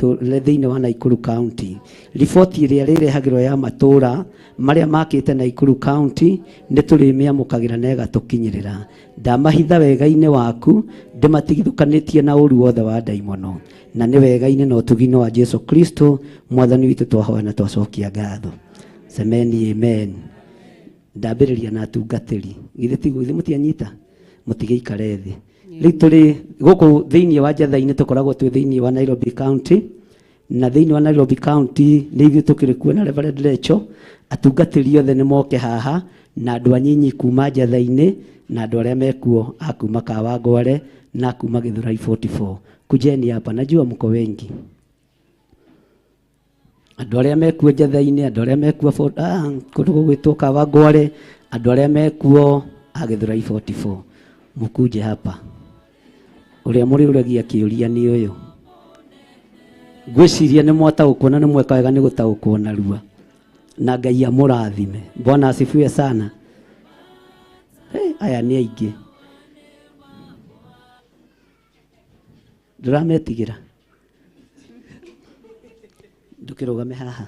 thĩinĩ wa Naikuru County. riboti ĩrĩa rĩrehagĩrwo ya matũra marĩa makĩte Nakuru County nĩ tũrĩmĩamũkagĩra na ĩgatũkinyĩrĩra. Ndamahitha wega-inĩ waku, ndĩmatigithũkanĩtie na ũru wothe wa ndaimono, na nĩ wega-inĩ na ũtugi-inĩ wa Jesu Kristo mwathani witũ twahoya na twacokia ngatho. Semeni amen. Ndambĩrĩria na atungatĩri, githĩ tiguo, githĩ mũtianyita, mũtigĩikare thĩ. Rĩu tũrĩ gũkũ thĩinĩ wa Njatha-inĩ, tũkoragwo twĩ thĩinĩ wa Nairobi County, na thĩinĩ wa Nairobi County nĩ ithuĩ tũkĩrĩ kuo na Reverend Rachel. Atungatĩri othe nĩ moke haha, na andũ anyinyi kuma Njatha-inĩ, na andũ arĩa mekuo a kuma Kawangware na kuma Githurai 44. Kujeni hapa, najua mko wengi. Andũ arĩa mekuo Njatha-inĩ, andũ arĩa mekuo kũndũ gũgwĩtwo Kawangware, andũ arĩa mekuo a Githurai 44. Mukuje hapa. Ũrĩa mũrĩ ũragia kĩũria nĩ ũyũ. Ngwĩciria nĩ mwataũkwo na nĩ mweka wega nĩ gũtaũkwo narua. Na Ngai amũrathime. Bwana asifiwe sana. Aya nĩ aingĩ. Ndũrametigĩra. Ndũkĩrũgame haha.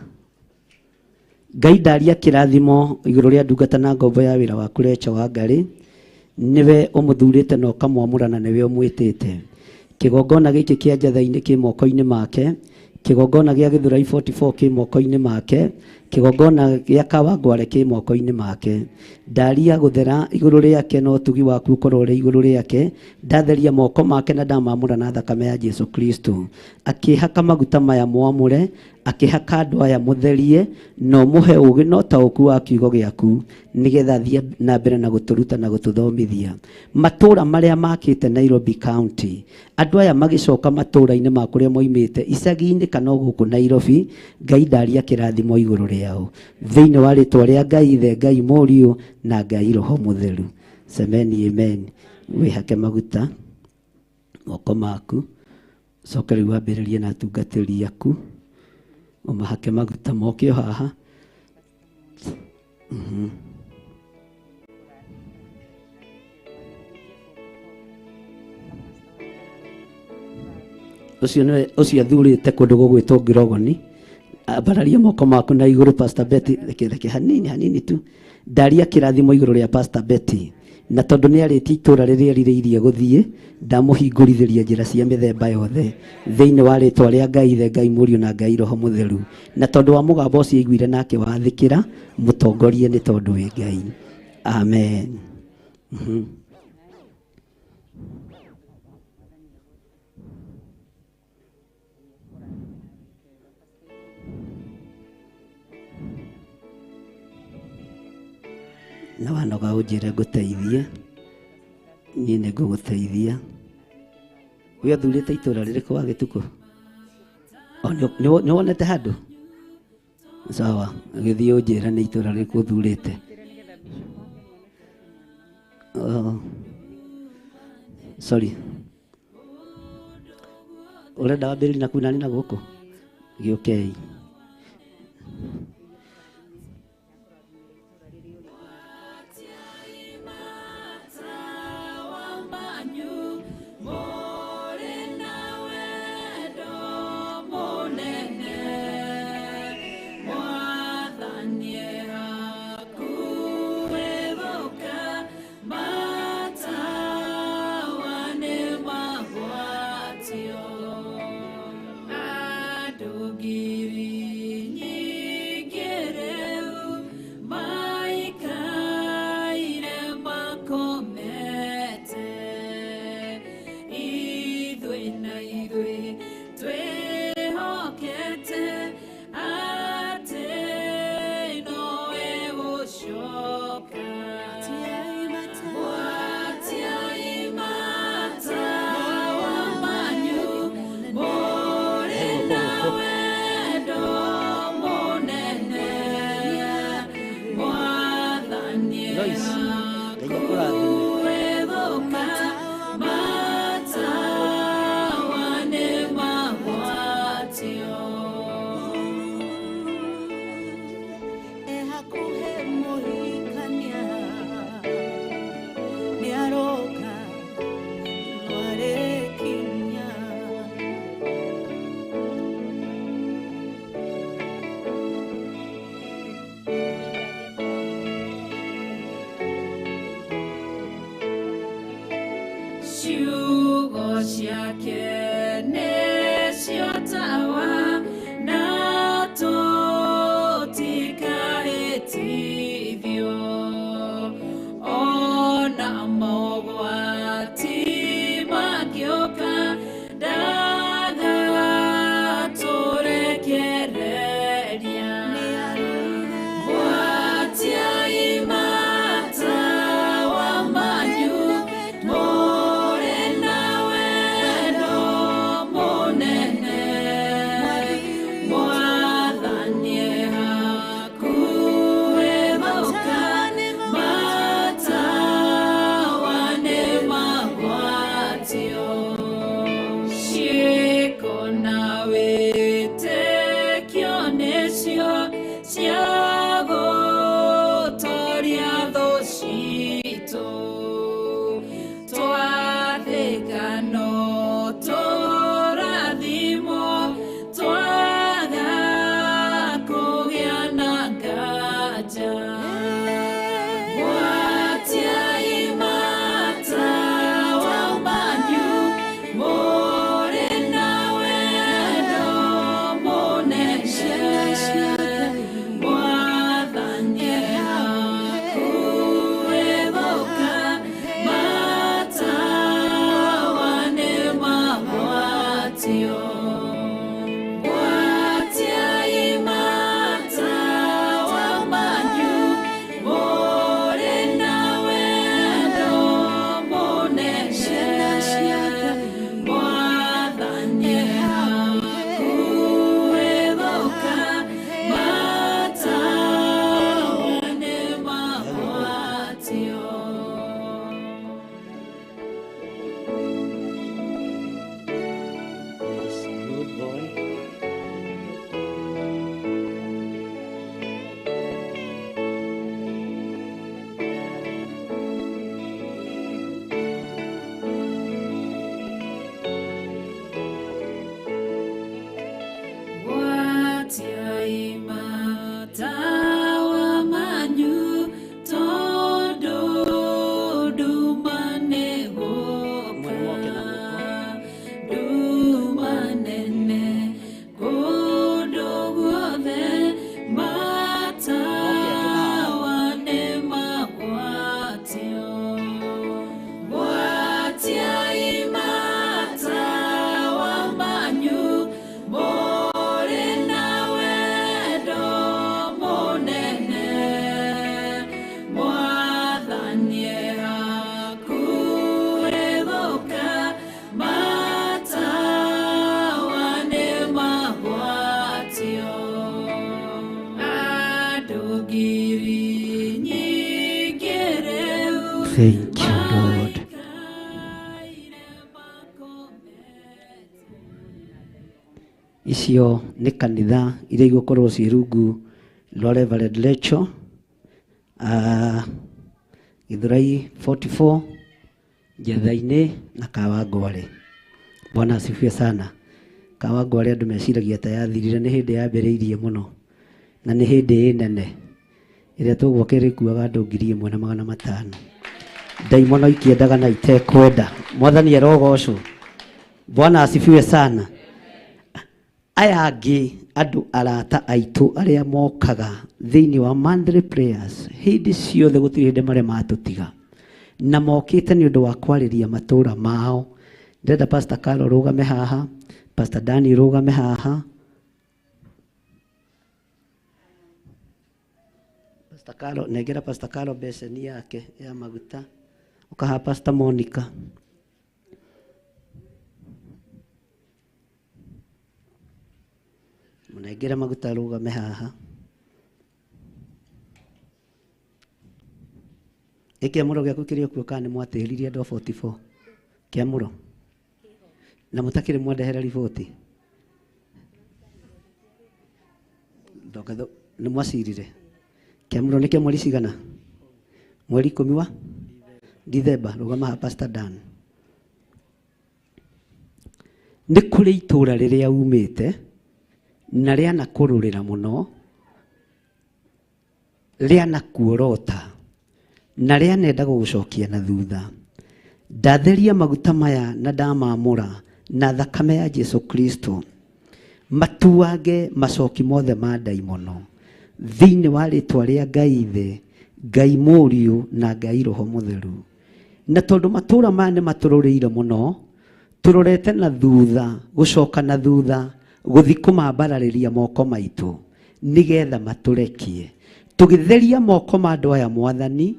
Ngai ndaria kĩrathimo igũrũ rĩa ndungata na ngombo ya wĩra waku Rachel Wangarĩ. Niwe ũmũthurĩte na ũkamwamũra na niwe ũmwĩtĩte. Kĩgongona gĩkĩ kĩa Njatha-inĩ kĩ moko-inĩ make, kĩgongona gĩa Githurai 44 kĩ moko-inĩ make, kĩgongona gĩa Kawangware kĩ moko-inĩ make. Ndaria gũthera igũrũ rĩake na ũtugi waku ũkorwo ũrĩ igũrũ rĩake. Ndatheria moko make na ndamamũra na thakame ya Jesu Kristo. Akĩhaka maguta maya mwamũre, akĩhaka andũ aya mũtherie, na ũmũhe ũũgĩ na ũtaũku wa kiugo gĩaku, nĩgetha thiĩ na mbere na gũtũruta na gũtũthomithia. Matũra marĩa makĩte Nairobi County, andũ aya magĩcoka matũra-inĩ ma kũrĩa moimĩte icagi-inĩ kana gũkũ Nairobi, Ngai ndaria kĩrathimo igũrũ rĩao. Thĩinĩ wa rĩtwa rĩa Ngai Ithe, Ngai Mũriũ na Ngai Roho Mũtheru. Semeni amen. Wĩhake maguta moko maku, coka rĩu wambĩrĩrie na atungatĩri aku, ũmahake maguta mokĩo haha. Ũcio athurĩte kũndũ gũgwĩtwo Ngirogoni. Ambararia moko maku na igũrũ Pastor Betty, reke hanini tu. Ndaria kĩrathimo igũrũ rĩa Pastor Betty. Na tondũ nĩ arĩtie itũra rĩrĩa rĩrĩirie gũthiĩ, ndamũhingũrithĩria njĩra cia mĩthemba yothe thĩinĩ wa rĩtwa rĩa Ngai Ithe, Ngai Mũriũ na Ngai Roho Mũtheru. Na tondũ wa mũgambo ũcio aiguire nake wathĩkĩra, mũtongorie nĩ tondũ wĩ Ngai. Amen. Na wanoga ũnjĩre ngũteithie, niĩ nĩ ngũgũteithia. Wĩ athurĩte itũra rĩrĩkũ wa Gĩtukũ? Nĩ wonete handũ? Sawa, gĩthiĩ ũnjĩre nĩ itũra rĩrĩkũ ũthurĩte. Sorry. Ũrenda wambĩrĩrie na kunani na gũkũ? Gĩũkei. wĩtĩkio nĩcio cia gũtooria thũ citũ. Twathĩka no tũrathimwo, twaga kũgĩa na nganja. Gwatiai matawa manyu, mũrĩ na wendo mũnene. Mwathani akuĩgũka, matawa nĩmagwatio. Gwatiai matawa manyu, mũrĩ na wendo mũnene. Mwathani akuĩgũka, matawa nĩmagwatio. Good boy. Gwatiai matawa manyu, tondũ nduma nĩgũka. Nduma nene kũndũ guothe, matawa nĩmagwatio. Gwatiai matawa manyu, mũrĩ na wendo mũnene. Mwathani akuĩgũka, matawa nĩmagwatio. Andũ ngiri nyingĩ rĩu Thank you, Lord. Icio nĩ kanitha iria igũkorwo ciĩ rungu rwa Reverend Rachel, Githurai 44, Njetha-inĩ na Kawangware. Bwana asifiwe sana. Kawangware andũ meciragia ta yathirire, nĩ hĩndĩ yambĩrĩirie mũno na nĩ hĩndĩ nene ĩrĩa tũgwoka ĩrĩkuaga andũ 1,500. Ndaimono ikiendaga na itekwenda. Mwathani arogocwo. Bwana asifiwe sana. Aya angĩ andũ arata aitũ arĩa mokaga thĩinĩ wa monthly prayers hĩndĩ ciothe, gũtirĩ hĩndĩ marĩa matũtiga na mokĩte nĩ ũndũ wa kwarĩria matũũra mao. Ndĩrenda Pastor Carol rũgame haha, Pastor Danny rũgame haha, Pastor Carol, negera Pastor Carol beseni yake ya maguta, ukaha Pastor Monica. Munegera maguta rũgame haha. Kĩamũro gĩaku kĩrĩ okuo kana nĩ mwatĩririe andũ 44? Kĩamũro na mũtakĩrĩ mwandehera riboti? Nĩ mwacirire? Kĩamũro nĩ kĩa mweri cigana? Mweri 10 wa Dithemba. Rũgama ha Pastor Dan. Nĩ kũrĩ itũũra rĩrĩa umĩte na rĩana kũrũrĩra mũno, rĩana kuorota na rĩanenda gũgũcokia na thutha. Ndatheria maguta maya na ndamamũra na thakame ya Jesu Kristo, matuage macoki mothe ma ndaimono thĩinĩ wa rĩtwa rĩa Ngai Ithe, Ngai Mũriũ na Ngai Roho Mũtheru. Na tondũ matũũra maya nĩ matũrũrĩire mũno, tũrorete na thutha, gũcoka na thutha, gũthi kũmambararĩria moko maitũ nĩgetha matũrekie. Tũgĩtheria moko ma andũ aya Mwathani,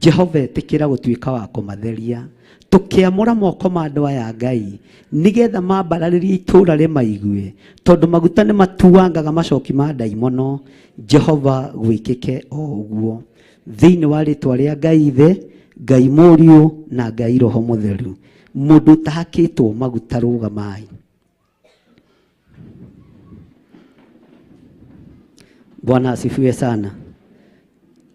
Jehova etĩkĩra gũtuĩka wa kũmatheria. Tũkĩamũra moko ma andũ aya Ngai nĩgetha mambararĩrie itũũra rĩmaigue, tondũ maguta nĩ matuangaga macoki ma ndaimono. Jehova gwĩkĩke o ũguo thĩinĩ wa rĩtwa rĩa Ngai Ithe, Ngai Mũriũ na Ngai Roho Mũtheru. Mũndũ ũtahakĩtwo maguta rũgamai. Bwana asifiwe sana.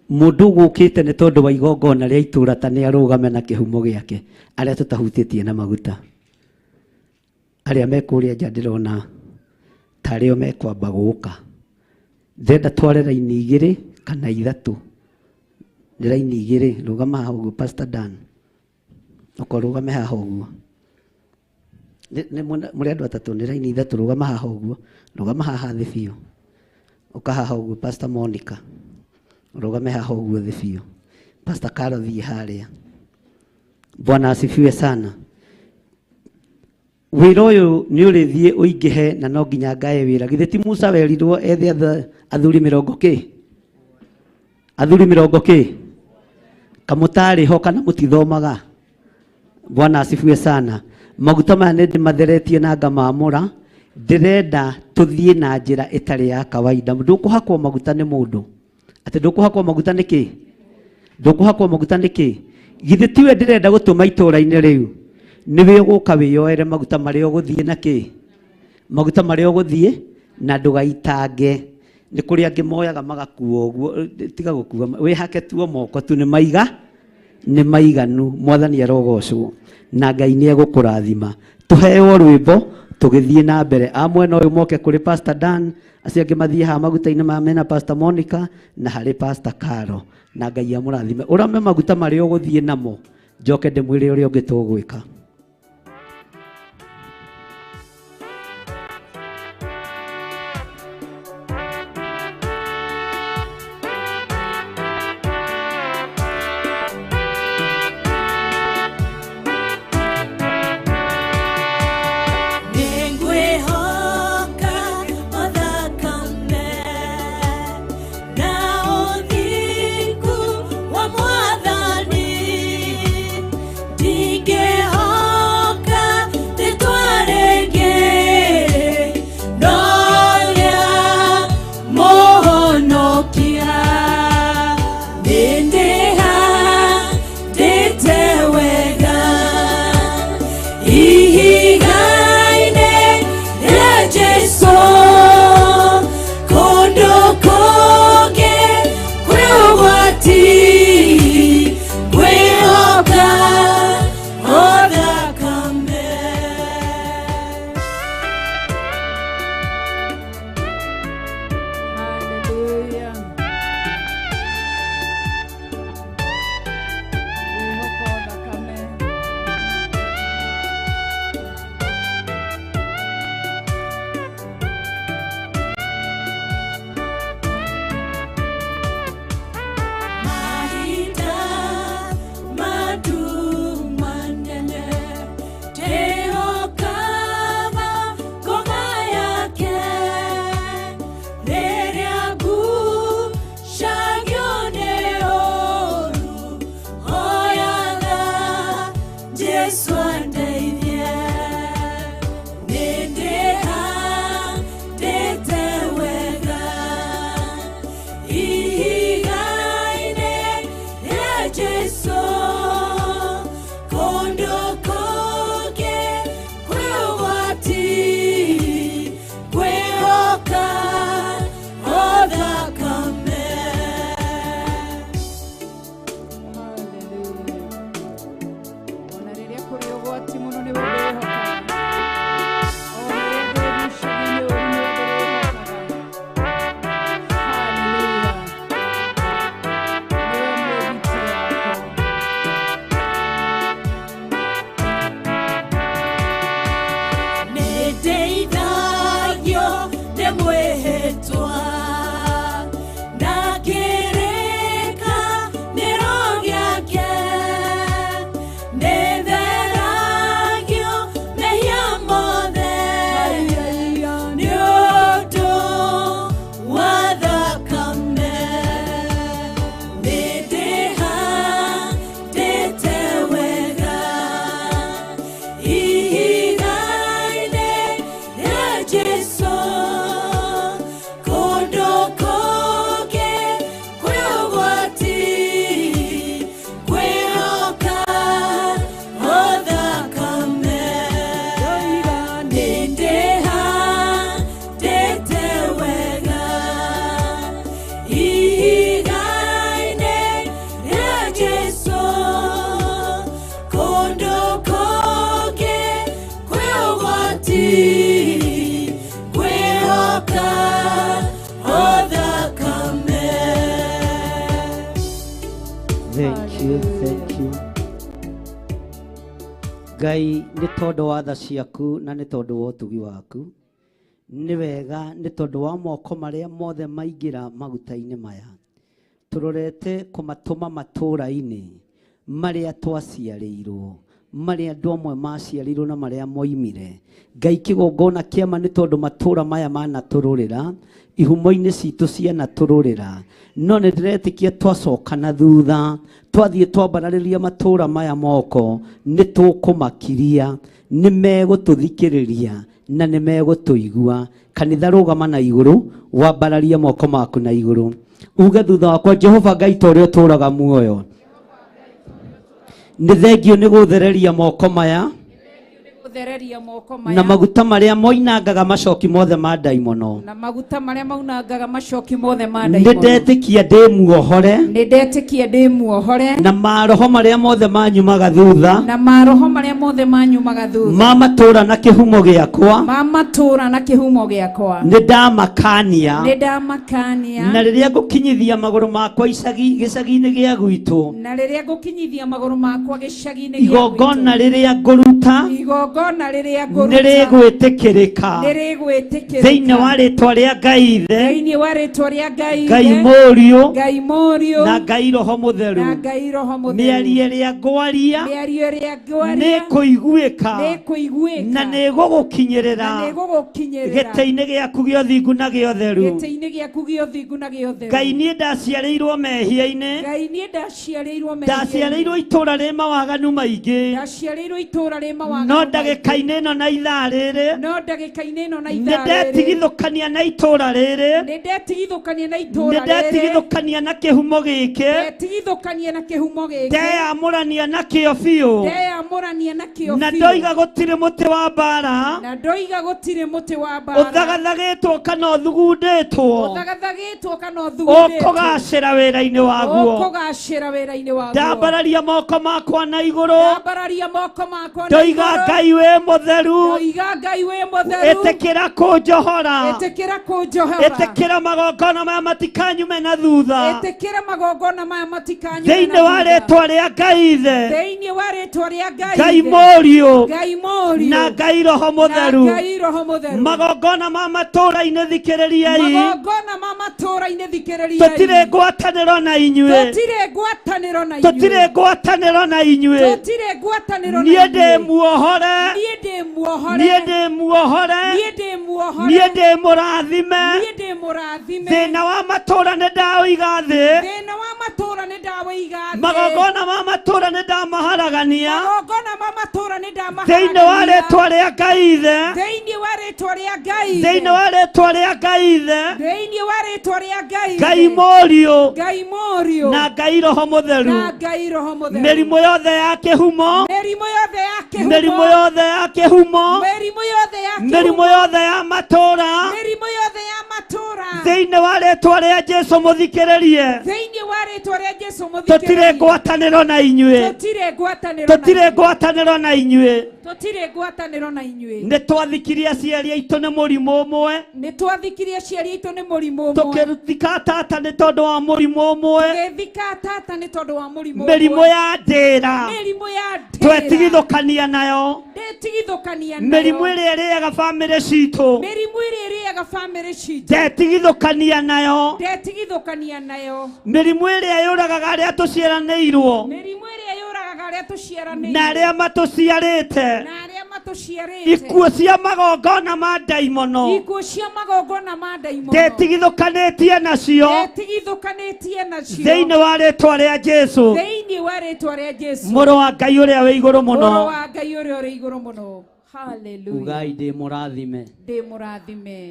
Mundu gukite ni tondu wa igongona ria itura ta ni arugame na kihumo giake aria tutahutĩtie na maguta. Aria mekuria nja ndirona tario mekwamba gũka. Ndenda tware raini igĩrĩ kana ithatu. Nĩ raini igĩrĩ, rũgama haha ũguo Pastor Dan. Ũkorũgame haha ũguo. Mũrĩ andũ atatũ, nĩ raini ithatũ, rũgama haha ũguo. Rũgama haha thĩ biũ. Ũka haha ũguo Pastor Monica. Rũgame haha ũguo thĩ biũ. Pastor Carol thiĩ harĩa. Bwana asifiwe sana. Wĩra ũyũ nĩ ũrĩthiĩ ũingĩhe na no nginya ngae wĩra. Githĩ ti Musa werirwo ethe athuri 40 kĩ? Athuri 40 kĩ? Kamũtarĩ ho kana mũtithomaga? Bwana asifiwe sana. Maguta maya nĩ ndĩmatheretie na ngamamũra. Ndĩrenda tũthiĩ na njĩra ĩtarĩ ya kawaida. Ndũkũhakwo maguta nĩ mũndũ. Atĩ ndũkũhakwo maguta nĩ kĩ? Ndũkũhakwo maguta nĩ kĩ? Githĩ tiwe ndĩrenda gũtũma itũũra-inĩ rĩu? Niwe ũgũka wĩyoere maguta marĩa ũgũthiĩ na kĩ? Maguta marĩa ũgũthiĩ na ndũgaitange. Nĩ kũrĩ angĩ moyaga magakuo ũguo, tiga gũkua, wĩhake tuo moko tu, nĩ maiganu. Mwathani arogocwo na Ngai nĩ egũkũrathima. Tũheo rwĩmbo tũgĩthiĩ na mbere. Amwena ũyũ moke kũrĩ Pastor Dan, acio angĩ mathiĩ haha maguta-inĩ ma mena Pastor Monica na harĩ Pastor Carol, na Ngai amũrathime. Ũrame maguta marĩa ũgũthiĩ namo, njoke ndĩmwĩre ũrĩa ũngĩ tũgwĩka. Jesu, kondo thank you. Ngai nĩ tondũ wa tha ciaku na nĩ tondũ wa ũtugi waku. Nĩ wega nĩ tondũ wa moko marĩa mothe maingĩra maguta-inĩ maya. Tũrorete kũmatũma matũũra-inĩ marĩa twaciarĩirwo, marĩa andũ amwe maciarĩirwo na marĩa moimire. Ngai kĩgongona kĩama nĩ tondũ matũũra maya manatũrũrĩra, ihumo-inĩ citũ cianatũrũrĩra. No nĩ ndĩretĩkia twacoka na thutha, twathiĩ twambararĩria matũũra maya moko, nĩ tũkũmakiria, nĩ megũtũthikĩrĩria na nĩ megũtũigua. Kanitha rũgama na igũrũ, wambararie moko maku na igũrũ. Uge thutha wakwa, Jehova Ngai ta ũrĩa ũtũũraga muoyo, nĩ thengio nĩ gũthereria moko maya na maguta marĩa moinangaga macoki mothe ma ndaimono. Na maguta marĩa maunangaga macoki mothe ma ndaimono. Ndĩndetĩkia ndĩmuohore, ndĩndetĩkia ndĩmuohore, na maroho marĩa mothe manyumaga thutha, na maroho marĩa mothe manyumaga thutha, ma matũũra na kĩhumo gĩakwa, ma matũũra na kĩhumo gĩakwa, nĩndamakania, nĩndamakania, na rĩrĩa ngũkinyithia magũrũ makwa gĩcagi-inĩ gĩa gwitũ, na rĩrĩa ngũkinyithia magũrũ makwa gĩcagi-inĩ gĩa igongona rĩrĩa ngũruta nĩrĩgwĩtĩkĩrĩka thĩinĩ wa rĩtwa rĩa Ngai Ithe, Ngai Mũriũ na Ngai Roho Mũtheru. Mĩario ĩrĩa ngwaria nĩkũiguĩka na nĩgũgũkinyĩrĩra gĩtĩ-inĩ gĩaku gĩa ũthingu na gĩa ũtheru. Ngai niĩ ndaciarĩirwo mehia-inĩ, ndaciarĩirwo itũũra rĩ mawaganu maingĩ, no ndagĩka-inĩ ĩno na ithaa rĩrĩ nĩndetigithũkania na itũũra rĩrĩ, nĩndetigithũkania na kĩhumo gĩkĩ, ndeyamũrania nakĩo biũ, na ndoiga gũtirĩ mũtĩ wa mbara ũthagathagĩtwo kana ũthugundĩtwo ũkũgacĩra wĩra-inĩ waguo. Ndambararia moko makwa na igũrũ, ndoiga Ngai wĩ mũtheru, ĩtĩkĩra kũnjohora, ĩtĩkĩra magongona maya matikanyume na thutha, thĩinĩ wa rĩtwa rĩa Ngai Ithe, Ngai Mũriũ na Ngai Roho Mũtheru. Magongona ma matũũra-inĩ thikĩrĩriai, tũtirĩ ngwatanĩro na inyuĩ, tũtirĩ ngwatanĩro na inyuĩ. Niĩ ndĩmuohore, niĩ ndĩmuohore, niĩ ndĩmũrathime, thĩna wa matũũra nĩndawĩiga thĩ, magongona ma matũũra nĩndamaharagania thĩinĩ wa rĩtwa rĩa Ngai Ithe, thĩinĩ wa rĩtwa rĩa Ngai Ithe, Ngai Mũriũ na Ngai Roho Mũtheru. Mĩrimũ yothe ya kĩhumo, mĩrimũ yothe ya kĩhumo, mĩrimũ yothe ya matũũra, thĩinĩ wa rĩtwa rĩa Jesũ mũthikĩrĩrie, tũtirĩ ngwatanĩro na inyuĩ, tũtirĩ ngwatanĩro na inyuĩ. Nĩtwathikirie aciari aitũ nĩ mũrimũ ũmwe, tũkĩthikata nĩ tondũ wa mũrimũ ũmwe, mĩrimũ ya ndĩra twetigithũkania nayo, mĩrimũ ĩrĩa ĩrĩaga bamĩrĩ citũ ndetigithũkania nayo, mĩrimũ ĩrĩa yũragaga arĩa tũciaranĩirwo na arĩa matũciarĩte, ikuũ cia magongona ma ndaimono ndetigithũkanĩtie nacio thĩinĩ wa rĩtwa rĩa Jesũ, mũrũ wa Ngai ũrĩa wĩ igũrũ mũno. Ugai ndĩmũrathime,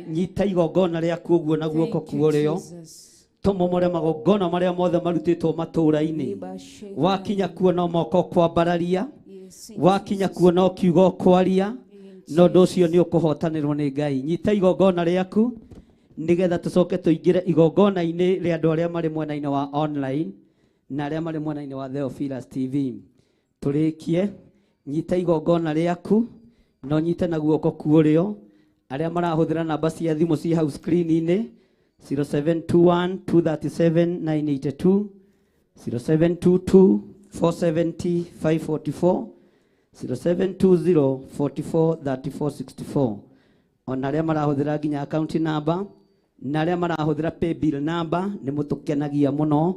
nyita igongona rĩaku ũguo na guoko kuorĩo, tũmomore magongona marĩa mothe marutĩtwo matũũra-inĩ. Wakinya kuo no moko kwambararia, wakinya kuo no kiugo kwaria, no ũndũ ũcio nĩ ũkũhotanĩrwo nĩ Ngai. Nyita igongona rĩaku nĩgetha tũcoke tũingĩre igongona-inĩ rĩa andũ arĩa marĩ mwena-inĩ wa online na arĩa marĩ mwena-inĩ wa Theophilus TV. Tũrĩkie, nyita igongona rĩaku, no nyite na guoko kuorĩo. Arĩa marahũthĩra namba cia thimũ ci hau screen-inĩ 0721 237 982, 0722 470 544 0720 44 34 64. Ona arĩa marahũthĩra nginya account number na arĩa marahũthĩra pay bill number nĩ mũtũkenagia mũno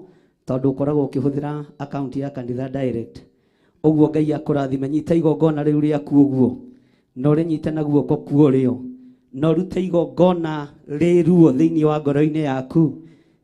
tondũ ũkoragwo ũkĩhũthĩra account ya kanitha direct. Ũguo Ngai akũrathime, nyita igongona rĩu rĩaku ũguo na ũrĩnyite na guoko kuorĩo na ũrute igongona rĩruo thĩinĩ wa ngoro-inĩ yaku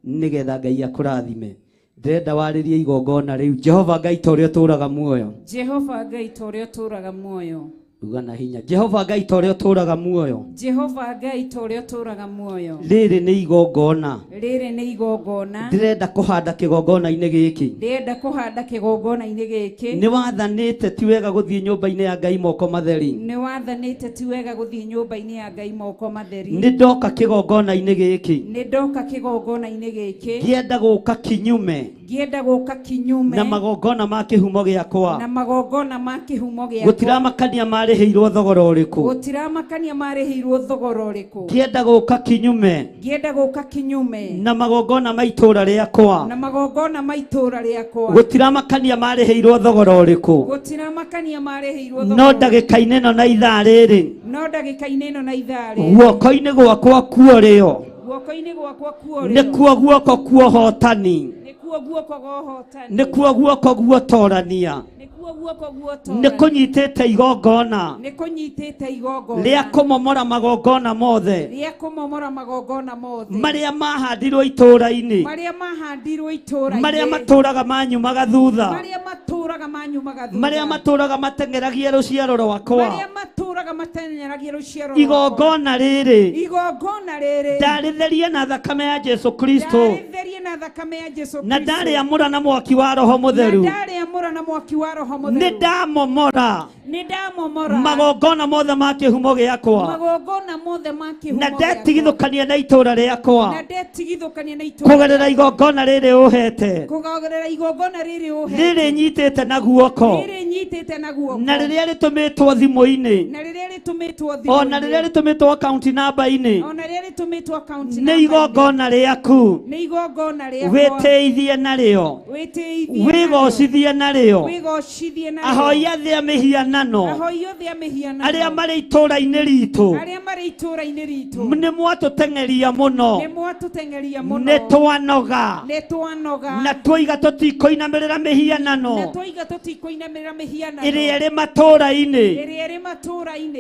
nĩgetha Ngai akũrathime. Ndĩrenda warĩrie igongona rĩu. Jehova Ngai ta ũrĩa ũtũũraga muoyo. Jehova Ngai ta ũrĩa ũtũũraga muoyo. Uga na hinya. Jehova Ngai ta ũrĩa ũtũũraga muoyo. Jehova Ngai ta ũrĩa ũtũũraga muoyo. Rĩrĩ nĩ igongona. Rĩrĩ nĩ igongona. Ndĩrenda kũhanda kĩgongona-inĩ gĩkĩ. Ndĩrenda kũhanda kĩgongona-inĩ gĩkĩ. Nĩ wathanĩte ti wega gũthiĩ nyũmba-inĩ ya Ngai moko matheri. Nĩ wathanĩte ti wega gũthiĩ nyũmba-inĩ ya Ngai moko matheri. Nĩ ndoka kĩgongona-inĩ gĩkĩ. Nĩ ndoka kĩgongona-inĩ gĩkĩ. Ngĩenda gũka kinyume. Ngĩenda gũka kinyume. Na magongona ma kĩhumo gĩakwa. Na magongona ma kĩhumo gĩakwa. Gũtiramakania marĩhĩirwo thogora ũrĩkũ. Gũtiramakania marĩhĩirwo thogora ũrĩkũ. Ngĩenda gũka kinyume. Ngĩenda gũka kinyume. Na magongona ma itũũra rĩakwa. Na magongona ma itũũra rĩakwa. Gũtiramakania marĩhĩirwo thogora ũrĩkũ. Gũtiramakania marĩhĩirwo thogora. No ndagĩka-inĩ ĩno na ithaa rĩrĩ. No ndagĩka-inĩ ĩno na ithaa rĩrĩ. Guoko-inĩ gwakwa kuorĩo. Guoko-inĩ gwakwa kuorĩo. Nĩkuo guoko kuohotani. Nĩkuo guoko guohotani. Nĩkuo guoko guotorania. Nĩ kũnyitĩte igongona rĩa kũmomora magongona mothe marĩa mahandirwo itũũra-inĩ, marĩa matũũraga manyumaga thutha, marĩa matũũraga mateng'eragia rũciaro rwakwa. Igongona rĩrĩ ndarĩtherie na thakame ya Jesu Kristo na ndarĩamũra na mwaki wa Roho Mũtheru. Nĩ ndamomora magongona mothe ma kĩhumo gĩakwa na ndetigithũkania na itũũra rĩakwa kũgerera igongona rĩrĩ ũhete, rĩrĩ nyitĩte na guoko, na rĩrĩa rĩtũmĩtwo thimũ-inĩ, ona rĩrĩa rĩtũmĩtwo akaunti namba-inĩ. Nĩ igongona rĩaku, wĩtĩithie narĩo, wĩgocithie narĩo ahoi othe a mĩhianano arĩa marĩ itũũra-inĩ ritũ. Nĩ mwatũteng'eria mũno, nĩ twanoga na twoiga tũtikũinamĩrĩra mĩhianano ĩrĩa ĩrĩ matũũra-inĩ,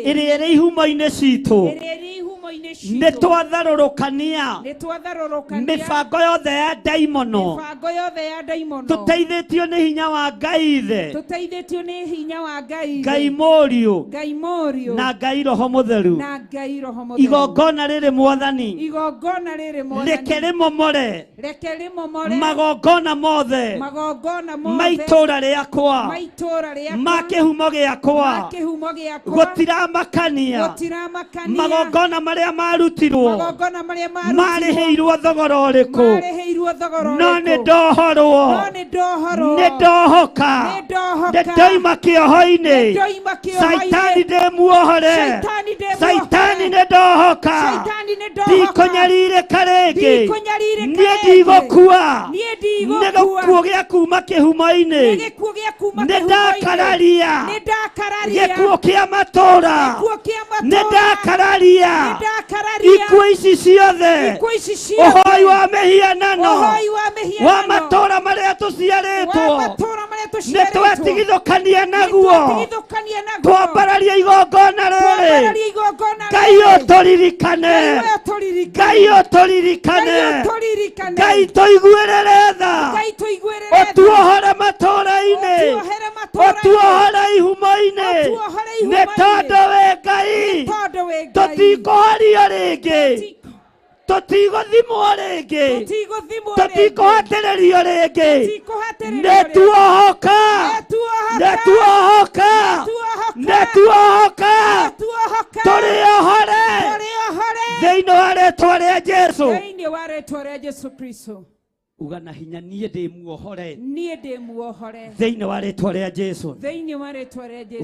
ĩrĩa ĩrĩ ihumo-inĩ citũ. Nĩ twatharũrũkania mĩbango yothe ya ndaimono, tũteithĩtio nĩ hinya wa Ngai Ithe, Ngai Mũriũ na Ngai Roho Mũtheru. Igongona rĩrĩ Mwathani reke rĩmomore magongona mothe ma itũũra rĩakwa, ma kĩhumo gĩakwa. Gũtiramakania magongona marĩa marutirwo marĩhĩirwo thogora ũrĩkũ, no nĩ ndohorwo, nĩ ndohoka, ndoima kĩoho-inĩ. Saitani ndĩmuohore, Saitani nĩ ndohoka, ndikũnyarirĩka rĩngĩ, niĩ ndigũkua, nĩ gĩkuũ gĩa kuuma kĩhumo-inĩ, nĩ ndakararia gĩkuũ kĩa matũũra, nĩ ndakararia ikuũ ici ciothe, ũhoi wa mĩhianano wa matũũra marĩa tũciarĩtwo. Nĩ twetigithũkania naguo, twambararia igongona rĩrĩ. Ngai ũtũririkane, Ngai ũtũririkane, Ngai tũiguĩrĩre tha, ũtuohore matũũra-inĩ, ũtuohore ihumo-inĩ. Nĩ tondũ wĩ Ngai tũtikũhorio rĩngĩ, tũtigũthimwo rĩngĩ, tũtikũhatĩrĩrio rĩngĩ. Nĩ tuohoka, nĩ tuohoka, nĩ tuohoka, tũrĩohore thĩinĩ wa rĩĩtwa rĩa Jesu Kristo. Uga na hinya, niĩ ndĩmuohore thĩinĩ wa rĩĩtwa rĩa Jesu.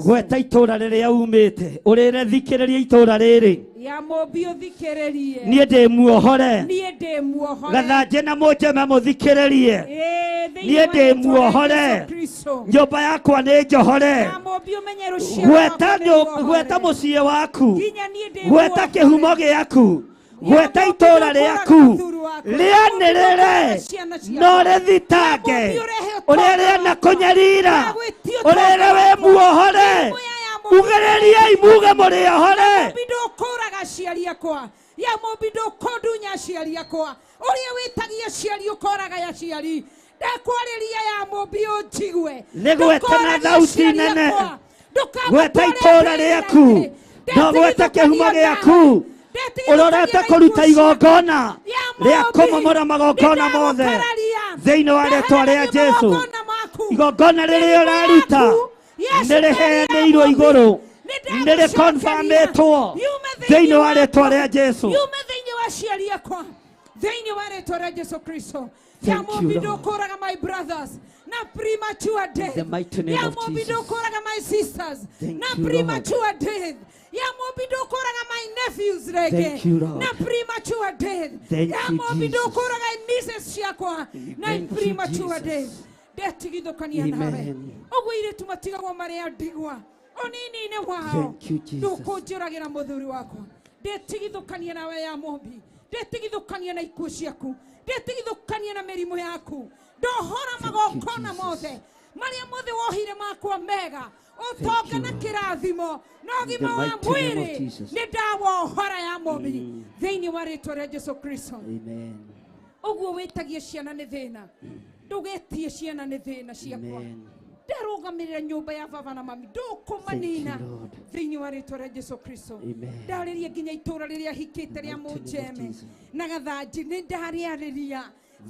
Gweta itũũra rĩrĩa umĩte, ũrĩre thikĩrĩria itũũra rĩrĩ. Niĩ ndĩmuohore, gathanje na mũnjeme mũthikĩrĩrie. niĩ ndĩ muohore, nyũmba yakwa nĩ njohore, gweta mũciĩ waku, gweta kĩhumo gĩaku, gweta itũũra rĩaku rĩanĩrĩre no rĩthitange, ũrĩrĩa na kũnyarira, ũrĩrĩa wĩ muohore, ugĩrĩriai muge mũrĩohore. Ya mobido kodunya ciari yakwa uria witagia ciari ukoraga ya ciari ndakwariria ya mobio jigwe nigweta na thauti nene gweta itũũra rĩaku no gweta kĩhumo gĩaku ũrorete kũruta igongona rĩa kũmomora magongona mothe thĩinĩ wa rĩĩtwa rĩa Jesũ. Igongona rĩrĩa ũraruta nĩrĩheanĩirwo igũrũ, nĩrĩkonfamĩtwo thĩinĩ wa rĩĩtwa rĩa Jesũ. Thĩinĩ wa rĩĩtwa rĩa Jesũ Kristo. Yamobido koraga my brothers na premature death. Yamobido koraga my sisters na premature death. Yamobido koraga my nephews rege na premature death. Yamobido koraga nieces yakwa na premature death. Detigido kania nawe ogwire tumatigagwo maria ndigwa onini-inĩ wao ndũkũnjũragĩra mũthuri wakwa. Ndetigithũkania nawe ya mombi, ndetigithũkania na ikuũ ciaku, ndetigithũkania na mĩrimũ yaku, ndohora magongona mothe marĩa mothe wohire makwa mega, ũtonga na kĩrathimo na ũgima wa mwĩrĩ nĩ ndawohora ya mombi thĩinĩ wa rĩĩtwa rĩa Jesũ Kristo. Ũguo wĩtagia ciana nĩ thĩna, ndũgetie ciana nĩ thĩna ciakwa. Ndarugamirira nyumba ya baba na mami ndukumanina thĩinĩ wa rĩĩtwa rĩa Jesũ Kristo. Ndarĩria nginya itũũra rĩrĩa hikĩte rĩa Mũnjeme na Gathanji nĩ ndarĩarĩria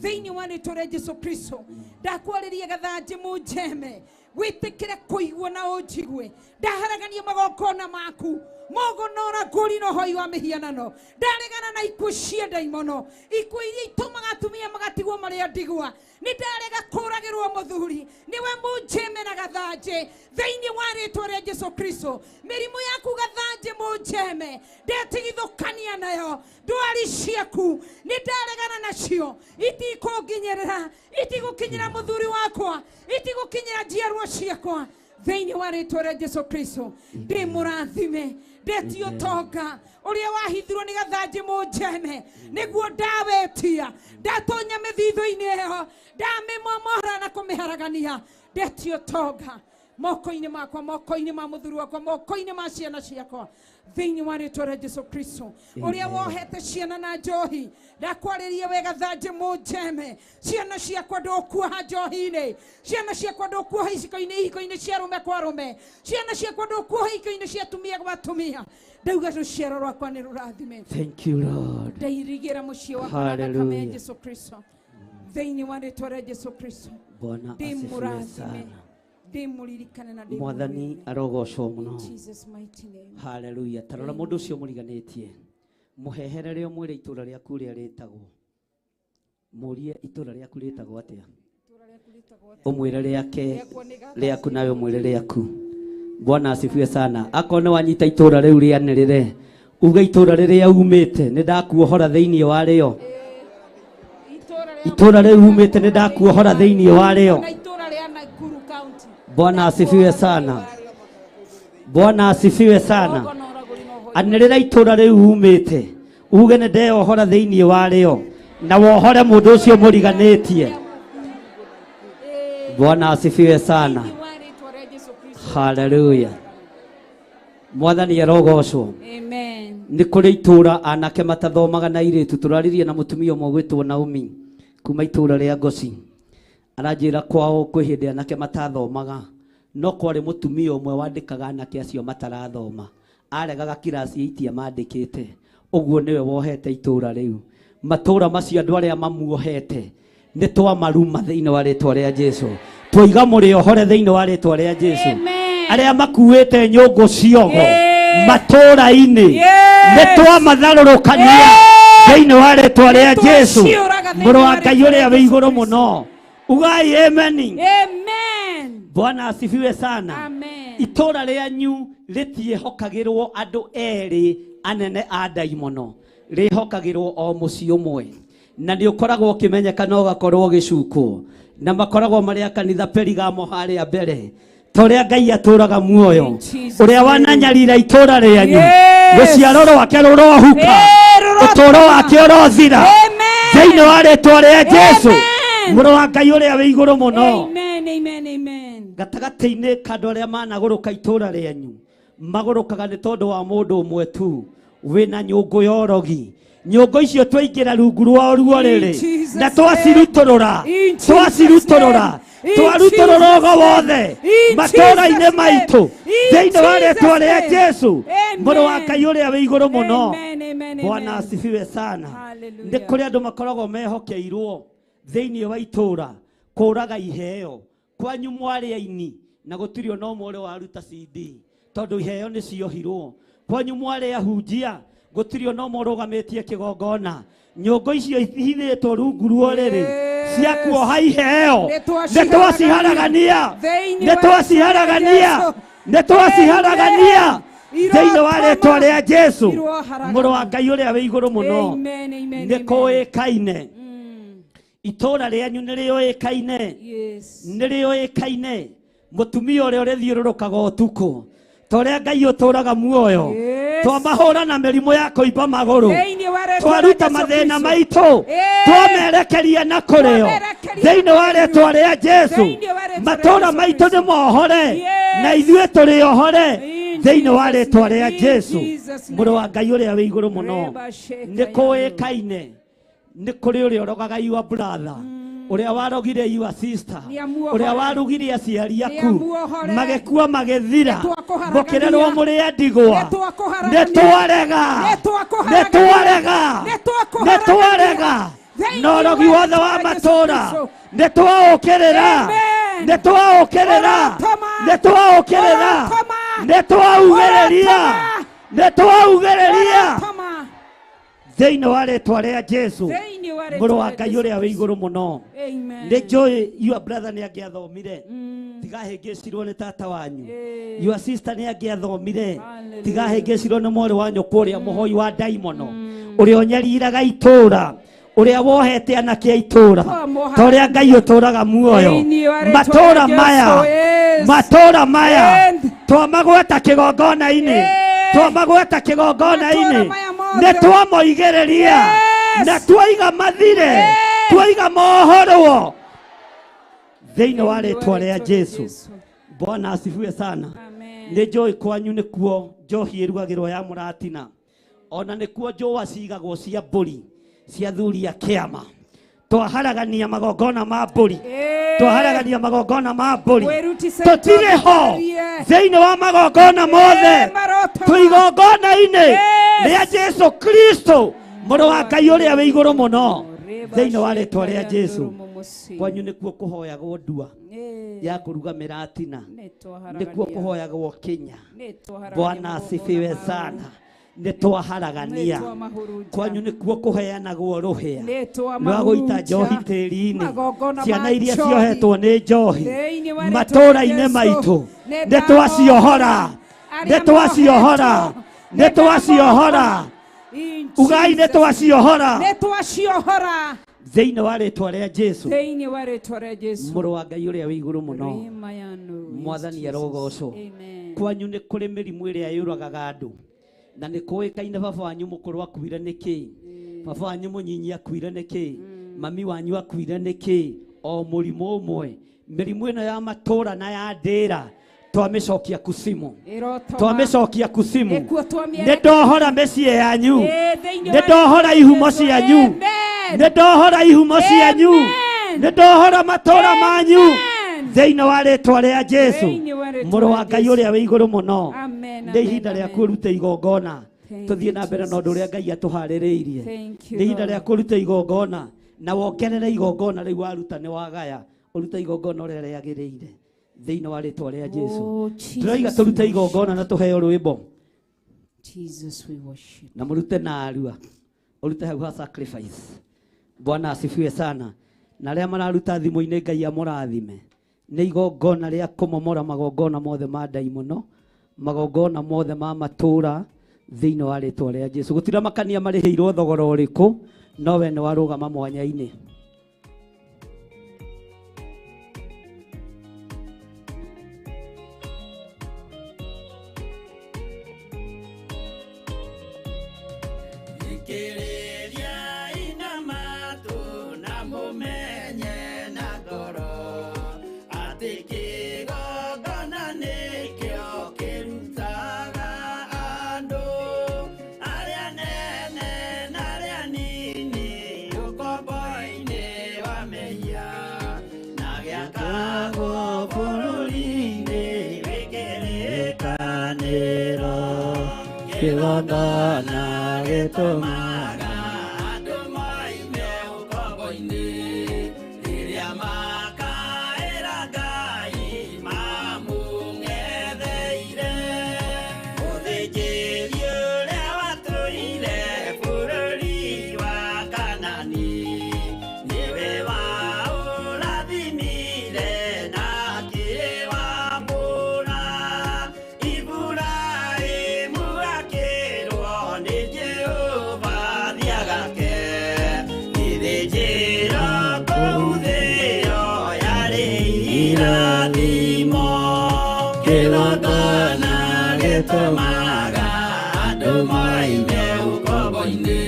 thĩinĩ wa rĩĩtwa rĩa Jesũ Kristo. Ndakwarĩria Gathanji Mũnjeme wĩtĩkĩre kũigua na ũnjigue. Ndaharagania magongona maku mogonora ngũri na ũhoi wa mĩhianano. Ndaregana na ikuũ cia ndaimono, ikuũ iria itũmaga atumia magatigwo marĩ ndigwa. Nĩ ndarega kũragĩrwo mũthuri nĩwe Mũnjeme na Gathanji thĩinĩ wa rĩĩtwa rĩa Jesũ Kristo. Mĩrimũ yaku Gathanji Mũnjeme ndetigithũkania nayo, ndwari ciaku nĩ ndaregana nacio, itikũnginyĩrĩra, itigũkinyĩra mũthuri wakwa, itigũkinyĩra njiarwa ciakwa thĩinĩ wa rĩĩtwa rĩa Jesũ Kristo. Ndĩ mũrathime, ndetio tonga ũrĩa wahithirwo nĩ Gathanji Mũnjeme nĩguo ndawetia, ndatonya mĩthithũ-inĩ ĩyo, ndamĩmomora na kũmĩharagania. Ndetio tonga moko-inĩ makwa, moko-inĩ ma mũthuri wakwa, moko-inĩ ma ciana ciakwa thĩinĩ wa rĩĩtwa rĩa Jesũ Kristo. Ũrĩa wohete ciana na njohi, ndakwarĩria we Gathanji Mũnjeme, ciana ciakwa ndũkuoha njohi-inĩ, ciana ciakwa ndũkuoha ihiko-inĩ cia rũme kwa rũme, ciana ciakwa ndũkuoha ihiko-inĩ cia tumia gwa tumia. Ndauga rũciaro rwakwa nĩ rũrathime. Thank you Lord. Ndairigĩra mũciĩ wakwa na thakame ya Jesũ Kristo thĩinĩ wa rĩĩtwa rĩa Jesũ Kristo. Ndĩ mũrathime, ndĩ mũririkane na ndĩ Mwathani arogocwo mũno. Haleluya. Tarora mũndũ ũcio mũriganĩtie, mũheherere ũmwĩre itũũra rĩaku rĩrĩa rĩtagwo, mũrie itũũra rĩaku rĩtagwo atĩa, ũmwĩre rĩaku nawe ũmwĩre rĩaku. Bwana asifiwe sana. Akorwo nĩ wanyita itũũra rĩu rĩanĩrĩre, uga itũũra rĩrĩa umĩte nĩ ndakuohora thĩinĩ wa rĩo, itũũra rĩu umĩte nĩ ndakuohora thĩinĩ wa rĩo. Bwana asifiwe sana. Bwana asifiwe sana. Anĩrĩra itũũra rĩu umĩte, uge nĩ ndeohora thĩinĩ wa rĩo, na wohore mũndũ ũcio mũriganĩtie. Bwana asifiwe sana. Haleluya. Mwathani arogocwo. Amen. Nĩ kũrĩ itũũra anake matathomaga na airĩtu. Tũraririe na mũtumia ũmwe gwĩtwo Naomi kuma itũũra rĩa Gosi. Aranjĩra kwao kwĩ hĩndĩ anake matathomaga, no kwarĩ mũtumia ũmwe wandĩkaga anake acio matarathoma, aregaga kirasi itia mandĩkĩte. Ũguo nĩwe wohete itũũra rĩu. Matũũra macio andũ arĩa mamuohete nĩ twamaruma thĩinĩ wa rĩĩtwa rĩa Jesũ. Twoiga mũrĩohore thĩinĩ wa rĩĩtwa rĩa Jesũ. Arĩa makuĩte nyũngũ ciogo matũũra-inĩ nĩ twamatharũrũkania thĩinĩ wa rĩĩtwa rĩa Jesũ. Mũrũ wa Ngai ũrĩa wĩ igũrũ mũno, ugai amen. Bwana asifiwe sana. Itũũra rĩanyu rĩtiĩhokagĩrwo andũ erĩ anene a ndaimono, rĩhokagĩrwo o mũciĩ ũmwe, na nĩ ũkoragwo ũkĩmenyeka na ũgakorwo ũgĩcukwo. na makoragwo marĩ a kanitha Perigamo harĩa mbere, toria Ngai atũraga muoyo, uria wananyarira itũra rĩanyu, rũciaro rwake rũrohuka, ũtũũro wake ũrothira thĩinĩ wa rĩĩtwa rĩa Jesũ, mũrũ wa Ngai ũrĩa wĩ igũrũ mũno. Gatagatĩ-inĩ kandũ arĩa managũrũka itũra rĩanyu, magũrũkaga nĩ tondũ wa mũndũ ũmwe tu, wĩna nyũngũ ya ũrogi. Nyũngũ icio twaingĩra rungu rwa ruo rĩrĩ na twacirutũrũra twarutũrũra ũgo wothe matũũra-inĩ maitũ thĩinĩ wa rĩĩtwa rĩa Jesũ, mũrũ wa Ngai ũrĩa wĩ igũrũ mũno. Bwana asifiwe sana. Nĩ kũrĩ andũ makoragwo mehokeirwo thĩinĩ wa itũra kũraga iheo kwanyu mwarĩ aini na gũtirĩ ona ũmwe ũrĩa waruta CD tondũ iheo nĩ ciohirwo. Kwanyu mwarĩ ahunjia gũtirĩ ona ũmwe ũrũgamĩtie kĩgongona. Nyũngũ icio ihithĩtwo rungu rwa rĩrĩ cia kuoha iheo nĩ twaciharagania thĩinĩ wa rĩĩtwa rĩa Jesũ, mũrũ wa Ngai ũrĩa wĩ igũrũ mũno. Nĩ kũĩkaine itũra rĩanyu, nĩ rĩũĩkaine mũtumia ũrĩa ũrĩthiũrũrũkaga ũtukũ, toria Ngai ũtũraga muoyo, twamahũra na mĩrimũ ya kũimba magũrũ, twaruta mathĩna maitũ, twamerekeria na kũrĩo thĩinĩ wa rĩĩtwa rĩa Jesũ. Matũũra maitũ nĩ mohore na ithuĩ tũrĩohore thĩinĩ wa rĩĩtwa rĩa Jesũ, mũrũ wa Ngai ũrĩa wĩ igũrũ mũno. Nĩ kũĩkaine nĩ kũrĩ ũrĩa ũrogaga your brother, ũrĩa warogire your sister, ũrĩa warugire aciari aku magĩkua magĩthira, mũkĩrerwo mũrĩ a ndigwa. Nĩ twarega na ũrogi wothe wa matũũra nĩ twaũkĩrĩra, nĩ twaugĩrĩria thĩinĩ wa rĩĩtwa rĩa Jesũ, mũrũ wa Ngai ũrĩa wĩ igũrũ mũno. Nĩ njũĩ your brother nĩ angĩathomire tigahĩngĩcirwo nĩ tata wanyu, your sister nĩ angĩathomire tigahĩngĩcirwo nĩ mwarĩ wa nyũkwa ũrĩa mũhoi wa ndaimono, ũrĩa ũnyariraga itũũra, ũrĩa wohete anake a itũũra, torĩa Ngai ũtũraga muoyo. Matũũra maya twamagweta kĩgongona-inĩ, nĩ twamoigĩrĩria na twaiga mathire, twaiga mohorwo thĩinĩ wa rĩĩtwa rĩa Jesũ. Bwana asifiwe sana. Nĩ njũĩ kwanyu nĩkuo njohi ĩrugagĩrwo ya mũratina, ona nĩkuo njũa cigagwo cia mbũri cia thuri a kĩama. Twaharagania magongona ma mbũri, tũtirĩ ho thĩinĩ wa magongona mothe, twĩgongona-inĩ rĩa Jesũ Kristo, mũrũ wa Ngai ũrĩa wĩ igũrũ mũno, thĩinĩ wa rĩĩtwa rĩa Jesũ. Kwanyu nĩkuo kũhoyagwo ndua ya kũruga mĩratina, nĩkuo kũhoyagwo Kenya. Bwana asifiwe sana. Nĩ twaharagania kwanyu nĩkuo kũheanagwo rũhĩa rwa gũita njohi tĩĩri-inĩ, ciana iria ciohetwo nĩ njohi matũũra-inĩ maitũ nĩ twaciohora, ugai nĩ twaciohora thĩinĩ wa rĩĩtwa rĩa Jesũ, mũrũ wa Ngai ũrĩa wĩ igũrũ mũno. Mwathani arogocwo. Kwanyu nĩ kũrĩ mĩrimũ ĩrĩa yũragaga andũ, na nĩ kũĩkaine baba wanyu mũkũrũ akuire nĩkĩ, baba wanyu mũnyinyi akuire nĩkĩ, mami wanyu akuire nĩkĩ, o mũrimũ ũmwe. Mĩrimũ ĩno ya matũũra na ya ndĩra twamĩcokia kusimu, nĩ ndohora mĩciĩ yanyu, nĩ ndohora ihumo cianyu, nĩ ndohora matũũra manyu thĩinĩ wa rĩĩtwa rĩa Jesũ, mũrũ wa Ngai ũrĩa wĩ igũrũ mũno. Nĩ ihinda rĩa kũruta igongona, tũthiĩ na mbere na ũndũ ũrĩa Ngai atũharĩrĩirie. Nĩ ihinda rĩa kũruta igongona, na wongerere igongona rĩu waruta nĩ wagaya, ũruta igongona ũrĩa rĩagĩrĩire thĩinĩ wa rĩĩtwa rĩa Jesũ. Tũroiga tũruta igongona na tũheo rwĩmbo na mũrute na arua, ũrute hau ha sacrifice. Bwana asifiwe sana. Na arĩa mararuta thimũ-inĩ Ngai amũrathime. Nĩ igongona rĩa kũmomora magongona mothe ma ndaimono, magongona mothe ma matũũra thĩinĩ wa rĩĩtwa rĩa Jesũ. Gũtira makania marĩhĩirwo thogora ũrĩkũ, no we nĩ warũgama mwanya-inĩ. kĩgongona gĩtũmaga andũ moime ũkombo-inĩ rĩrĩa makaĩra Ngai mamũng'etheire mũthĩnjĩri ũrĩa watũire bũrũri wa Kanani nĩwe waũrathimire na akĩwambũra Iburahĩmu akĩrwo nĩ Jehova thiagake ithĩnjĩro kũu thĩ ĩyo yarĩ irathimo kĩgongona gĩtũmaga andũ moime ũkombo-inĩ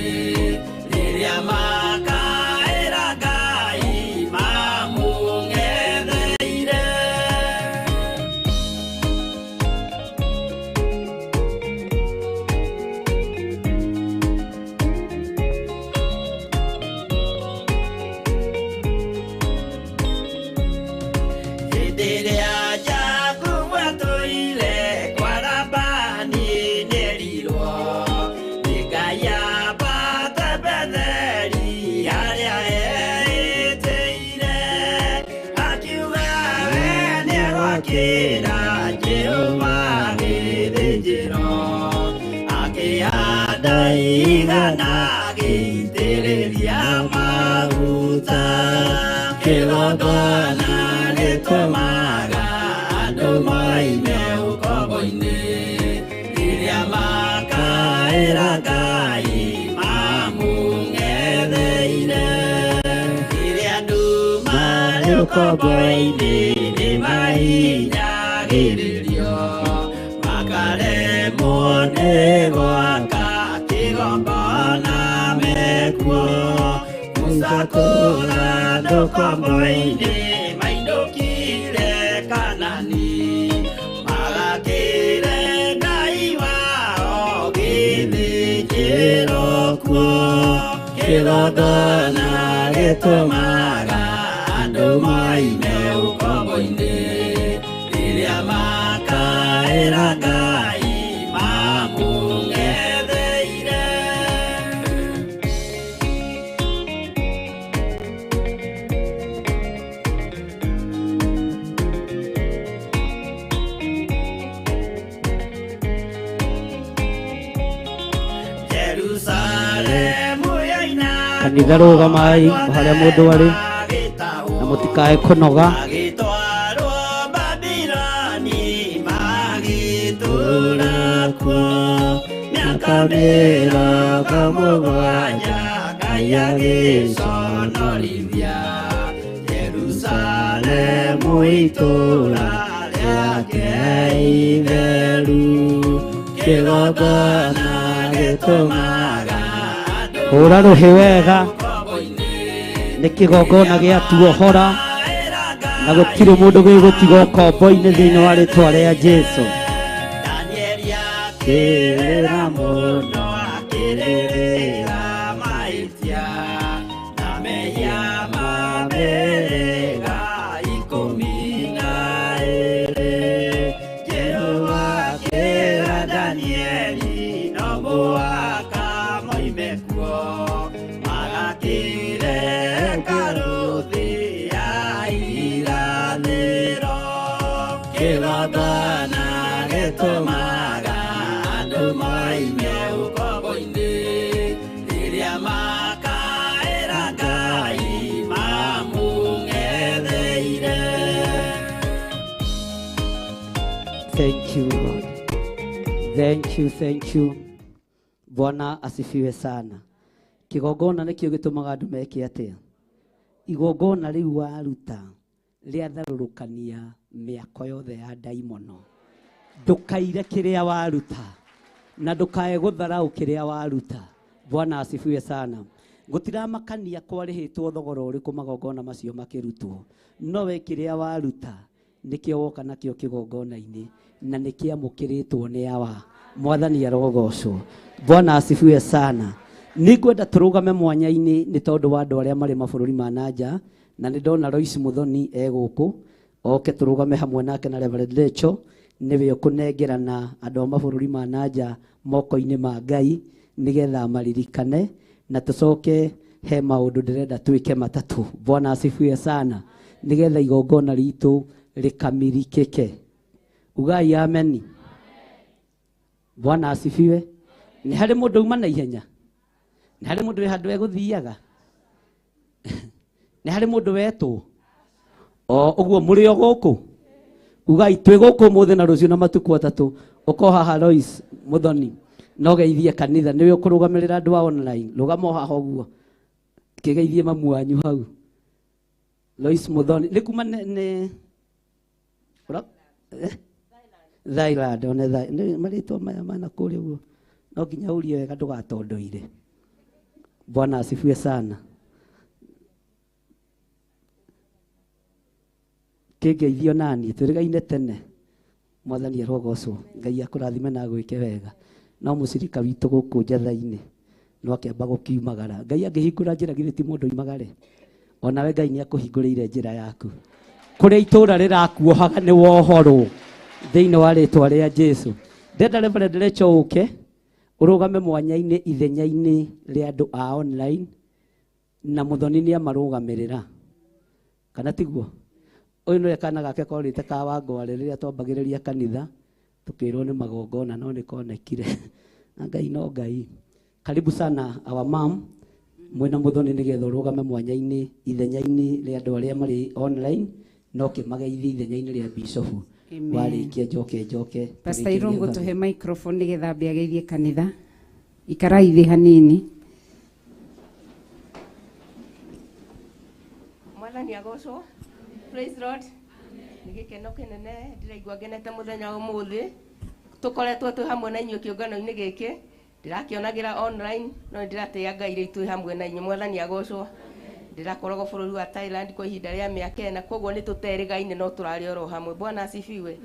rĩrĩa makaĩra Ngai mamũng'etheire hĩndĩ ĩrĩa Jakubu atũire kwa Labani nĩerirwo nĩ Ngai ambate Betheli harĩa eĩtĩire akiuga we nĩegwakĩra Jehova gĩthĩnjĩro akĩhanda igana gĩitĩrĩria maguta kĩgongona gĩtũmaga andũ moime ũkombo-inĩ rĩrĩa makaĩra Ngai mamũng'etheire rĩrĩa andũ marĩ ũkombo-inĩ nĩmahinyagĩrĩrio makaremwo nĩ gwaka kĩgongona mekuo gũcakũra andũ ũkombo-inĩ mainũkire Kanani magakĩre Ngai wao gĩthĩnjĩro kuo kĩgongona gĩtũmaga andũ moime ũkombo-inĩ rĩrĩa makaĩra Ngai mamũng'etheire Jerusalemu yaina kanitha rũgamai harĩa mũndũ arĩ na mũtikae kũnoga magĩtwarwo Babironi magĩtũũra kuo mĩaka mĩrongo mũgwanja Ngai agĩconorithia Jerusalemu itũũra rĩake itheru kĩgongona gĩtũmaga hũra rũhĩ wega nĩ kĩgongona gĩatuohora na gũtirĩ mũndũ gĩgũtiga ũkombo-inĩ thĩinĩ wa rĩtwa rĩa Jesũ Danieli akĩrĩra mũno akĩrĩrĩra mahĩtia na mehia ma mĩhĩrĩga ikũmi na ĩrĩ Jehova akĩra Danieli no mũhaka moime kuo magakĩre hekarũ ya irathĩro kĩgongona gĩtũmaga andũ moime ũkombo-inĩ rĩrĩa makaĩra Ngai mamũng'etheire Thank you Lord. Thank you. Bwana asifiwe sana. Kĩgongona nĩkĩo gĩtũmaga andũ meke atĩa? Igongona rĩu waruta rĩatharũrũkania mĩako yothe ya ndaimono. Ndũkaire kĩrĩa waruta na ndũkae gũtharaũ kĩrĩa waruta. Bwana asifiwe sana. Gũtiramakania kwarĩhĩtwo thogora ũrĩkũ magongona macio makĩrutwo. No we kĩrĩa waruta nĩkĩo woka nakĩo kĩgongona-inĩ na nĩkĩamũkĩrĩtwo nĩ awa. Mwathani arogocwo. Bwana asifiwe sana. Nĩngwenda tũrũgame mwanya-inĩ nĩ tondũ wa andũ arĩa marĩ mabũrũri ma nanja na nĩ ndona Royce Muthoni egũkũ oke tũrũgame hamwe nake na Reverend Rachel niwe ukunengerana andu a mabũrũri ma nanja moko-inĩ ma Ngai nigetha maririkane na tucoke he maundu ndirenda twike matatu. Bwana asifiwe sana, nigetha igongona ritu rikamirikike. Ugai amen. Bwana asifiwe. Ni hari mundu uma na ihenya, ni hari mundu handu eguthiaga, ni hari mundu wetwo uguo muri o guku. Ugai twi guku muthe na rucio na matuku atatu. Uko haha Lois Muthoni no geithie kanitha, niwe ukurugamirira andu a online. Rugama haha uguo kigeithie mamu wanyu hau. Lois Muthoni ni kuma ne Thailand one Thailand maritwa maya mana kuri uguo no nginya urie wega ndugatondoire. Bwana asifiwe sana. Kigeithio nani turigaine tene. Mwathani arogocwo, Ngai akurathime na gwike wega. No mucirika witu guku njatha-ini no akiamba gukiumagara. Ngai angihingura njira githĩ ti mundu imagare. Onawe Ngai ni akuhingurĩire njira yaku. Kuria itura rirakuohaga ni wohoro thiini wa ritwa ria Jesu. Ndenda Reverend Rachel uke urugame mwanya-ini ithenya-ini ria andu a online na Muthoni ni amarugamirira. Kana tiguo? Uyu no kana gake korite ka Wangware riria twambagiriria kanitha tukirwo ni magongona no ni konekire. Ngai no Ngai. Karibu sana our mom mwena Muthoni nigetha urugame mwanya-ini ithenya-ini ria andu aria mari online no kimageithie ithenya-ini ria Bishop. Warikia njoke Pastor Irungu tuhe microphone nigetha ambia geithie kanitha. Ikarai thi hanini. Mwathani agocwo. Praise Lord. Nigikeno kinene ndiraigua ngenete muthenya umuthi tukoretwo twi hamwe na inyuĩ kĩũngano-inĩ gĩkĩ ndirakĩonagira online no ndirateya Ngai rĩu twi hamwe na inyuĩ. Mwathani agocwo. Ndirakoragwo bũrũri wa Thailand kwa ihinda rĩa mĩaka ĩna, koguo nĩ tũterĩgaine no tũrarĩ oro hamwe. Bwana asifiwe.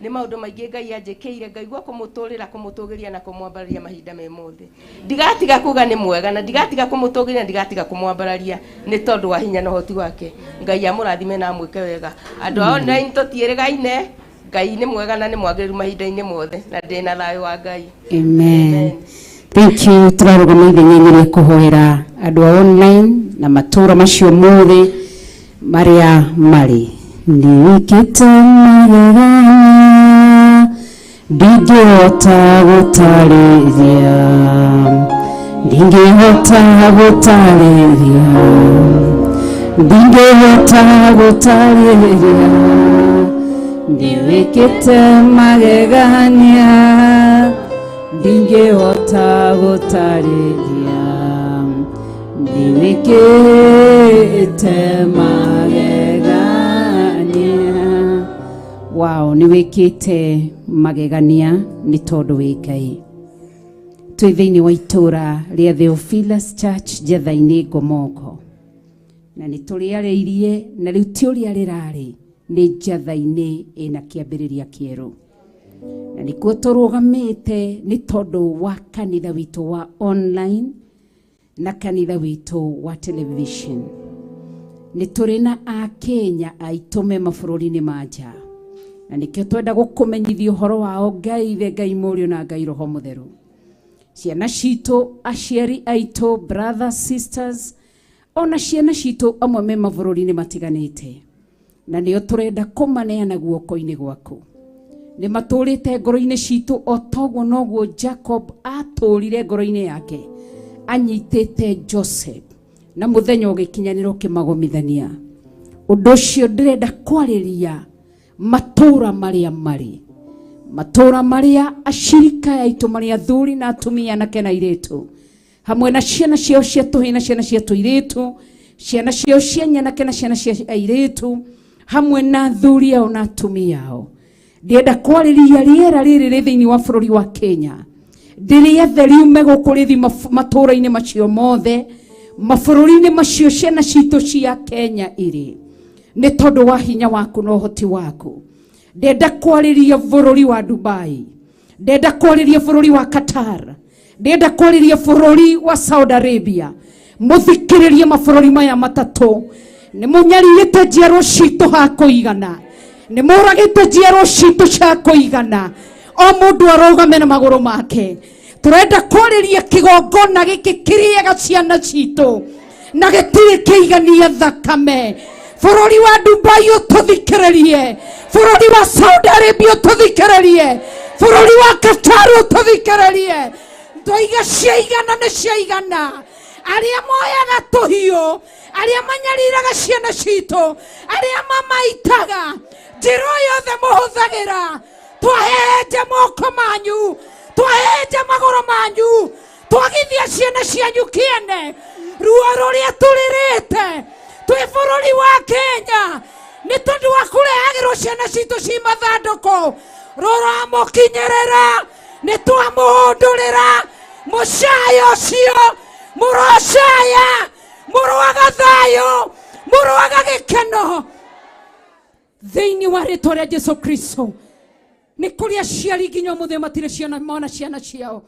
Nĩ maũndũ maingĩ Ngai anjĩkĩire, ngaigua kũmũtũrĩra kũmũtũgĩria na kũmwambararia mahinda me mothe. Ndigatiga kuga nĩ mwega na ndigatiga kũmũtũgĩria na ndigatiga kũmwambararia nĩ tondũ wa hinya na ũhoti wake. Ngai amũrathime na amwĩke wega. Andũ a online tũtiĩrĩgaine, Ngai nĩ mwega na nĩ mwagĩrĩru mahinda-inĩ mothe na ndĩna thayũ wa Ngai. Amen. Thank you. Turarugama ithenya-inĩ rĩa kũhoera andũ a online na matũra macio mothe maria mari. Ndikĩte magegania ndingĩhota gũtarĩria, ndingĩhota gũtarĩria, ndingĩhota gũtarĩria. Ndikĩte magegania ndingĩhota gũtarĩria, ndikĩte magegania. Wow, ni wikite magegania ni tondu wi Ngai. Twi thiini wa itura ria Theophilus Church njatha-ini Ngomoko, na ni turiariirie na riu ti uria rirari ni njatha-ini ina kiambiriria kieru, na nikuo turugamite ni tondu wa kanitha witu wa online na kanitha witu wa television. Ni turi na a Kenya aitume mabũrũri-inĩ ma nja, na nikio twenda gukumenyithia uhoro wao Ngai Ithe, Ngai Mũriũ na Ngai Roho Mũtheru. Ciana citũ, aciari aitũ, brothers, sisters, ona ciana citũ amwe me mabũrũri-inĩ matiganĩte, na nĩo turenda kũmaneana guoko-inĩ gwaku. Nĩ matũrĩte ngoro-inĩ citũ o toguo noguo Jacob atũrire ngoro-inĩ yake anyitĩte Joseph na mũthenya ũgĩkinyanĩra ũkĩmagomithania. Ũndũ ũcio ndĩrenda kwarĩria matũra marĩa marĩ, matũra marĩa acirika aitũ marĩ athuri na atumia anake na airĩtu, hamwe na ciana ciao cia tũhĩĩ na ciana cia tũirĩtu, ciana ciao cia nyanake na ciana cia airĩtu, hamwe na athuri ao na atumia ao. Ndĩrenda kwarĩria rĩera rĩrĩ rĩ thĩinĩ wa bũrũri wa Kenya, ndĩrĩethe riume gũkũ rĩthi matũra-inĩ macio mothe, mabũrũri-inĩ macio ciana citũ cia Kenya irĩ, nĩ tondũ wa hinya waku na ũhoti waku. Ndĩrenda kwarĩria bũrũri wa Dubai, ndĩrenda kwarĩria bũrũri wa Qatar, ndĩrenda kwarĩria bũrũri wa Saudi Arabia. Mũthikĩrĩrie mabũrũri maya matatũ, nĩ mũnyarirĩte njiarwa citũ ha kũigana. nĩ mũragĩte njiarwa citũ cia kũigana. O mũndũ arũgame na magũrũ make. Tũrenda kũrĩria kĩgongona gĩkĩ kĩrĩega ciana citũ na gĩtirĩ kĩigania thakame. Bũrũri wa Dubai ũtũthikĩrĩrie, bũrũri wa Saudi Arabia ũtũthikĩrĩrie, bũrũri wa Qatar ũtũthikĩrĩrie. Ndoiga ciaigana nĩ ciaigana. Arĩa moyaga tũhiũ, arĩa manyariraga ciana citũ, arĩa mamaitaga, njĩra yothe mũhũthagĩra, twaheje moko manyu, twaheje magũrũ manyu, twagithia ciana cianyu kĩene. Ruo rũrĩa tũrĩrĩte twĩ bũrũri wa Kenya nĩ tondũ wa kũrehagĩrwo ciana citũ ci mathandũkũ, rũramũkinyĩrĩra, nĩ twamũhũndũrĩra mũcaya ũcio, mũrocaya, mũroaga thayũ, mũroaga gĩkeno thĩinĩ wa rĩtwa rĩa Jesũ Kristo. Nĩ kũrĩ aciari nginya ũmũthĩ matirĩ ciana mona ciana ciao.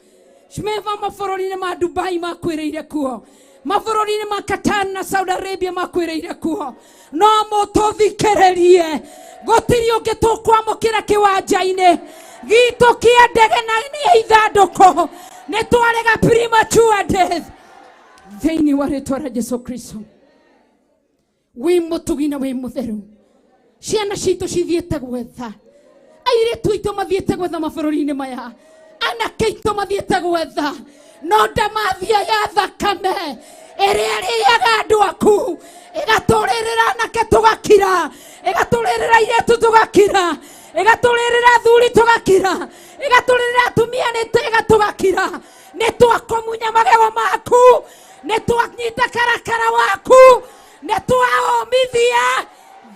Meva mabũrũri-inĩ ma Dubai makwĩrĩire kuo, mabũrũri-inĩ ma Qatar na Saudi Arabia makwĩrĩire kuo. No mũtũthikĩrĩrie, gũtirĩ ũngĩ tũkwamũkĩra kĩwanja-inĩ gitũ kĩa ndege na nĩ ithandũkũ, nĩ twarega premature death thĩinĩ wa rĩtwa rĩa Jesũ Kristo. Wĩ mũtugi na wĩ mũtheru, ciana citũ cithiĩte gwetha, airĩtu aitũ mathiĩte gwetha mabũrũri-inĩ maya, anake aitũ mathiĩte gwetha, no ndamathia ya thakame ĩrĩa ĩrĩaga andũ aku ĩgatũrĩrĩra anake tũgakira, ĩgatũrĩrĩra airĩtu tũgakira, ĩgatũrĩrĩra athuri tũgakira, ĩgatũrĩrĩra atumia ĩgatũgakira. Nĩ twakũmunya magego maku, nĩ twanyita karakara waku, nĩ twaomithia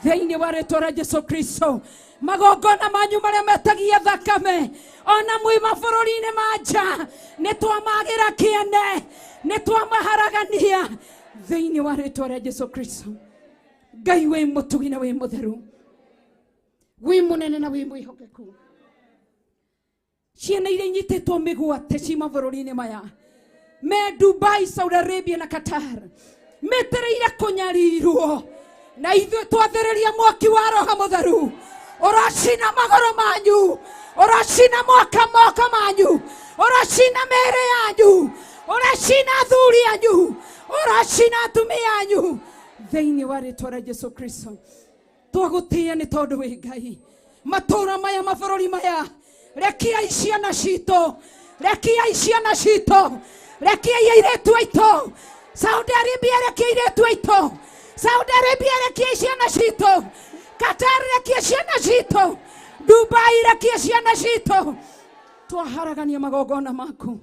thĩinĩ wa rĩtwa rĩa Jesũ Kristo. Magongona manyu marĩa metagia thakame ona mwĩ mabũrũri-inĩ ma nja nĩ twamagĩra kĩene, nĩ twamaharagania thĩinĩ wa rĩtwa rĩa Jesũ Kristo. Ngai wĩ mũtugi na wĩ mũtheru, wĩ mũnene na wĩ mwĩhokeku. Ciana iria inyitĩtwo mĩgwate ci mabũrũri-inĩ maya me Dubai, Saudi Arabia na Qatar metereire kũnyarirwo, na ithuĩ twathĩrĩria mwaki wa Roho Mũtheru ũracina magũrũ manyu, ũracina moko manyu, ũracina mĩĩrĩ yanyu, ũracina athuri anyu, ũracina atumia anyu thĩinĩ wa rĩtwa rĩa Jesũ Kristo. Twagũtĩĩa nĩ tondũ wĩ Ngai. Matũũra maya mabũrũri maya rekiai ciana citũ, rekiai ciana citũ, rekiai airĩtu aitũ. Saudi Arabia rekiai airĩtu aitũ, Saudi Arabia rekiai ciana citũ, Qatar rekiai ciana citũ, Dubai rekiai ciana citũ. Twaharagania magongona maku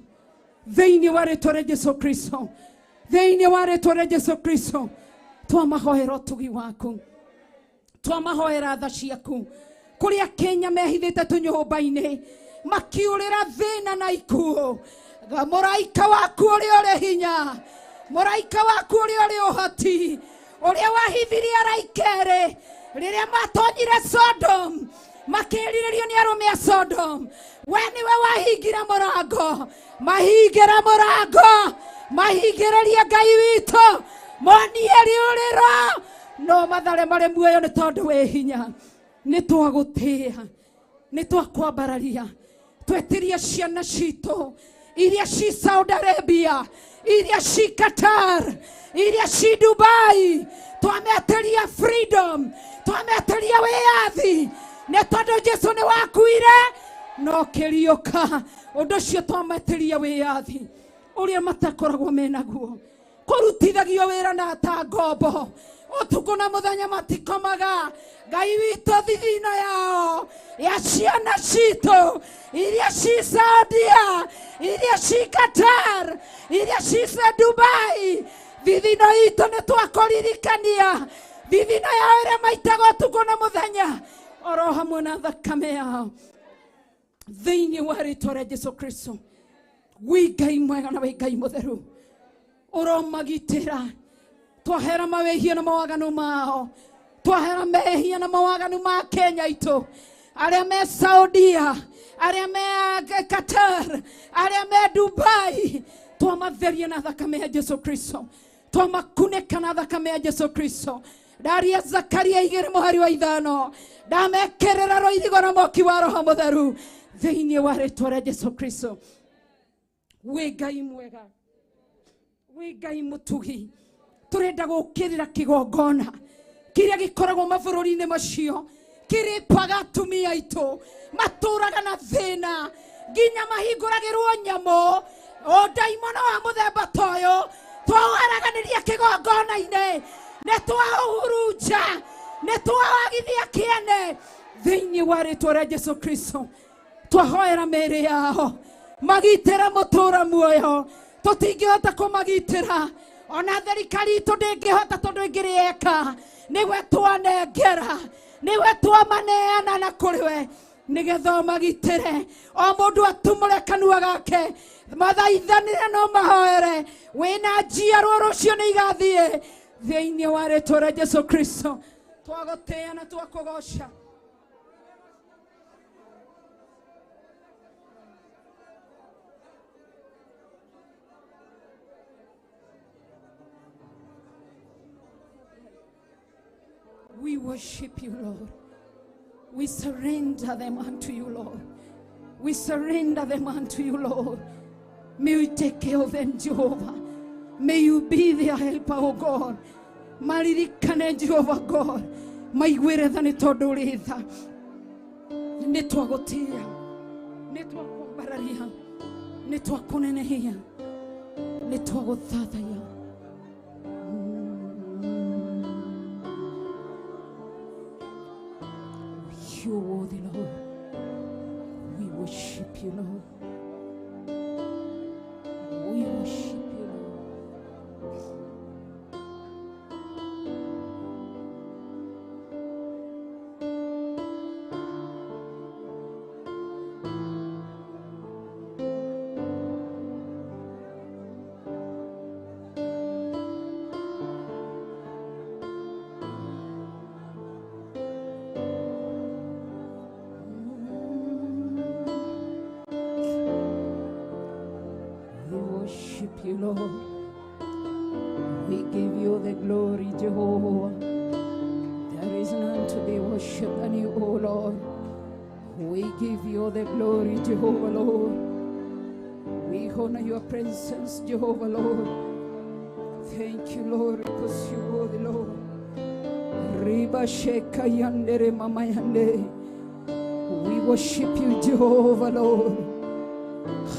thĩinĩ wa rĩtwa rĩa Jesũ Kristo, thĩinĩ wa rĩtwa rĩa Jesũ Kristo. Twamahoera ũtugi waku, twamahoera tha ciaku kũrĩa Kenya mehithĩte tũnyũmba-inĩ makiũrĩra thĩna na ikuũ. Mũraika waku ũrĩa ũrĩ hinya, mũraika waku ũrĩa ũrĩ ũhoti, ũrĩa wahithirie araika erĩ rĩrĩa matonyire Sodom makĩrirĩrio nĩ arũme a Sodom, we nĩwe wahingira mũrango. Mahingĩra mũrango, mahingĩrĩrie Ngai witũ, monie rĩũrĩro, no mathare marĩ muoyo nĩ tondũ wĩ hinya. Nĩ twagũtĩĩa, nĩ twakwambararia, twetirie ciana citũ iria ci Saudi Arabia, iria ci Qatar, iria ci Dubai, twameteria freedom, twameteria wĩyathi, nĩ tondũ Jesũ nĩ wakuire no kĩriũka. Ũndũ ũcio twameteria wĩyathi ũrĩa matakoragwo menaguo, kũrutithagio wĩra na ta ngombo, ũtukũ na mũthenya matikomaga. Ngai witũ thithino yao ya ciana citũ iria ci Saudia, iria ci Qatar, iria ci Dubai, thithino itũ nĩ twakũririkania thithino yao ĩrĩa maitaga ũtukũ na mũthenya, oro hamwe na thakame yao thĩinĩ wa rĩtwa rĩa Jesũ Kristo. Wĩ Ngai mwega na wĩ Ngai mũtheru, ũromagitĩra. Twahera mawĩhia na mawaganu mao, twahera mehia na mawaganu ma Kenya itũ, arĩa me Saudia, arĩa me Qatar, arĩa me Dubai. Twamatheria na thakame ya Jesũ Kristo, twamakunĩka na thakame ya Jesũ Kristo. ndaria Zakaria 2:5 ndamekerera roithigo na moki wa Roho Mutheru thĩinĩ wa rĩtwa rĩa Jesu Kristo. Wĩ Ngai mwega, wĩ Ngai mũtugi, tũrenda gũkĩrĩra kĩgongona kĩrĩa gĩkoragwo mabũrũri-inĩ macio kĩrĩpaga atumia aitũ matũraga na thĩna nginya mahingũragĩrwo nyamũ. O ndaimono wa mũthemba ta ũyũ twaharaganĩria kĩgongona-inĩ, nĩ twahurunja, nĩ twawagithia kĩene thĩinĩ wa rĩtwa rĩa Jesu Kristo. Twahoera mĩĩrĩ yao magitĩra mũtũũra muoyo, tũtingĩhota kũmagitĩra, ona thirikari itũ ndĩngĩhota tondũ ĩngĩrĩeka. Nĩwe twanengera, nĩwe twamaneana na kũrĩ we nĩgetha ũmagitĩre. O mũndũ atumũre kanua gake mathaithanĩre no mahoere. Wĩna njiarwa rũciũ nĩ igathiĩ thĩinĩ wa rĩtwa rĩa Jesu Kristo. Twagũtĩĩa na twakũgoca. We worship you, Lord. We surrender them unto you, Lord. We surrender them unto you, Lord. May you take care of them, Jehovah. May you be their helper, oh God. Maririkane, Jehovah God. Maiguĩre tha nĩ tondũ ũrĩ tha. Nĩ twagũtĩĩa, nĩ twakwambararia, nĩ twakũnenehia, nĩ twagũthathaiya. You are worthy, Lord. We worship you, Lord. We worship you, Lord. You, Lord, we give you the glory, Jehovah. There is none to be worshipped than you, O Lord. We give you the glory, Jehovah, Lord. We honor your presence, Jehovah, Lord. Thank you, Lord, because you are the Lord. Riba sheka yandere mama yande. We worship you, Jehovah, Lord.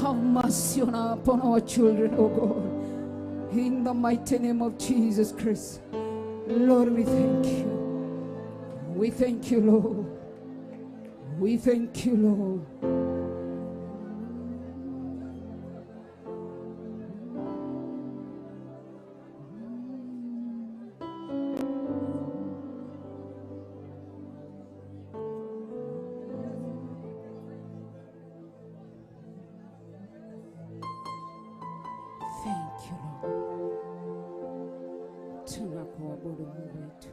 Have mercy upon our children, oh God. In the mighty name of Jesus Christ. Lord, we thank you. We thank you, Lord. We thank you, Lord. Tunakuabudu Mungu wetu.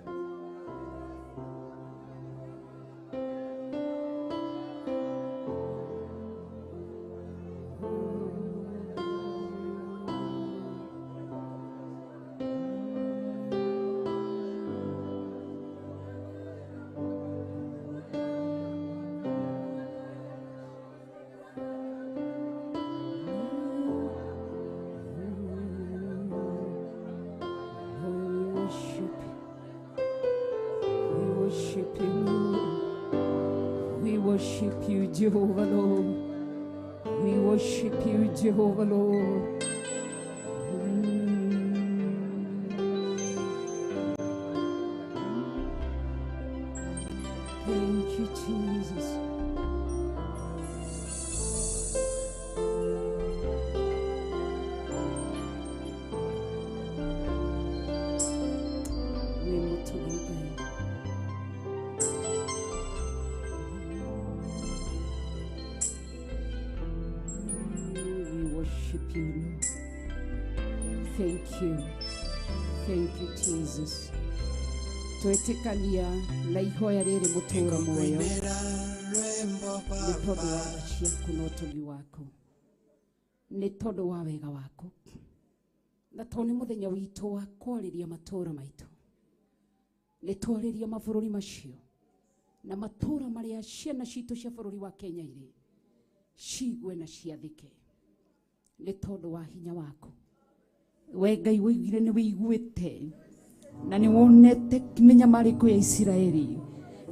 We worship you, Jehovah Lord. We worship you, Jehovah Lord. Thank you, Jesus. You, Lord. Thank you. Thank you, Jesus. Twetĩkania na ihoya rĩrĩ mũtũũro muoyo nĩ tondũ wa tha ciaku na ũtugi waku, nĩ tondũ wa wega waku, na tondũ nĩ mũthenya witũ wa kwarĩria matũũra maitũ. nitwarĩria mabũrũri macio na matũra marĩa ciana citũ cia bũrũri wa Kenya irĩ cigwe na ciathĩke nĩ tondũ wa hinya waku. We Ngai wĩigire nĩ wĩiguĩte na nĩ wonete mĩnyamarĩko ya Isiraeli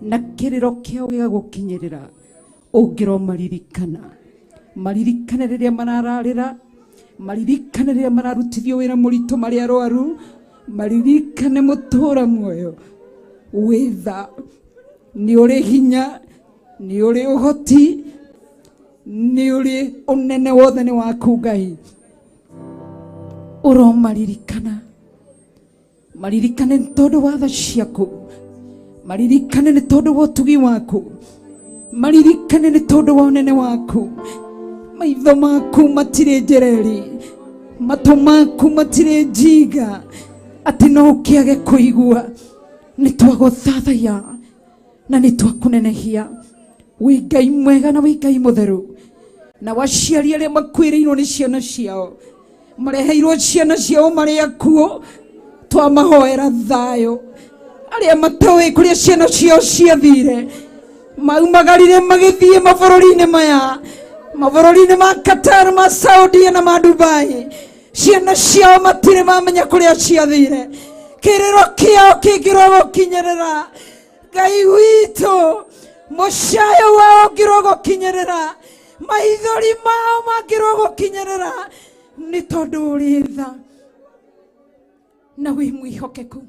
na kĩrĩro kĩao gĩgagũkinyĩrĩra. Ũngĩromaririkana, maririkane rĩrĩa marararĩra, maririkane rĩrĩa mararutithio wĩra mũritũ marĩ arwaru, maririkane mũtũra muoyo wĩtha. Nĩ ũrĩ hinya, nĩ ũrĩ ũhoti, nĩ ũrĩ ũnene wothe nĩ waku Ngai. Ũromaririkana, maririkane nĩ tondũ wa tha ciaku, maririkane nĩ tondũ wa ũtugi waku, maririkane nĩ tondũ wa ũnene waku. Maitho maku matirĩ njereri, matũ maku matirĩ njiga atĩ no ũkĩage kũigua. Nĩ twagũthathaiya na nĩ twakũnenehia. Wĩ Ngai mwega na wĩ Ngai mũtheru, na waciari arĩa makuĩrĩirwo nĩ ciana ciao, mareheirwo ciana ciao marĩ akuo, twamahoera thayũ. Arĩa matoĩ kũrĩa ciana ciao ciathire, maumagarire magĩthiĩ mabũrũri-inĩ maya, mabũrũri-inĩ ma Qatar, ma Saudi na ma Dubai, ciana ciao matirĩ mamenya kũrĩa ciathire. Kĩrĩro kĩao kĩngĩrogũkinyĩrĩra, Ngai witũ mũcayo wao ũngĩrogũkinyĩrĩra, maithori mao mangĩrogũkinyĩrĩra, nĩ tondũ ũrĩ tha na wĩ mwĩhokeku,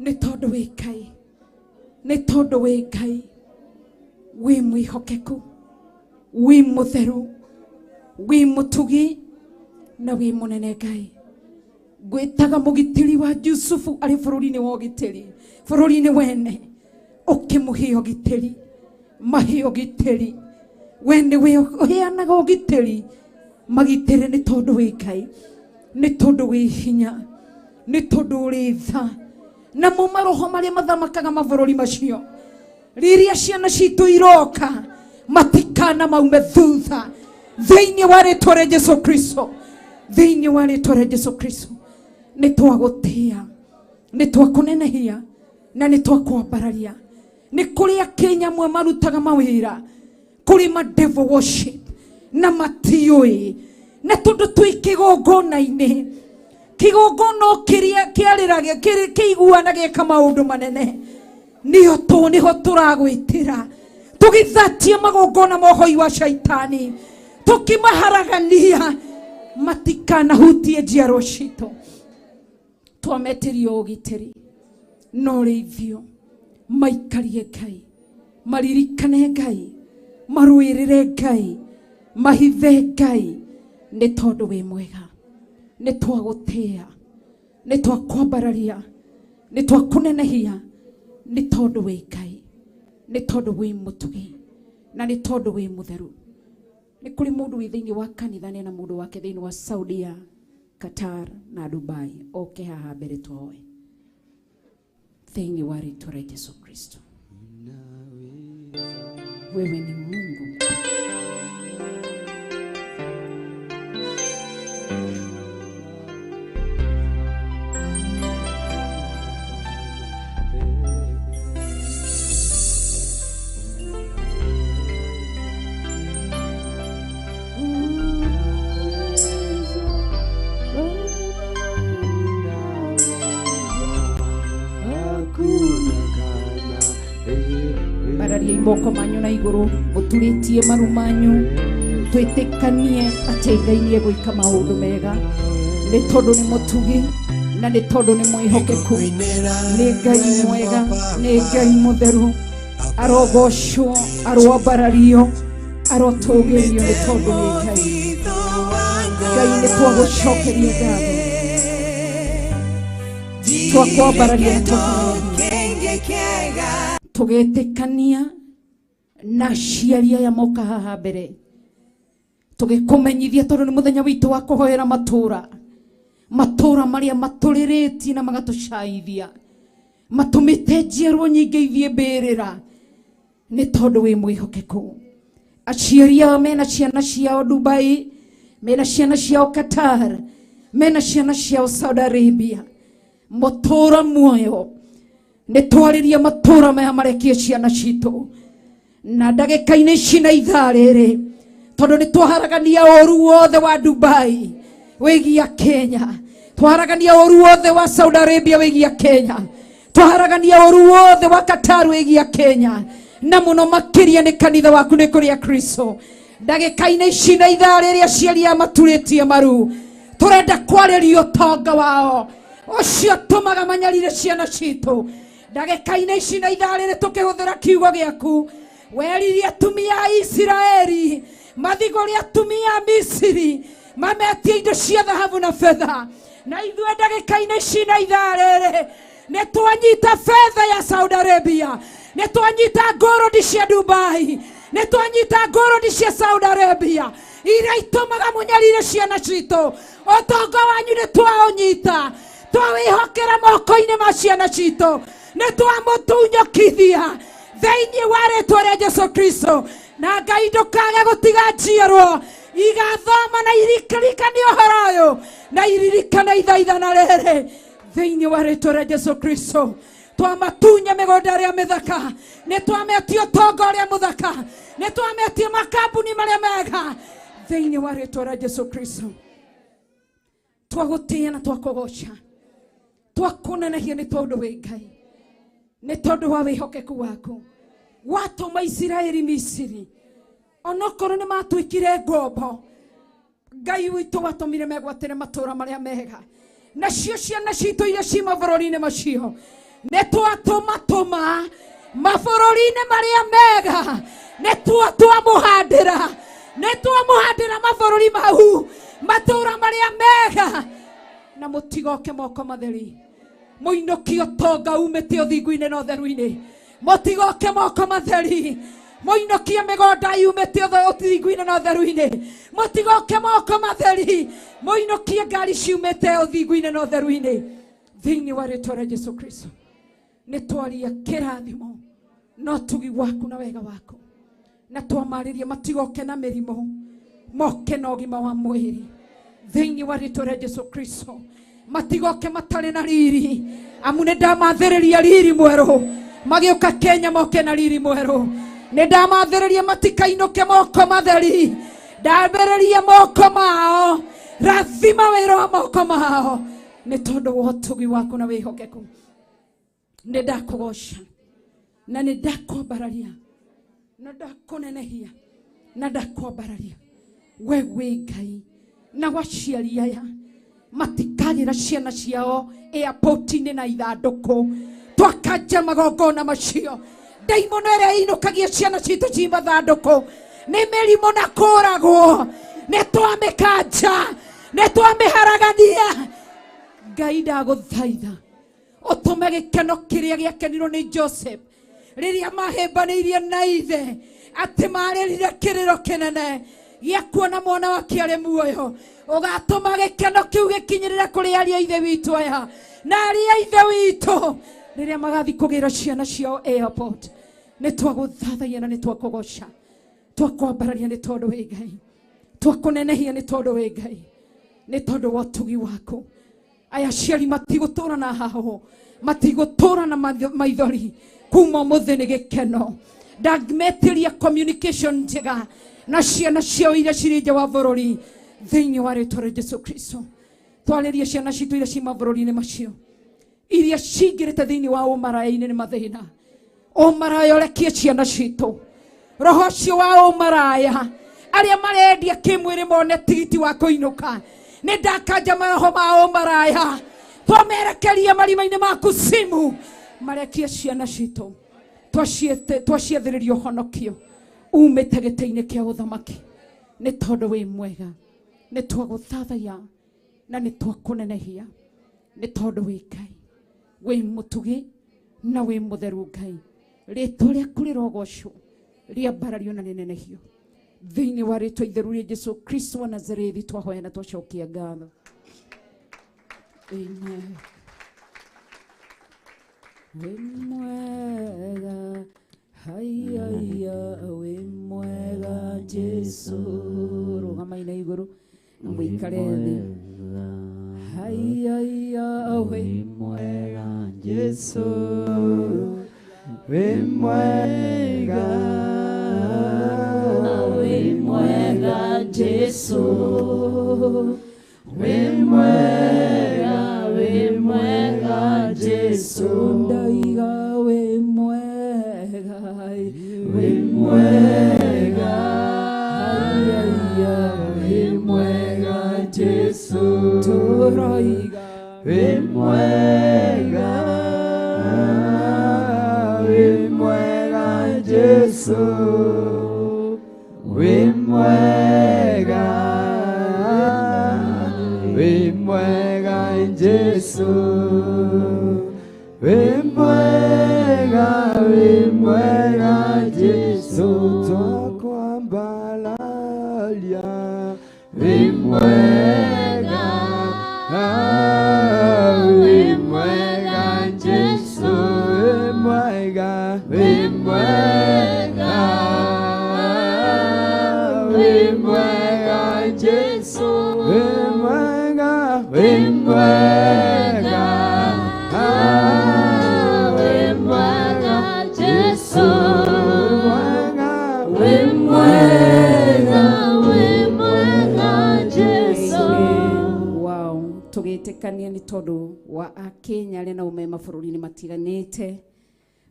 nĩ tondũ wĩ Ngai, nĩ tondũ wĩ Ngai, wĩ mwĩhokeku, wĩ mũtheru, wĩ mũtugi na wĩ mũnene Ngai. Ngwĩtaga mũgitĩri wa Jusufu arĩ bũrũri-inĩ wa ũgitĩri, bũrũri-inĩ wene, ũkĩmũhe ũgitĩri, mahe ũgitĩri. We nĩwe ũheanaga ũgitĩri, magitĩre nĩ tondũ wĩ Ngai, nĩ tondũ wĩ hinya, nĩ tondũ ũrĩ tha. Namo maroho marĩa mathamakaga mabũrũri macio, rĩrĩa ciana citũ iroka, matikana maume thutha, thĩinĩ wa rĩĩtwa rĩa Jesũ Kristo, thĩinĩ wa rĩĩtwa rĩa Jesũ Kristo. Nĩ twagũtĩĩa, nĩ twakũnenehia na nĩ twakwambararia. Nĩ kũrĩ Akenya amwe marutaga mawĩra kũrĩ ma devil worship na matiũĩ, na tondũ twĩ kĩgongona-inĩ, kĩgongona kĩrĩa kĩarĩraga kĩiguana gĩka maũndũ manene, niho tũragwĩtĩra tũgĩthatia magongona ma ũhoi wa shaitani, tũkĩmaharagania matikanahutie njiarwa citũ. Twametĩrio ũgitĩri na ũrĩithio, maikarie Ngai, maririkane Ngai, marũĩrĩre Ngai, mahithe Ngai, nĩ tondũ wĩ mwega. Nĩ twagũtĩĩa, nĩ twakwambararia, nĩ twakũnenehia, nĩ tondũ wĩ Ngai, nĩ tondũ wĩ mũtugi na nĩ tondũ wĩ mũtheru. Nĩ kũrĩ mũndũ wĩ thĩinĩ wa kanitha na mũndũ wake thĩinĩ wa Saudia, Qatar na Dubai. Oke haha mbere twoe thĩinĩ wa rĩĩtwa rĩa Jesũ Kristo. Wewe ni Mungu. Bararia iboko manyu na iguru, muturĩtie maru manyu, twĩtĩkanie atĩ Ngai nĩ egwĩka maũndũ mega, nĩ tondũ nĩ mũtugi na nĩ tondũ nĩ mwĩhokeku. Nĩ Ngai mwega, nĩ Ngai mũtheru, arogocwo, arwambarario, arotũgĩrio nĩ tondũ nĩ Ngai. Ngai nĩ twagũcokeria ngatho, twakwambararia tũgetĩkania na aciari aya moka haha mbere, tũgĩkũmenyithia tondũ nĩ mũthenya witũ wa kũhoera matũra marĩa matũrĩrĩtie na magatũcaithia, matũmĩte njiarwa nyingĩ ithiĩ mbĩrĩra, nĩ tondũ wĩ mwĩhokeku. Aciari aya mena ciana ciao Dubai, mena ciana ciao Qatar, mena ciana ciao Saudi Arabia, matũra muoyo nĩ twarĩria matũũra maya marekie ciana citũ na ndagĩka-inĩ ici na ithaa rĩrĩ, tondũ nĩ twaharagania ũru wothe wa Dubai wĩgia Kenya, twaharagania ũru wothe wa Saudi Arabia wĩgia Kenya, twaharagania ũru wothe wa Qatar wĩgia Kenya, na mũno makĩria nĩ kanitha waku nĩ kũrĩa Kristo. Ndagĩka-inĩ ici na ithaa rĩrĩ aciari a maturĩtie maru, tũrenda kwarĩria ũtonga wao ũcio ũtũmaga manyarire ciana citũ. Ndagĩka-inĩ ici na ithaa rĩrĩ tũkĩhũthĩra kiugo gĩaku, weririe atumia a Isiraeli mathigũre atumia a Misiri mametie indo cia thahabu na fedha, na ithuĩ ndagĩka-inĩ ici na ithaa rĩrĩ nĩ twanyita fedha ya Saudi Arabia, nĩ twanyita ngorodi cia Dubai, nĩ twanyita ngorodi cia Saudi Arabia iria itũmaga mũnyarire ciana citũ. Ũtonga wanyu nĩ twaũnyita, twawĩhokera moko-inĩ ma ciana citũ, nĩ twamũtunyũkithia thĩinĩ wa rĩĩtwa rĩa Jesũ Kristo. Na Ngai ndũkage gũtiga njiarwo igathoma na iririkane ũhoro ũyũ na iririkane ithaithana rĩrĩ thĩinĩ wa rĩĩtwa rĩa Jesũ Kristo. Twamatunya mĩgũnda ĩrĩa mĩthaka, nĩ twametie ũtonga ũrĩa mũthaka, nĩ twametie makambuni marĩa mega thĩinĩ wa rĩĩtwa rĩa Jesũ Kristo. Twagũtĩĩa na twakũgoca, twakũnenehia nĩ tondũ wĩ Ngai, nĩ tondũ wa wĩhokeku waku. Watũma Isiraeli Misiri, onokorwo nĩ matuĩkire ngombo, Ngai witũ watũmire megwatĩre matũũra marĩa mega, nacio ciana citũ iria ci mabũrũri-inĩ macio nĩ twatũmatũma mabũrũri-inĩ marĩa mega, nĩ twamũhandĩra mabũrũri mau matũũra marĩa mega, na mũtigoke moko matheri mũinũkie ũtonga umĩte ũthingu-inĩ na ũtheru-inĩ, mũtigoke moko matheri mũinũkie mĩgũnda yumĩte ũthingu-inĩ na ũtheru-inĩ, mũtigoke moko matheri mũinũkie ngari ciumĩte ũthingu-inĩ na ũtheru-inĩ thĩinĩ wa rĩĩtwa rĩa Jesũ Kristo. Nĩ twaria kĩrathimo no tugi waku na wega waku, na twamarĩria matigoke na mĩrimũ, moke na ũgima wa mwĩrĩ thĩinĩ wa rĩĩtwa rĩa Jesũ Kristo. Matigoke matarĩ na riri, amu nĩ ndamathĩrĩria riri mwerũ, magĩũka Kenya moke na riri mwerũ. Nĩ ndamathĩrĩria matikainũke moko matheri, ndambĩrĩria moko mao, rathima wĩra wa moko mao nĩ tondũ wa ũtugi waku na wĩhokeku. Nĩ ndakũgoca na nĩ ndakwambararia na ndakũnenehia na ndakwambararia we wĩ Ngai, na waciari aya matikagĩra ciana ciao airport-inĩ na ithandũkũ, twakanja magongona macio. Ndaimono ĩrĩa inũkagia ciana citũ ci mathandũkũ nĩ mĩrimũ na kũragwo, nĩ twamĩkanja, nĩ twamĩharagania. Ngai ndagũthaitha ũtũme gĩkeno kĩrĩa gĩakenirwo nĩ Joseph rĩrĩa mahĩmbanĩirie na ithe atĩ marĩrire kĩrĩro kĩnene gĩa kuona mwana wake arĩ muoyo, ũgatũma gĩkeno kĩu gĩkinyĩrĩre kũrĩ ariũ a ithe witũ aya na ariũ a ithe witũ rĩrĩa magathi kũgĩra ciana ciao airport. Nĩ twagũthathaia na nĩ twakũgoca, twakwambararia nĩ tondũ wĩ Ngai, twakũnenehia nĩ tondũ wĩ Ngai, nĩ tondũ wa ũtugi waku. Aya ciari matigũtũũra na hahũ, matigũtũũra na maithori, kuma mũthĩ nĩ gĩkeno. Ndametĩria communication njega na ciana ciao iria cirĩ nja wa bũrũri thĩinĩ wa rĩĩtwa rĩa Jesũ Kristo. Twarĩria ciana citũ iria ci mabũrũri-inĩ macio iria cingĩrĩte thĩinĩ wa ũmaraya-inĩ nĩ mathĩna. Ũmaraya ũrekie ciana citũ, roho ũcio wa ũmaraya arĩa marendia kĩmwĩrĩ mone tigiti wa kũinũka, nĩ ndakanja maroho ma ũmaraya, twamerekeria marima-inĩ ma kusimu marekie ciana citũ, twaciethĩrĩria ũhonokio umĩte gĩtĩ-inĩ kĩa ũthamaki nĩ tondũ wĩ mwega. Nĩ twagũthathaia na nĩ twakũnenehia nĩ tondũ wĩ Ngai, wĩ mũtugi na wĩ mũtheru Ngai. Rĩĩtwa rĩaku rĩrogocwo, rĩambarario na rĩnenehio thĩinĩ wa rĩĩtwa itheru rĩa Jesũ Kristo wa Nazarethi twahoya na twacokia ngatho. Amen. Wĩ mwega, haiya wĩ mwega Jesũ, rũgama-inĩ igũrũ na mũikare thĩ. Haiya wĩ mwega Yesu we mwega, we mwega Yesu, we mwega, we mwega Yesu, ndaiga we mwega, we mwega, we mwega Yesu, turaiga we mwega. We mwega Yesu, we mwega, we mwega Yesu, we mwega, we mwega Yesu, twakwambalalia, we mwega, we mwega Yesu, we mwega, we mwega, we mwega Yesu, we mwega, we mwega, we mwega Yesu, we mwega, we mwega Yesu. Wow, tugitikania ni tondu wa Akenya aria na ume mabũrũri-inĩ matiganĩte,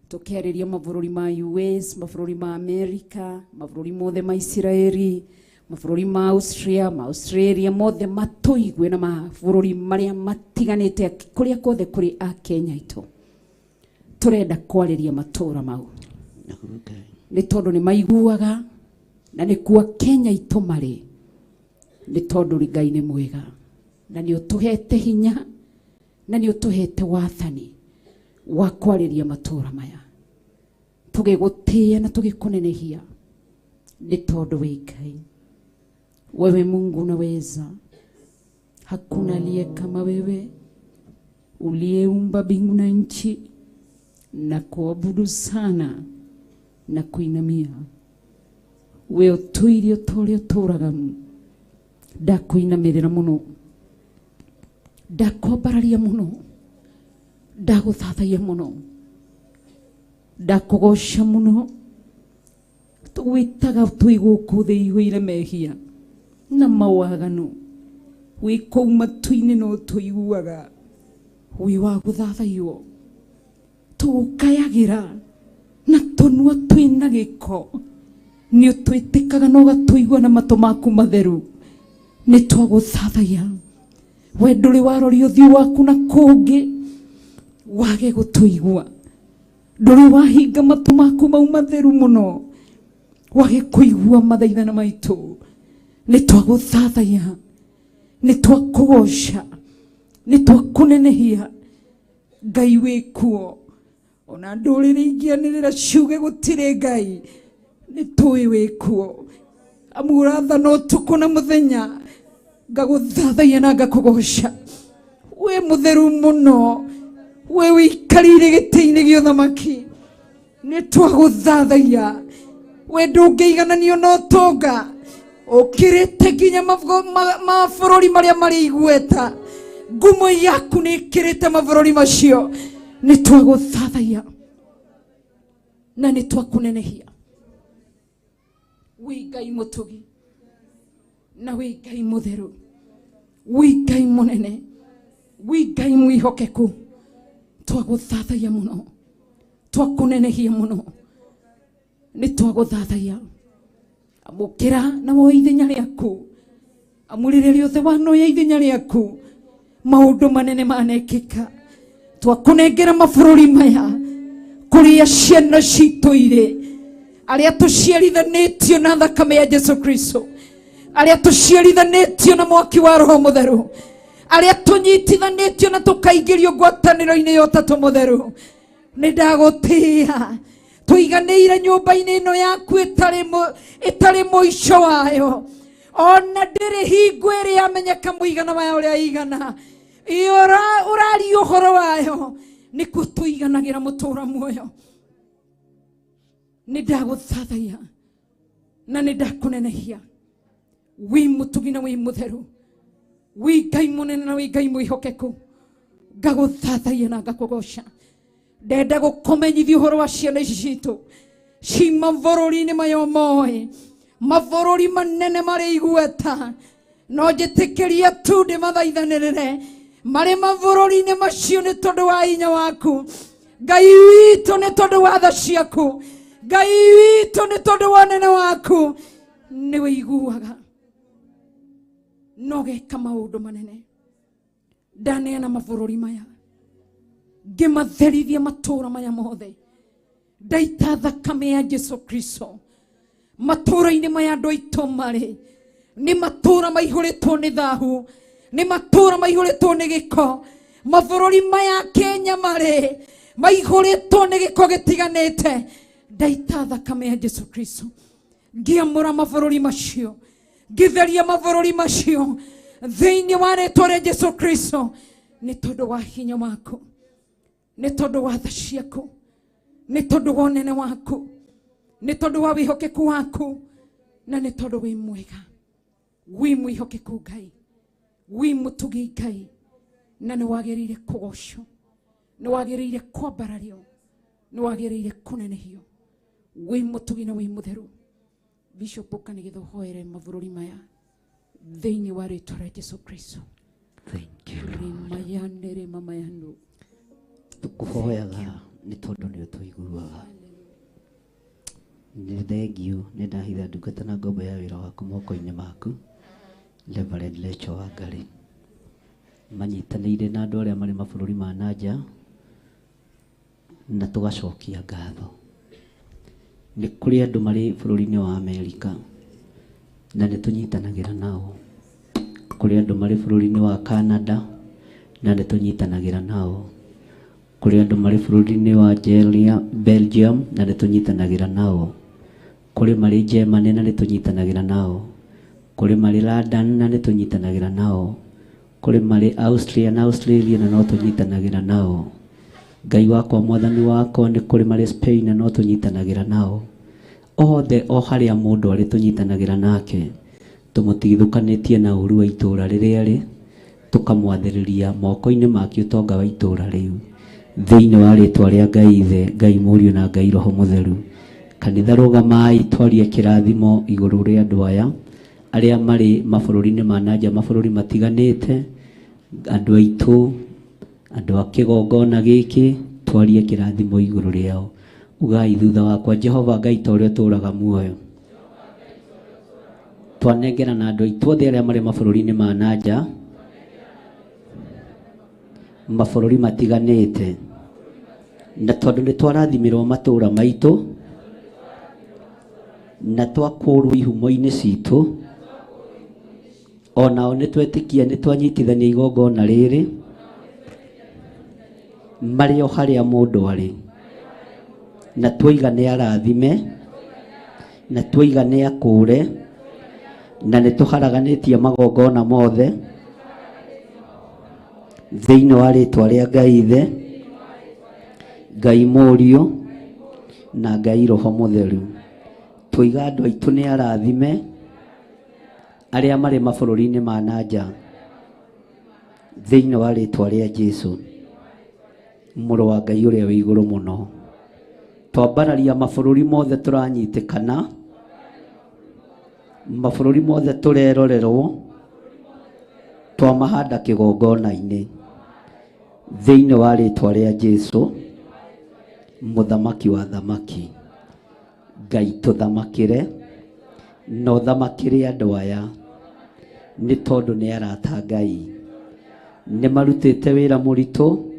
tukiarĩria mabũrũri ma US, mabũrũri ma America, mabũrũri mothe ma Israeli, mabũrũri ma Austria, ma Australia mothe matũigue na mabũrũri maria matiganĩte kuria kothe kuri Akenya itu. Turenda kwarĩria matũra mau. Nĩ tondũ nĩ maiguaga na nĩ kuo Kenya itu marĩ. Nĩ tondũ Ngai nĩ mwega na nĩ ũtũhete hinya na nĩ ũtũhete wathani wa kwarĩria matũra maya. Tũgĩgũtĩĩa na tũgĩkũnenehia nĩ tondũ wĩ Ngai. Wewe Mungu unaweza, hakuna aliye kama wewe, uliyeumba mbingu na nchi, na kuabudu sana na kuinamia. We ũtũire ũtũũre ũtũũraga, ndakwĩinamĩrĩra mũno, ndakwambararia mũno, ndagũthathaiya mũno, ndakũgoca mũno, tũgwĩtaga twĩ gũkũ thĩ ihũire mehia na mawaganu. Wĩ kũu matu-inĩ no tũiguaga wĩ wa gũthathaiyo, tũgũkayagĩra na tũnua twĩna gĩko. Nĩ ũtwĩtĩkaga na ũgatũigua na matũ maku matheru. Nĩ twagũthathaiya, we ndũrĩ waroria ũthiũ waku na kũngĩ wage gũtũigua. Ndũrĩ wahinga matũ maku mau matheru mũno wage kũigua mathaithana maitũ. Nĩ twagũthathaiya, nĩ twakũgoca, nĩ twakũnenehia. Ngai wĩ kuo, ona ndũrĩrĩ ingĩanĩrĩra ciuge gũtirĩ Ngai, nĩ tũĩ wĩ kuo. Amu ũrathana ũtukũ na mũthenya, ngagũthathaiya na ngakũgoca. We mũtheru mũno, we wĩikarĩire gĩtĩ-inĩ gĩa ũthamaki, nĩ twagũthathaiya. We ndũngĩigananio na ũtonga, ũkĩrĩte nginya mabũrũri marĩa marĩ igweta. Ngumo yaku nĩ ĩkĩrĩte mabũrũri macio. Nĩ twagũthathaiya na nĩ twakũnenehia. Wĩ Ngai mũtugi na wĩ Ngai mũtheru, wĩ Ngai mũnene, wĩ Ngai mwĩhokeku. Twagũthathaiya mũno, twakũnenehia mũno, nĩ twagũthathaiya. Amũkĩra na woe ithenya rĩaku, amũrĩre rĩothe wanoya ithenya rĩaku. Maũndũ manene manekĩka. Twakũnengera mabũrũri maya kũrĩa ciana citũ irĩ, arĩa tũciarithanĩtio na thakame ya Jesu Kristo, arĩa tũciarithanĩtio na mwaki wa Roho Mũtheru, arĩa tũnyitithanĩtio na tũkaingĩrio ngwatanĩro-inĩ ya Ũtatũ Mũtheru. Nĩ ndagũtĩĩa, tũiganĩire nyũmba-inĩ ĩno yaku ĩtarĩ mũico wayo, ona ndĩrĩ hingo ĩrĩ yamenyeka mũigana wayo ũrĩa igana. Ũraria ũhoro wayo, nĩkuo tũiganagĩra mũtũũra muoyo. Nĩ ndagũthathaiya na nĩ ndakũnenehia. Wĩ mũtugi na wĩ mũtheru, wĩ Ngai mũnene na wĩ Ngai mwĩhokeku. Ngagũthathaiya na ngakũgoca. ndenda gukumenyithia uhoro wa ciana ici citu ci mabũrũri-inĩ maya moĩ, mabũrũri manene marĩ igweta, no njĩtĩkĩria tu ndĩmathaithanĩrĩre marĩ mabũrũri-inĩ macio nĩ tondũ wa hinya waku Ngai witũ, nĩ tondũ wa tha ciaku Ngai witũ, nĩ tondũ wa nene waku. Nĩ wĩiguaga no geka maũndũ manene. Ndaneana mabũrũri maya, ngĩmatherithia matũũra maya mothe, ndaita thakame ya Jesu Kristo matũũra-inĩ maya andũ aitũ marĩ. Nĩ matũũra maihũrĩtwo nĩ thahu, nĩ matũũra maihũrĩtwo nĩ gĩko. Mabũrũri maya Kenya marĩ maihũrĩtwo nĩ gĩko gĩtiganĩte. Ndaita thakame ya Jesu Kristo, ngĩamũra mabũrũri macio, ngĩtheria mabũrũri macio thĩinĩ wa rĩĩtwa rĩa Jesu Kristo, nĩ tondũ wa hinya waku, nĩ tondũ wa tha ciaku, nĩ tondũ wa ũnene waku, nĩ tondũ wa wĩhokeku waku, na nĩ tondũ wĩ mwega, wĩ mwĩhokeku Ngai, wĩ mũtugi Ngai, na nĩ wagĩrĩire kũgocwo, nĩ wagĩrĩire kwambarario, nĩ wagĩrĩire kũnenehio, wĩ mũtugi na wĩ mũtheru. Bishop Ũkanĩgĩtha ũhoere mabũrũri maya thĩinĩ wa rĩĩtwa rĩa Jesu Kristo. Thank you. Rimayandere mama yandu. Tũkũhoyaga nĩ tondũ nĩ ũtũiguaga. Nĩ thengiũ, nĩ ndahitha ndungata na ngombo ya wĩra waku moko-inĩ maku, Reverend Lecho Wangari, manyitanĩire na andũ arĩa marĩ mabũrũri ma nanja, na tũgacokia ngatho. Nĩ kũrĩ andũ marĩ bũrũri-inĩ wa Amerika na nĩ tũnyitanagĩra nao. Kũrĩ andũ marĩ bũrũri-inĩ wa Canada na nĩ tũnyitanagĩra nao. Kũrĩ andũ marĩ bũrũri-inĩ wa Belgium na nĩ tũnyitanagĩra nao. Kũrĩ marĩ Germany na nĩ tũnyitanagĩra nao. Kũrĩ marĩ London na nĩ tũnyitanagĩra nao. Kũrĩ marĩ Austria na Australia na no tũnyitanagĩra nao. Ngai wakwa mwathani wakwa, nĩ kũrĩ marĩ Spain na no tũnyitanagĩra nao. Othe o harĩa mũndũ arĩ tũnyitanagĩra nake, tũmũtigithũkanĩtie na ũru wa itũũra rĩrĩa arĩ, tũkamwathĩrĩria moko-inĩ make ũtonga wa itũũra rĩu thĩinĩ wa rĩĩtwa rĩa Ngai Ithe, Ngai Mũriũ na Ngai Roho Mũtheru. Kanitha rũgamai twarie kĩrathimo igũrũ rĩa andũ aya arĩa marĩ mabũrũri-inĩ ma nanja, mabũrũri matiganĩte, andũ aitũ, andũ a kĩgongona gĩkĩ, twarie kĩrathimo igũrũ rĩao. Ugai thutha wakwa, Jehova Ngai ta ũrĩa ũtũũraga muoyo, twanengerana andũ aitũ othe arĩa marĩ mabũrũri-inĩ ma nanja, mabũrũri matiganĩte, na tondũ nĩ twarathimirwo matũũra maitũ na twakũrwo ihumo-inĩ citũ, onao nĩ twetĩkia nĩ twanyitithania igongona rĩrĩ marĩ o harĩa mũndũ arĩ, na twaiga nĩ arathime, na twaiga nĩ akũre, na nĩ tũharaganĩtie magongona mothe thĩinĩ wa rĩĩtwa rĩa Ngai Ithe, Ngai Mũriũ na Ngai Roho Mũtheru. Twaiga andũ aitũ nĩ arathime arĩa marĩ mabũrũri-inĩ ma nanja thĩinĩ wa rĩĩtwa rĩa Jesũ, Mũrũ wa Ngai ũrĩa wĩ igũrũ mũno. Twambararia mabũrũri mothe tũranyitĩkana, mabũrũri mothe tũrerorerwo, twamahanda kĩgongona-inĩ thĩinĩ wa rĩĩtwa rĩa Jesũ, mũthamaki wa thamaki. Ngai tũthamakĩre na ũthamakĩre andũ aya, nĩ tondũ nĩ arata Ngai, nĩ marutĩte wĩra mũritũ.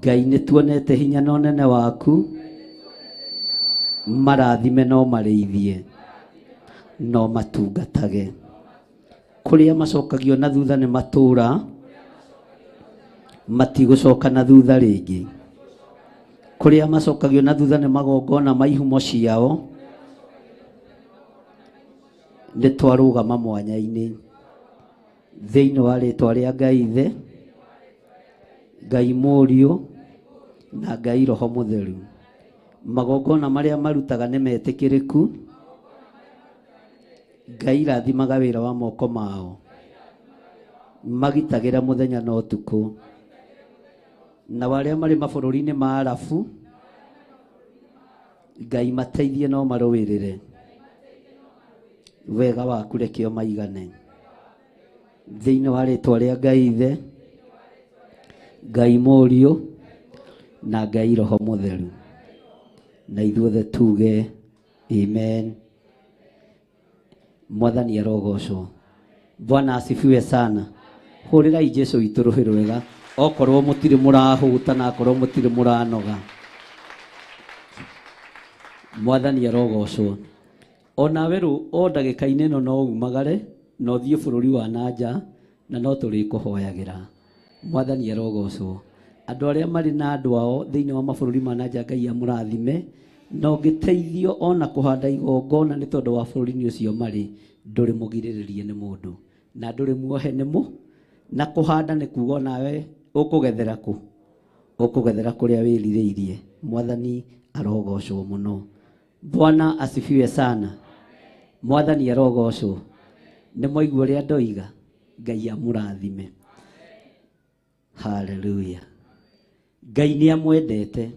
Ngai nĩ tuonete hinya na ũnene waku, marathime no marĩithie no matungatage. Kũrĩa macokagio na thutha nĩ matũũra, matigũcoka na thutha rĩngĩ. Kũrĩa macokagio na thutha nĩ magongona ma ihumo ciao, nĩ twarũgama mwanya-inĩ thĩinĩ wa rĩĩtwa rĩa Ngai Ithe, Ngai Mũriũ na Ngai Roho Mũtheru. Magongona marĩa marutaga nĩ metĩkĩrĩku. Ngai rathimaga wĩra wa moko mao, magitagĩra mũthenya na ũtukũ, na wale marĩ mabũrũri-inĩ ma Arabu, Ngai mateithie no marũĩrĩre wega waku, reke o maigane thĩinĩ wa rĩtwa rĩa Ngai Ithe, Ngai Mũriũ na Ngai Roho Mũtheru, na ithuothe tuge amen. Mwathani arogocwo. Bwana asifiwe sana. Hũrĩrai Jesũ witũ rũhĩ rwega, okorwo mũtirĩ mũrahũta na okorwo mũtirĩ mũranoga. Mwathani arogocwo. Onawe rĩu o ndagĩka-inĩ ĩno no umagare no thiĩ bũrũri wa nanja na no tũrĩkũhoyagĩra. Mwathani arogocwo. Andũ arĩa marĩ na andũ ao thĩinĩ wa mabũrũri ma nanja, Ngai amũrathime, na ũngĩteithio ona kũhanda igongona nĩ tondũ wa bũrũri-inĩ ũcio marĩ, ndũrĩ mũgirĩrĩrie nĩ mũndũ na ndũrĩ muohe nĩ mũ, na kũhanda nĩ kuga nawe ũkũgethera kũ? Ũkũgethera kũrĩa wĩrirĩirie. Mwathani arogocwo mũno. Bwana asifiwe sana. Mwathani arogocwo. Nĩ mwaigua ũrĩa ndoiga? Ngai amũrathime. Haleluya. Ngai nĩ amwendete.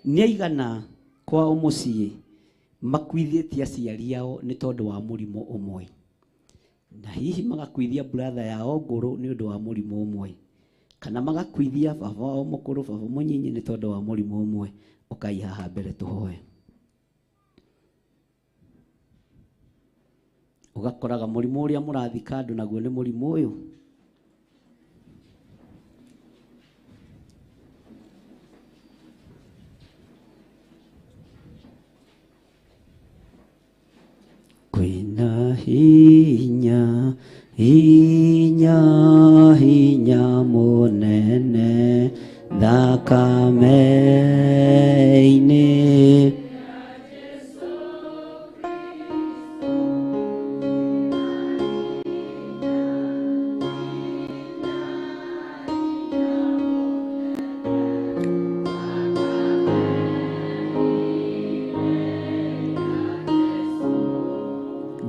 Nĩ aigana kwao mũciĩ makuithĩtie aciari ao nĩ tondũ wa mũrimũ ũmwe, na hihi magakuithia brother yao ngũrũ nĩ ũndũ wa mũrimũ ũmwe, kana magakuithia baba wao mũkũrũ, baba mũnyinyi nĩ tondũ wa mũrimũ ũmwe. Ũkai haha mbere tũhoe. Ũgakoraga mũrimũ ũrĩa mũrathika andũ naguo nĩ mũrimũ ũyũ. Kwĩna hinya, hinya, hinya mũnene thakame-inĩ,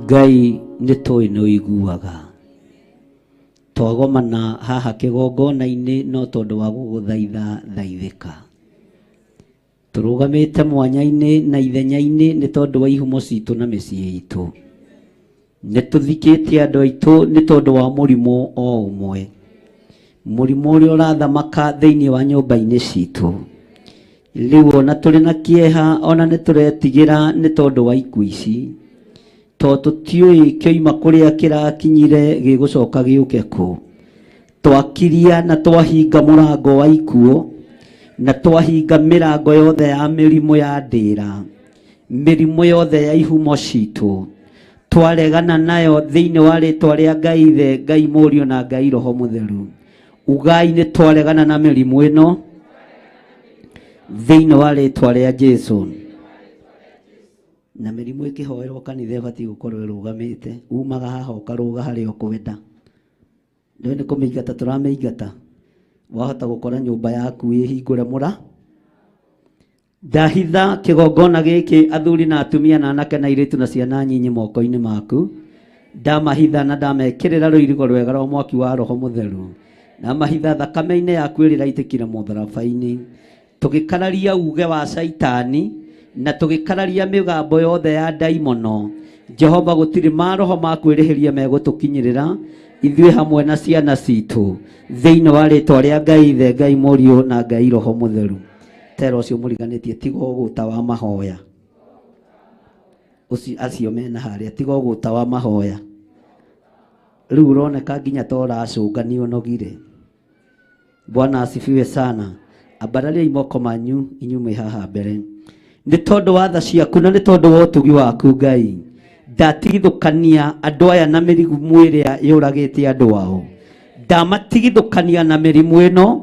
Ngai nĩ tũĩ nĩ ũiguaga. Twagomana haha kĩgongona-inĩ no tondũ wa gũgũthaitha thaithĩka. Tũrũgamĩte mwanya-inĩ na ithenya-inĩ nĩ tondũ wa ihumo citũ na mĩciĩ itũ. Nĩ tũthikĩtie andũ aitũ nĩ tondũ wa mũrimũ o ũmwe, mũrimũ ũrĩa ũrathamaka thĩinĩ wa nyũmba-inĩ citũ. Rĩu ona tũrĩ na kĩeha, ona nĩ tũretigĩra nĩ tondũ wa ikuũ ici, tondũ tũtiũĩ kĩoima kũrĩa kĩrakinyire gĩgũcoka gĩũke kũ. Twakiria na twahinga mũrango wa ikuũ, na twahinga mĩrango yothe ya mĩrimũ ya ndĩra, mĩrimũ yothe ya ihumo citũ, twaregana nayo thĩinĩ wa rĩtwa rĩa Ngai Ithe, Ngai Mũriũ na Ngai Roho Mũtheru. Ugai nĩ twaregana na mĩrimũ ĩno thĩinĩ wa rĩtwa rĩa Jesũ. Na mĩrimũ ĩkĩhoerwo kanitha ĩbatiĩ gũkorwo ĩrũgamĩte. Umaga haha ũkarũga harĩa ũkwenda. Nĩwe nĩ kũmĩingata tũramĩingata. Wahota gũkora nyũmba yaku ĩhingũre mũra. Ndahitha kĩgongona gĩkĩ athuri na atumia na anake na airĩtu na ciana nyinyi moko-inĩ maku. Ndamahitha na ndamekĩrĩra rũirigo rwega rwa mwaki wa Roho Mũtheru. Ndamahitha thakame-inĩ yaku ĩrĩa ĩraitĩkire mũtharaba-inĩ. Tũgĩkararia uge wa Saitani na tũgĩkararia mĩgambo yothe ya ndaimono. Jehova, gũtirĩ maroho ma kwĩrĩhĩria megũtũkinyĩrĩra ithuĩ hamwe na ciana citũ thĩinĩ wa rĩtwa rĩa Ngai Ithe, Ngai Mũriũ na Ngai Roho Mũtheru. Tera ũcio mũriganĩtie tiga ũgũta wa mahoya. Acio mena harĩa tiga ũgũta wa mahoya. Rĩu ũroneka nginya ta ũracũngania ũnogire. Bwana asifiwe sana. Ambararia imoko manyu inyuĩ haha mbere. Nĩ tondũ wa tha ciaku na nĩ tondũ wa ũtugi waku Ngai, ndatigithũkania andũ aya na mĩrimũ ĩrĩa yũragĩte andũ ao. Ndamatigithũkania na mĩrimũ ĩno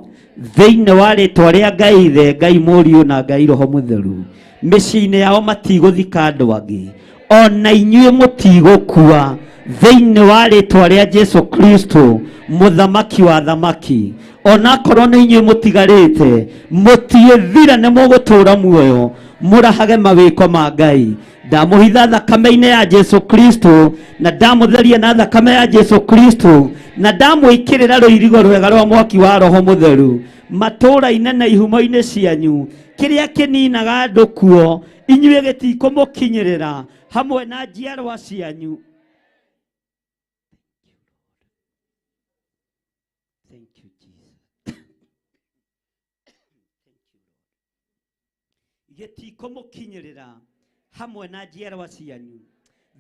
thĩinĩ wa rĩtwa rĩa Ngai Ithe, Ngai Mũriũ na Ngai Roho Mũtheru. Mĩciĩ-inĩ yao matigũthika andũ angĩ, ona inyuĩ mũtigũkua thĩinĩ wa rĩtwa rĩa Jesũ Kristo, mũthamaki wa thamaki. Ona korwo nĩ inyuĩ mũtigarĩte, mũtiĩthira nĩ mũgũtũũra muoyo, mũrahage mawĩko ma Ngai. Ndamũhitha thakame-inĩ ya Jesũ Kristo, na ndamũtheria na thakame ya Jesũ Kristo, na ndamwĩkĩrĩra rũirigo rwega rwa mwaki wa Roho Mũtheru. matũũra-inĩ na ihumo-inĩ cianyu kĩrĩa kĩninaga andũ kuo inyuĩ gĩtikũmũkinyĩrĩra hamwe na njiarwa cianyu. Gĩtikũmũkinyĩrĩra hamwe na njiarwa cianyu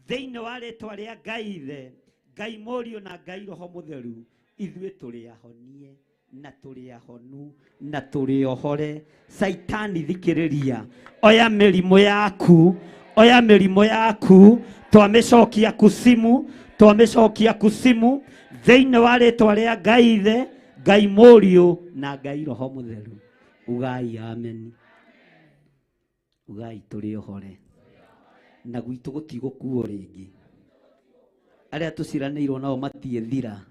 thĩinĩ wa rĩtwa rĩa Ngai Ithe, Ngai Mũriũ na Ngai Roho Mũtheru, ithuĩ tũrĩ ahonie na tũrĩ ahonu na tũrĩ ohore. Saitani thikĩrĩria, oya mĩrimũ yaku, oya mĩrimũ yaku, twamĩcokia kusimu, twamĩcokia kusimu thĩinĩ wa rĩtwa rĩa Ngai Ithe, Ngai Mũriũ na Ngai Roho Mũtheru. Ugai amen. Ugai tũrĩ ohore na gwitũ gũtigũkuo rĩngĩ. Arĩa tũciranĩirwo nao matiethira,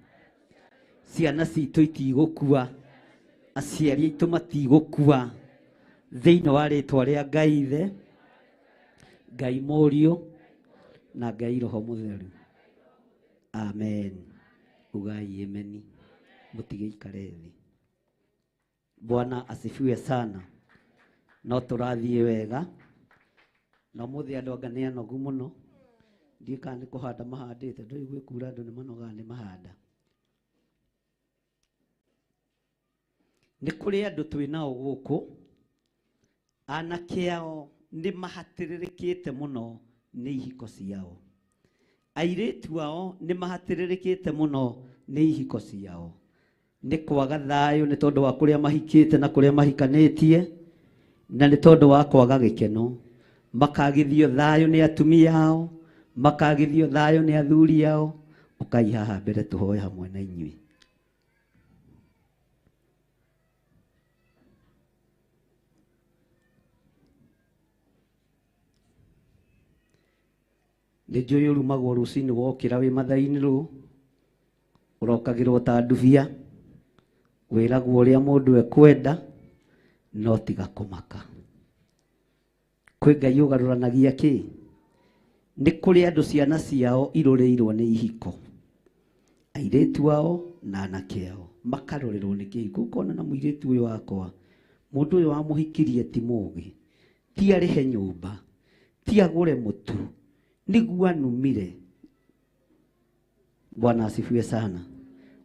ciana citũ itigũkua, aciari aitũ matigũkua thĩinĩ wa rĩtwa rĩa Ngai Ithe, Ngai Mũriũ na Ngai Roho Mũtheru. Amen. Ugai amen. Mũtigĩikare thĩ. Bwana asifiwe sana. No tũrathiĩ wega na mũthĩ andũ anga nĩ anogu mũno. Ndiĩ kana nĩ kũhanda mahandĩte, ndũigua kuura andũ nĩ manogaga nĩ mahanda. Nĩ kũrĩ andũ twĩ nao gũkũ, anake ao nĩ mahatĩrĩrĩkĩte mũno nĩ ihiko ciao, airĩtu ao nĩ mahatĩrĩrĩkĩte mũno nĩ ihiko ciao, nĩ kwaga thayũ nĩ tondũ wa kũrĩa mahikĩte na kũrĩa mahikanĩtie, na nĩ tondũ wa kwaga gĩkeno. Makagithio thayũ nĩ atumia ao, makagithio thayũ nĩ athuri ao. Ũkai haha mbere tũhoe hamwe na inyuĩ. Nĩ njũĩ ũrumagwo rũcinĩ wokĩra wĩ mathainĩ rũu, ũrokagĩrwo ta ndubia, wĩragwo ũrĩa mũndũ ekwenda, no tiga kũmaka. Kwĩ Ngai ũgarũranagia kĩ? Nĩ kũrĩ andũ ciana ciao irũrĩirwo nĩ ihiko, airĩtu ao na anake ao makarorerwo nĩ kĩhiko. Ũkona na mũirĩtu ũyũ wakwa, mũndũ ũyũ wamũhikirie ti mũũgĩ, ti arĩhe nyũmba, ti agũre mũtu, nĩguo anumire. Bwana asifiwe sana.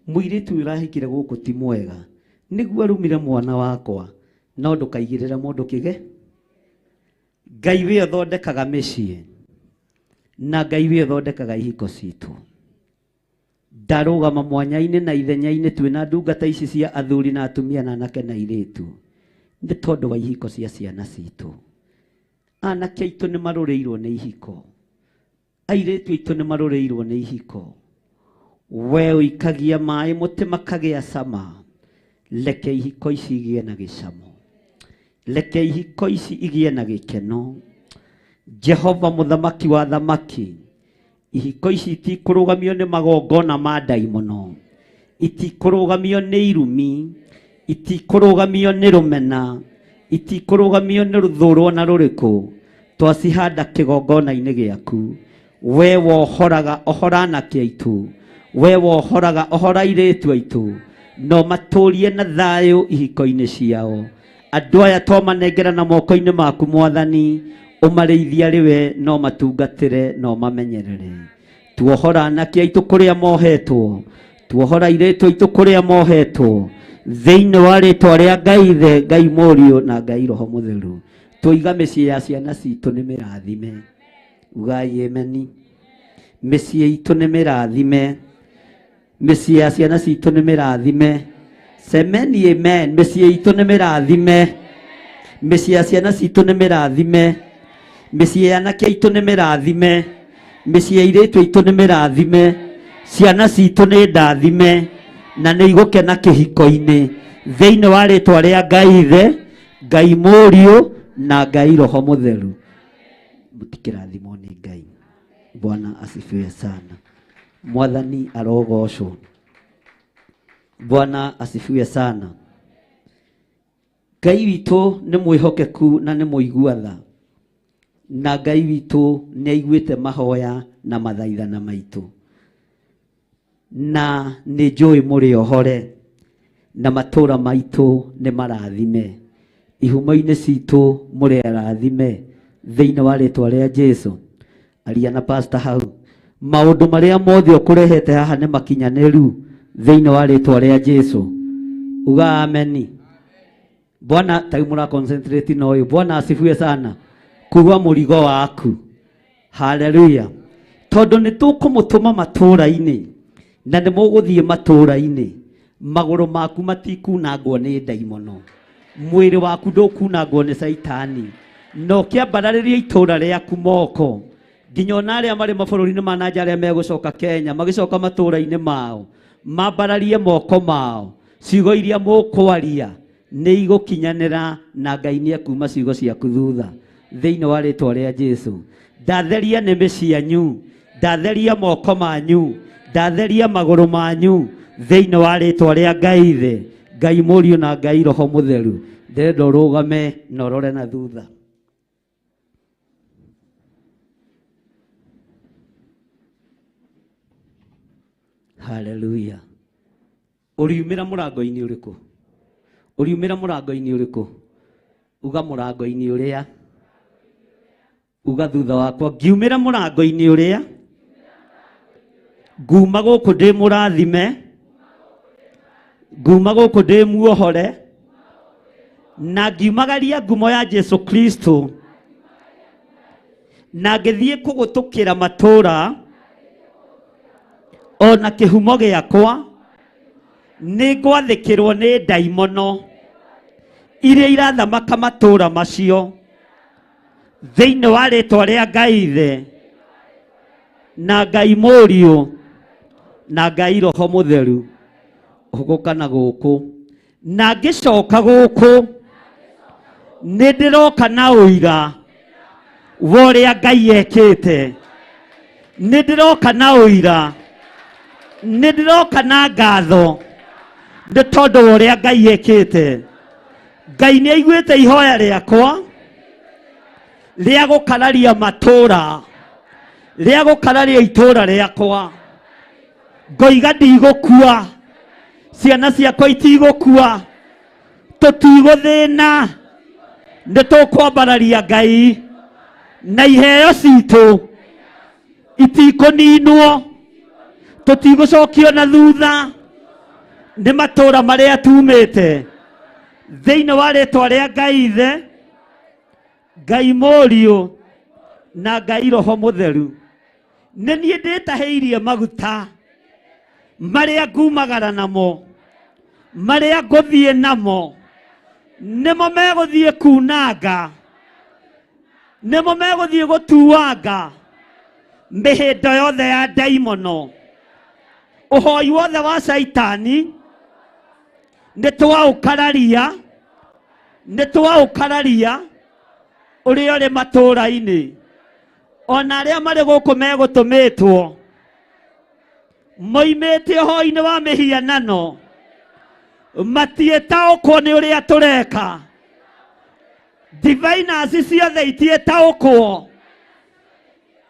Mũirĩtu ũyũ ũrahikire gũkũ ti mwega, nĩguo arumire mwana wakwa. No ndũkaigĩrĩre mũndũ kĩge. Ngai we ũthondekaga mĩciĩ na Ngai we ũthondekaga ihiko citũ. Ndarũgama mwanya-inĩ na ithenya-inĩ twĩna ndungata ici cia athuri na atumia na anake na airĩtu nĩ tondũ wa ihiko cia ciana citũ. Anake aitũ nĩ marũrĩirwo nĩ ihiko, airĩtu aitũ nĩ marũrĩirwo nĩ ihiko. We ũikagia maĩ mũtĩ makagĩa cama, reke ihiko ici igĩe na gĩcamo, reke ihiko ici igĩe na gĩkeno. Jehova mũthamaki wa thamaki, ihiko ici itikũrũgamio nĩ magongona ma ndaimono, itikũrũgamio nĩ irumi, itikũrũgamio nĩ rũmena, itikũrũgamio nĩ rũthũrwo na rũrĩkũ. Twacihanda kĩgongona-inĩ gĩaku. We wohoraga ohora anake aitũ, we wohoraga ohora airĩtu aitũ, no matũrie na thayũ ihiko-inĩ ciao. Andũ aya twamanengera na moko-inĩ maku Mwathani, ũmarĩithia rĩwe, no matungatĩre, no mamenyerere. Tuohora anake aitũ kũrĩa mohetwo, tuohora airĩtu aitũ kũrĩa mohetwo, thĩinĩ wa rĩtwa rĩa Ngai Ithe, Ngai Mũriũ na Ngai Roho Mũtheru. Tũiga mĩciĩ ya ciana citũ nĩ mĩrathime. Ugai ameni. Mĩciĩ itũ nĩ mĩrathime, mĩciĩ ya ciana citũ nĩ mĩrathime. Semeni amen. Mĩciĩ itũ nĩ mĩrathime, mĩciĩ ya ciana citũ nĩ mĩrathime, mĩciĩ ya anake aitũ nĩ mĩrathime, mĩciĩ ya airĩtu aitũ nĩ mĩrathime, ciana citũ nĩ ndathime na nĩ igũkena kĩhiko-inĩ thĩinĩ wa rĩtwa rĩa Ngai Ithe, Ngai Mũriũ na Ngai Roho Mũtheru. Mũtikĩrathimwo nĩ Ngai. Bwana asifiwe sana. Mwathani arogocwo. Bwana asifiwe sana. Ngai witũ nĩ mwĩhokeku na nĩ mũigua tha, na Ngai witũ nĩ aiguĩte mahoya na mathaithana maitũ, na nĩ njũĩ mũrĩ ohore. na matũra maitũ nĩ marathime. Ihumo-inĩ citũ mũrĩ arathime thĩinĩ wa rĩtwa rĩa Jesũ. Aria na pastor hau. Maũndũ marĩa mothe ũkũrehete haha nĩ makinyanĩru thĩinĩ wa rĩtwa rĩa Jesũ. Uga ameni. Bwana taimura concentrate na ũyũ. Bwana asifiwe sana. Kuwa mũrigo waku. Hallelujah. Tondũ nĩ tũkũmũtũma matũra-inĩ na nĩ mũgũthiĩ matũra-inĩ, magũrũ maku matikunangwo nĩ ndaimono, mwĩrĩ waku ndũkunangwo nĩ Saitani, no kĩambararĩria itũra rĩaku moko nginya ona arĩa marĩ mabũrũri-inĩ ma nanja arĩa megũcoka Kenya magĩcoka matũra-inĩ mao mambararie moko mao, ciugo iria mũkwaria nĩ igũkinyanĩra na Ngai nĩ ekuma ciugo ciaku thutha thĩinĩ wa rĩtwa rĩa Jesũ. Ndatheria nĩmĩ cianyu, ndatheria moko manyu, ndatheria magũrũ manyu thĩinĩ wa rĩtwa rĩa Ngai Ithe, Ngai Mũriũ na Ngai Roho Mũtheru. Ndĩrenda ũrũgame na ũrore na thutha. Hallelujah. Ũriumĩra mũrango-inĩ ũrĩkũ? Ũriumĩra mũrango-inĩ ũrĩkũ? Uga mũrango-inĩ ũrĩa. Uga thutha wakwa, ngiumĩra mũrango-inĩ ũrĩa. Nguma gũkũ ndĩ mũrathime. Nguma gũkũ ndĩ muohore. Na ngiumagaria ngumo ya Jesu Kristo. Na ngĩthiĩ kũgũtũkĩra matũra. Ona kĩhumo gĩakwa nĩ ngwathĩkĩrwo nĩ ndaimono iria irathamaka matũra macio thĩinĩ wa rĩtwa rĩa Ngai Ithe na Ngai Mũriũ na Ngai Roho Mũtheru. Ũgũka na gũkũ na ngĩcoka gũkũ nĩ ndĩroka na ũira wa ũrĩa Ngai ekĩte. Nĩ ndĩroka na ũira, nĩ ndĩroka na ngatho nĩ tondũ wa ũrĩa Ngai ekĩte. Ngai nĩ aiguĩte ihoya rĩakwa rĩa gũkararia matũra, rĩa gũkararia itũra rĩakwa. Ngoiga ndigũkua, ciana ciakwa itigũkua, tũtigũthĩna, nĩ tũkwambararia Ngai na iheo citũ itikũninwo, tũtigũcokio na thutha nĩ matũra marĩa tumĩte thĩinĩ wa rĩtwa rĩa Ngai Ithe, Ngai Mũriũ na Ngai Roho Mũtheru. Nĩ niĩ ndĩtahĩirie maguta marĩa ngumagara namo, marĩa ngũthiĩ namo, nĩmo megũthiĩ kunanga, nĩmo megũthiĩ gũtuanga mĩhĩndo yothe ya ndaimono. Ũhoi wothe wa Saitani nĩ twaũkararia, nĩ twaũkararia ũrĩa ũrĩ matũra-inĩ. Ona arĩa marĩ gũkũ megũtũmĩtwo moimĩte ũhoi-inĩ wa mĩhianano, matiĩtaũkwo nĩ ũrĩa tũreka. Diviners ciothe itiĩtaũkwo,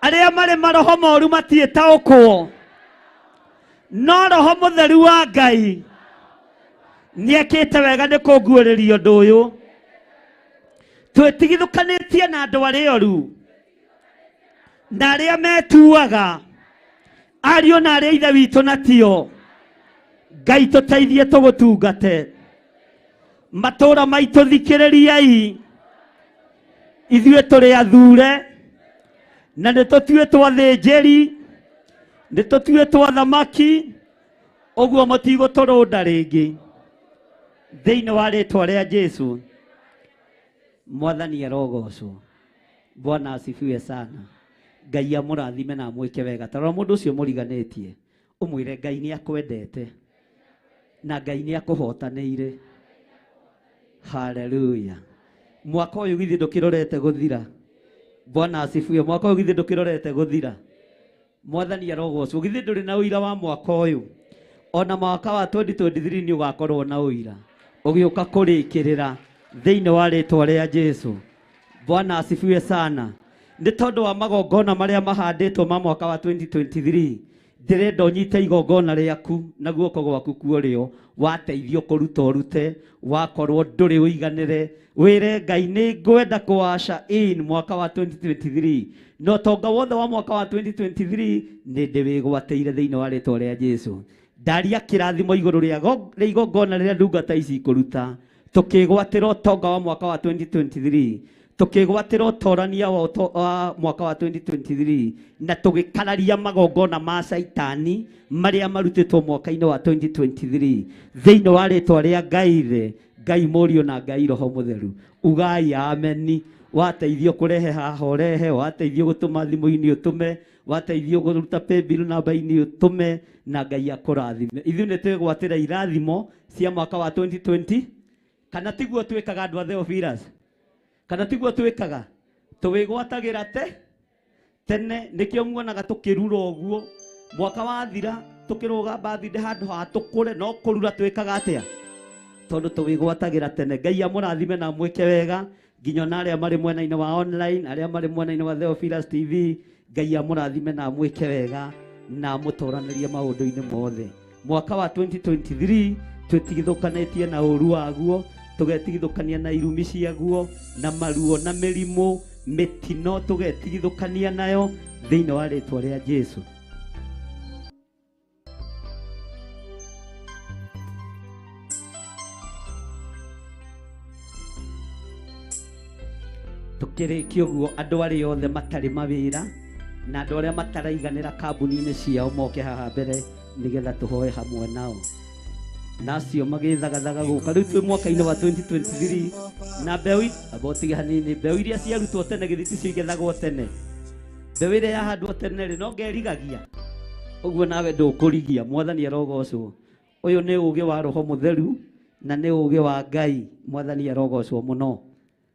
arĩa marĩ maroho moru matiĩtaũkwo, no Roho Mũtheru wa Ngai nĩekĩte wega nĩ kũnguũrĩria ũndũ ũyũ. Twĩtigithũkanĩtie na andũ arĩa oru na arĩa metuaga ariũ na arĩa ithe witũ na tio. Ngai tũteithie tũgũtungate. Matũra maitũ thikĩrĩriai, ithuĩ tũrĩ athure na nĩ tũtuĩtwo athĩnjĩri, nĩ tũtuĩtwo athamaki, ũguo mũtigũtũrũnda rĩngĩ thĩinĩ wa rĩtwa rĩa Jesũ. Mwathani arogocwo. Bwana asifiwe sana. Ngai amũrathime na amwĩke wega. Tarora mũndũ ũcio mũriganĩtie, ũmwĩre Ngai nĩ akwendete na Ngai nĩ akũhotanĩire. Hallelujah. Mwaka ũyũ githĩ ndũkĩrorete gũthira? Bwana asifiwe. Mwaka ũyũ githĩ ndũkĩrorete gũthira? Mwathani arogocwo. Githĩ ndũrĩ na ũira wa mwaka ũyũ? Ona mwaka wa 2023 nĩ ũgakorwo na ũira ũgĩũka kũrĩkĩrĩra thĩinĩ wa rĩtwa rĩa Jesũ. Bwana asifiwe sana. Nĩ tondũ wa magongona marĩa mahandĩtwo ma mwaka wa 2023, ndirenda ũnyite igongona rĩaku na guoko gwaku kuorio wateithio kũruta ũrute wakorwo ndũrĩ ũiganĩre wĩre Ngai nĩ ngwenda kũwasha in mwaka wa 2023 no tonga wothe wa mwaka wa 2023 nĩ ndĩwĩgwatĩire thĩinĩ wa rĩtwa rĩa Jesũ ndaria kĩrathimo igũrũ rĩa igongona rĩrĩa ndungata ici ikũruta tũkĩgwatĩra ũtonga wa mwaka wa 2023 tũkĩgwatĩra ũtorania wa mwaka wa 2023 na tũgĩkararia magongona ma Saitani marĩa marutĩtwo mwaka-inĩ wa 2023 thĩinĩ wa rĩtwa rĩa Ngai thĩ Ngai Mũriũ na Ngai Roho Mũtheru ugai ameni wateithio kũrehe haha ũrehe wateithio gũtũma thimũ-inĩ ũtũme wateithio kũruta paybill namba-inĩ ũtũme na Ngai akũrathime ithuĩ nĩ twĩgwatĩra irathimo cia mwaka wa 2020 kana tiguo twĩkaga andũ a Theophilus kana tiguo twĩkaga tũwĩgwatagĩra tene nĩkĩo muonaga tũkĩrura ũguo mwaka wathira tũkĩrũga birthday handũ ha tũkũre no kũrura twĩkaga atĩa tondũ tũwĩgwatagĩra tene Ngai amũrathime na mwĩke wega nginya na arĩa marĩ mwena-inĩ wa online arĩa marĩ mwena-inĩ wa Theophilus TV Ngai amũrathime na mwĩke wega na mũtũranĩrie maũndũ-inĩ mothe mwaka wa 2023 twĩtigithũkanĩtie na ũru waguo tugetigithũkania na irumi ciaguo na maruo na mĩrimũ mĩtino tugetigithũkania nayo thĩinĩ wa rĩtwa rĩa Jesũ tukĩrĩkia ũguo andũ arĩa othe matarĩ mawĩra na andũ arĩa mataraiganĩra kambuni-inĩ ciao moke haha mbere nĩgetha tũhoe hamwe nao nacio magĩthagathaga gũka rĩu twĩ mwaka-inĩ wa 2023 na mbeũ abotige hanini mbeũ iria ciarutwo tene gĩthiti cio igethagwo tene mbeũ ĩrĩa yahandwo tene rĩ no ngerigagia ũguo nawe ndũkũrigia mwathani arogocwo ũyũ nĩ ũgĩ wa Roho Mũtheru na nĩ ũgĩ wa Ngai mwathani arogocwo mũno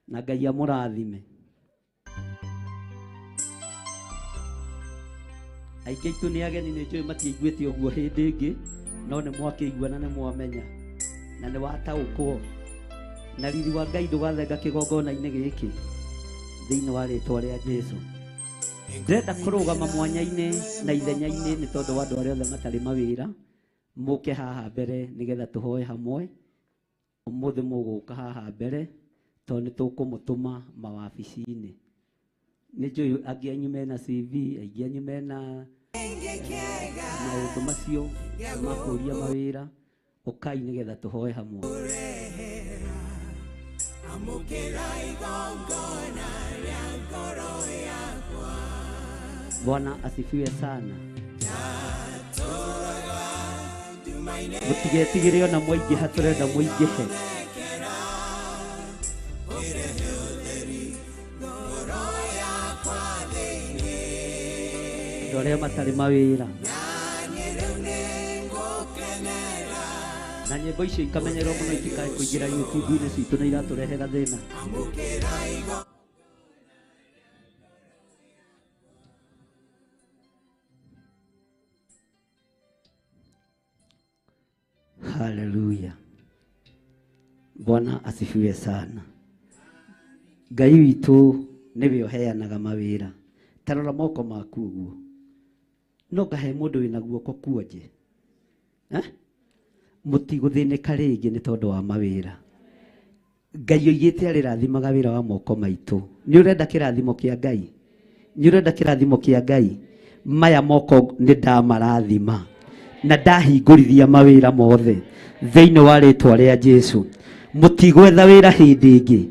na Ngai amũrathime aingĩ aitũ nĩ ageni nĩ njũĩ matiaiguĩte ũguo hĩndĩ ĩngĩ no nĩ mwakĩigua na nĩ mwamenya na nĩ wataũkwo na riri wa Ngai ndũgathenga kĩgongona-inĩ gĩkĩ thĩinĩ wa rĩtwa rĩa Jesũ ndĩrenda kũrũgama mwanya-inĩ na ithenya-inĩ nĩ tondũ wa andũ arĩa othe matarĩ mawĩra mũke haha mbere nĩgetha tũhoe hamwe ũmũthĩ mũgũka haha mbere tondũ nĩ tũkũmũtũma mawabici-inĩ nĩ njũĩ angĩ anyu mena CV aingĩ anyu mena maũndũ macio makũria mawĩra ũkai nĩgetha tũhoe hamwe Bwana asifiwe sana mũtigetigĩre ona mwaingĩha tũrenda mũingĩhe andũ arĩa matarĩ mawĩra na nyĩmbo icio ikamenyerwo mũno itikae kũingĩra YouTube-inĩ citũ na iratũrehera thĩna haleluya Bwana asifiwe sana Ngai witũ nĩwe ũheanaga mawĩra tarora moko maku ũguo no ngahe mũndũ wĩna guoko kuonje mũtigũthĩnĩka rĩngĩ nĩ tondũ wa mawĩra Ngai oigĩte arĩrathimaga wĩra wa moko maitũ nĩ ũrenda kĩrathimo kĩa Ngai nĩ ũrenda kĩrathimo kĩa Ngai maya moko nĩ ndamarathima na ndahingũrithia mawĩra mothe thĩinĩ wa rĩtwa rĩa Jesũ mũtigwetha wĩra hĩndĩ ĩngĩ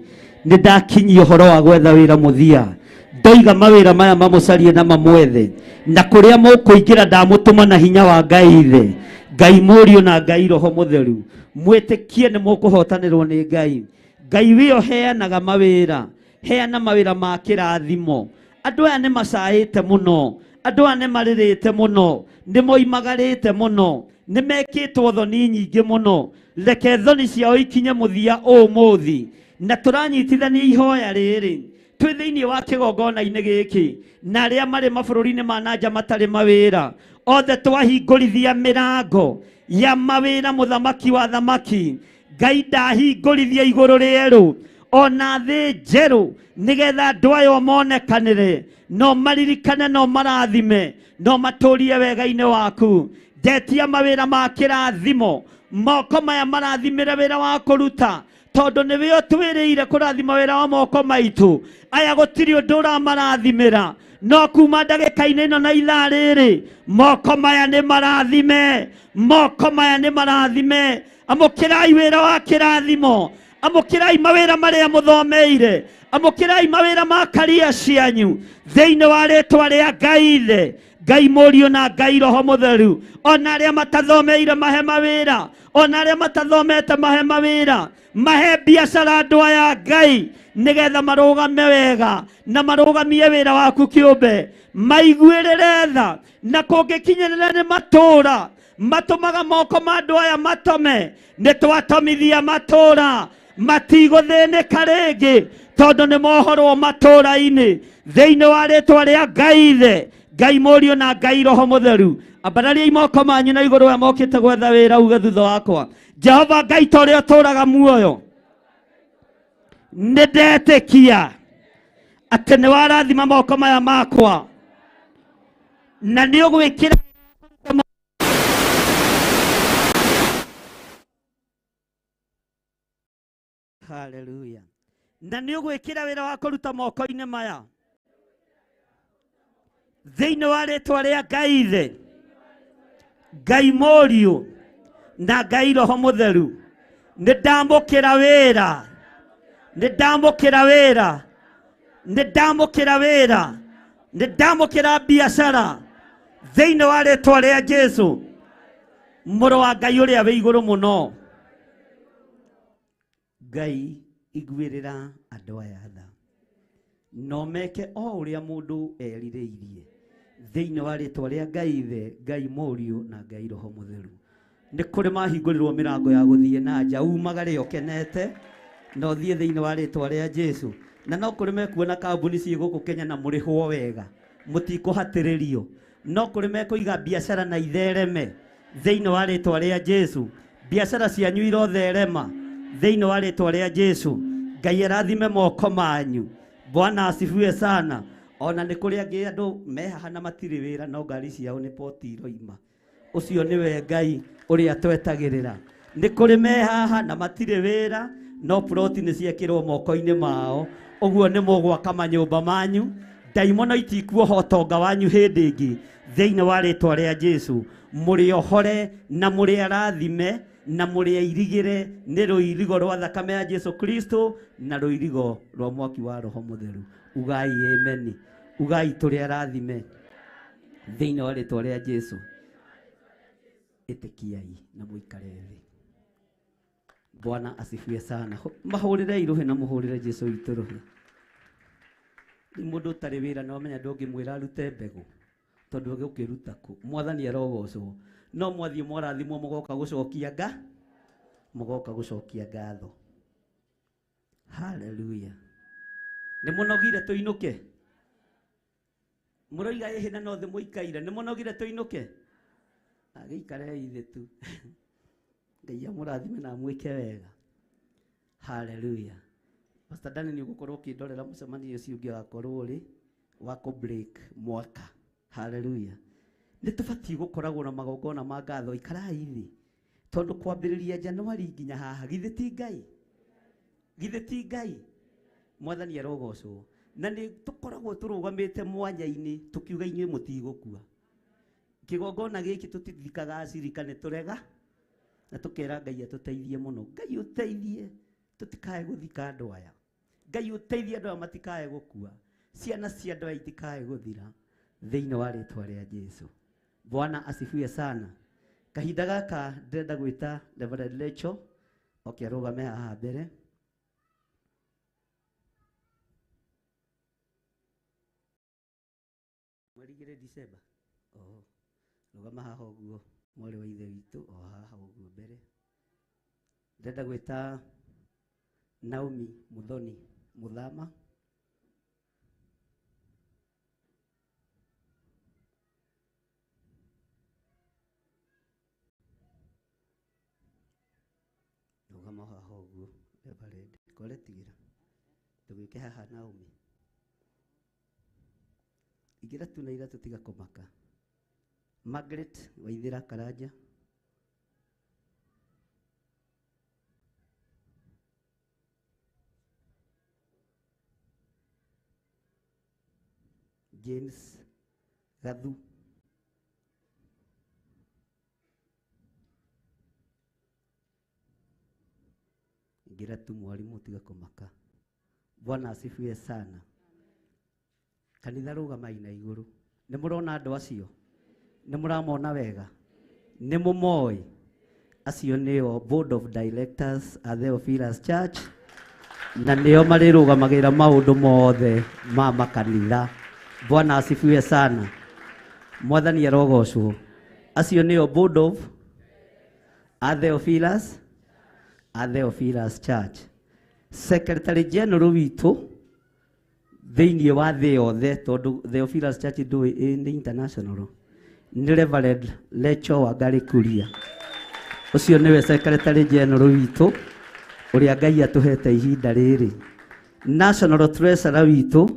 nĩ ndakinyia ũhoro wa gwetha wĩra mũthia ndoiga mawĩra maya mamũcarie na mamwethe na kũrĩa mũkũingĩra ndamũtũma na hinya wa Ngai thĩ Ngai Mũriũ na Ngai Roho Mũtheru mwĩtĩkie nĩ mũkũhotanĩrwo nĩ Ngai Ngai wĩyo heanaga mawĩra heana mawĩra ma kĩrathimo andũ aya nĩ macaĩte mũno andũ aya nĩ marĩrĩte mũno nĩ moimagarĩte mũno nĩ mekĩtwo thoni nyingĩ mũno reke thoni ciao ikinye mũthia ũmũthĩ na tũranyitithania ihoya rĩrĩ twĩ thĩinĩ wa kĩgongona-inĩ gĩkĩ na arĩa marĩ mabũrũri-inĩ ma nanja matarĩ mawĩra othe twahingũrithia mĩrango ya mawĩra mũthamaki wa thamaki Ngai ndahingũrithia igũrũ rĩerũ ona thĩ njerũ nĩgetha andũ aya monekanĩre, no maririkane, no marathime, no matũrie wega-inĩ waku. Ndetia mawĩra ma kĩrathimo, moko maya marathimĩre wĩra wa kũruta, tondũ nĩwe ũtwĩrĩire kũrathima wĩra wa moko maitũ. Aya gũtirĩ ũndũ ũramarathimĩra, no kuma ndagĩka-inĩ ĩno na ithaa rĩrĩ, moko maya nĩ marathime, moko maya nĩ marathime. Amũkĩrai wĩra wa kĩrathimo, amũkĩrai mawĩra marĩa mũthomeire, amũkĩrai mawĩra ma karia cianyu thĩinĩ wa rĩtwa rĩa Ngai Ithe, Ngai Mũriũ na Ngai Roho Mũtheru. Ona arĩa matathomeire mahe mawĩra, ona arĩa matathomete mahe mawĩra, mahe biacara andũ aya Ngai, nĩgetha marũgame wega na marũgamie wĩra waku kĩũmbe, maiguĩrĩre tha na kũngĩkinyĩrĩra nĩ matũũra matũmaga moko ma andũ aya matome, nĩ twatomithia matũũra matigũthĩnĩka rĩngĩ, tondũ nĩ mohorwo matũũra-inĩ thĩinĩ wa rĩtwa rĩa Ngai Ithe, Ngai Mũriũ na Ngai Roho Mũtheru. Ambarariai moko manyu na igũrũ ya mokĩte gwetha wĩra, uge thutha wakwa: Jehova Ngai ta ũrĩa ũtũũraga muoyo, nĩ ndetĩkia atĩ nĩ warathima moko maya makwa, na nĩ ũgwĩkĩra haleluya, na nĩ ũgwĩkĩra wĩra wa kũruta moko-inĩ maya thĩinĩ wa rĩtwa rĩa Ngai Ithe, Ngai Mũriũ na Ngai Roho Mũtheru. Nĩ ndamũkĩra wĩra, nĩ ndamũkĩra wĩra, nĩ ndamũkĩra wĩra, nĩ ndamũkĩra biacara thĩinĩ wa rĩtwa rĩa Jesũ, mũrũ wa Ngai ũrĩa wĩ igũrũ mũno. Ngai iguĩrĩra andũ aya tha, no meke o ũrĩa mũndũ erirĩirie thĩinĩ wa rĩtwa rĩa Ngai Ithe, Ngai Mũriũ na Ngai Roho Mũtheru. Nĩ kũrĩ mahingũrĩrwo mĩrango ya gũthiĩ na nja, umagare ũkenete na ũthiĩ thĩinĩ wa rĩtwa rĩa Jesũ. Na no kũrĩ mekuona kambuni ciĩ gũkũ Kenya na mũrĩhwo wega, mũtikũhatĩrĩrio. No kũrĩ mekũiga biacara na ithereme thĩinĩ wa rĩtwa rĩa Jesũ, biacara cianyu irotherema thĩinĩ wa rĩtwa rĩa Jesũ. Ngai arathime moko manyu. Bwana asifiwe sana. Ona nĩ kũrĩ angĩ andũ mehaha na matirĩ wĩra, no ngari ciao nĩ poti iroima. Ũcio nĩwe Ngai ũrĩa twetagĩrĩra. Nĩ kũrĩ mehaha na matirĩ wĩra, no ploti nĩ ciekĩrwo moko-inĩ mao. Ũguo nĩ mũgwaka manyũmba manyu, ndaimono itikuoha ũtonga wanyu hĩndĩ ĩngĩ thĩinĩ wa rĩtwa rĩa Jesũ. Mũrĩ ohore na mũrĩ arathime na mũrĩ airigĩre nĩ rũirigo rwa thakame ya Jesũ Kristo na rũirigo rwa mwaki wa Roho Mũtheru. Ugai ameni, ugai tũrĩ arathime thĩinĩ wa rĩtwa rĩa Jesũ. Ĩtĩkiai na mũikare thĩ. Bwana asifiwe sana. Mahũrĩre irũhĩ na mũhũrĩre Jesũ witũ rũhĩ. Mũndũ ũtarĩ wĩra no menya ndũngĩmwĩra arute mbegũ, tondũ ũgĩũkĩruta kũ. Mwathani arogocwo. No mwathiĩ mwarathimwo mũgoka gũcokia ngatho. Haleluya. Nĩ mũnogire tũinũke? Mũroiga ĩhĩ no thĩ mũikaire. Nĩ mũnogire tũinũke? Agĩikare ithe tu. Ngai amũrathime na mwĩke wega. Haleluya. Pastor Dani nĩ ũgũkorwo ũkĩndorera mũcemanio ũcio ũngĩ wakorwo ũrĩ wa break mwaka. Haleluya. Nĩ tũbatiĩ gũkoragwo na magongona ma ngatho. Ikarai thĩ, tondũ kwambĩrĩria Januari nginya haha githĩ ti Ngai? Githĩ ti Ngai? Mwathani arogocwo. Na nĩ tũkoragwo tũrũgamĩte mwanya-inĩ tũkiuga inyuĩ mũtigũkua. Kĩgongona gĩkĩ tũtithikaga acirikane tũrega na tũkera Ngai atũteithie mũno. Ngai ũteithie tũtikae gũthika andũ aya. Ngai ũteithie andũ aya matikae gũkua. Ciana cia andũ aya itikae gũthira thĩinĩ wa rĩtwa rĩa Jesũ. Bwana asifiwe sana. Kahinda gaka ndĩrenda gwĩta Reverend Rachel oke arũgame haha mbere. Mweri 2 December. Rũgama haha ũguo, mwarĩ wa ithe witũ o haha ũguo mbere. Ndĩrenda gwĩta Naomi Muthoni Muthama. Rũgama haha ũguo, Reverend Kole Tigira. tugike haha Naomi igira tu na ira tutiga kumaka Margaret Waithira Karanja James Gathu igira tu mwalimu tiga kumaka. Bwana asifiwe sana. Kanitha rugamai na iguru. Nĩ mũrona andũ acio? Nĩ mũramona wega? Nĩ mũmoĩ? Acio nĩo Board of Directors at Theophilus Church na nĩo marĩrũgamagĩrĩra maũndũ mothe ma makanitha. Bwana asifiwe sana. Mwathani arogocwo. Acio nĩo Board of at Theophilus Church. Secretary General witũ thĩinĩ wa thĩ yothe tondũ Theophilus Church nĩ international nĩ Reverend Lecho Wangari Kuria. Ũcio nĩwe Secretary General witũ ũrĩa Ngai atũhete ihinda rĩrĩ. National Treasurer witũ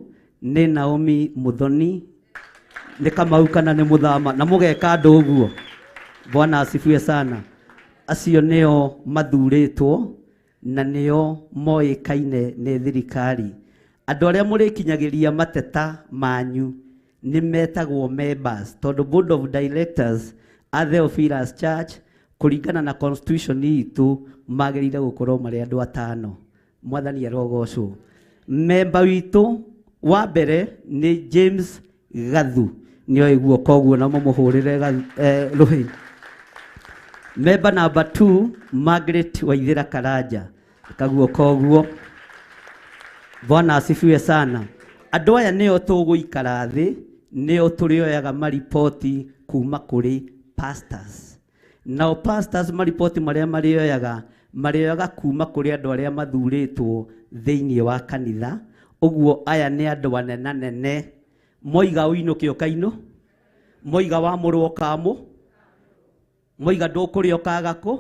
nĩ Naomi Muthoni, nĩ Kamau kana nĩ Muthama na mũgeka andũ ũguo. Bwana asifiwe sana. Acio nĩo mathurĩtwo na nĩo moĩkaine nĩ thirikari. Andũ arĩa mũrĩkinyagĩria mateta manyu nĩ metagwo members tondũ Board of Directors at Theophilus Church kũringana na constitution itũ magĩrĩire gũkorwo marĩ andũ 5. Mwathani arogocwo. Member witũ wa mbere nĩ James Gathu, nĩoĩ guoko ũguo na mũmũhũrĩre rũhĩ. Member number 2 Margaret Waithira Karanja, kaguoko ũguo. Bwana asifiwe sana. Andũ aya nĩo tũgũikara thĩ, nĩo tũrĩoyaga maripoti kuma kũrĩ pastors. Nao pastors maripoti marĩa marĩoyaga kuma kũrĩ andũ arĩa mathurĩtwo thĩinĩ wa kanitha. Ũguo aya nĩ andũ anene. Moiga ũinũke ũkainũ, moiga wamũrwo kamũ, moiga ndũkũrĩa ũkagakũ,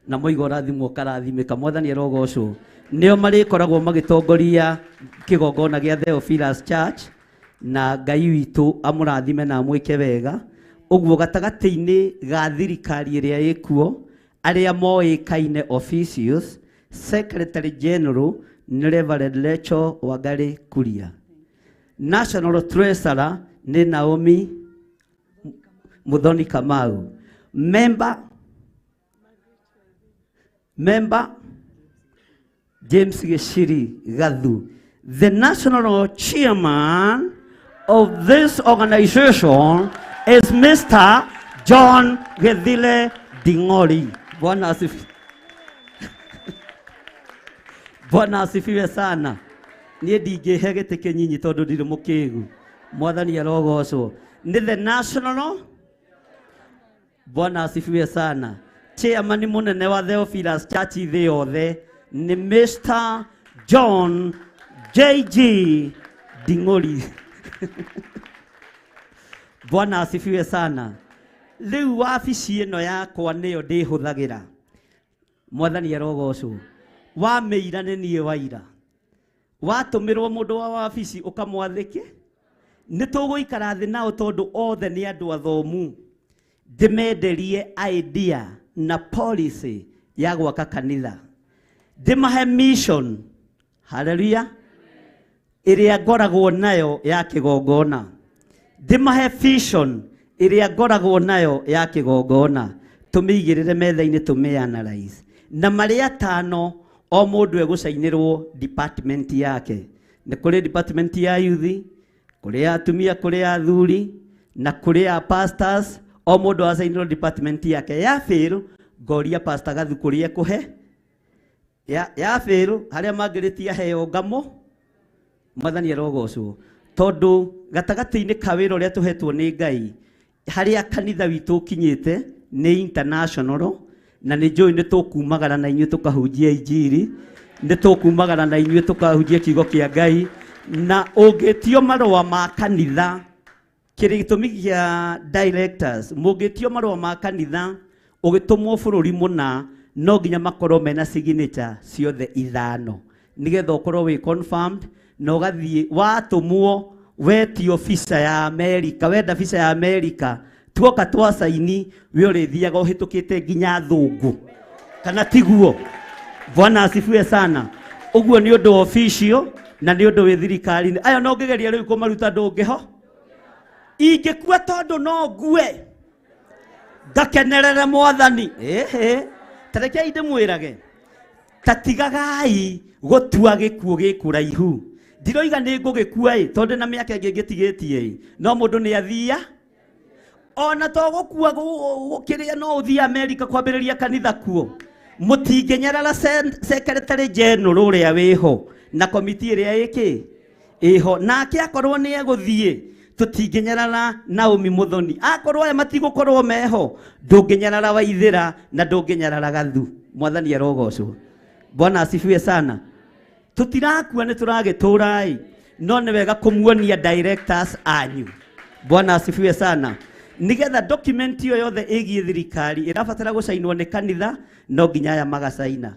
na moiga ũrathimwo ũkarathimĩka. Mwathani arogocwo. Nĩo marĩkoragwo magĩtongoria kĩgongona gĩa Theophilus Church na Ngai witũ amũrathime na amwĩke wega. Ũguo gatagatĩ-inĩ ga thirikari ĩrĩa ĩkuo arĩa moĩkaine officials, Secretary General nĩ Reverend Lecho Wangari Kuria. National Treasurer nĩ Naomi Muthoni Kamau. Member James Geshiri Gathu. The national chairman of this organization is Mr. John Gethile Ding'ori. Bwana asifiwe sana. Niĩ ndingĩhe gĩtĩ kĩnyinyi tondũ ndirĩ mũkĩgu. Mwathani arogocwo. Nĩ the national. Bwana asifiwe sana. Chairman mũnene wa Theophilus Church thĩ yothe ni Mr. John J.G. Ding'ori. Bwana asifiwe sana. Rĩu wabici ĩno yakwa nĩyo ndĩhũthagĩra. Mwathani arogocwo. Wamĩira nĩ niĩ waira. Watũmĩrwo mũndũ wa wabici ũkamwathĩke. Nĩ tũgũikara thĩ nao tondũ othe nĩ andũ athomu. Ndĩmenderie idea na policy ya gwaka kanitha. Ndĩmahe mission. Hallelujah. Ĩrĩa ngoragwo nayo ya kĩgongona. Ndĩmahe vision ĩrĩa ngoragwo nayo ya kĩgongona. Tũmĩigĩrĩre metha-inĩ tũmĩanalyze. Na marĩa 5 o mũndũ egũcainĩrwo department yake. Nĩ kũrĩ department ya youth, kũrĩ atumia, kũrĩ athuri na kũrĩ pastors. O mũndũ acainĩrwo department yake. Ya fail ngoria pastor Gathu kũrĩa kũhe. Ya fail harĩa mangĩrĩtia heo ngamo. Mwathani arogocwo. Tondũ gatagatĩ-inĩ ka wĩra ũrĩa tũhetwo nĩ Ngai harĩa kanitha witũ kinyĩte nĩ international na nĩ njũĩ nĩ tũkumagara na inyuĩ tũkahunjia injiri, nĩ tũkumagara na inyuĩ tũkahunjia kiugo kĩa Ngai, na ũngĩtio marũa ma kanitha kĩrĩ gĩtũmi gĩa directors mũngĩtio marũa ma kanitha ũgĩtũmwo bũrũri mũna no nginya makorwo mena signature ciothe 5. nigetha ukorwo wi confirmed na ugathie watumwo wetio visa ya America, wenda visa ya America, tuoka twa saini we urithiaga uhitukite nginya thungu kana tiguo. Bwana asifiwe sana. Uguo ni undu official na ni undu wi thirikari. Aya no ngegeria riu kumaruta ndungiho ingikua tondu no ngue ngakenerere Mwathani. Tarekei ndimwirage tatigagai gutua gikuo gikuraihu. Ndiroiga ni ngugikua tondu na miaka ingi ngitigitie no mundu ni athia ona to gukua gukiria no uthie America kwambiriria kanitha kuo. Mutingenyerera secretary general uria wiho na committee iria iki iho nake akorwo ni eguthie tutingenyerera Naomi Muthoni akorwo aya matigukorwo meho ndungenyerera Waithira na ndungenyerera Gathu. Mwathani arogocwo. Bwana asifiwe sana. Tutirakua ni turagitura no ni wega kumuonia directors anyu. Bwana asifiwe sana. Nigetha document yo yothe igie thirikari irabatara gusainwo ni kanitha no nginya ya magasaina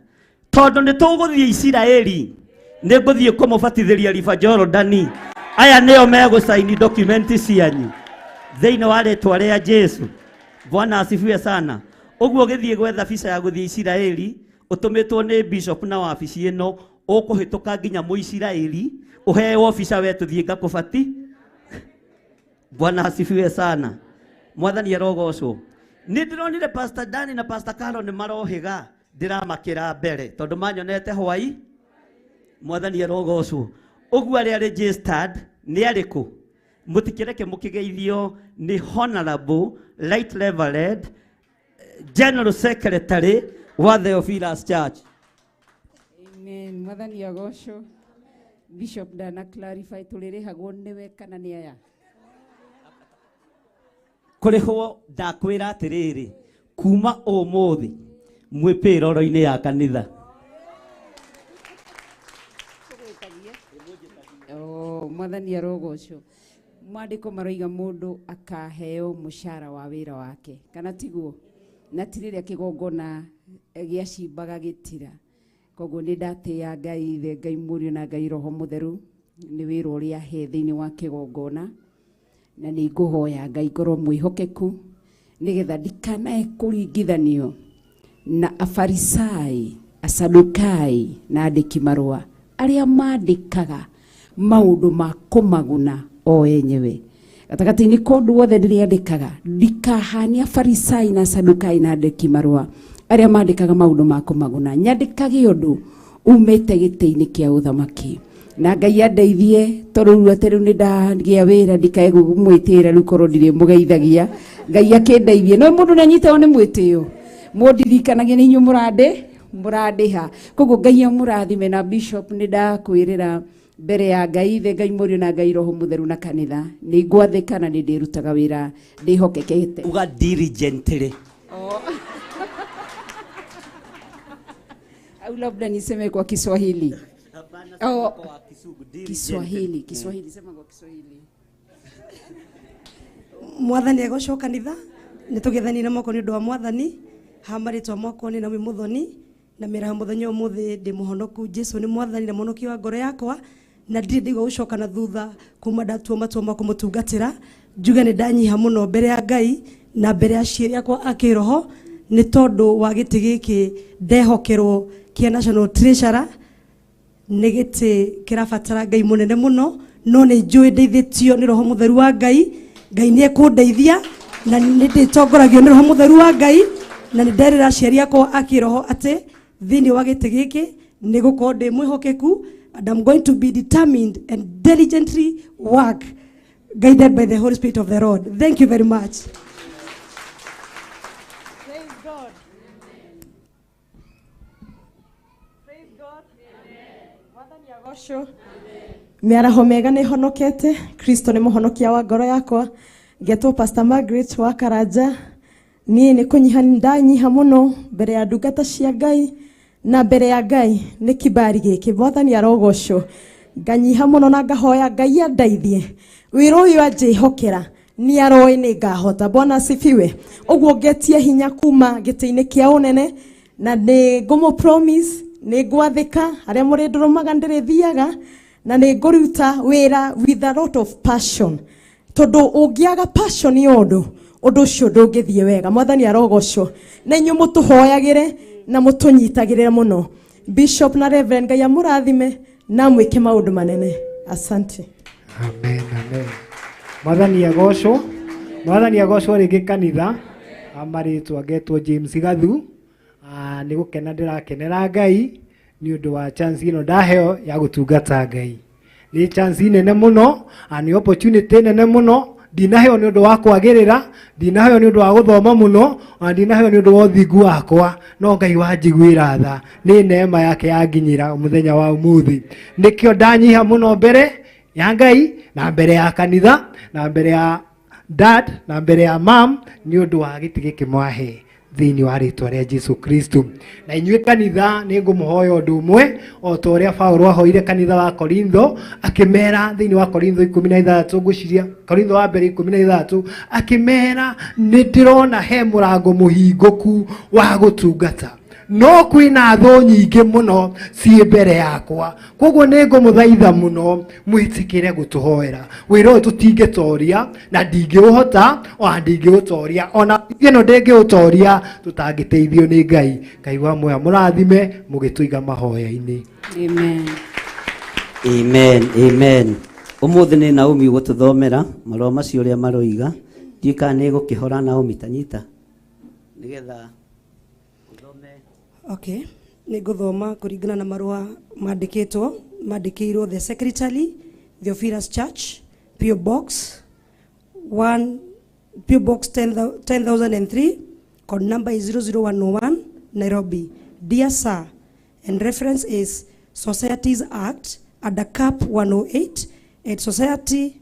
tondu ni tuguthie Isiraeli ni nguthie kumubatithiria riba Jordani. Aya neo megusaini document cianyu thiini wa ritwa ria Jesu. Bwana asifiwe sana. Uguo githie gwetha visa ya guthie Isiraeli utumitwo ni bishop na wabici ino ukuhituka nginya mu Isiraeli uheo visa wetu thie ngakubati. Bwana asifiwe sana. Mwathani arogocwo. Ni ndironire Pastor Dani na Pastor Carol ni marohiga ndiramakira mbere tondu manyonete hwai. Mwathani arogocwo. Uguo ari registered ni ariku mutikireke mukigeithio ni Honorable Right Reverend General Secretary wa Theophilus Church. Amen. Mwathani agocwo. Bishop Dana clarify tulirihagwo niwe kana ni aya kurihwo ndakwira atiriri kuma umuthi mwipiroro-ini ya kanitha. Mwathani arogocwo. Mwandiko maroiga mundu akaheo mushara wa wira wake kana tiguo na tiriria kigongona giacimbaga gitira. Koguo ni ndatia Ngai Ithe, Ngai Murio na Ngai Roho Mutheru ni wira uria he thiini wa kigongona na ni nguhoya Ngai ngorwo mwihokeku nigetha ndikanae kuringithanio na Afarisai, Asadukai na andiki marua aria mandikaga maundu ma kumaguna o enyewe. Gatagati-ini kondu wothe ndiriandikaga ndikahania Afarisai na Asadukai na andiki marua aria mandikaga maundu ma kumaguna. Nyandikage undu umite giti-ini kia uthamaki na Ngai andeithie tondu ateru ni ndagia wira ndikae gumwitira riu korwo ndiri mugeithagia. Ngai akindeithie no mundu nanyitao ni mwitio mundirikanagia ni inyu murandiha. Koguo Ngai amurathime na bishop ni ndakwirira mbere ya Ngai Ithe, Ngai Murio na Ngai Roho Mutheru na kanitha ni ngwathika na ni ndirutaga wira ndihokekete uga diligently. Au labda niseme kwa Kiswahili. Kiswahili sema kwa Kiswahili. Mwathani agocwo kanitha ni tugethani na moko ni undu wa Mwathani hamaritwa moko ni Naomi Muthoni na mira muthenya umuthi ndi muhonoku. Jesu ni Mwathani na muhonoki wa ngoro yakwa na ndiri ndigwa gucoka na thutha kuma ndatua matua ma kumutungatira. Njuge ni ndanyiha muno mbere ya Ngai na mbere ya ciiri yakwa akiroho ni tondu wa giti giki ndehokerwo kia National Treasurer ni giti kirabatara Ngai munene muno no ni njui ndeithitio ni Roho Mutheru wa Ngai. Ngai ni ekundeithia na ni nditongoragio ni Roho Mutheru wa Ngai na ni nderira ciari yakwa akiroho ati thiini wa giti giki ni gukorwo ndi mwihokeku and I'm going to be determined and diligently work guided by the Holy Spirit of the Lord. Thank you very much. Praise God. Praise God. Mwathani agocwo. Miaraho mega ni honokete. Kristo ni muhonokia wa ngoro yakwa. Ngetwo Pastor Margaret wa Karanja. Ni kunyiha ndanyiha muno mbere ya ndungata cia Ngai na mbere ya Ngai ni kibari giki. Mwathani arogocwo. Nganyiha muno na ngahoya Ngai andeithie wira uyu anjihokera ni aroi ni ngahota. Bwana asifiwe. Uguo ngetie hinya kuma giti-ini kia unene na ni ngumu promise nĩ ngwathĩka arĩa mũrĩ ndũrũmaga ndĩrĩthiaga na nĩ ngũruta wĩra with a lot of passion tondũ ũngĩaga passion ũndũ ũcio ndũngĩthiĩ wega. Mwathani arogocwo na inyuĩ mũtũhoyagĩre na mũtũnyitagĩrĩre mũno. Bishop na Reverend Ngai amũrathime na mwĩke maũndũ manene. Asante. Amen, amen. Mwathani agocwo rĩngĩ kanitha. Amarĩtwo ngetwo James Gathu. Nĩ gũkena ndĩrakenera Ngai nĩ ũndũ wa chance ĩno ndaheo ya gũtungata Ngai. Nĩ chance nene mũno, nĩ opportunity nene mũno. Ndinaheo nĩ ũndũ wa kwagĩrĩra, ndinaheo nĩ ũndũ wa gũthoma mũno, ndinaheo nĩ ũndũ wa ũthingu wakwa, no Ngai wanjiguĩra tha. Nĩ neema yake yanginyĩra mũthenya wa ũmũthĩ. Nĩkĩo ndanyiha mũno mbere ya Ngai na mbere ya kanitha na mbere ya dad na mbere ya mom nĩ ũndũ wa gĩtĩ gĩkĩ mwahe thĩinĩ wa rĩtwa rĩa Jesu Kristo. Na inyuĩ kanitha nĩ ngũmũhoya ũndũ ũmwe o ta ũrĩa Paulo ahoire kanitha wa Korintho akĩmera thĩinĩ wa Korintho 13 ngũciria Korintho wa mbere 13 akĩmera nĩ ndĩrona he mũrango mũhingũku wa gũtungata no kwĩna thũ nyingĩ mũno ciĩ mbere yakwa. Koguo nĩ ngũmũthaitha mũno mwĩtĩkĩre gũtũhoera wĩra ũyũ tũtingĩtoria na ndingĩũhota ona ndingĩũtoria ona ĩno ndĩngĩũtoria tũtangĩteithio nĩ Ngai. Ngai wa muoyo mũrathime mũgĩtũiga mahoya-inĩ. Amen. Amen. Amen. Ũmũthĩ nĩ Naomi gũtũthomera marũa macio ũrĩa maroiga. Ndika nĩ gũkĩhora Naomi tanyita nĩgetha Okay, nĩngũthoma kũringana na marũa mandĩkĩirwo the secretary Theophilus Church PO Box 10,003 code number is 00101 Nairobi. Dear sir, and reference is Societies Act under cap 108 at society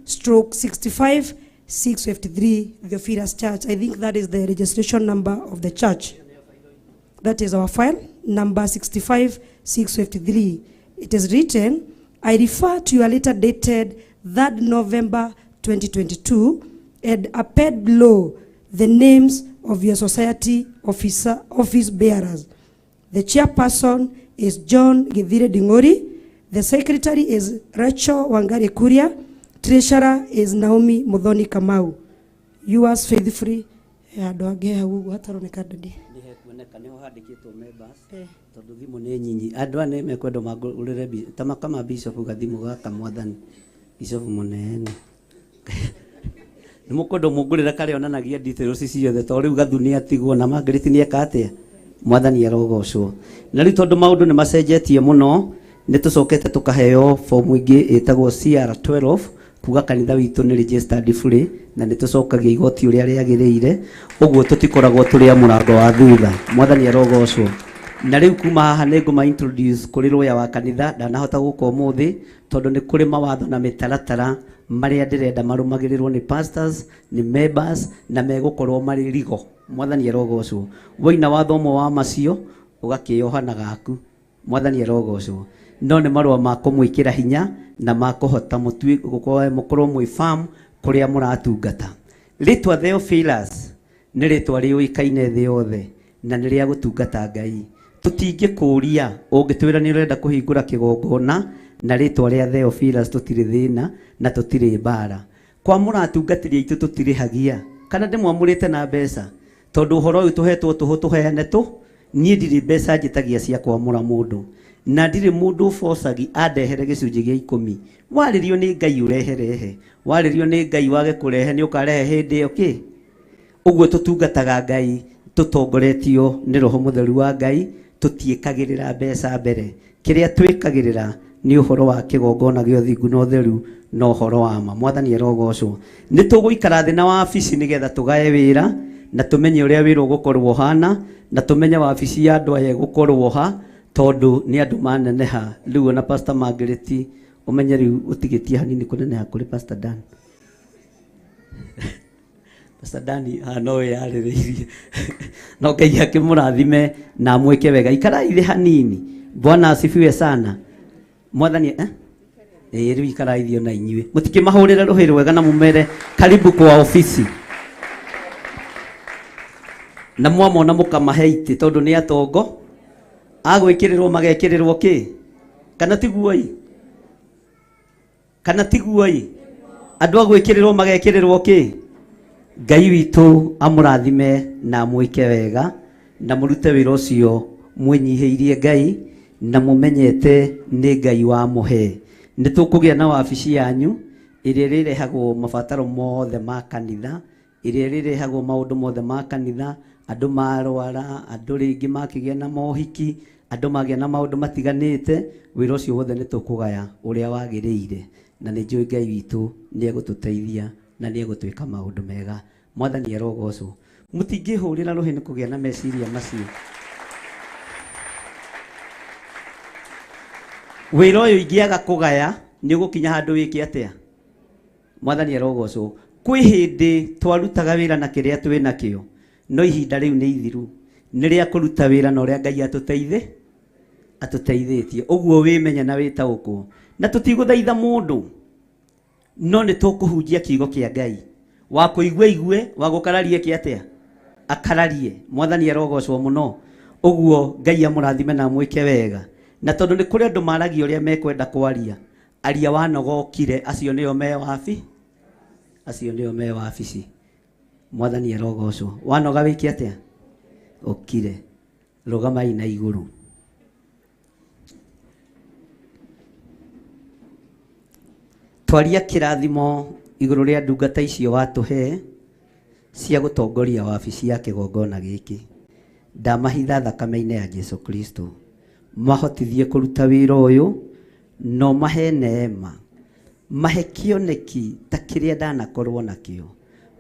stroke 65 653 Theophilus Church. I think that is the registration number of the church. That is our file number 65 653. It is written, I refer to your letter dated 3rd November 2022 and append below the names of your society office bearers. The chairperson is John Githire Dingori. The secretary is Rachel Wangari Kuria. Treasurer is Naomi Muthoni Kamau. Yours faithfully. Andũ angĩ hau hataroneka ndadi. Nĩ hekuoneka nĩ handĩkĩtwo members. Tondũ thimũ nĩ nyinyi. Andũ ane mekwenda magũrĩre kama bishop gathimũ gaka mwathani. Bishop mũnene. Nĩ mũkwenda mũngũrĩre karĩa onanagia details ciothe tondũ rĩu Gathu nĩ atigwo na Margaret nĩ eka atĩa. Mwathani arogocwo. Na rĩu tondũ maũndũ nĩ macenjetie mũno nĩ tũcokete tũkaheo form ĩngĩ ĩtagwo CR12 kuga kanitha witũ nĩ registered free na nĩ tũcokagia igoti ũrĩa rĩagĩrĩire. Ũguo tũtikoragwo tũrĩ a mũrango wa thutha. Mwathani arogocwo. Na rĩu kuma haha nĩ ngũma introduce kũrĩ rũya wa kanitha ndanahota gũka ũmũthĩ tondũ nĩ kũrĩ mawatho na mĩtaratara marĩa ndĩrenda marũmagĩrĩrwo nĩ pastors nĩ members na megũkorwo marĩ rigo. Mwathani arogocwo. Woina watho ũmwe wa macio ũgakĩoha na gaku. Mwathani arogocwo. No nĩ marũa ma kũmwĩkĩra hinya na ma kũhota mũkorwo mwĩ farm kũrĩa mũratungata. Rĩtwa Theophilus nĩ rĩtwa rĩũĩkaine thĩ yothe na nĩ rĩa gũtungata Ngai. Tũtingĩkũria ũngĩtwĩra nĩ ũrenda kũhingũra kĩgongona na rĩtwa rĩa Theophilus tũtirĩ thĩna na tũtirĩ mbara. Kwa mũratungatĩria itũ tũtirĩhagia kana ndĩmwamũrĩte na mbeca tondũ ũhoro ũyũ tũhetwo tũheane niĩ ndirĩ mbeca njĩtagia cia kwamũra mũndũ na ndirĩ mũndũ ũbocagi andehere gĩcunjĩ gĩa 10. Warĩrio nĩ Ngai ũreherehe, warĩrio nĩ Ngai wage kũrehe nĩ ũkarehe hĩndĩ ĩyo kĩ. Ũguo tũtungataga Ngai tũtongoretio nĩ Roho Mũtheru wa Ngai, tũtiĩkagĩrĩra mbeca mbere. Kĩrĩa twĩkagĩrĩra nĩ ũhoro wa kĩgongona gĩa ũthingu na ũtheru na ũhoro wa ma. Mwathani arogocwo. Nĩ tũgũikara thĩ na wabici nĩgetha tũgae wĩra na tũmenye ũrĩa wĩra ũgũkorwo hana na tũmenye wabici ya andũ aya gũkorwo ha tondũ nĩ andũ maneneha. Rĩu na Pastor Margaret ũmenye rĩu ũtigĩtie hanini kũneneha kũrĩ Pastor Dan. Pastor Dan no yarĩrĩirie no Ngai akĩmũrathime na mwĩke wega. Ikarai thĩ hanini. Bwana asifiwe sana. Mwathani rĩu ikarai thĩ na inyuĩ mũtikĩmahũrĩre rũhĩ rwega na mũmere karibu kwa ofisi. na mwamona mukamahe iti tondu ni atongo agwikirirwo magekirirwo ki kana tiguoi andu agwikirirwo magekirirwo ki Ngai witu amurathime na mwike wega na murute wira ucio mwinyihiirie Ngai na mumenyete ni Ngai wa muhe nitukugia na wabici yanyu iria rirehagwo mabataro mothe ma kanitha iria rirehagwo maundu mothe ma kanitha andu marwara andu ringi makigia na mohiki andu magia na maundu matiganite wira ucio wothe nitukugaya uria wagiriire na ni njui Ngai witu ni egututeithia na ni egutwika maundu mega mwathani arogocwo mutingihurira ruhi ni kugia na meciria macio wira uyu ingiaga kugaya ni ugukinya handu wiki atia mwathani arogocwo kwi hindi twarutaga wira na kiria twi nakio no ihinda riu ni ithiru ni ria kuruta wira na uria Ngai atuteithitie uguo wimenye na witaukwo na tutiguthaitha mundu no ni tukuhunjia kiugo kia Ngai wa kuigua igue wa gukararie ki atia akararie mwathani arogocwo muno uguo Ngai amurathime na mwike wega na tondu ni kuri andu maragia uria mekwenda kwaria aria wanogokire acio nio me wabici mwathani arogocwo wanoga wiki atia okire rugamai na iguru twaria kirathimo iguru ria ndungata icio watuhe cia gutongoria wabici ya kigongona giki ndamahitha thakame-ini ya Jesu Kristo mahotithie kuruta wira uyu no mahe neema mahe kioneki ta kiria ndanakorwo nakio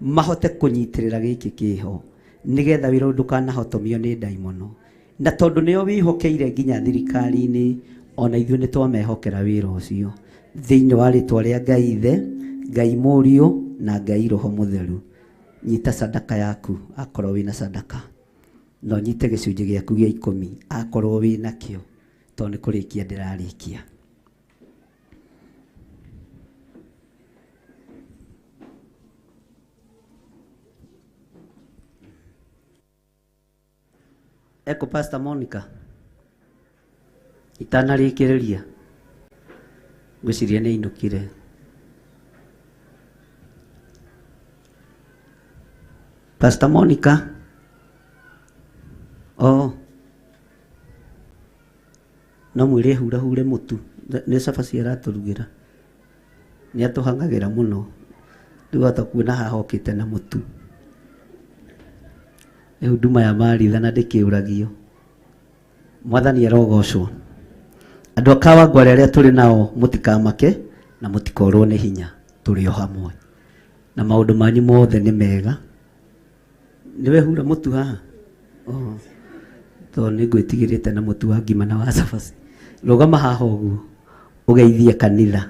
mahote kunyitirira giki kiho nigetha wira ndukanahotomio ni daimono na tondu nio wihokeire nginya thirikari-ini ona ithuĩ nĩ twamehokera wĩra ũcio thĩinĩ wa rĩtwa rĩa Ngai Ithe, Ngai Mũriũ na Ngai Roho Mũtheru. Nyita sadaka yaku akorwo wĩna sadaka, no nyite gĩcunjĩ gĩaku gĩa 10 akorwo wĩna kĩo, tondũ nĩ kũrĩkia ndĩrarĩkia. Eko Pastor Monica itanarĩkĩrĩria ngwĩciria nĩ inũkire. Pastor Monica, no mwĩre hurahure mũtu, nĩ cabaci aratũrugĩra, nĩ atũhangagĩra mũno, rĩu atakuona haha okĩte na mũtu. Nĩ huduma ya Maritha na ndĩkĩũragio. Mwathani arogocwo. Andũ a Kawangware arĩa tũrĩ nao mũtikamake na mũtikorwo nĩ hinya, tũrĩ o hamwe na maũndũ manyu mothe nĩ mega. Nĩwe hura mũtu haha? Tondũ nĩ ngwĩtigĩrĩte na mũtu wa ngima na wa cabaci. Rũgama haha ũguo ũgeithie kanitha.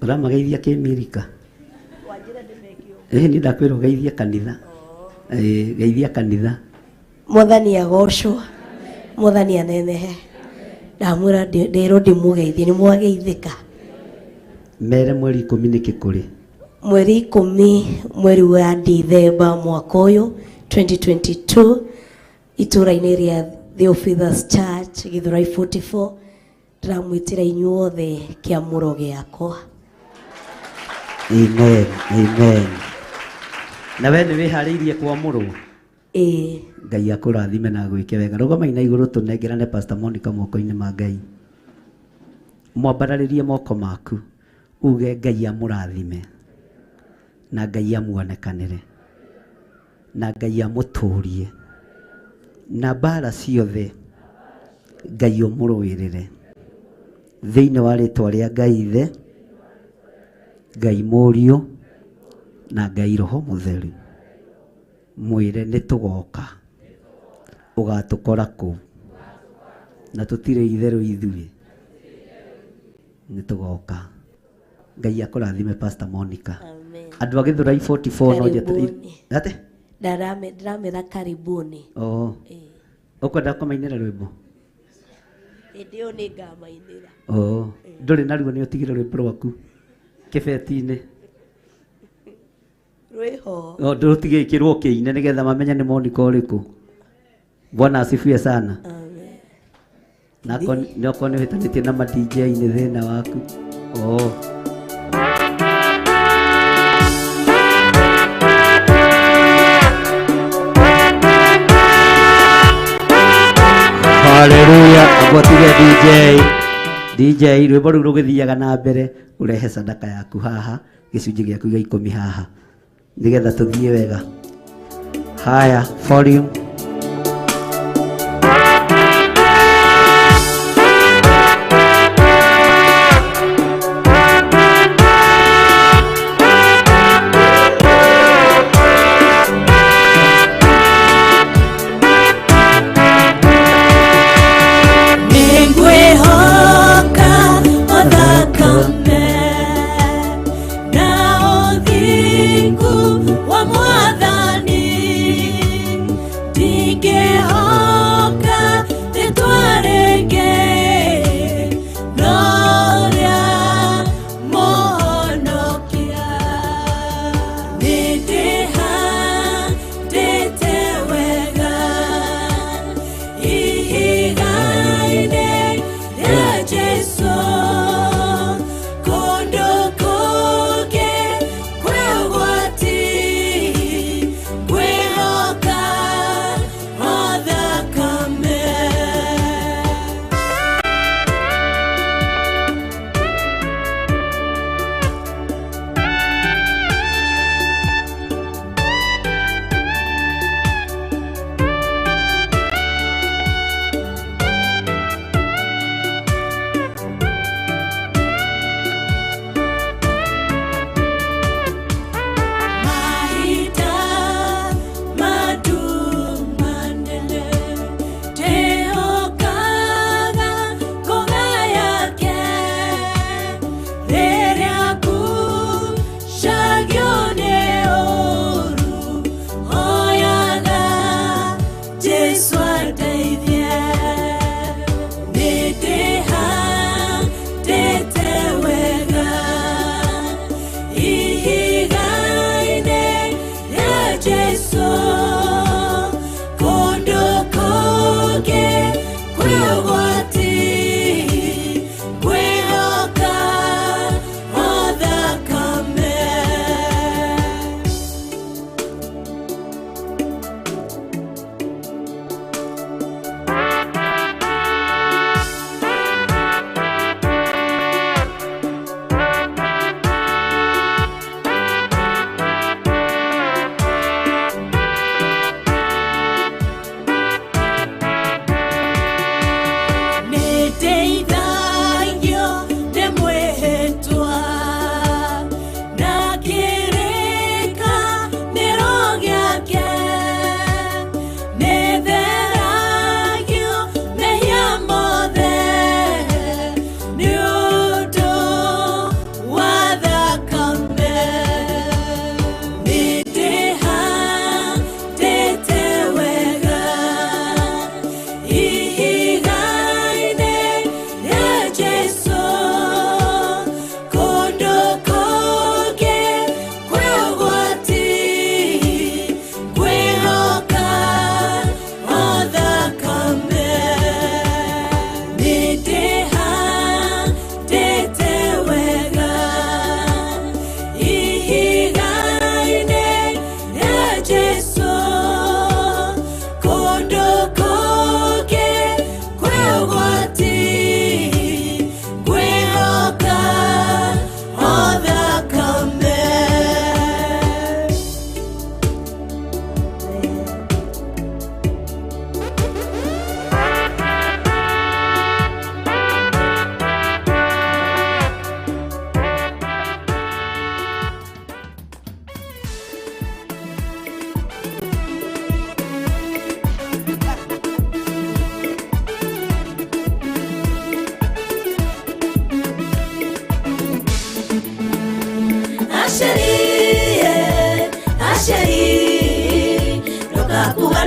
Ũramageithia kĩmirika? Nĩ ndakwĩra ũgeithie kanitha. Geithia kanitha. Mwathani agocwo, Mwathani anenehe. Ndamwĩra ndĩrwo ndĩmũgeithie, nĩ mwageithĩka? Mere mweri 10 nĩ kĩkũrĩ? Mweri 10 mweri wa Dithemba mwaka ũyũ 2022 itũra-inĩ rĩa Theophilus Church Githurai 44 ndĩramwĩtĩra inyuothe kĩamũro gĩakwa. Amen, amen. Na we nĩ wĩharĩirie kwamũrwo? Ngai akũrathime na gwĩke wega. Rũgama ina igũrũ tũnengerane Pastor Monica moko-inĩ ma Ngai. Mwambararĩrie moko maku uge Ngai amũrathime na Ngai amuonekanĩre na Ngai amũtũrie na mbara ciothe Ngai ũmũrũĩrĩre thĩinĩ wa rĩtwa rĩa Ngai Ithe, Ngai Mũriũ na Ngai Roho Mũtheru. Mwĩre nĩ tũgoka, ũgatũkora kũu na tũtirĩ itherũ ithuĩ, nĩ tũgoka. Ngai akũrathime Pastor Monica. Andũ a Githurai 44 no njete ndaramĩra karibuni. Ũkwenda kũmainĩra rwĩmbo? Ndio ni ngamainira. Oh, nduri naruo ni utigire rwimbo rwaku kibeti-ini. Rwiho. Oh, ndutige kirwo kiine nigetha mamenya ni monika uriku. Bwana asifiwe sana. Amen. Nako noko ni hitanitie na ma DJ ni thina waku. Oh. Haleluya, agotige DJ rwimbo rũu rũgĩthiaga na mbere ũrehe sadaka yaku haha gĩcunjĩ gĩaku gĩa 10 haha nigetha tũthiĩ wega. Haya, volume.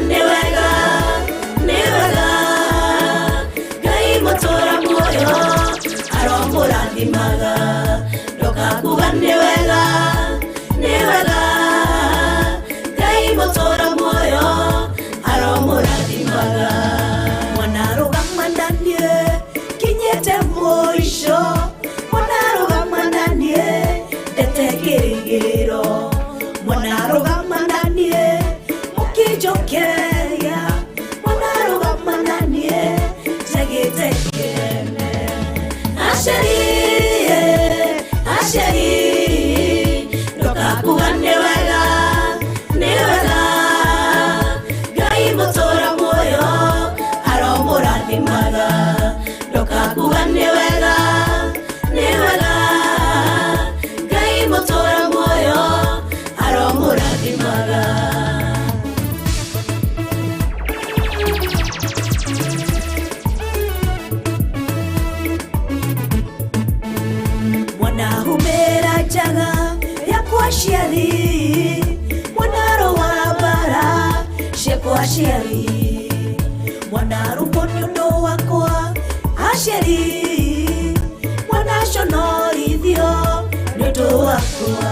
Ni wega, Ngai mũtũũra kũrathimaga ndokakuga nĩ wega nĩ wega Ngai mũtũra muoyo aromũrathimaga mwanarũgama na niĩ kinyĩte mũico mwanarũgama na niĩ ndete kĩrĩgĩrĩro mwanarũgama na niĩ mũkĩnjokeria mwanarũgama na niĩ njagĩte kĩene Asheri Asheri ndokakuga nĩ wega nĩ wega Ngai mũtũra muoyo aromũrathimaga ndokakuga nĩ wega nĩ wega Ngai mũtũra muoyo aromũrathimaga Mwanahumĩra njaga yakwa ciari mwanaro wa mbara ciakwa ciari mwanarumwo nĩ ũndũ wakwa aciari mwanaconorithio nĩ ũndũ wakwa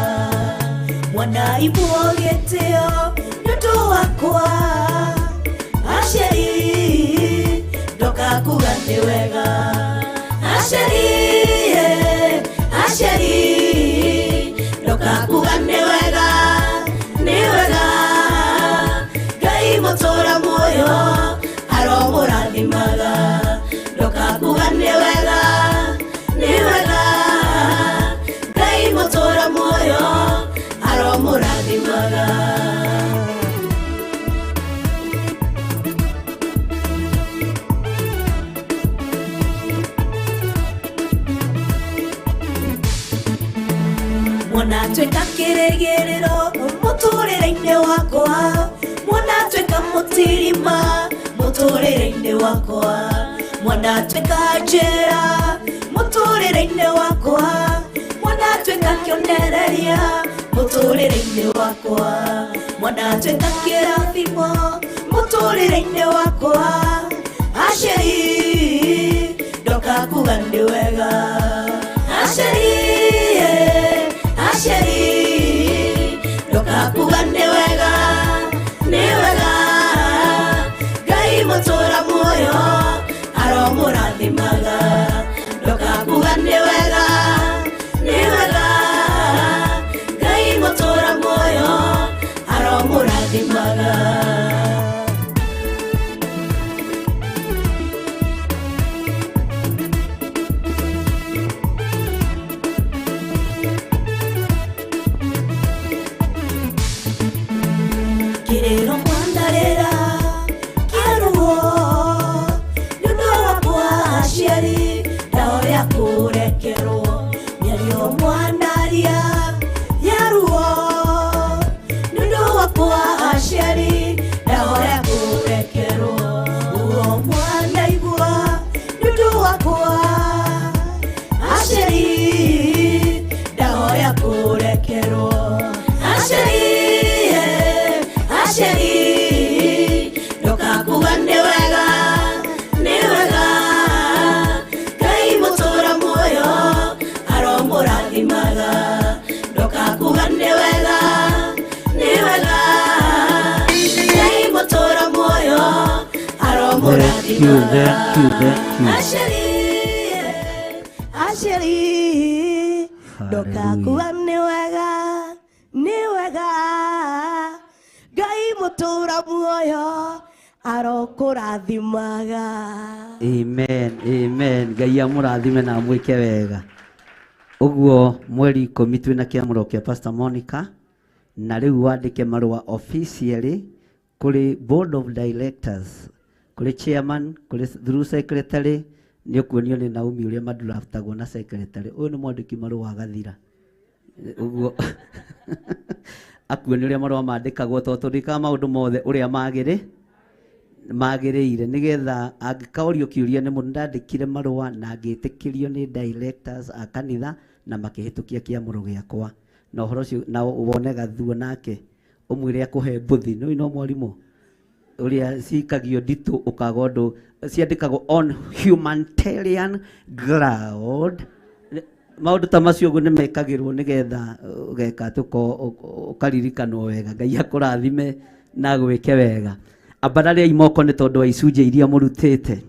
mwanaimwo gĩtĩo nĩ ũndũ wakwa aciari ndokakuga nĩ wega aciari Asheri ndokakuga nĩ wega nĩ wega Ngai mũtũra muoyo aromũrathimaga ndokakuga nĩ wega nĩ wega Ngai mũtũra muoyo aromũrathimaga Mwanatuĩka kĩrĩgĩrĩro mũtũrĩre-inĩ wakwa mwanatuĩka mũtirima mũtũrĩre-inĩ wakwa mwanatuĩka njĩra mũtũrĩre-inĩ wakwa mwanatuĩka kĩonereria mũtũrĩre-inĩ wakwa mwanatuĩka kĩrathimo mũtũrĩre-inĩ wakwa Asheri ndokakuga nĩ wega Asheri Asheri ndokakuga nĩ wega nĩ wega Ngai mũtũra muoyo aromũrathimaga ndokakuga nĩ wega nĩ wega Ngai mũtũra muoyo aromũrathimaga Kirero mwandarera kiaruo nĩũndũ wakwa aciari ndao ya kũrekerwo mĩario mwandaria yaruo nĩũndũ wakwa aciari ndao ya kũrekerwo uo mwandaigua nĩũndũ wakwa aciari ndao ya kũrekerwo aciari Asheri ndokakuga nĩ wega nĩ wega Ngai mũtũra muoyo aromũrathimaga ndokakuga nĩ wega nĩ wega Ngai mũtũra muoyo aromũrathimaga Asheri Asheri ndokakuga nĩ wega nĩ wega Ngai mũtũra muoyo arokũrathimaga Amen, amen. Ngai amũrathime na mwĩke wega. Ũguo mweri 10 twĩna kĩamũro kĩa Pastor Monica na rĩu wandĩke marũa officially kũrĩ board of directors, kũrĩ chairman, kũrĩ through secretary nĩ ũkuonio nĩ Naomi ũrĩa madraftagwo na secretary. Ũyũ nĩ mwandĩki marũa gathira. Ũguo akuonio ũrĩa marũa mandĩkagwo tondũ tũndĩkaga maũndũ mothe ũrĩa magĩrĩire nĩgetha angĩkaũrio kĩũria nĩ mũndũ ndandĩkire marũa na angĩtĩkĩrio nĩ directors a kanitha na makĩhĩtũkia kĩamũro gĩakwa na ũhoro ũcio na wone gathuo nake ũmwĩre akũhe mbuthi no mwarimũ ũrĩa cikagio nditũ ũkaga ũndũ ciandĩkagwo on humanitarian ground maundu ta macio guo nimekagirwo nigetha ugeka ukaririkanwo wega. Ngai akurathime na gwike wega. Ambararia imoko ni tondu wa icunjĩ iria murutite.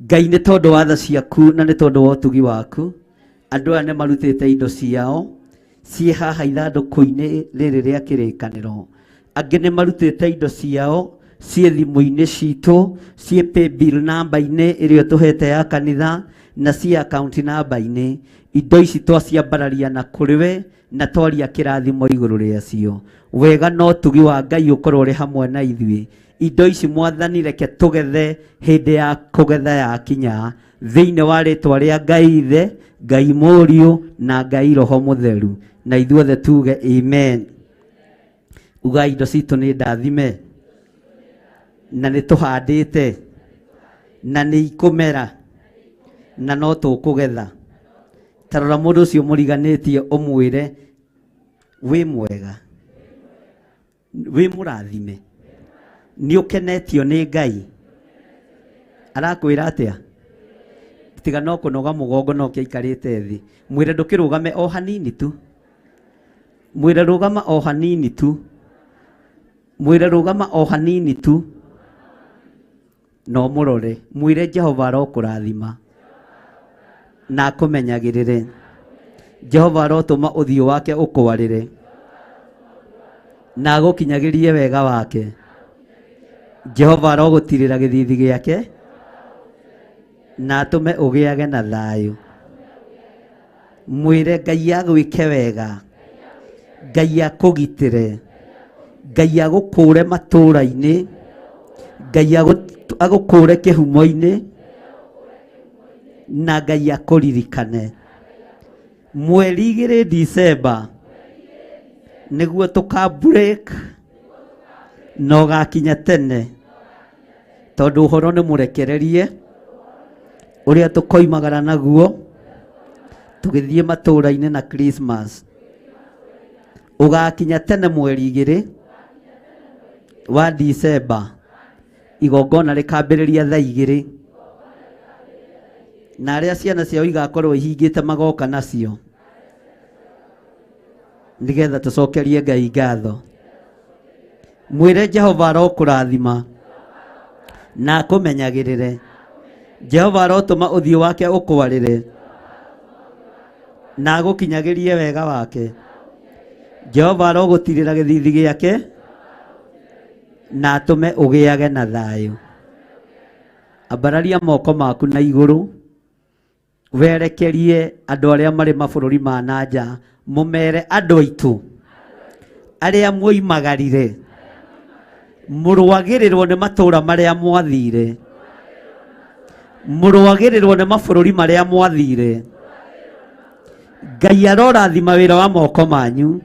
Ngai ni tondu wa tha ciaku na ni tondu wa utugi waku. Andu aya ni marutite indo ciao ciĩ haha ithandũkũ-inĩ rĩrĩ rĩa kĩrĩkanĩro. Angĩ nĩ marutĩte indo ciao ciĩ thimũ-inĩ citũ, ciĩ paybill namba-inĩ ĩrĩa tũhete ya kanitha na ciĩ account namba-inĩ. Indo ici twaciambararia na kũrĩ we na twaria kĩrathimo igũrũ rĩacio. Wega no ũtugi wa Ngai ũkorwo ũrĩ hamwe na ithuĩ. Indo ici Mwathani reke tũgethe hĩndĩ ya kũgetha yakinya thĩinĩ wa rĩtwa rĩa Ngai Ithe, Ngai Mũriũ na Ngai Roho Mũtheru. Na ithuothe tuge amen. Uga indo citũ nĩ ndathime na nĩ tũhandĩte na nĩ ikũmera na no tũkũgetha. Tarora mũndũ ũcio mũriganĩtie ũmwĩre wĩ mwega, wĩ mũrathime, nĩ ũkenetio nĩ Ngai. Arakwĩra atĩa? Tiga no kũnoga mũgongo no kĩaikarĩte thĩ. Mwĩre ndũkĩrũgame o hanini tu. Mwĩre rũgama o hanini tu. Mwĩre rũgama o hanini tu. No mũrore. Mwĩre Jehova arokũrathima na akũmenyagĩrĩre. Jehova arotũma ũthiũ wake ũkwarĩre na agũkinyagĩrie wega wake. Jehova arogũtirĩra gĩthithi gĩake na atũme ũgĩage na thayũ. Mwĩre Ngai agwĩke wega, Ngai akũgitĩre, Ngai agũkũre matũũra-inĩ, Ngai agũkũre kĩhumo-inĩ na Ngai akũririkane. Mweri 2 December nĩguo tũka-break na ũgakinya tene tondũ ũhoro nĩ mũrekererie ũrĩa tũkoimagara naguo tũgĩthiĩ matũũra-inĩ na Christmas. Ũgakinya tene mweri 2 wa December. Igongona rĩkambĩrĩria thaa 2 na arĩa ciana ciao igakorwo ihingĩte magoka nacio nĩgetha tũcokerie Ngai ngatho. Mwĩre Jehova arokũrathima na akũmenyagĩrĩre. Jehova arotũma ũthiũ wake ũkwarĩre na agũkinyagĩrie wega wake. Jehova arogũtirĩra gĩthithi gĩake na atũme ũgĩage na thayũ. Ambararia moko maku na igũrũ werekerie andũ arĩa marĩ mabũrũri ma nanja, mũmere andũ aitũ arĩa muoimagarire mũrũagĩrĩrwo nĩ matũũra marĩa mwathire, mũrũagĩrĩrwo nĩ mabũrũri marĩa mwathire. Ngai arorathima wĩra wa moko manyu.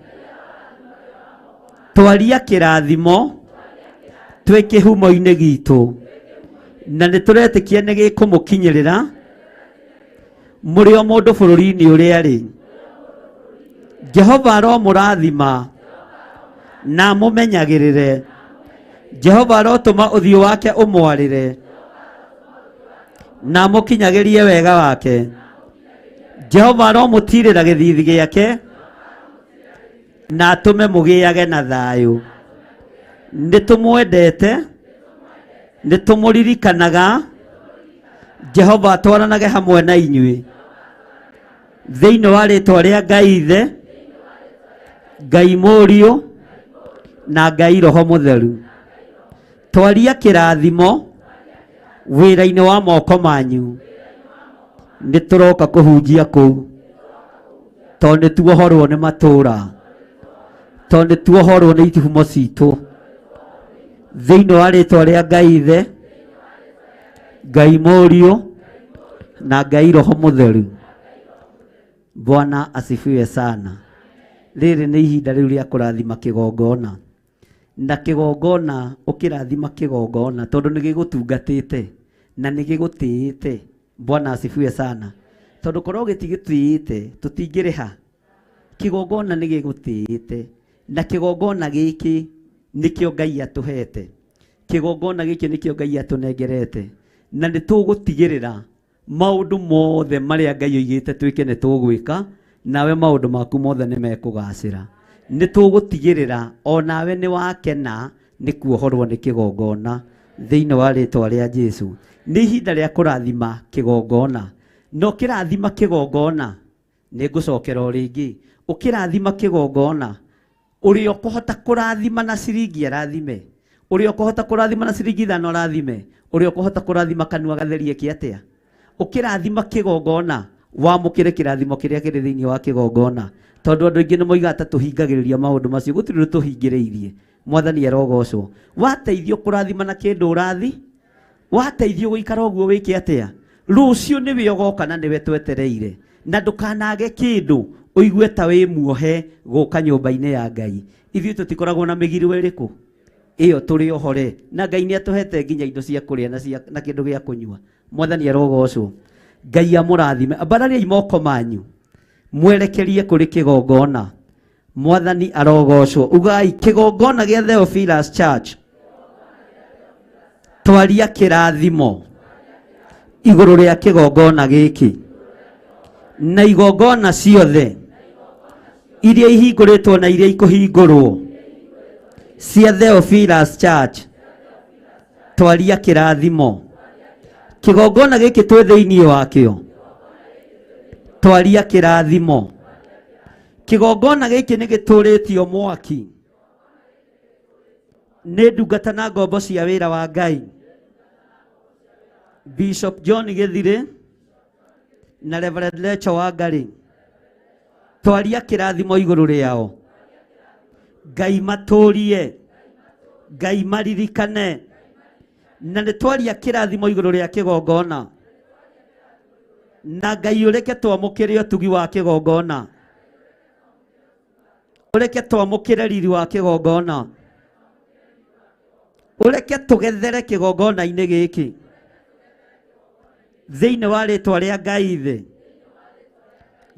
Twaria kĩrathimo twĩ kĩhumo-inĩ gitũ na nĩ tũretĩkia nĩ gĩkũmũkinyĩrĩra mũrĩ o mũndũ bũrũri-inĩ ũrĩa arĩ. Jehova aromũrathima na amũmenyagĩrĩre. Jehova arotũma ũthiũ wake ũmwarĩre na amũkinyagĩrie wega wake. Jehova aromũtirĩra gĩthithi gĩake na atũme mũgĩage na thayũ. Nĩ tũmwendete, nĩ tũmũririkanaga. Jehova atwaranage hamwe na inyuĩ thĩinĩ wa rĩtwa rĩa Ngai Ithe, Ngai Mũriũ na Ngai Roho Mũtheru. Twaria kĩrathimo wĩra-inĩ wa moko manyu. Nĩ tũroka kũhunjia kũu tondũ nĩ tuohorwo nĩ matũũra, tondũ nĩ tuohorwo nĩ ihumo citũ thĩinĩ wa rĩtwa rĩa Ngai Ithe, Ngai Mũriũ na Ngai Roho Mũtheru. Bwana asifiwe sana. Rĩrĩ nĩ ihinda rĩu rĩa kũrathima kĩgongona, na kĩgongona ũkĩrathima kĩgongona tondũ nĩ gĩgũtungatĩte na nĩ gĩgũtĩĩte. Bwana asifiwe sana. Tondũ korwo gĩtigĩtĩĩte tũtingĩrĩha. Kĩgongona nĩ gĩgũtĩĩte na kĩgongona gĩkĩ nĩkĩo Ngai atũhete. Kĩgongona gĩkĩ nĩkĩo Ngai atũnengerete na nĩ tũgũtigĩrĩra maundu mothe maria Ngai oigite twike ni tugwika nawe maundu maku mothe ni mekugacira ni tugutigirira onawe ni wakena ni kuohorwo ni kigongona thiini wa ritwa ria Jesu ni ihinda ria kurathima kigongona no kirathima kigongona ni ngucokera o ringi ukirathima kigongona uri ukuhota kurathima na ciringi arathime uri ukuhota kurathima na ciringi 5 arathime uri ukuhota kurathima kanua gatherie kiatia ukirathima kigongona wamukire kirathimo kiria kiri thiini wa kigongona tondu andu aingi ni moiga tuhingagiriria maundu macio gutiri tuhingiriirie mwathani arogocwo wateithio kurathima na kindu urathi wateithio guikara uguo wiki atia rucio niwe ugoka na niwe twetereire na ndukanage kindu uigue ta wi muohe guka nyumba-ini ya Ngai ithuĩ tutikoragwo na migiro iriku iyo turi ohore na Ngai ni atuhete nginya indo cia kuria na kindu gia kunyua mwathani arogocwo Ngai amurathime ambarariai moko manyu mwerekerie kuri kigongona mwathani arogocwo ugai kigongona gia Theophilus Church twaria kirathimo iguru ria kigongona giki na igongona ciothe iria ihinguritwo na iria ikuhingurwo cia Theophilus Church twaria kirathimo kigongona giki twi thiini wakio twaria kirathimo kigongona giki ni gituritio mwaki ni ndungata na ngombo cia wira wa Ngai Bishop John Githire na Reverend Lecho Wangari twaria kirathimo iguru riao Ngai maturie Ngai maririkane na nĩ twaria kirathimo iguru ria kigongona na Ngai ureke twamukire utugi wa kigongona ureke twamukire riri wa kigongona ureke tugethere kigongona-ini giki thiini wa ritwa ria Ngai ithe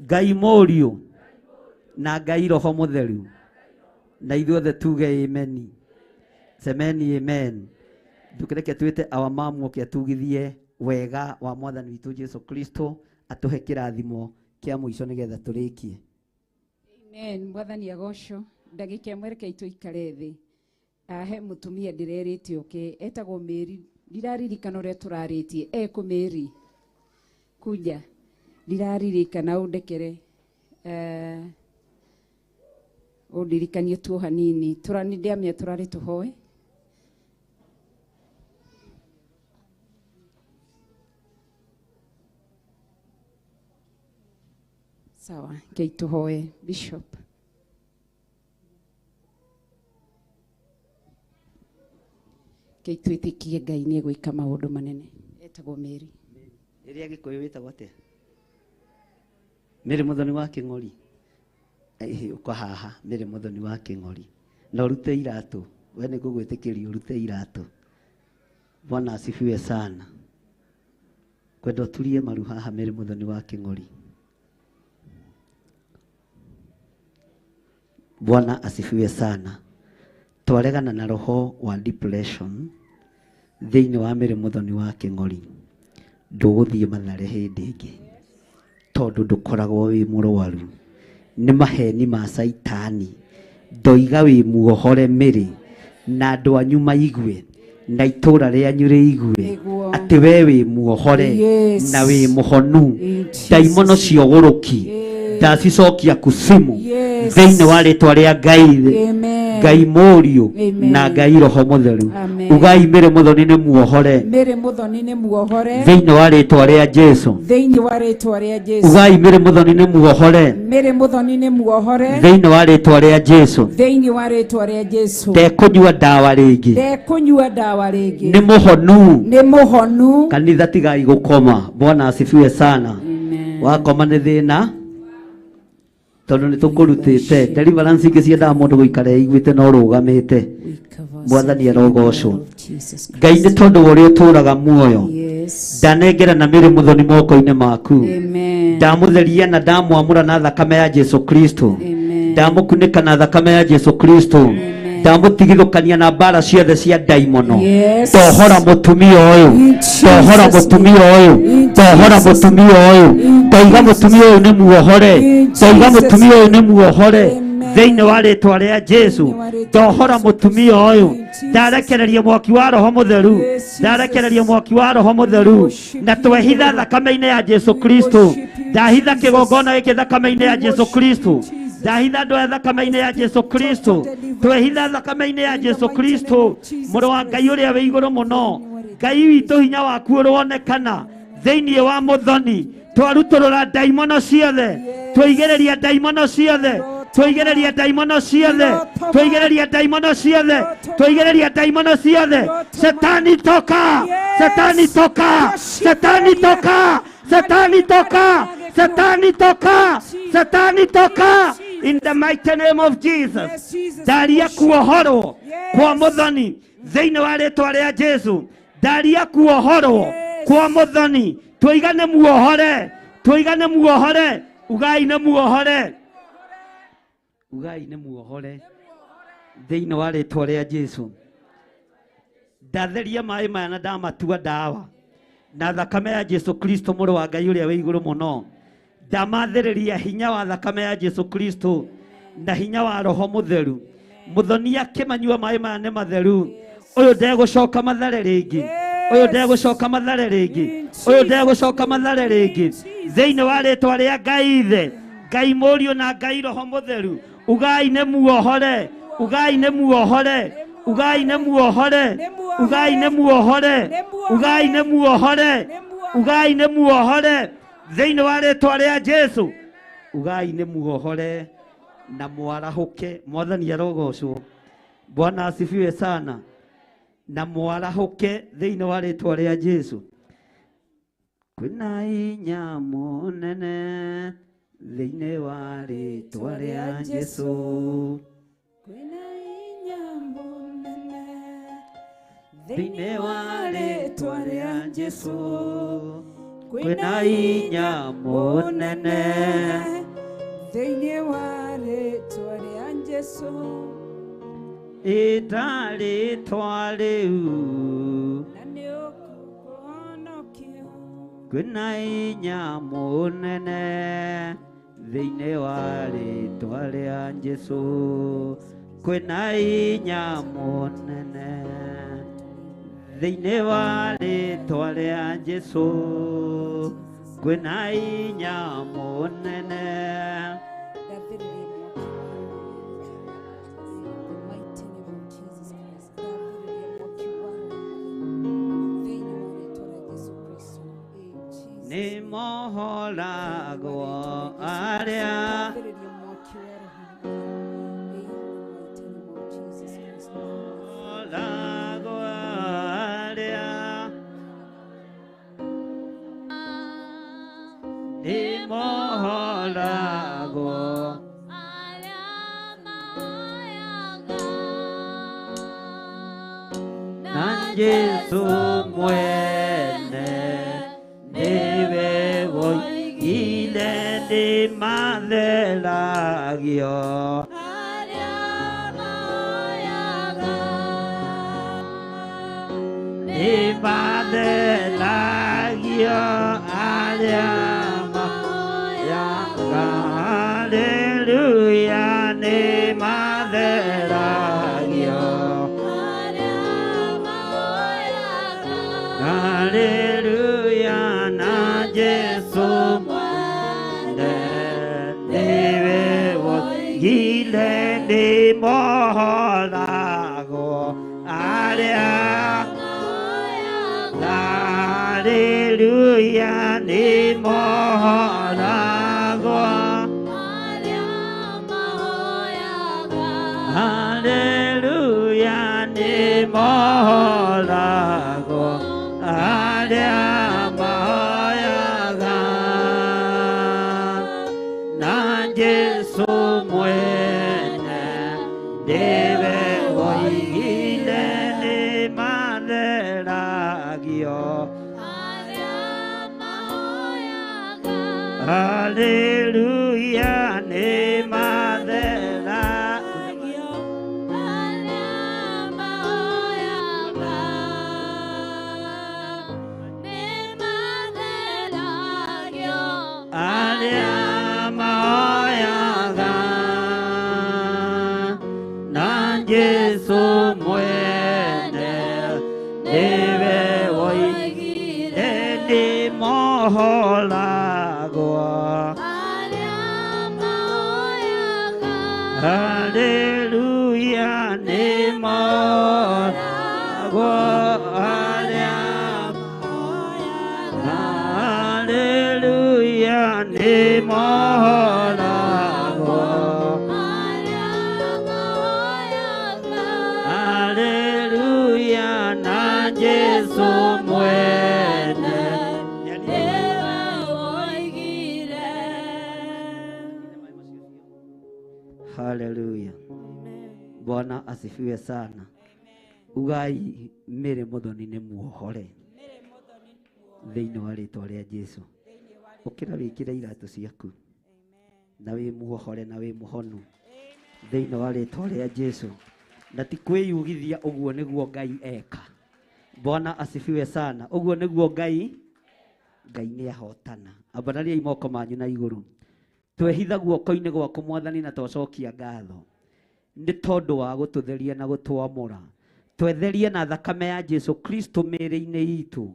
Ngai Mũriũ na Ngai Roho Mũtheru na ithuothe tuge amen semeni amen tukireke twite our mom oke atugithie wega wa mwathani witu Jesu Kristo atuhe kirathimo kia muico nigetha turikie amen mwathani agocwo ndagika imwe reke tuikare thi ahe mutumia ndirerite oke etagwo Mary ndiraririkana uria turaritie kumiri kuja ndiraririkana undekere undirikanie tu hanini turanidiamia turari tuhoe sawa keituhoe Bishop keituitikie Ngai ni gwika maundu manene etagwo Mary iria gikuyu witagwo atia Mary muthoni wa King'ori uko haha Mary muthoni wa King'ori na urute iratu we ni ngugwitikiria urute iratu Bwana asifiwe sana kwenda tulie maru haha Mary muthoni wa King'ori Bwana asifiwe sana twaregana na roho wa depression thiini wa Mary muthoni wa King'ori nduguthie Mathare hindi ingi tondu ndukoragwo wi murwaru ni maheni ma saitani ndoiga wi muohore Mary na andu anyu maigue na itura rianyu riigue ati we wi muohore na wi muhonu daimono cioguruki ndacicokia kusimu thiini wa ritwa ria Ngai Mũriũ na Ngai Roho Mũtheru ugai Mary muthoni ni muohore Mary muthoni ni muohore thiini wa ritwa ria Jesu thiini wa ritwa ria Jesu ugai Mary muthoni ni muohore Mary muthoni ni muohore thiini wa ritwa ria Jesu thiini wa ritwa ria Jesu ndekunyua ndawa ringi ndekunyua ndawa ringi ni muhonu kanitha tigai gukoma Bwana asifiwe sana wakoma ni thina tondu ni tukurutite deliverance ingi ciendaga mundu guikara iguite no rugamite mwathani arogocwo Ngai ni tondu wa uria uturaga muoyo ndanengera na Mary muthoni moko-ini maku ndamutheria na ndamwamura na thakame ya Jesu Kristo ndamukunika na thakame ya Jesu Kristo ndamutigithukania na mbara ciothe cia ndaimono Yes. ndohora mutumia uyu ndohora mutumia uyu ndohora mutumia uyu ndaiga mutumia uyu ni muohore ndaiga mutumia uyu ni muohore thiini wa ritwa ria Jesu ndohora mutumia uyu ndarekereria mwaki wa roho mutheru ndarekereria mwaki wa roho mutheru na twehitha thakame-ini ya Jesu Kristo ndahitha kigongona giki thakame-ini ya Jesu Kristo ndahitha ndoe thakame-ini ya Jesu Kristo twehitha thakame-ini ya Jesu Kristo mũrũ wa Ngai ũrĩa wĩ igũrũ mũno Ngai witũ hinya waku ũronekana thĩinĩ wa mũthoni twarutũrũra ndaimono ciothe tũigĩrĩria ndaimono ciothe tũigĩrĩria ndaimono ciothe tũigĩrĩria ndaimono ciothe tũigĩrĩria ndaimono ciothe Shetani toka Shetani toka Shetani toka Shetani toka Shetani toka Shetani toka in the mighty name of Jesus ndaria kuohorwo kwa mũthoni thĩinĩ wa rĩtwa rĩa Jesu ndaria kuohorwo kwa mũthoni tũigane muohore ugai nĩ muohore ugai nĩ muohore thĩinĩ wa rĩtwa rĩa Jesu ndatheria maĩ maya na ndamatua ndawa na thakame ya Jesu Kristo mũrũ wa Ngai ũrĩa wĩ igũrũ mũno ndamathĩrĩria hinya wa thakame ya Jesu Kristo na hinya wa roho mutheru muthoni akĩmanyua maĩ maya nĩ matheru ũyũ ndegũcoka mathare rĩngĩ ũyũ ndegũcoka mathare rĩngĩ ũyũ ndegũcoka mathare rĩngĩ thĩinĩ wa rĩtwa rĩa Ngai Ithe Ngai Mũriũ na Ngai Roho Mutheru ugai nĩ muohore ugai nĩ muohore ugai nĩ muohore ugai nĩ muohore ugai nĩ muohore ugai nĩ muohore thĩinĩ wa rĩtwa rĩa Jesu ugai nĩ muohore na mwarahuke mwathani arogocwo Bwana asifiwe sana na mwarahuke thĩinĩ wa rĩtwa rĩa Jesu kwĩna hinya mũnene thĩinĩ wa rĩtwa rĩa Jesu kwĩna hinya mũnene thĩinĩ wa rĩtwa rĩa Jesu kwĩna hinya mũnene thĩinĩ wa rĩtwa rĩa Jesu ĩta rĩtwa rĩu na nĩ ũkũhonokio kwĩna hinya mũnene thĩinĩ wa rĩtwa rĩa Jesu kwĩna hinya mũnene thĩinĩ wa rĩtwa rĩa Jesu kwĩna hinya mũnene nĩ mohoragwo arĩa mohoragwo arĩa nĩ mohoragwo na Jesu mwene niwe woigire ndĩmatheragio ndĩmatheragio arĩa mahoyaga haleluya ndĩmatheragio haleluya na Jesu mwene niwe woigire ndĩmohoragwo arĩa haleluya ndĩmohoragwo haleluya ndĩmohoragwo arĩa mahoyaga na Jesu mwene ndiwe woigire ndĩmatheragio haleluya ndĩmatheragio mwene niwe woigire ni moholagwo haleluya ni moholagwo haleluya ni moholagwo haleluya na Yesu mwene haleluya. Bwana asifiwe sana. Ugai mere muthoni ni muohore thiini wa ritwa ria Jesu. Ukira wikire iratu ciaku na wi muohore na wi muhonu thiini wa ritwa ria Jesu, na ti kwiyugithia uguo niguo Ngai eka. Bwana asifiwe sana. Uguo niguo Ngai ni ahotana. Ambanaria imoko manyu na iguru, twehitha guoko-ini gwaku Mwathani na twacokia ngatho ni tondu wa gututheria na gutwamura. Twetherie na thakame ya Jesu Kristo mere-ini itu,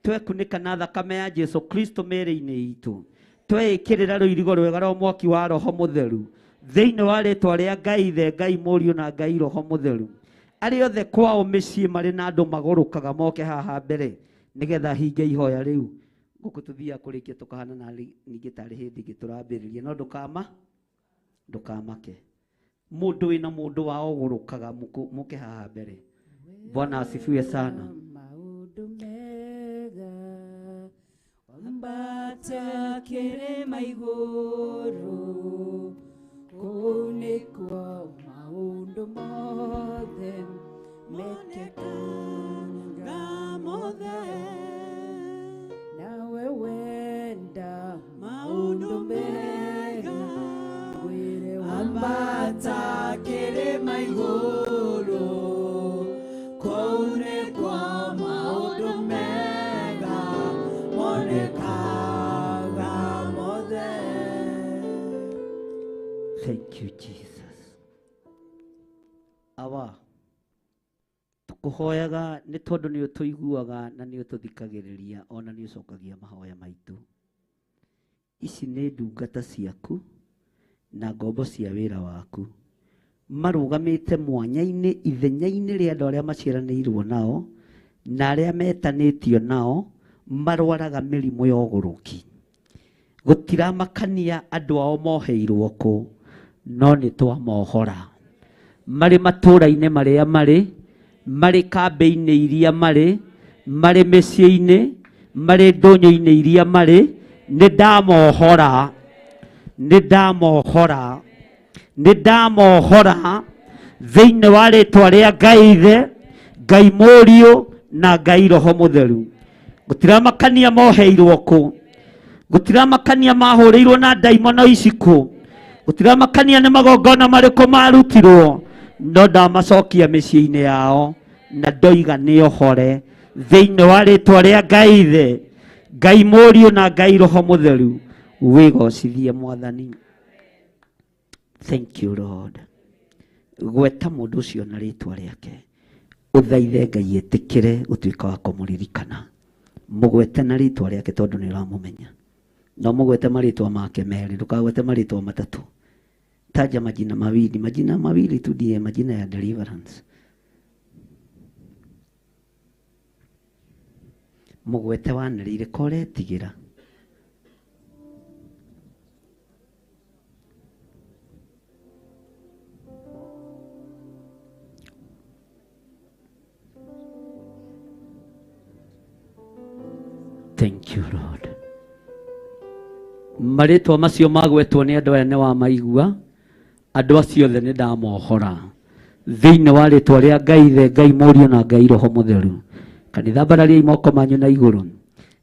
twekunika na thakame ya Jesu Kristo mere-ini itu, twekirira ruirigo rwega rwa mwaki wa Roho Mutheru thiini wa ritwa ria Ngai Ithe, Ngai Muriu na Ngai Roho Mutheru. Ari othe kwao micii mari na andu magurukaga moke haha mbere nigetha hinge ihoya riu guku tuthia kurikia tukahana na ningi tari hindi ingi turambiriria, no ndukamake mundu wina mundu wao gurukaga muke haha mbere. Bwana asifiwe sana. Maundu mega wambata kirima iguru, kuu nikuo maundu mothe mekekanga mothe, nawe wenda maundu mega gwire wambata kirima iguru, kuu nikuo maundu mega monekaga mothe. Thank you Jesus. Awa tukuhoyaga ni tondu ni utuiguaga na ni ututhikagiriria ona ni ucokagia mahoya maitu. Ici ni ndungata ciaku na ngombo cia wira waku marugamite mwanya-ini ithenya-ini ria andu aria maciaranĩirwo nao na aria metanĩtio nao marwaraga mĩrimũ ya ũgũrũki. Gutiramakania andu ao moheirwo ku, no ni twamohora mari matũra-inĩ marĩa marĩ kambĩ-inĩ iria marĩ mĩciĩ-inĩ marĩ ndũnyũ-inĩ iria marĩ, nĩ ndamohora thĩinĩ wa rĩtwa rĩa Ngai Ithe, Ngai Mũriũ na Ngai Roho Mũtheru. Gutiramakania moheirwo ku, gutiramakania mahũrĩirwo na ndaimono ici ku, gutiramakania nĩ magongona marĩkũ marutirwo, no ndamacokia mĩciĩ-inĩ yao na ndoiga nĩ ohore thĩinĩ wa rĩtwa rĩa Ngai Ithe, Ngai Mũriũ na Ngai Roho Mũtheru. Wĩgocithie Mwathani. Thank you Lord. Gweta mũndũ ũcio na rĩtwa rĩake, ũthaithe Ngai etĩkĩre gũtuĩka wa kũmũririkana. Mũgwete na rĩtwa rĩake tondũ nĩ ũramũmenya, no mũgwete marĩtwa make merĩ, ndũkagwete marĩtwa matatũ. Taja majina mawili tu ndiye majina ya deliverance. Mũgwete wanĩrĩire kore tigira. Thank you Lord. Marĩtwa macio magwetwo nĩ andũ aya nĩ wa maigua, andũ acio othe nĩ ndamohora thĩinĩ wa rĩtwa rĩa Ngai Ithe, Ngai Mũriũ na Ngai Roho Mũtheru. Kanitha mbararia imoko manyu na igũrũ.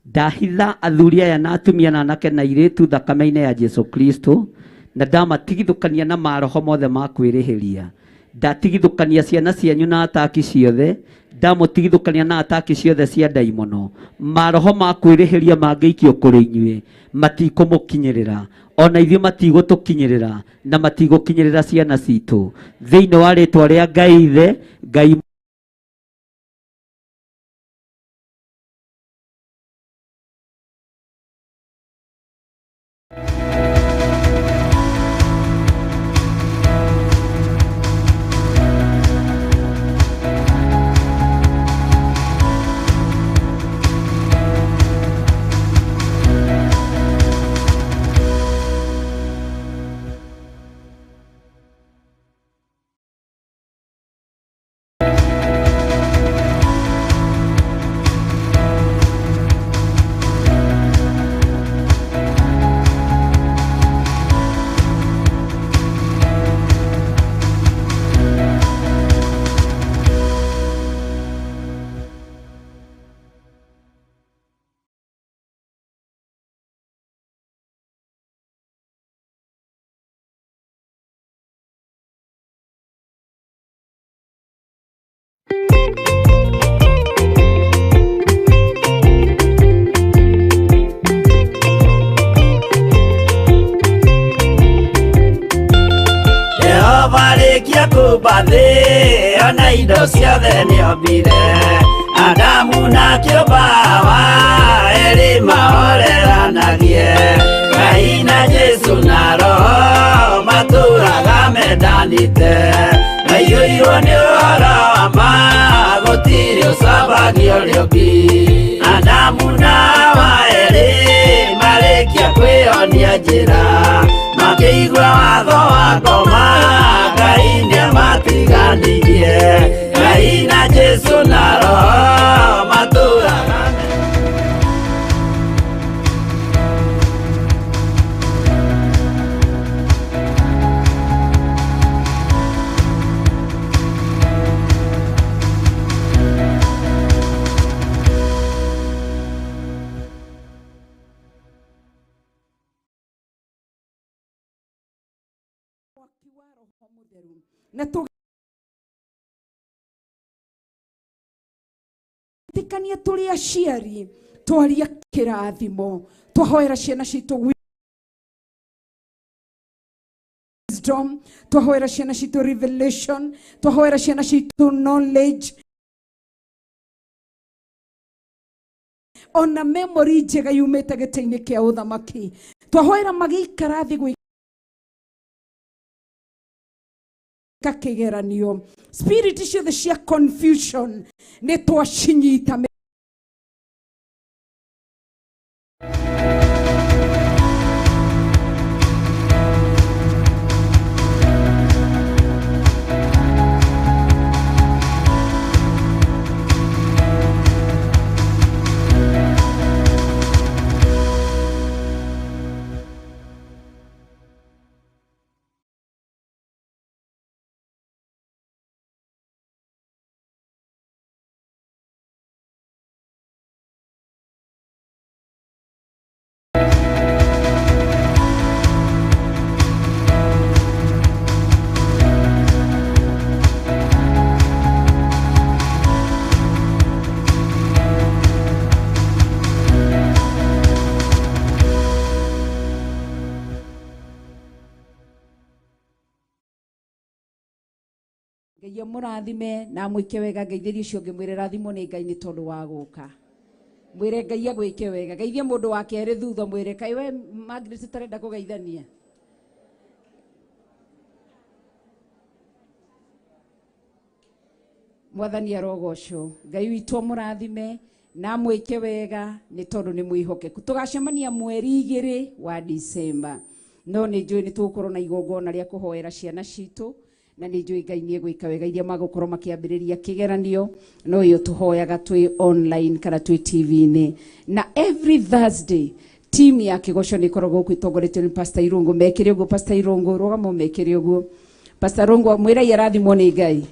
Ndahitha athuri aya na atumia na anake na airĩtu thakame-inĩ ya Jesu Kristo, na ndamatigithũkania na maroho mothe ma kwĩrĩhĩria. Ndatigithũkania ciana cianyu na ataki ciothe, ndamutigithukania na ataki ciothe cia ndaimono maroho ma kwirihiria mangeikio kuri inyuĩ matikumukinyirira ona ithuĩ matigũtũkinyĩrĩra na matigũkinyĩrĩra ciana citũ thĩinĩ wa rĩtwa rĩa Ngai Ithe Ngai Marikia kubathi ona indo ciothe nĩombire Adamu na kĩũmba erĩ mahoreranagie Ngai na Jesu na Roho matũraga mendanĩte maiyũirwo nĩ ũhoro wa ma gũtirĩ ũcambagio rĩũngĩ Adamu na Hawa erĩ marĩkia kwĩyonia njĩra makĩigua watho wa ngoma Ngai nĩamatiganirie Ngai na Jesu na Roho matũraga na tũtikania tũrĩ aciari twaria kĩrathimo twahoera ciana citũ wisdom twahoera ciana citũ revelation twahoera ciana citũ knowledge ona memory njega yumĩte gĩtĩ-inĩ kĩa ũthamaki twahoera magĩikara thĩ kakigeranio spirit ciothe cia confusion nĩ twacinyita Ngai mũrathime na mwĩke wega ngeithĩrie ũcio ũngĩ mwĩre rathimo nĩ Ngai nĩ tondũ wa gũka mwĩre Ngai agwĩke wega geithie mũndũ wa kerĩ thutha mwĩre kai we Margaret tarenda kũgeithania Mwathani arogocwo Ngai witũ mũrathime na mwĩke wega nĩ tondũ nĩ mwĩhokeku tũgacemania mweri 2 wa December no nĩ njũĩ nĩ tũgũkorwo na igongona rĩa kũhoera ciana citũ na nĩ njũĩ Ngai nĩ egwĩka wega iria magũkorwo makĩambĩrĩria kĩgeranio no yo tũhoyaga twĩ online kana twĩ TV-inĩ na every Thursday team ya kĩgoco nĩ ikoragwo gũkũ itongoretio nĩ Pastor Irungu mekĩre ũguo Pastor Irungu rũgamo mekĩre ũguo Pastor Irungu mwĩra arathimwo nĩ Ngai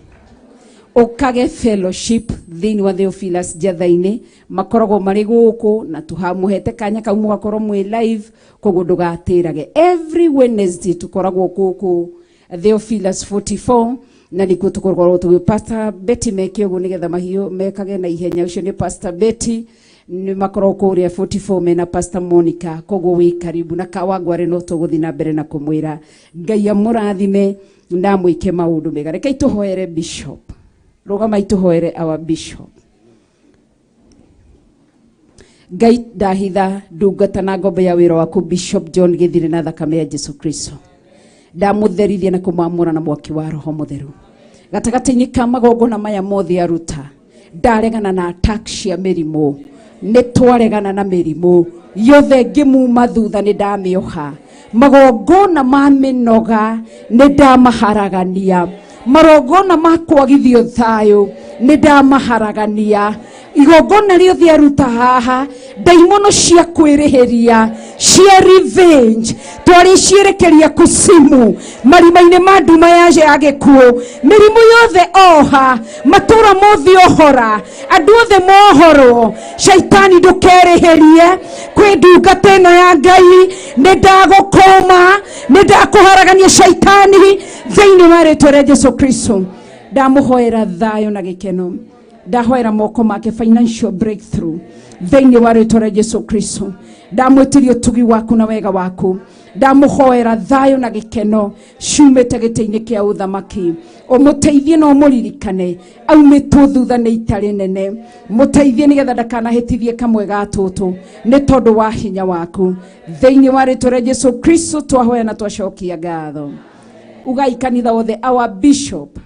ũkage fellowship thĩinĩ wa Theophilus Njatha-inĩ makoragwo marĩ gũkũ na tũhamũhete kanya kau mũgakorwo mwĩ live koguo ndũgatĩrage every Wednesday tũkoragwo gũkũ Theophilus 44 na nikuo tukorwo tugi Pastor Betty meke uguo nigetha mahiu mekage na ihenya. Ucio ni Pastor Betty, ni makorwo kuria 44 mena Pastor Monica, koguo wi karibu na Kawangware no tuguthi na mbere na kumwira Ngai amurathime na mwike maundu mega. Reke ituhoere Bishop, rugama ituhoere our Bishop. Ngai ndahitha ndungata na ngombe ya wira waku Bishop John Githire na thakame ya Jesu Kristo, ndamutherithia na kumwamura na mwaki wa Roho Mutheru gatagati-ini ka magongona maya mothe aruta. Ndaregana na attack cia mirimu, ni twaregana na mirimu yothe ngimuma thutha ni ndamioha. Magongona ma minoga ni ndamaharagania, marongona ma kwagithio thayo ni ndamaharagania. Igongona riothe aruta haha daimono cia kwirihiria cia revenge twari cierekeria kusimu marima-ini ma nduma yaje agikuo. Mirimu yothe oha, matura mothi ohora, andu othe mohoro. Shaitani ndukerihirie kwi ndungata ino ya Ngai, ni ndagukoma, ni ndakuharagania shaitani thiini wa ritwa ria Jesu Kristo. Ndamuhoera thayo na gikeno, ndahoera moko make financial breakthrough thiini wa ritwa ria Jesu Kristo. Ndamwitirio tugi waku na wega waku, ndamuhoera thayo na gikeno ciumite giti-ini kia uthamaki. Umuteithie no muririkane aumitwo thutha ni itari nene, muteithie nigetha ndakanahitithie kamwe ga tutu ni tondu wa hinya waku. Thiini wa ritwa ria Jesu Kristo twahoya na twacokia ngatho. Ugai kanitha wothe our Bishop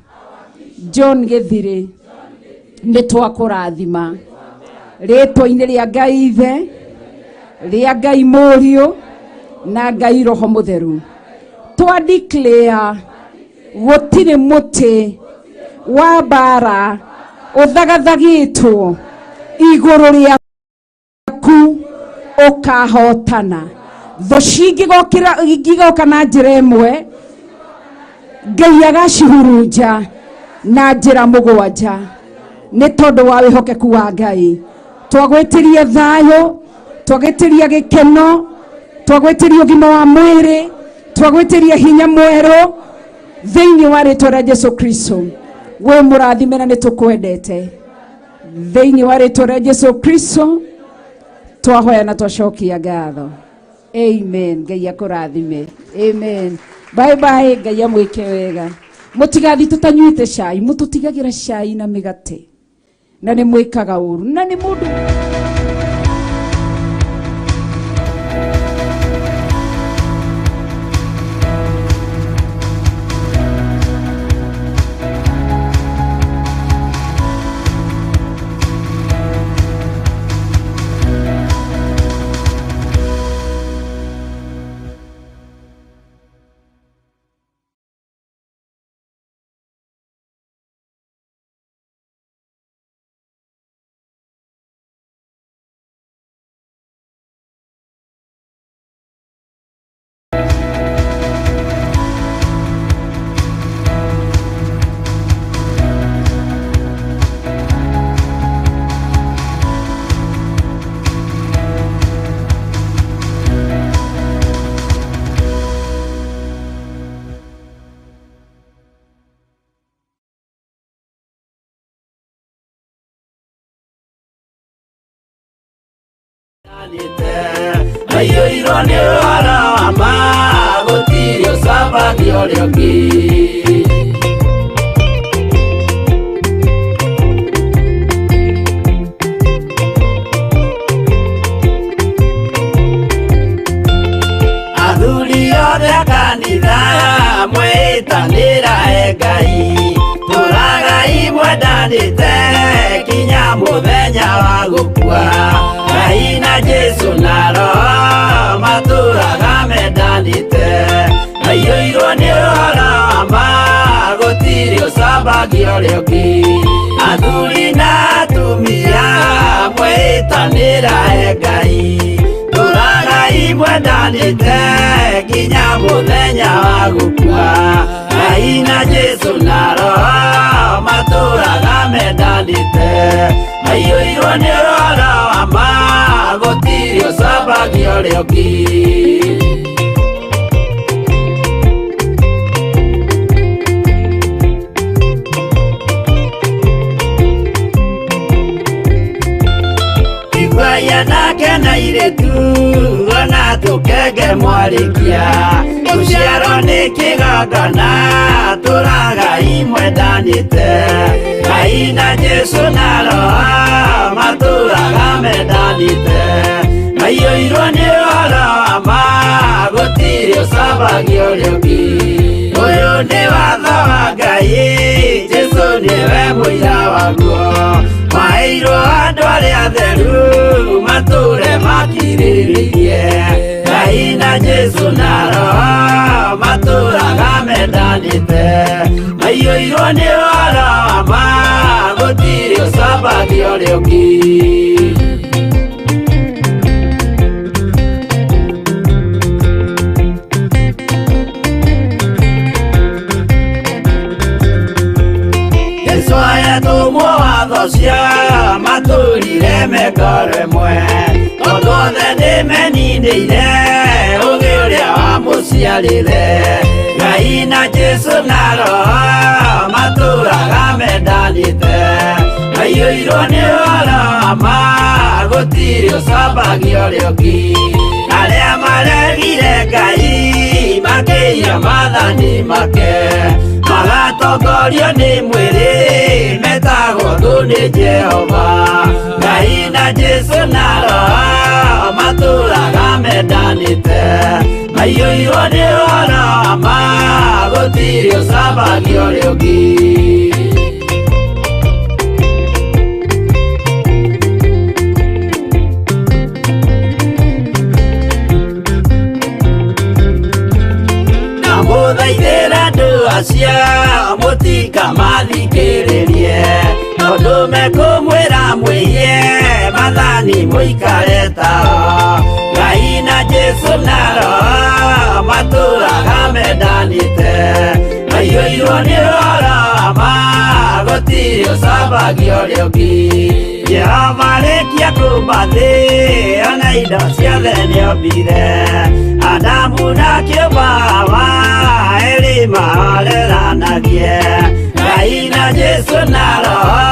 John Githire ni twakurathima ritwa-ini ria Ngai Ithe, ria Ngai Murio na Ngai Roho Mutheru. Twa declare gutire muti wa bara uthagathagitwo iguru riaku ukahotana. Tho cingigoka na njira imwe Ngai agacihurunja na njira mugwanja ni tondu wa wihokeku wa Ngai. Twagwitirie thayo, twagwitirie gikeno, twagwitirie ugima wa mwiri, twagwitirie hinya mweru thiini wa ritwa ria Jesu Kristo. We murathime na nitukwendete thiini wa ritwa ria Jesu Kristo twahoya na twacokia ngatho. Amen. Ngai akurathime. Amen. Bye bye. Ngai amwike wega. Mutigathi tutanyuite cai, mututigagira cai na migate na ni mwikaga uru na ni mundu Ayo irone wala ama gotirio sabadi orioki. Athuri othe kanitha mwitanira Ngai, turagai mwendanite kinya muthenya wa gukua. Ngai na Jesu na Roho maturaga mendanite. Aiyũirwo nĩ ũhoro wa ma gũtirĩ ũcambagia ũrĩa ũngĩ. Athuri na atumia mwĩtanĩra Ngai, tũragai mwendanĩte nginya mũthenya wa gũkua. Ngai na Jesu na Roho matũraga mendanĩte. Aiyũirwo nĩ ũhoro wa ma gũtirĩ ũcambagia ũrĩa ũngĩ. Twaria nake na iretu ona tukenge mwarikia Tuciarwo nĩ kĩgongona tũragai mwendanĩte Ngai na Jesu na Roho matũraga mendanĩte Maiyũirwo nĩ ũhoro wa ma gũtirĩ ũcambagio ũrĩa ũngĩ Ũyũ nĩ watho wa Ngai Jesu nĩwe mũira waguo Maheirwo andũ arĩa atheru matũre makirĩrĩirie Ngai na Jesu na Roho matũraga mendanĩte Maiyũirwo nĩ ũhoro wa ma gũtirĩ ũcambagio ũrĩa ũngĩ cia matũrire mekoro ĩmwe tondũ othe nĩmeninĩire ũgĩ ũrĩa wamũciarire Ngai na Jesu na Roho matũraga mendanĩte maiyũirwo nĩ ũhoro wa ma gũtirĩ ũcambagio ũrĩa ũngĩ arĩa maregire Ngai makĩiya maathani make magatongorio nĩ mwĩrĩ metagwo thũ nĩ Jehova Ngai na Jesu na Roho matũraga mendanĩte maiyũirwo nĩ ũhoro wa ma gũtirĩ ũcambagio ũrĩa ũngĩ Mũthaithĩra andũ acio mũtikamathikĩrĩrie tondũ mekũmwĩra mwĩhie maathani mũikare tao Ngai na Jesu na Roho matũraga mendanĩte maiyũirwo nĩ ũhoro wa ma gũtirĩ ũcambagio ũrĩa ũngĩ Jehova arĩkia kũmba thĩ ona indo ciothe nĩombire Adamu na kĩũmba Hawa erĩ mahoreranagie Ngai na Jesu na Roho